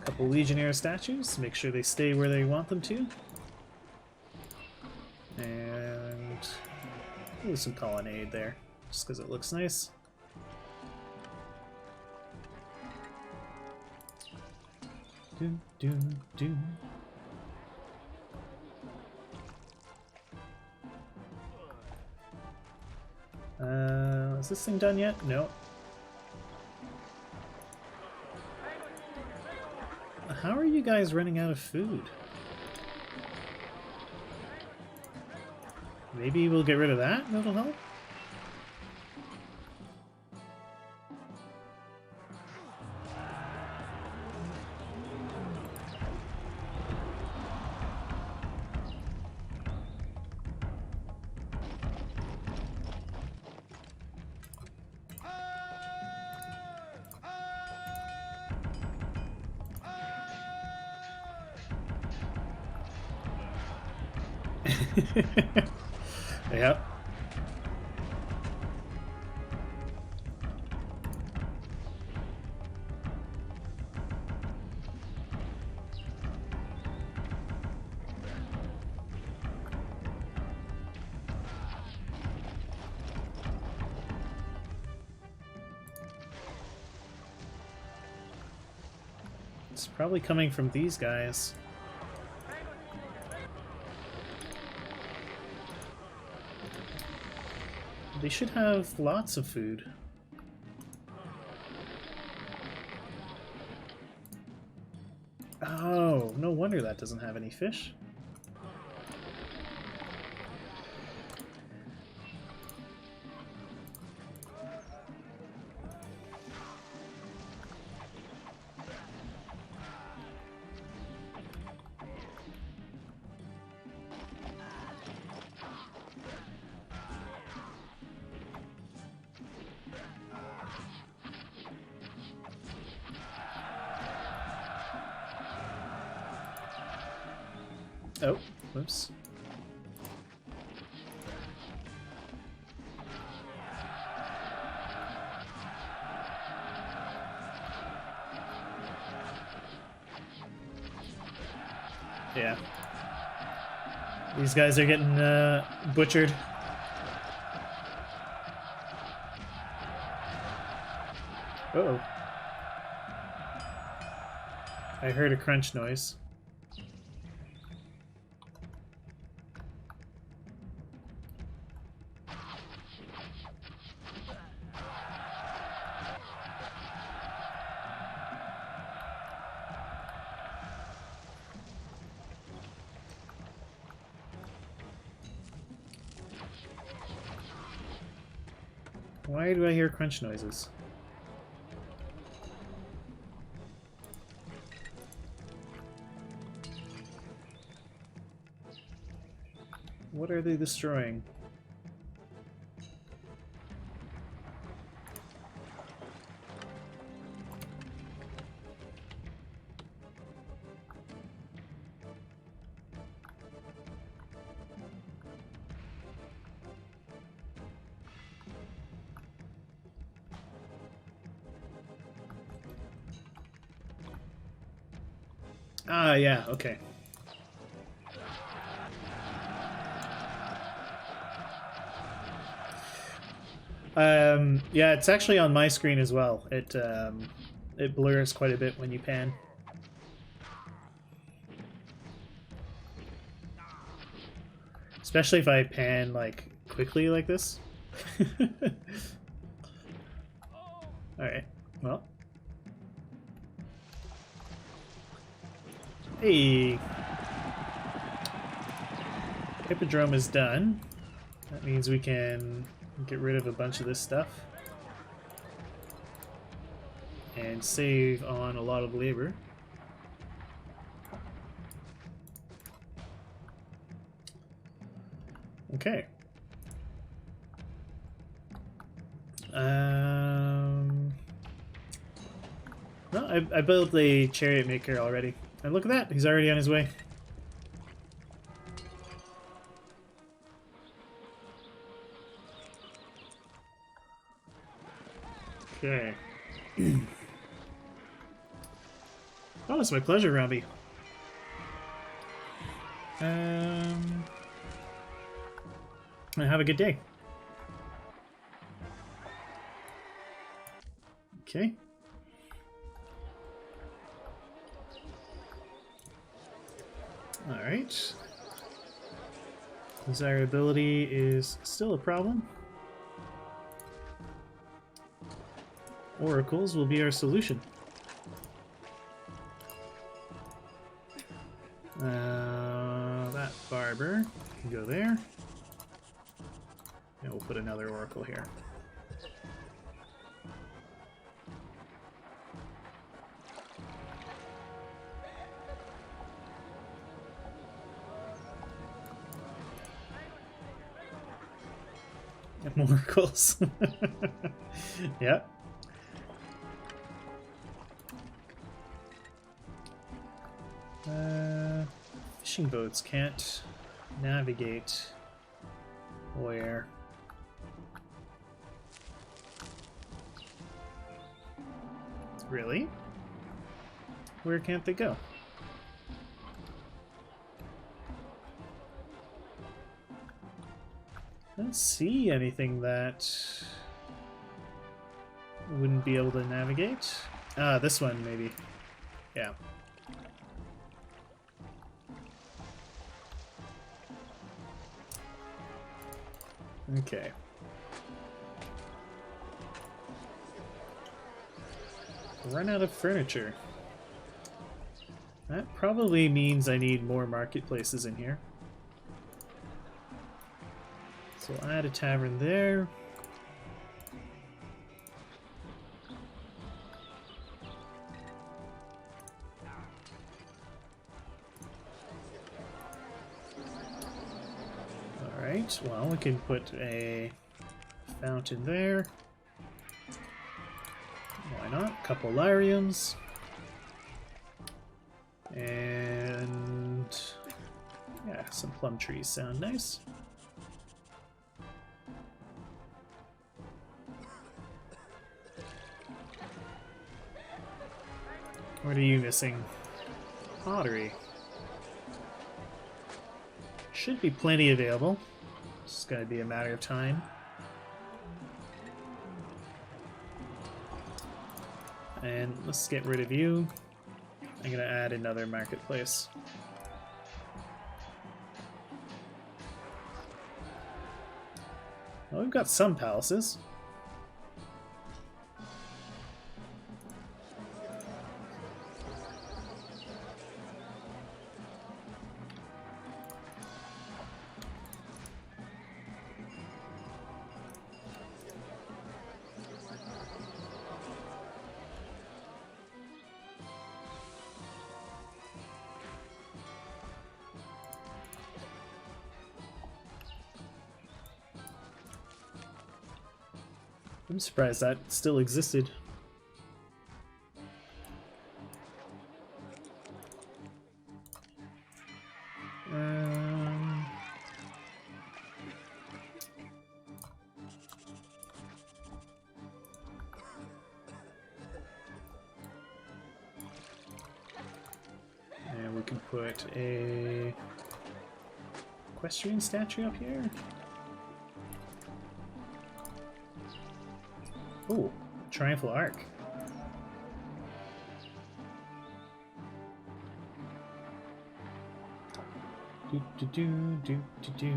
a couple legionnaire statues, make sure they stay where they want them to. And ooh, some colonnade there, just because it looks nice. Do, do, do. Is this thing done yet? No. How are you guys running out of food? Maybe we'll get rid of that? That'll help? Yep. It's probably coming from these guys. They should have lots of food. Oh, no wonder that doesn't have any fish. Oh, whoops. Yeah. These guys are getting butchered. Uh-oh. I heard a crunch noise. Why do I hear crunch noises? What are they destroying? Ah, yeah, okay. Yeah, it's actually on my screen as well. It blurs quite a bit when you pan. Especially if I pan, like, quickly like this. Alright, well. Hey! Hippodrome is done. That means we can get rid of a bunch of this stuff. And save on a lot of labor. Okay. No, I built the chariot maker already. And look at that, he's already on his way. Okay. Oh, it's my pleasure, Robbie. Have a good day. Okay. Alright. Desirability is still a problem. Oracles will be our solution. That barber can go there. And we'll put another oracle here. More oracles. Yep. Fishing boats can't navigate where? Really? Where can't they go? I don't see anything that wouldn't be able to navigate. Ah, this one maybe. Yeah. Okay. Run out of furniture. That probably means I need more marketplaces in here. So I'll add a tavern there. Alright, well, we can put a fountain there. Why not? A couple lyriums. And yeah, some plum trees sound nice. What are you missing? Pottery. Should be plenty available. It's just gonna be a matter of time. And let's get rid of you. I'm gonna add another marketplace. Well, we've got some palaces. I'm surprised that still existed. And we can put a equestrian statue up here. Ooh, triumphal arc. Do do do do do do.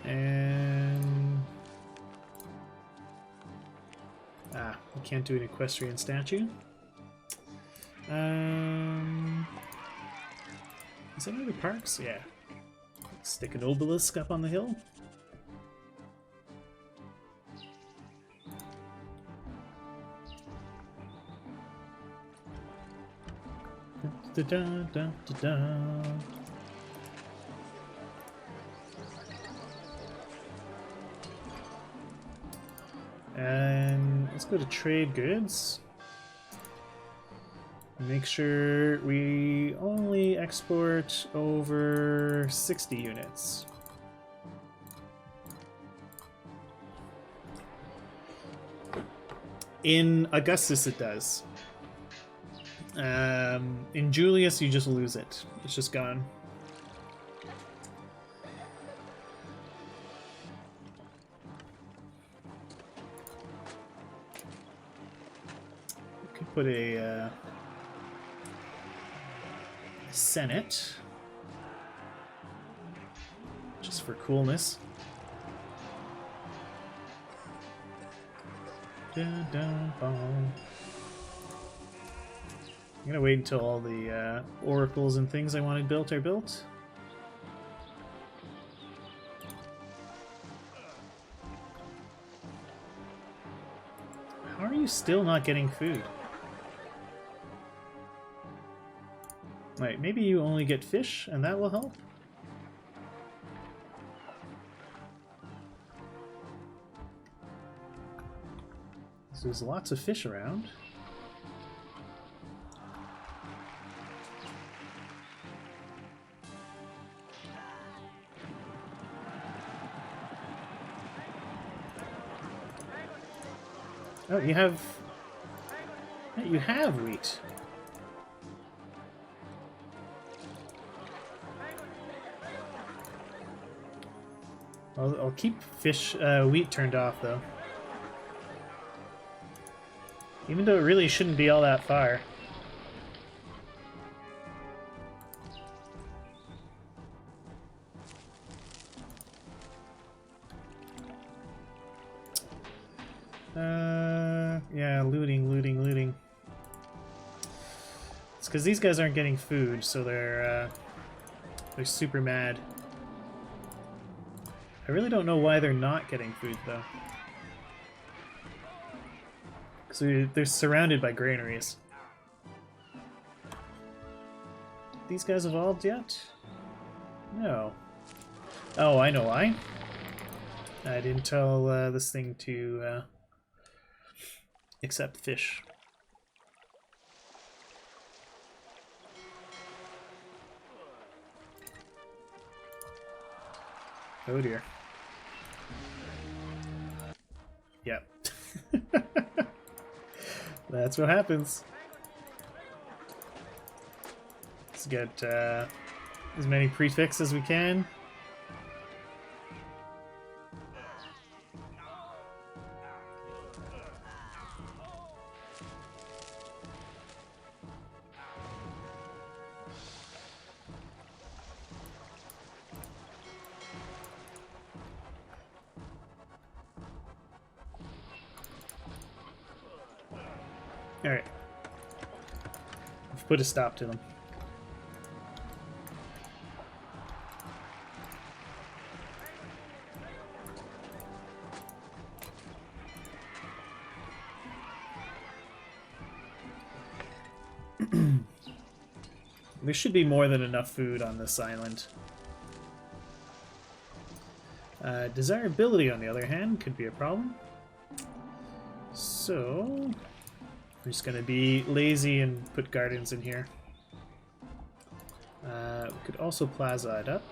And we can't do an equestrian statue. Is there any other parks? Yeah. Stick an obelisk up on the hill. Da, da, da, da, da. And let's go to trade goods. Make sure we only export over 60 units. In Augustus it does. In Julius you just lose it. It's just gone. We could put a Senate, just for coolness. Dun, dun, dun. I'm gonna wait until all the oracles and things I wanted built are built. How are you still not getting food? Right, maybe you only get fish, and that will help? So there's lots of fish around. Oh, you have wheat. I'll keep wheat turned off, though. Even though it really shouldn't be all that far. Yeah, looting. It's because these guys aren't getting food, so they're super mad. I really don't know why they're not getting food, though. Because they're surrounded by granaries. These guys evolved yet? No. Oh, I know why. I didn't tell this thing to accept fish. Oh dear. Yep. That's what happens. Let's get as many prefix as we can. Alright. We've put a stop to them. There should be more than enough food on this island. Desirability, on the other hand, could be a problem. So, we're just going to be lazy and put gardens in here. We could also plaza it up.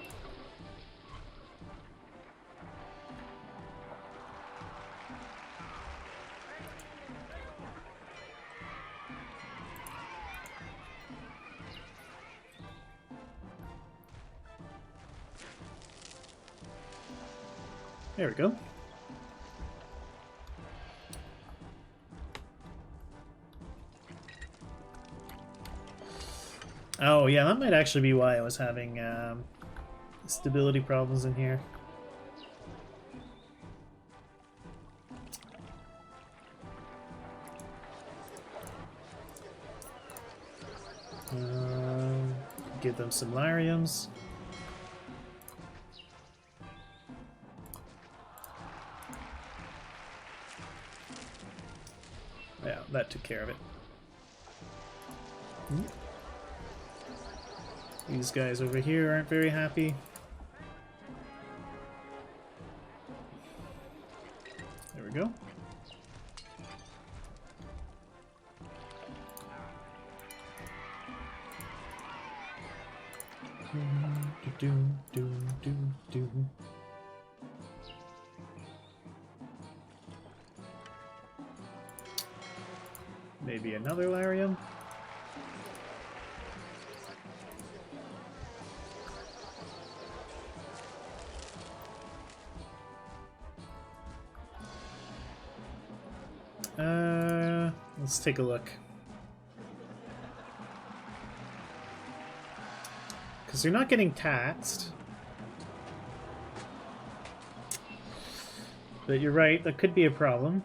There we go. Oh yeah, that might actually be why I was having stability problems in here. Give them some Lariums. Yeah, that took care of it. These guys over here aren't very happy. There we go. Maybe another Larium. Let's take a look. Because they're not getting taxed. But you're right, that could be a problem.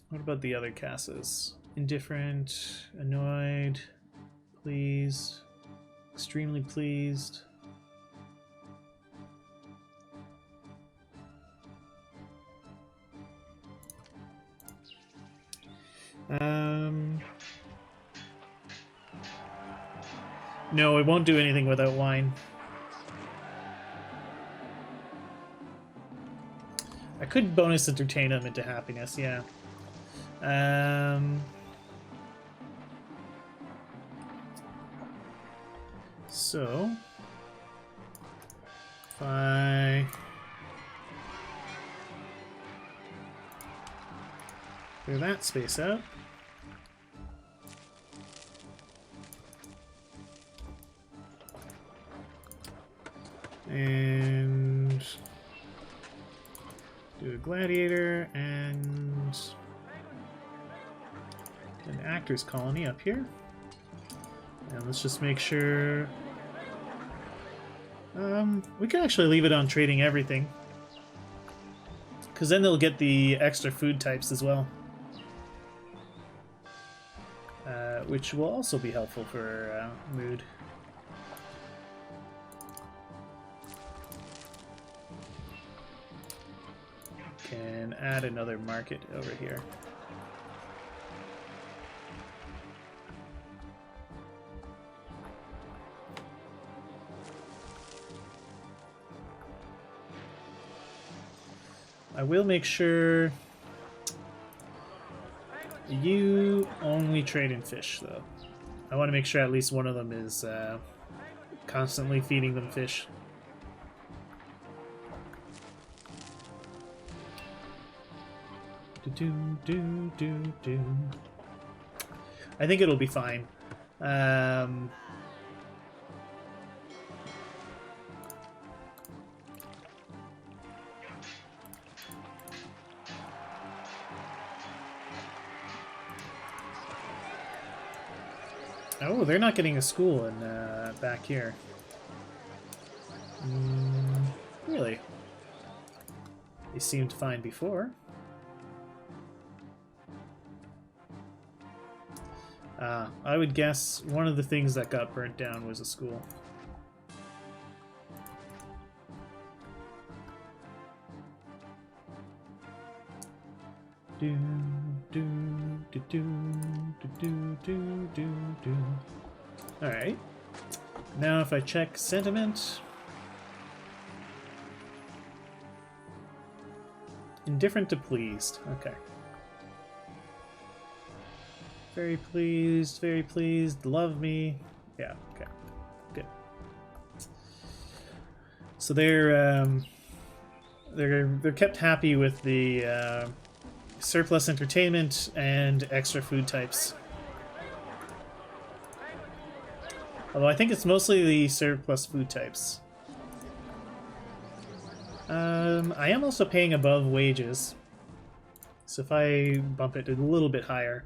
What about the other casas? Indifferent, annoyed, pleased, extremely pleased. No, it won't do anything without wine. I could bonus entertain them into happiness, yeah. So if I clear that space out, and do a gladiator and an actor's colony up here. And let's just make sure... we can actually leave it on trading everything. Because then they'll get the extra food types as well. Which will also be helpful for mood. Can add another market over here. I will make sure you only trade in fish, though. I want to make sure at least one of them is constantly feeding them fish. I think it'll be fine. Oh, they're not getting a school in back here. Really? They seemed fine before. I would guess one of the things that got burnt down was a school. Do, do, do, do, do, do, do, do. Alright. Now if I check sentiment. Indifferent to pleased. Okay. Very pleased, love me. Yeah, okay. Good. So they're kept happy with the surplus entertainment and extra food types. Although I think it's mostly the surplus food types. I am also paying above wages. So if I bump it a little bit higher.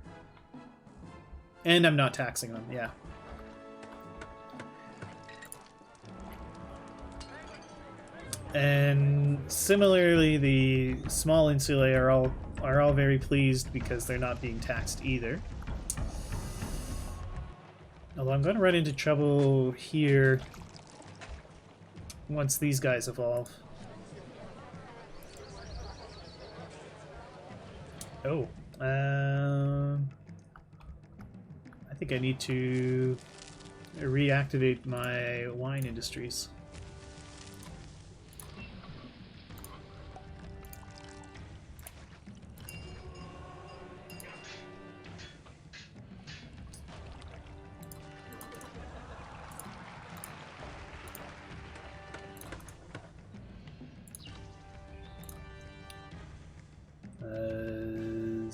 And I'm not taxing them, yeah. And similarly, the small insulae are all very pleased because they're not being taxed either. Although I'm going to run into trouble here once these guys evolve. Oh, I think I need to reactivate my wine industries.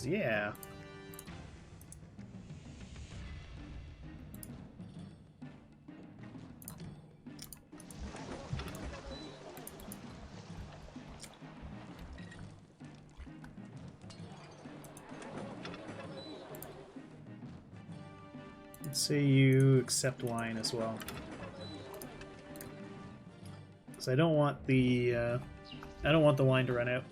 Yeah. Let's say you accept wine as well. Because I don't want the wine to run out.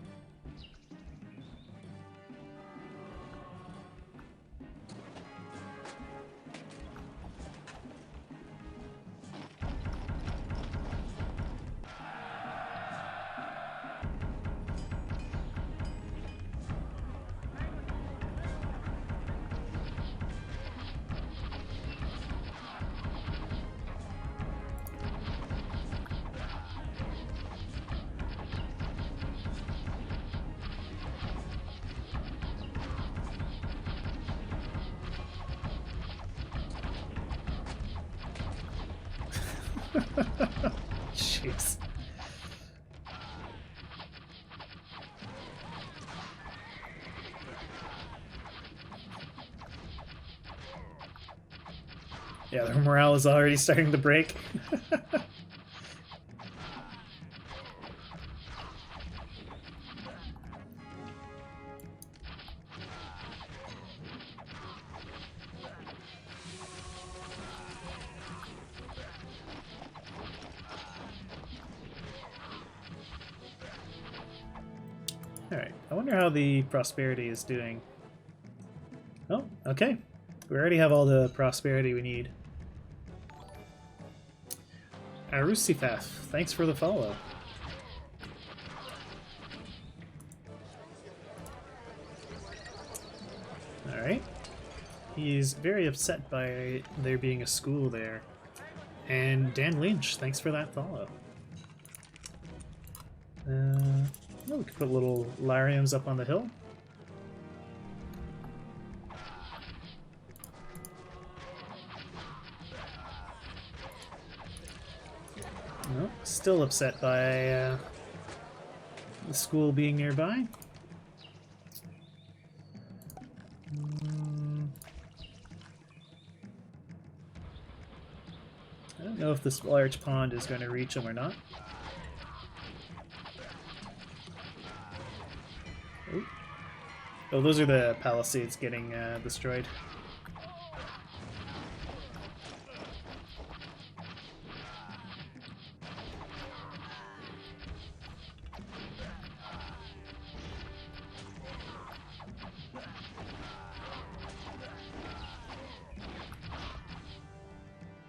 Jeez. Yeah, their morale is already starting to break. Alright, I wonder how the prosperity is doing. Oh, okay. We already have all the prosperity we need. Arusifaf, thanks for the follow. Alright. He's very upset by there being a school there. And Dan Lynch, thanks for that follow. Oh, we could put little Lariums up on the hill. No, still upset by the school being nearby. I don't know if this large pond is going to reach him or not. Oh, those are the palisades getting destroyed.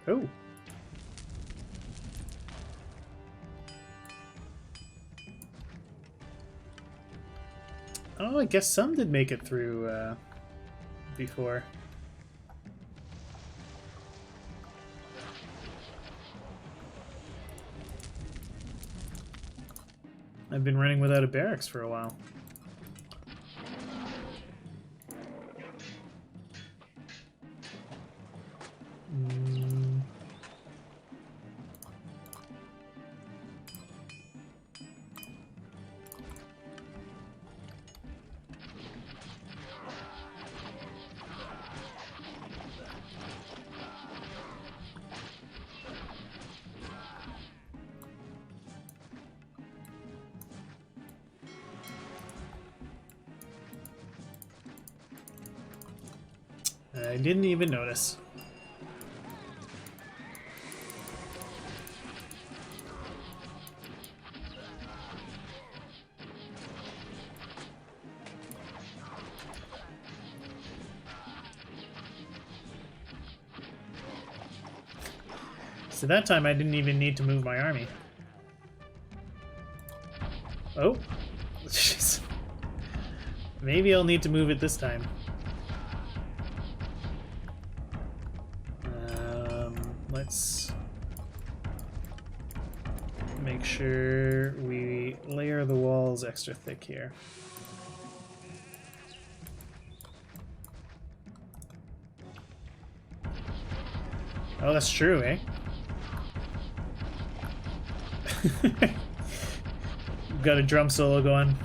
Oh. Oh, I guess some did make it through before. I've been running without a barracks for a while. I didn't even notice. So that time I didn't even need to move my army. Oh. Jeez. Maybe I'll need to move it this time. Let's make sure we layer the walls extra thick here. Oh, that's true, eh? Got a drum solo going.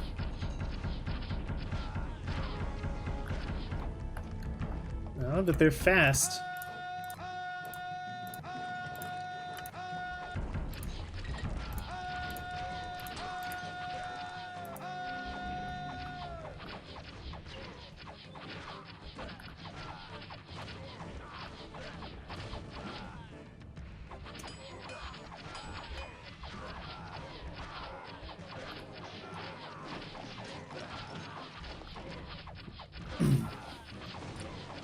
Oh, but they're fast.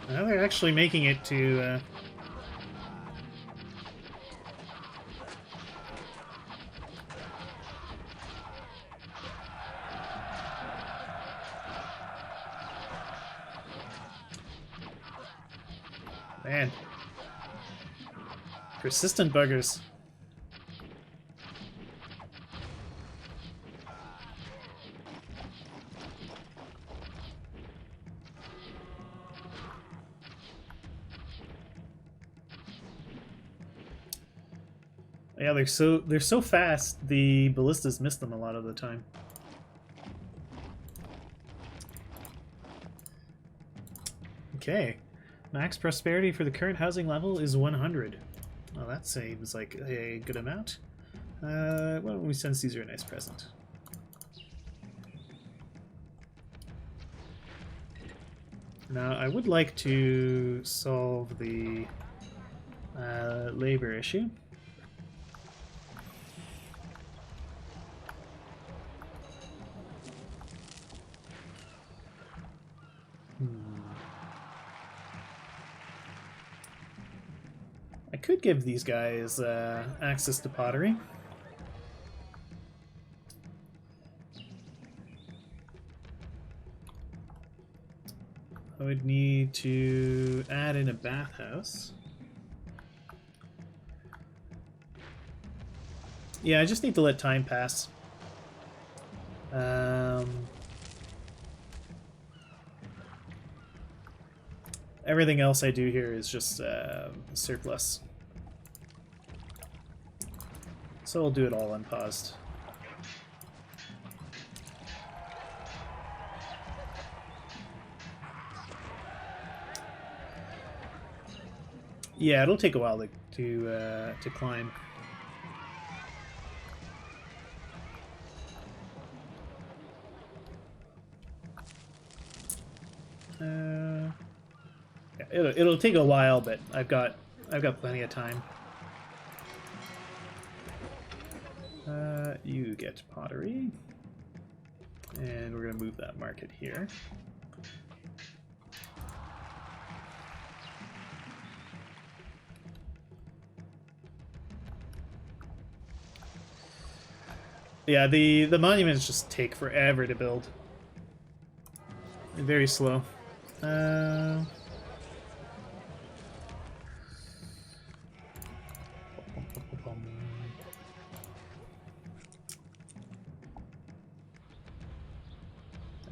Well, they're actually making it to... Man. Persistent buggers. Yeah, they're so fast. The ballistas miss them a lot of the time. Okay, max prosperity for the current housing level is 100. Well, that seems like a good amount. Why don't we send Caesar a nice present? Now, I would like to solve the labor issue. I could give these guys access to pottery. I would need to add in a bathhouse. Yeah, I just need to let time pass. Everything else I do here is just surplus. So I'll do it all unpaused. Yeah, it'll take a while to climb. Yeah, it'll take a while, but I've got plenty of time. You get pottery, and we're gonna move that market here. Yeah, the monuments just take forever to build. Very slow. There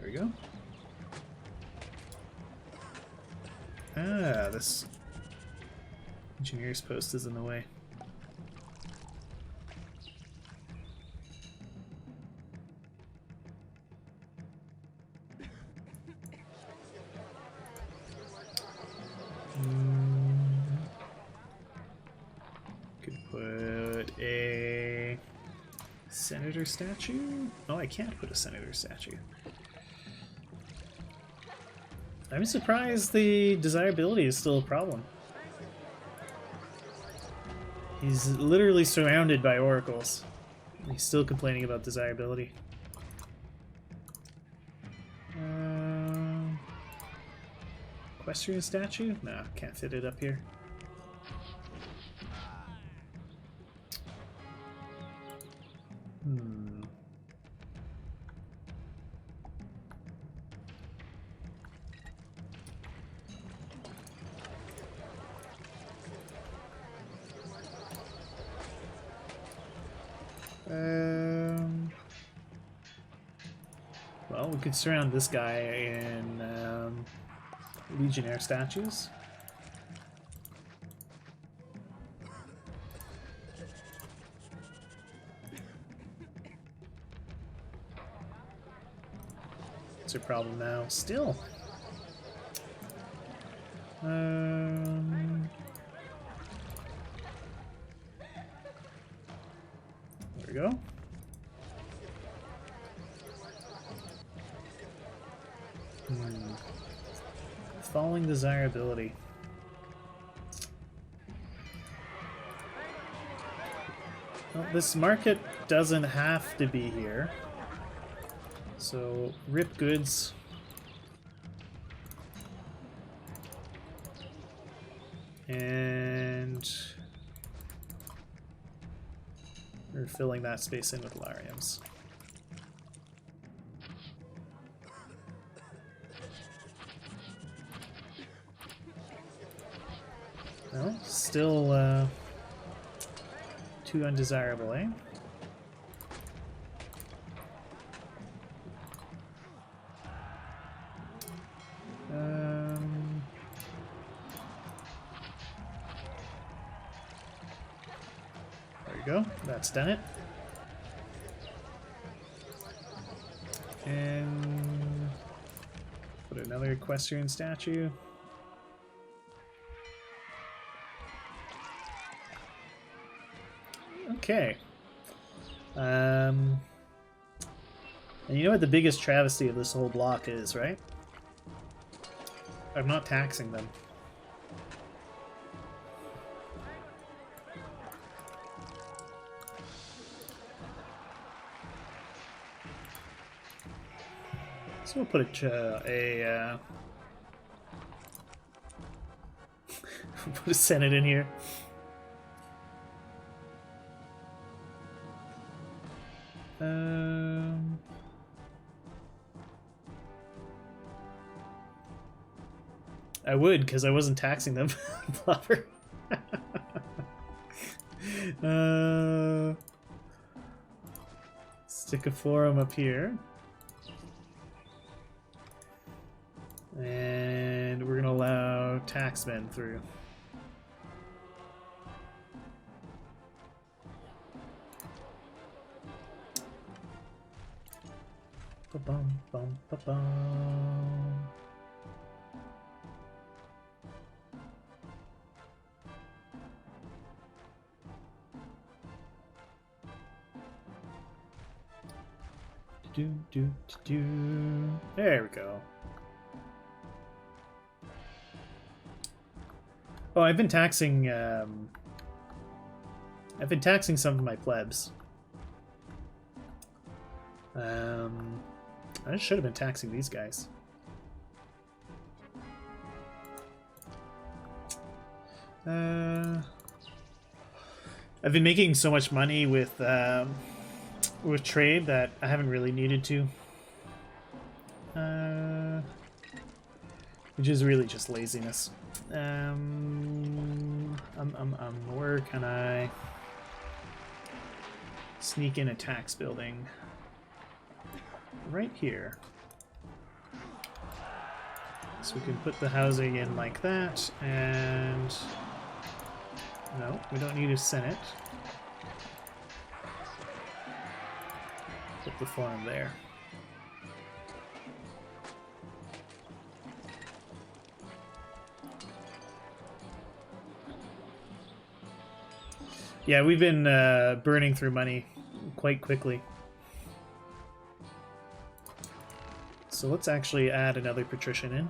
we go. Ah, this engineer's post is in the way. Could put a senator statue? Oh, I can't put a senator statue. I'm surprised the desirability is still a problem. He's literally surrounded by oracles. He's still complaining about desirability. Equestrian statue? No, can't fit it up here. Well, we could surround this guy in Legionnaire statues. What's your problem now? Still. There we go. Falling desirability. Well, this market doesn't have to be here. So, rip goods. And we're filling that space in with Lariums. No, still too undesirable, eh? There you go. That's done it. And put another equestrian statue. Okay. And you know what the biggest travesty of this whole block is, right? I'm not taxing them. So we'll put put a Senate in here. I would, because I wasn't taxing them. Flopper. Stick a forum up here. And we're going to allow taxmen through. Ba-bum, bum, ba-bum. There we go. Oh, I've been taxing some of my plebs. I should have been taxing these guys. I've been making so much money with trade that I haven't really needed to. which is really just laziness. Where can I sneak in a tax building? Right here. So we can put the housing in like that, and no, we don't need a Senate. Put the farm there. Yeah, we've been burning through money quite quickly. So let's actually add another patrician in.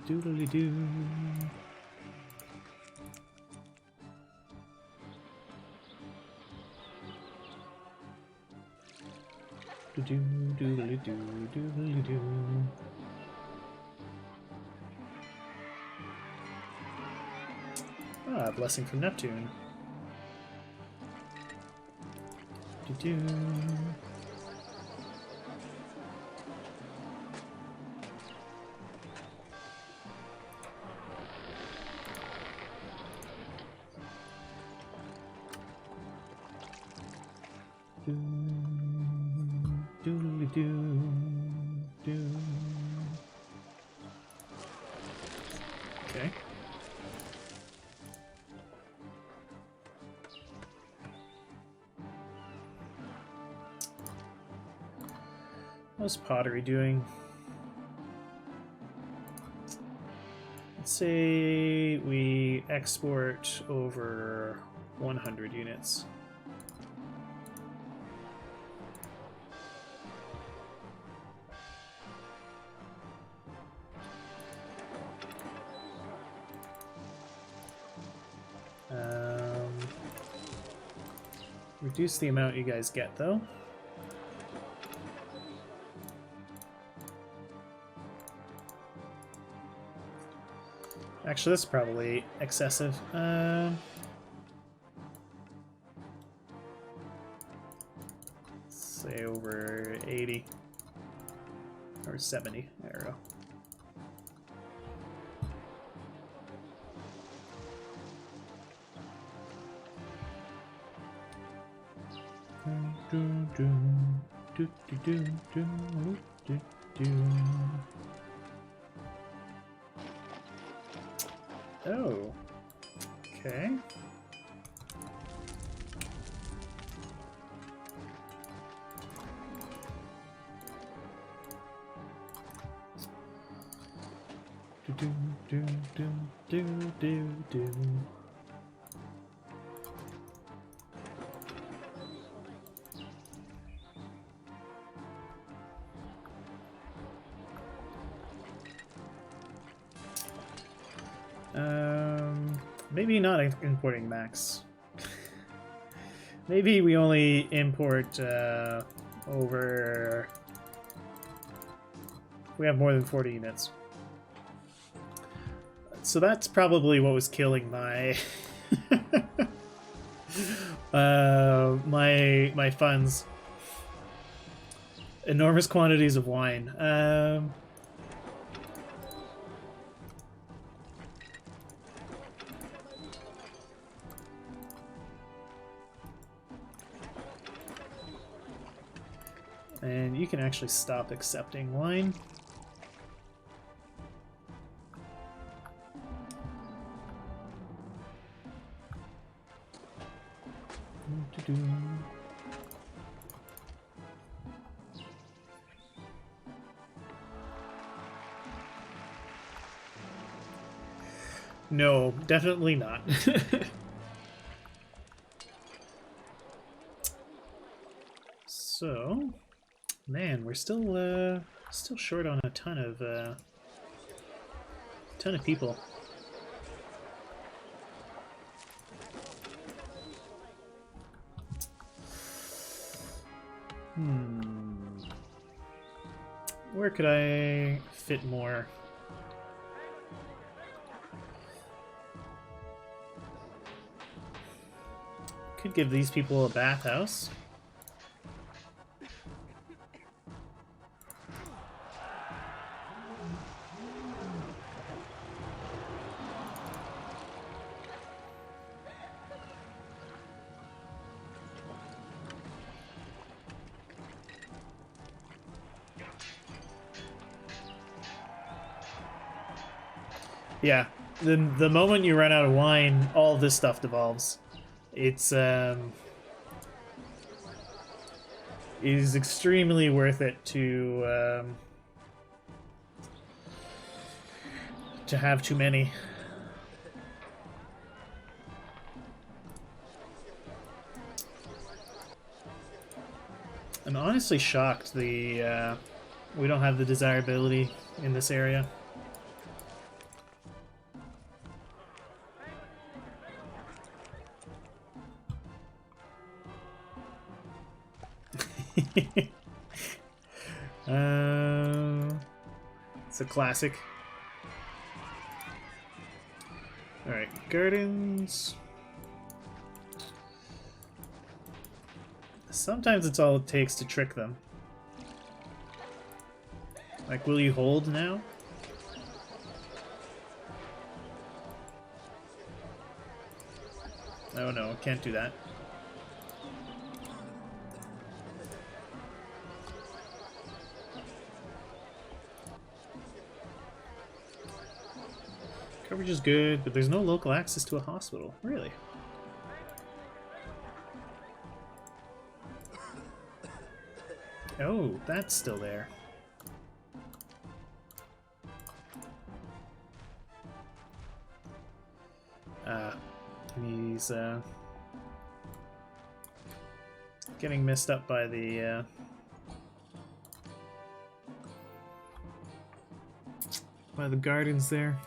Doodly doo. Doodly doo, doodly doo. Ah, blessing from Neptune. Doo-doo. Doodly doo, doo. Okay. How's pottery doing? Let's say we export over 100 units. Reduce the amount you guys get, though. Actually, that's probably excessive. Say over 80 or 70. There we go. Oh, okay. Maybe not importing max. Maybe we only import over... We have more than 40 units. So that's probably what was killing my my funds. Enormous quantities of wine. And you can actually stop accepting wine. No, definitely not. So, man, we're still short on a ton of people. Where could I fit more? Could give these people a bathhouse. Yeah, the moment you run out of wine, all this stuff devolves. It's it is extremely worth it to have too many. I'm honestly shocked we don't have the desirability in this area. It's a classic. Alright, gardens. Sometimes it's all it takes to trick them. Like, will you hold now? Oh no, can't do that. Coverage is good, but there's no local access to a hospital. Really? Oh, that's still there. He's getting messed up by the gardens there.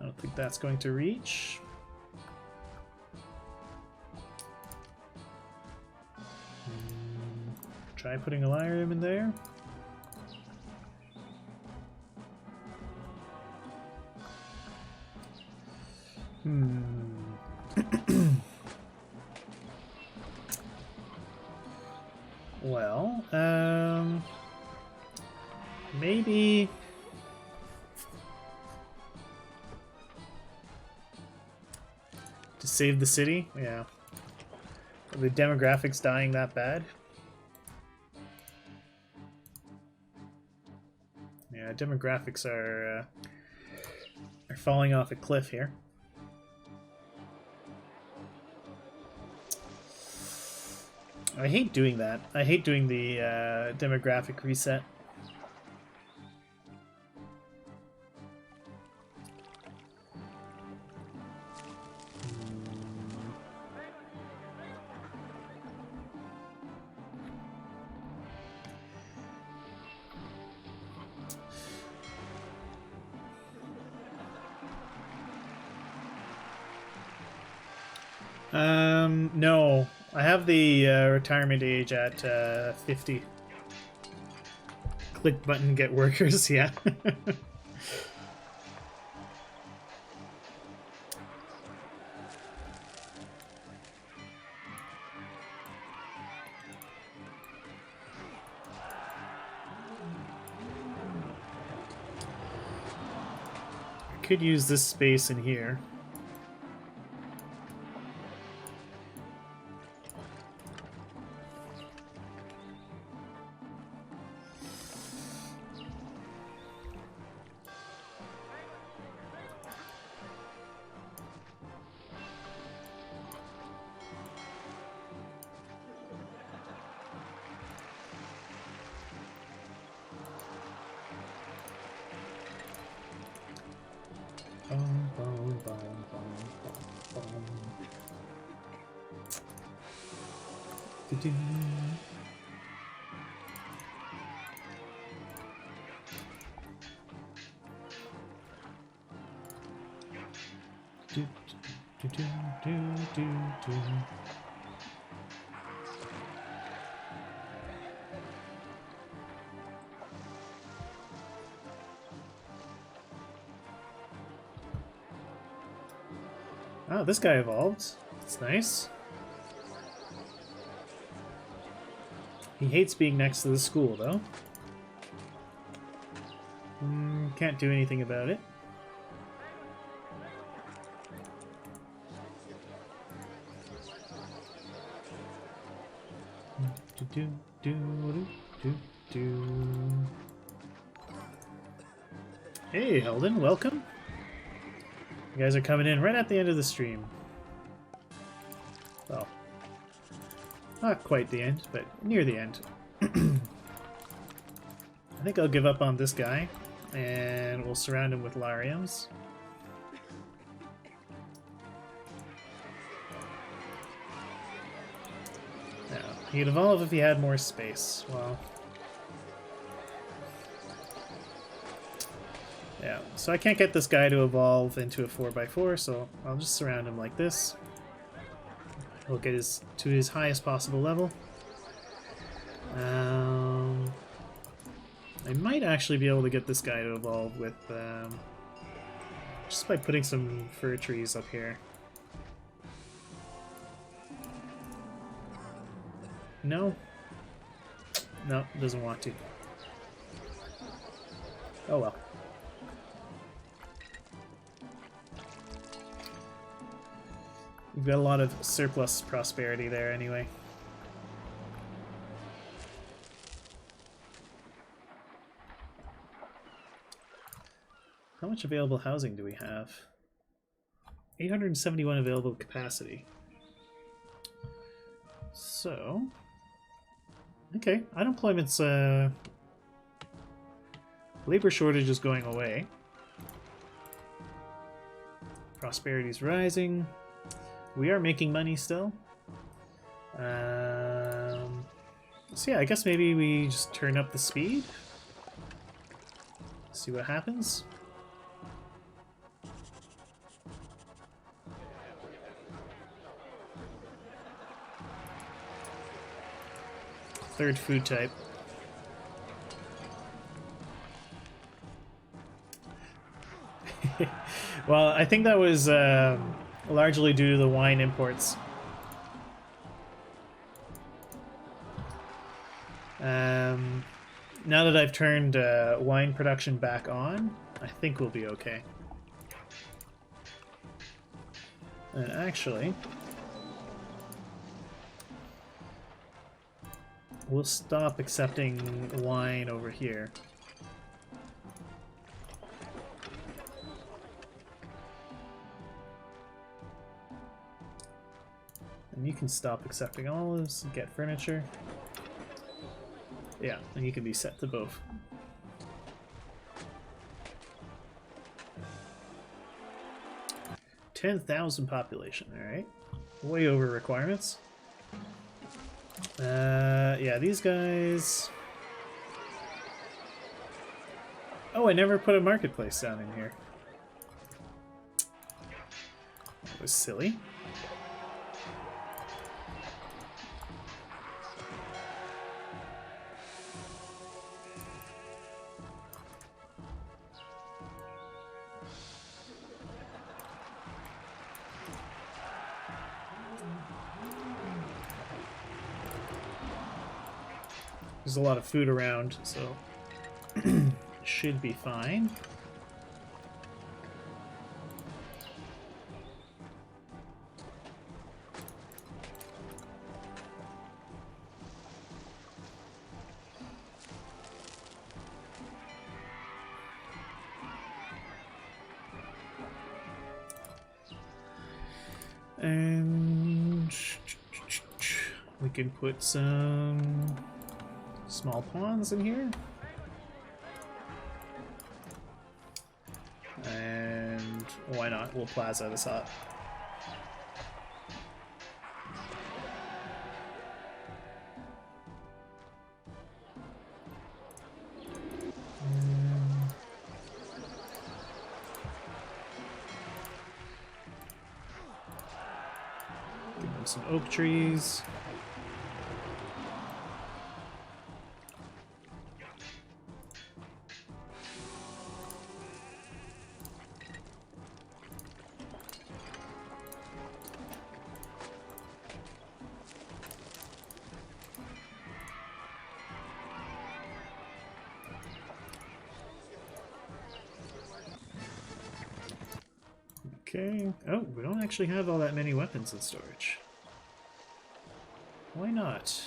I don't think that's going to reach. Try putting a lyrium in there. Well, maybe to save the city. Yeah. Are the demographics dying that bad? Yeah, demographics are falling off a cliff here. I hate doing that. I hate doing the demographic reset. No. I have the retirement age at 50. Click button, get workers, yeah. I could use this space in here. Oh, this guy evolved. That's nice. He hates being next to the school, though. Can't do anything about it. Hey, Helden, welcome. You guys are coming in right at the end of the stream. Well, not quite the end, but near the end. I think I'll give up on this guy, and we'll surround him with Lariums. Now, he'd evolve if he had more space. Well, yeah, so I can't get this guy to evolve into a 4x4, so I'll just surround him like this. He'll get to his highest possible level. I might actually be able to get this guy to evolve with just by putting some fir trees up here. No? No, doesn't want to. Oh well. We've got a lot of surplus prosperity there anyway. How much available housing do we have? 871 available capacity. So, okay, unemployment's labor shortage is going away. Prosperity's rising. We are making money still. So yeah, I guess maybe we just turn up the speed. See what happens. Third food type. Well, I think that was largely due to the wine imports. Now that I've turned wine production back on, I think we'll be okay. And actually, we'll stop accepting wine over here. And you can stop accepting olives and get furniture. Yeah, and you can be set to both. $10,000 population, alright. Way over requirements. Yeah, these guys... Oh, I never put a marketplace down in here. That was silly. There's a lot of food around, so should be fine. And we can put some small ponds in here. And why why not? We'll plaza this up. Give them some oak trees. Okay. Oh, we don't actually have all that many weapons in storage. Why not?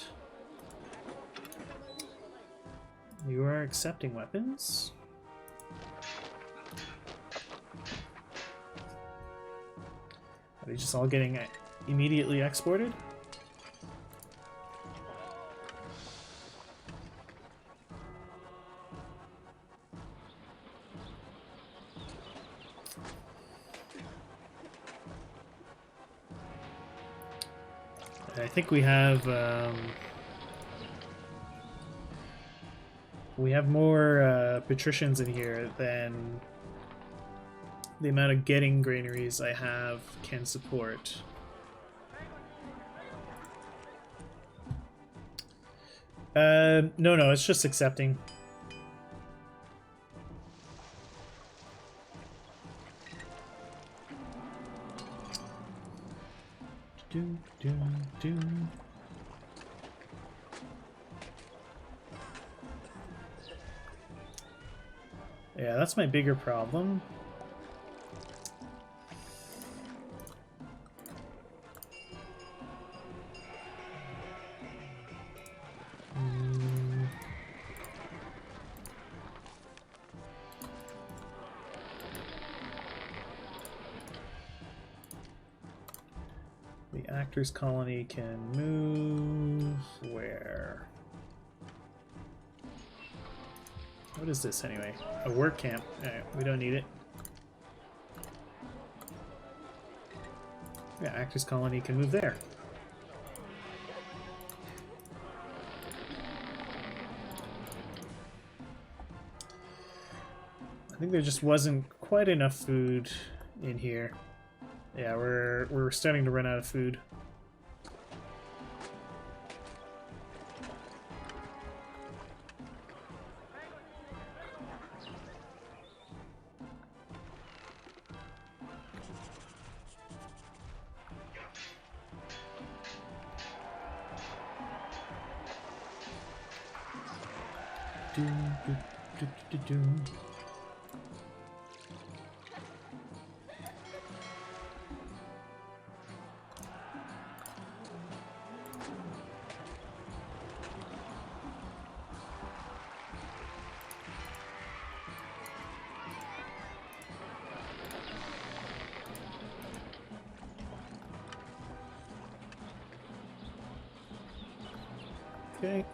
You are accepting weapons. Are they just all getting immediately exported? I think we have more patricians in here than the amount of getting granaries I have can support. No, it's just accepting. Yeah, that's my bigger problem. The actors colony can move where? What is this anyway? A work camp. Alright, we don't need it. Yeah, actors colony can move there. I think there just wasn't quite enough food in here. Yeah, we're starting to run out of food. Okay.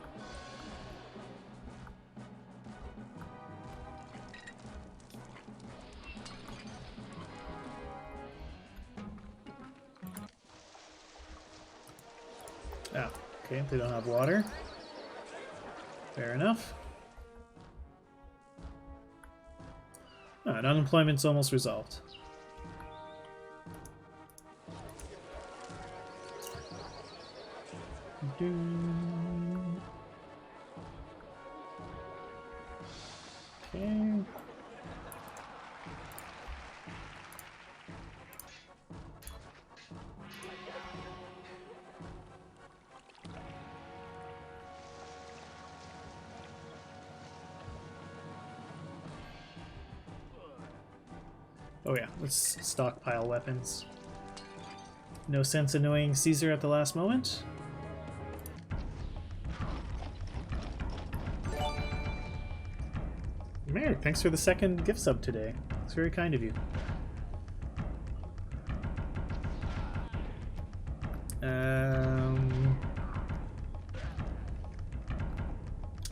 Ah, okay, they don't have water. Fair enough. Alright, unemployment's almost resolved. Okay. Oh yeah, let's stockpile weapons. No sense annoying Caesar at the last moment. Merrick, thanks for the second gift sub today. It's very kind of you.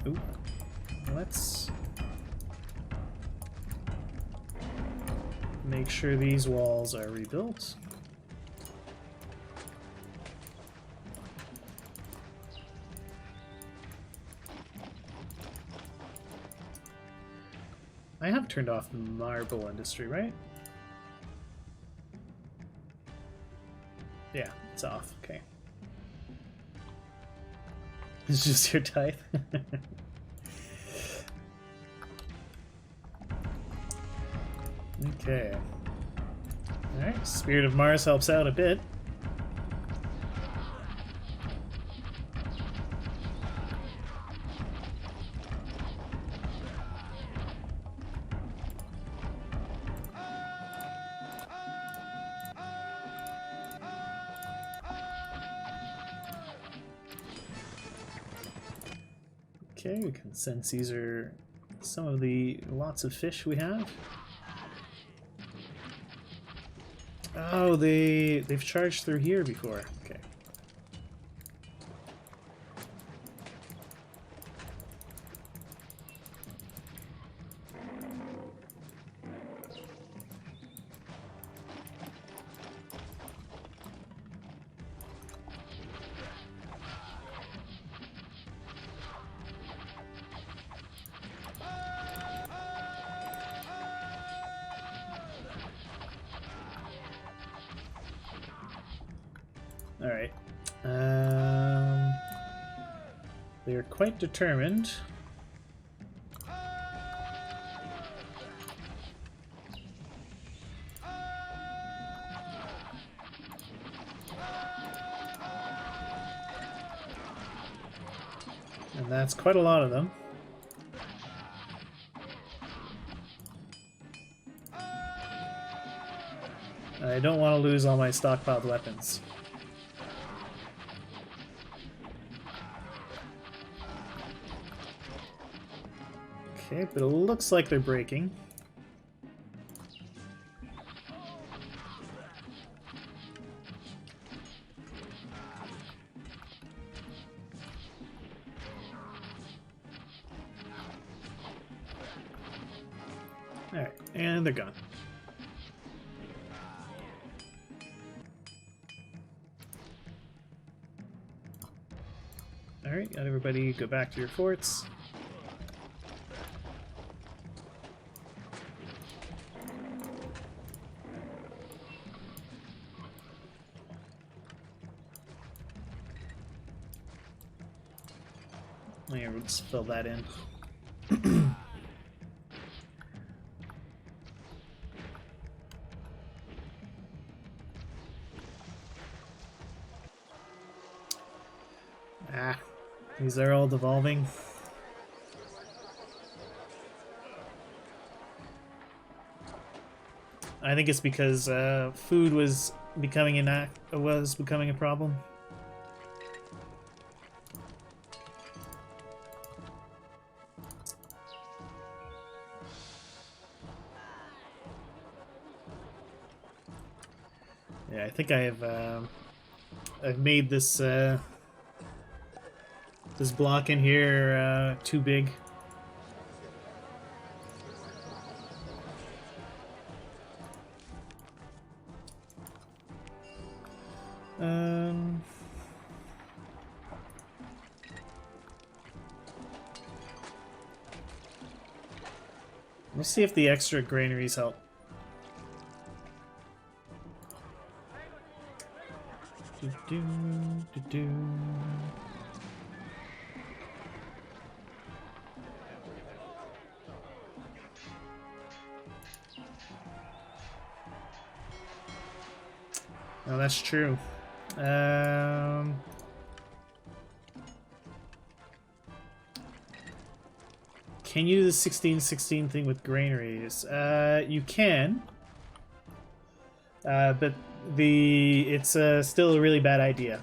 Ooh, let's make sure these walls are rebuilt. I have turned off the marble industry, right? Yeah, it's off. Okay. It's just your type. Okay. Alright, Spirit of Mars helps out a bit. Okay, we can send Caesar some of the lots of fish we have. Oh, they've charged through here before. Okay. Alright. They're quite determined. And that's quite a lot of them. I don't want to lose all my stockpiled weapons. Okay, but it looks like they're breaking. Alright, and they're gone. Alright, got everybody go back to your forts. Yeah, we'll just fill that in. Ah, these are all devolving. I think it's because food was becoming a problem. Yeah, I think I've made this this block in here too big. We'll see if the extra granaries help. No, that's true. Can you do the 16-16 thing with granaries? You can. But it's still a really bad idea.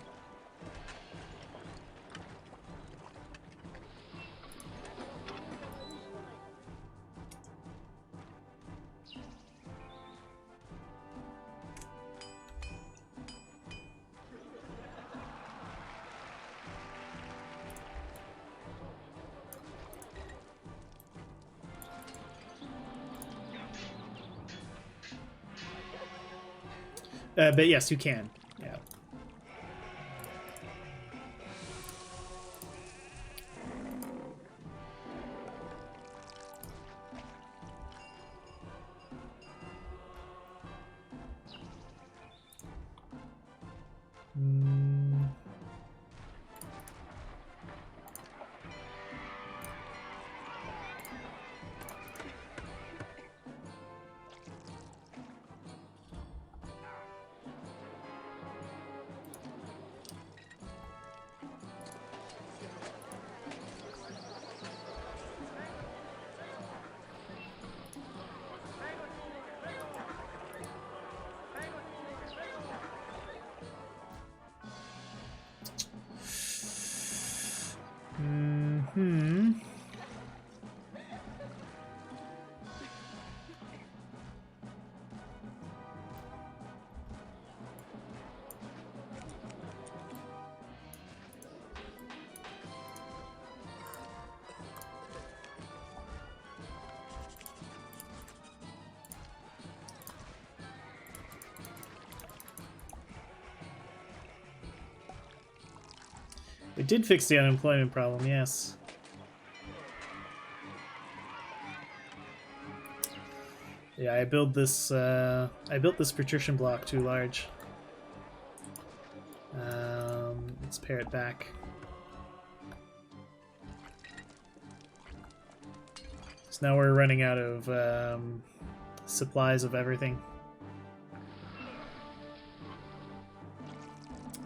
But yes, you can. Yeah. It did fix the unemployment problem, yes. Yeah, I built this patrician block too large. Let's pare it back. So now we're running out of supplies of everything.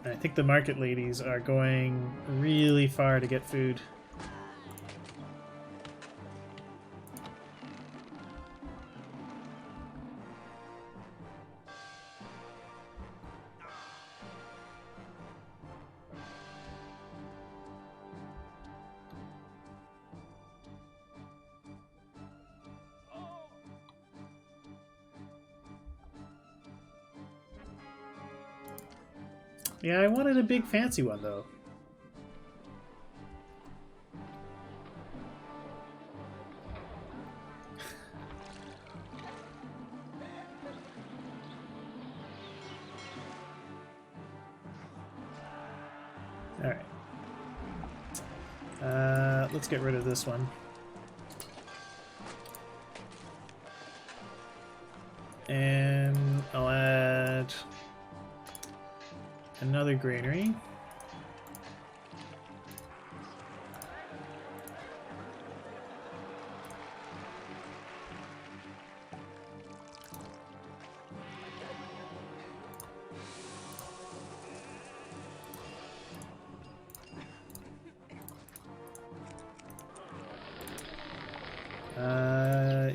I think the market ladies are going really far to get food. Yeah, I wanted a big fancy one though. Alright. Let's get rid of this one. And I'll add another granary.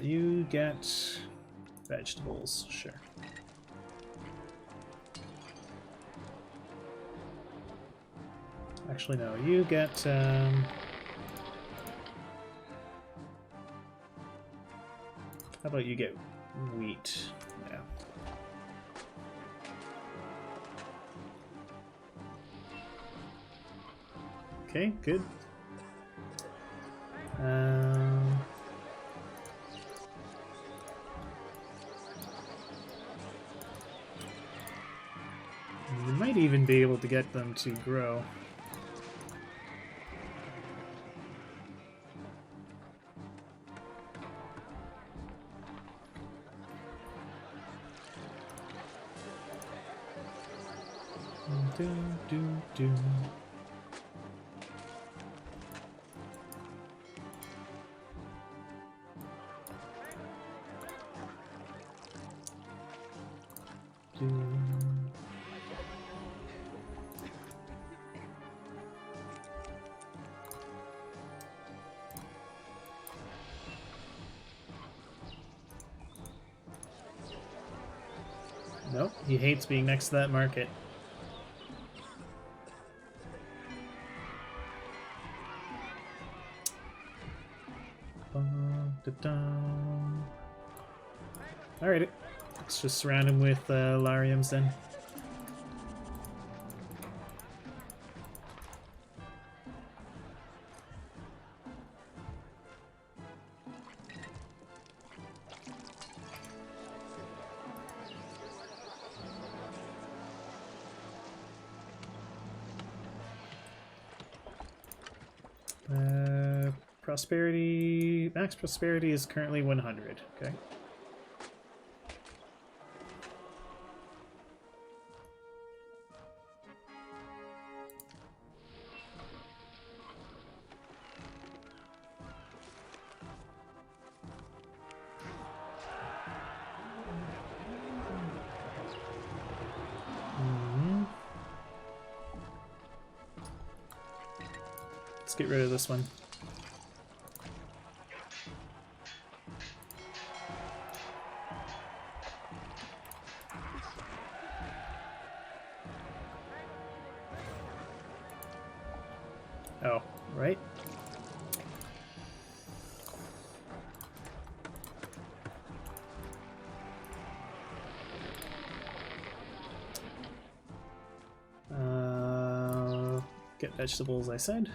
You get vegetables, sure. Actually, no, you get, how about you get wheat? Yeah. Okay, good. You might even be able to get them to grow. Do. Nope, he hates being next to that market. Alright, let's just surround him with Lariums then. prosperity. Max prosperity is currently 100. Okay. Let's get rid of this one. Oh, right. Get vegetables, I said.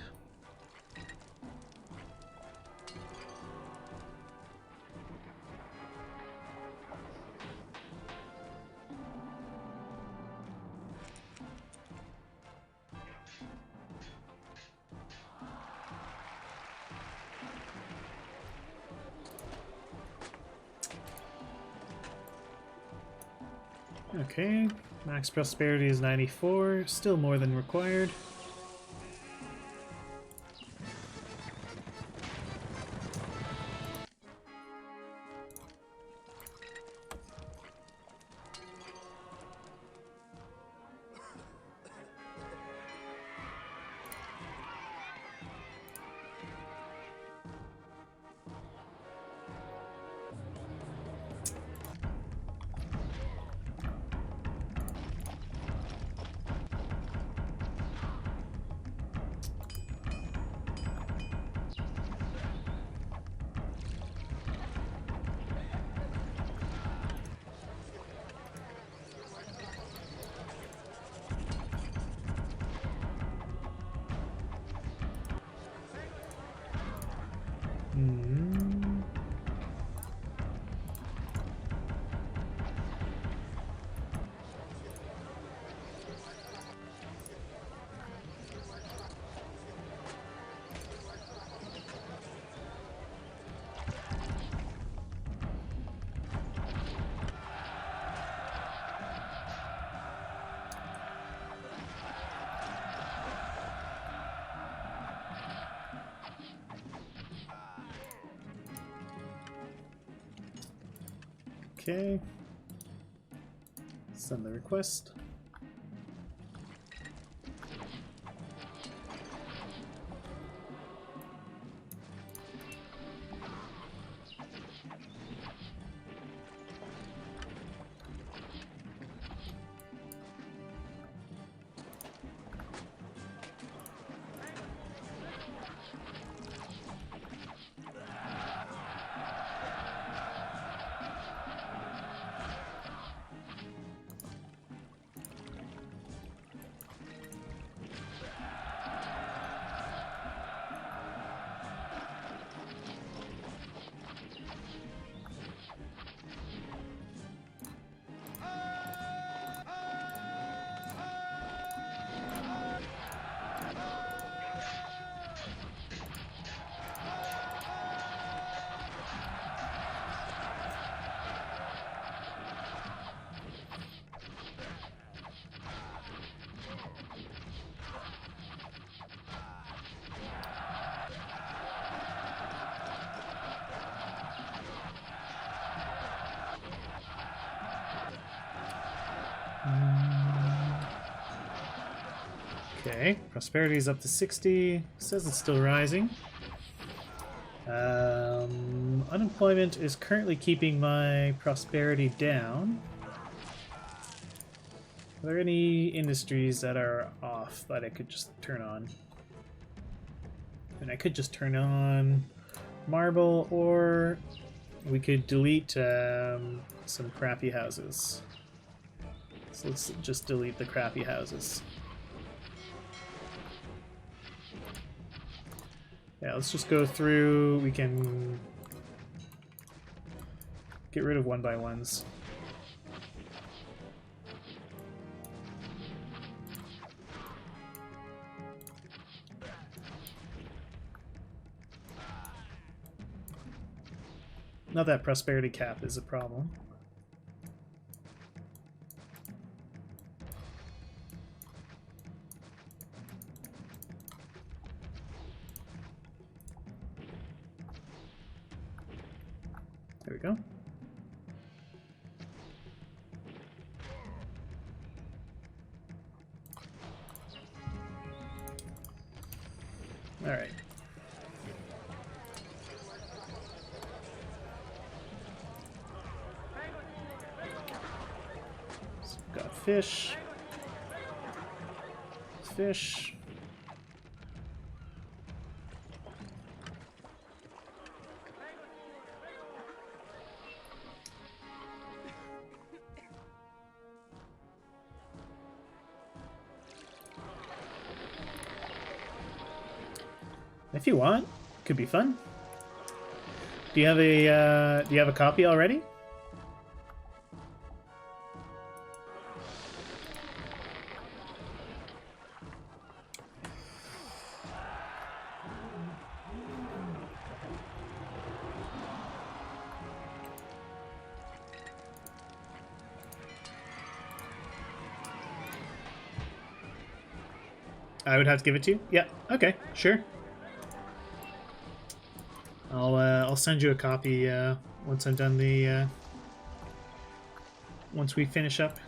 Okay, max prosperity is 94, still more than required. Okay. Send the request. Okay, prosperity is up to 60. Says it's still rising. Unemployment is currently keeping my prosperity down. Are there any industries that are off that I could just turn on? And I could just turn on marble, or we could delete some crappy houses. So let's just delete the crappy houses. Yeah, let's just go through. We can get rid of 1x1s. Not that prosperity cap is a problem. There we go. All right. So we've got fish. Fish. If you want, could be fun. Do you have a copy already? I would have to give it to you? Yeah, okay, sure. I'll send you a copy once I'm done the once we finish up.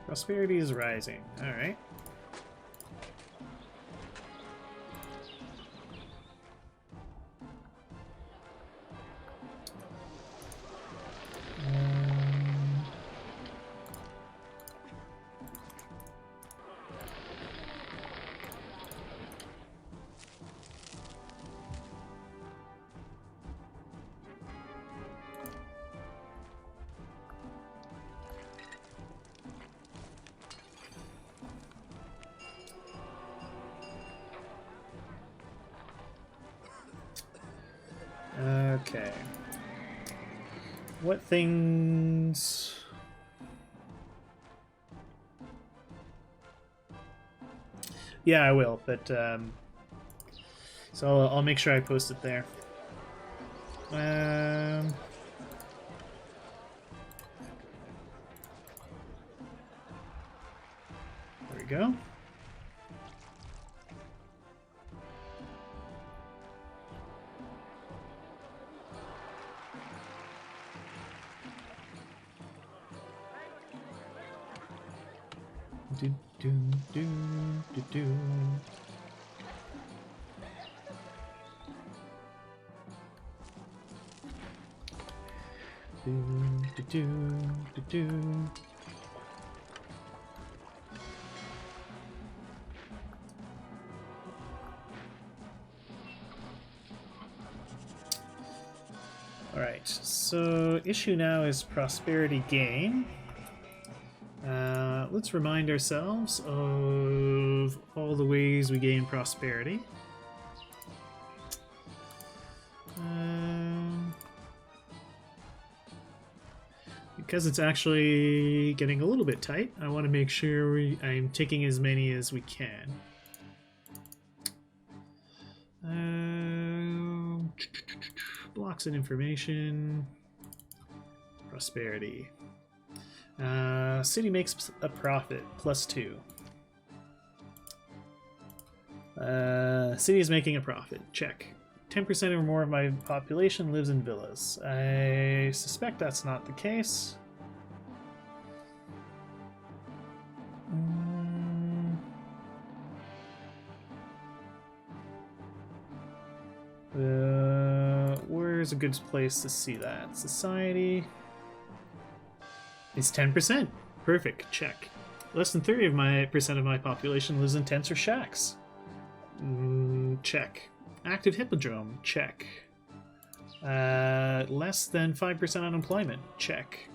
Prosperity is rising. All right. Okay. What things... Yeah, I will, but so I'll make sure I post it there. There we go. Do, do, do, do, do. Do, do, do, do. All right, so issue now is prosperity gain. Let's remind ourselves of all the ways we gain prosperity. Because it's actually getting a little bit tight, I want to make sure I'm taking as many as we can. Blocks and information. Prosperity. City makes a profit, +2. City is making a profit, check. 10% or more of my population lives in villas. I suspect that's not the case. Where's a good place to see that? Society is 10%. Perfect, check. Less than 30% of my population lives in tents or shacks. Check. Active hippodrome, check. Less than 5% unemployment, check.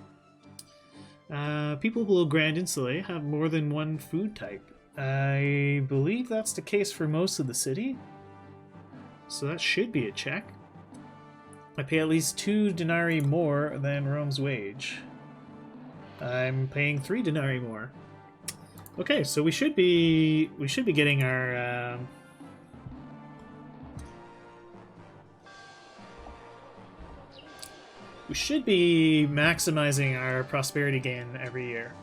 People below Grand Insulae have more than one food type. I believe that's the case for most of the city. So that should be a check. I pay at least 2 denarii more than Rome's wage. I'm paying 3 denarii more. Okay, so we should be getting our we should be maximizing our prosperity gain every year.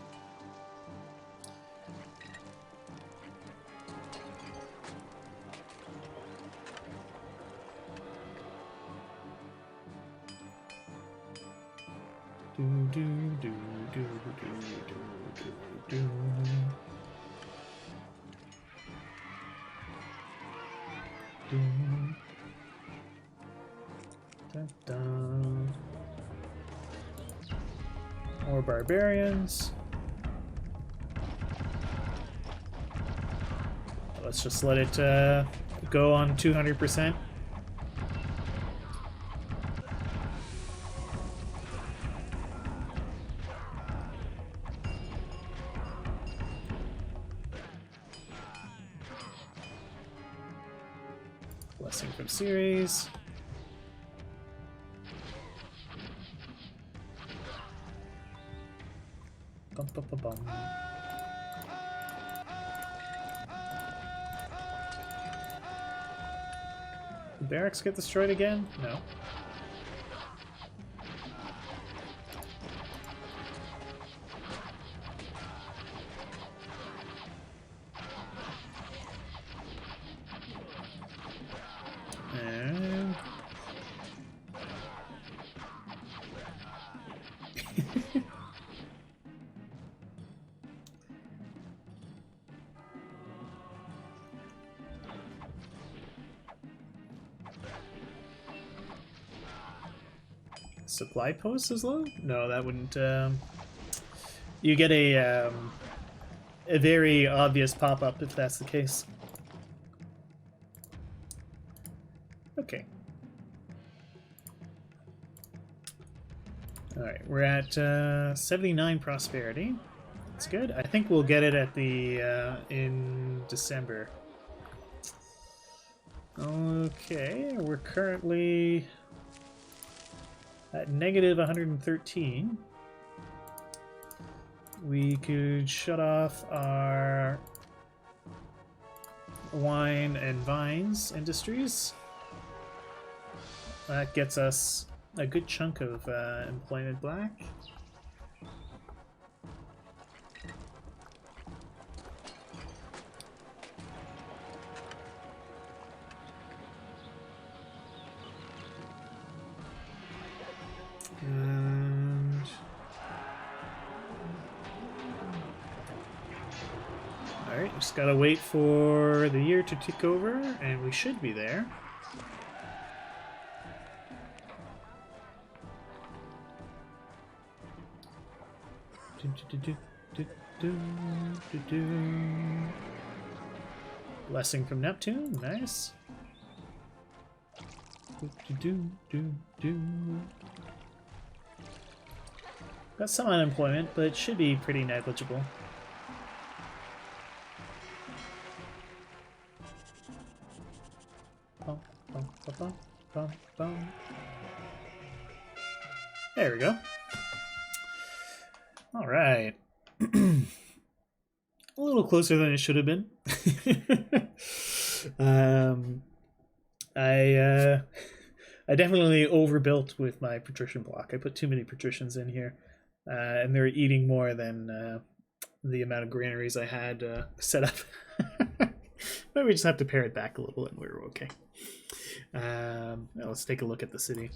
More barbarians. Let's just let it go on 200%. Blessing from series. Bum, bum, bum, bum. Did barracks get destroyed again? No. And... Supply post is low? No, that wouldn't. You get a very obvious pop-up if that's the case. Okay. Alright, we're at 79 prosperity. That's good. I think we'll get it at the in December. Okay, we're currently at negative 113. We could shut off our wine and vines industries. That gets us a good chunk of employment back. And alright, just gotta wait for the year to tick over, and we should be there. Blessing from Neptune, nice. Got some unemployment, but it should be pretty negligible. Bum, bum, bum, bum, bum. There we go. All right. A little closer than it should have been. I definitely overbuilt with my patrician block. I put too many patricians in here, and they're eating more than the amount of granaries I had set up. But we just have to pare it back a little, and we're okay. Let's take a look at the city.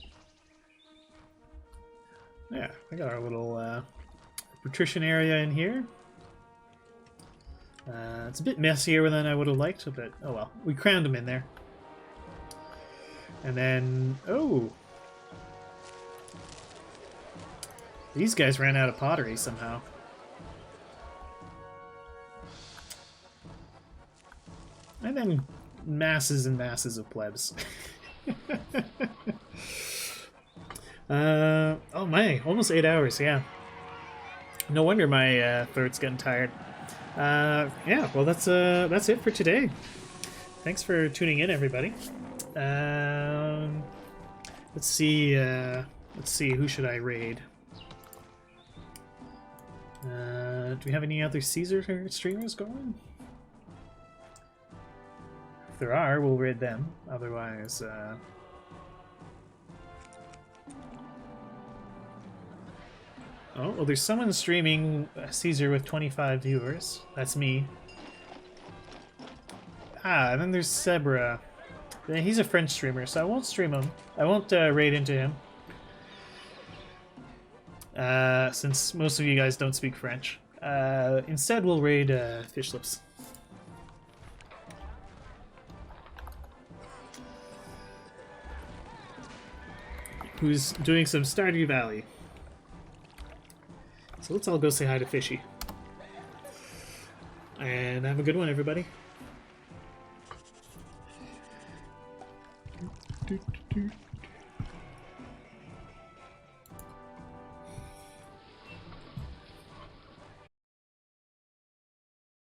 Yeah, I got our little patrician area in here. It's a bit messier than I would have liked, but oh well. We crowned them in there. And then, oh! These guys ran out of pottery somehow. And then masses and masses of plebs. Oh my, almost 8 hours, yeah. No wonder my throat's getting tired. Yeah, well, that's it for today. Thanks for tuning in, everybody. Let's see. Who should I raid? Do we have any other Caesar streamers going? If there are, we'll raid them. Otherwise, oh, well, there's someone streaming Caesar with 25 viewers. That's me. And then there's Sebra. He's a French streamer, so I won't stream him. I won't raid into him. Since most of you guys don't speak French. Instead, we'll raid Fishlips. Who's doing some Stardew Valley. So let's all go say hi to Fishy. And have a good one, everybody. Do, do, do.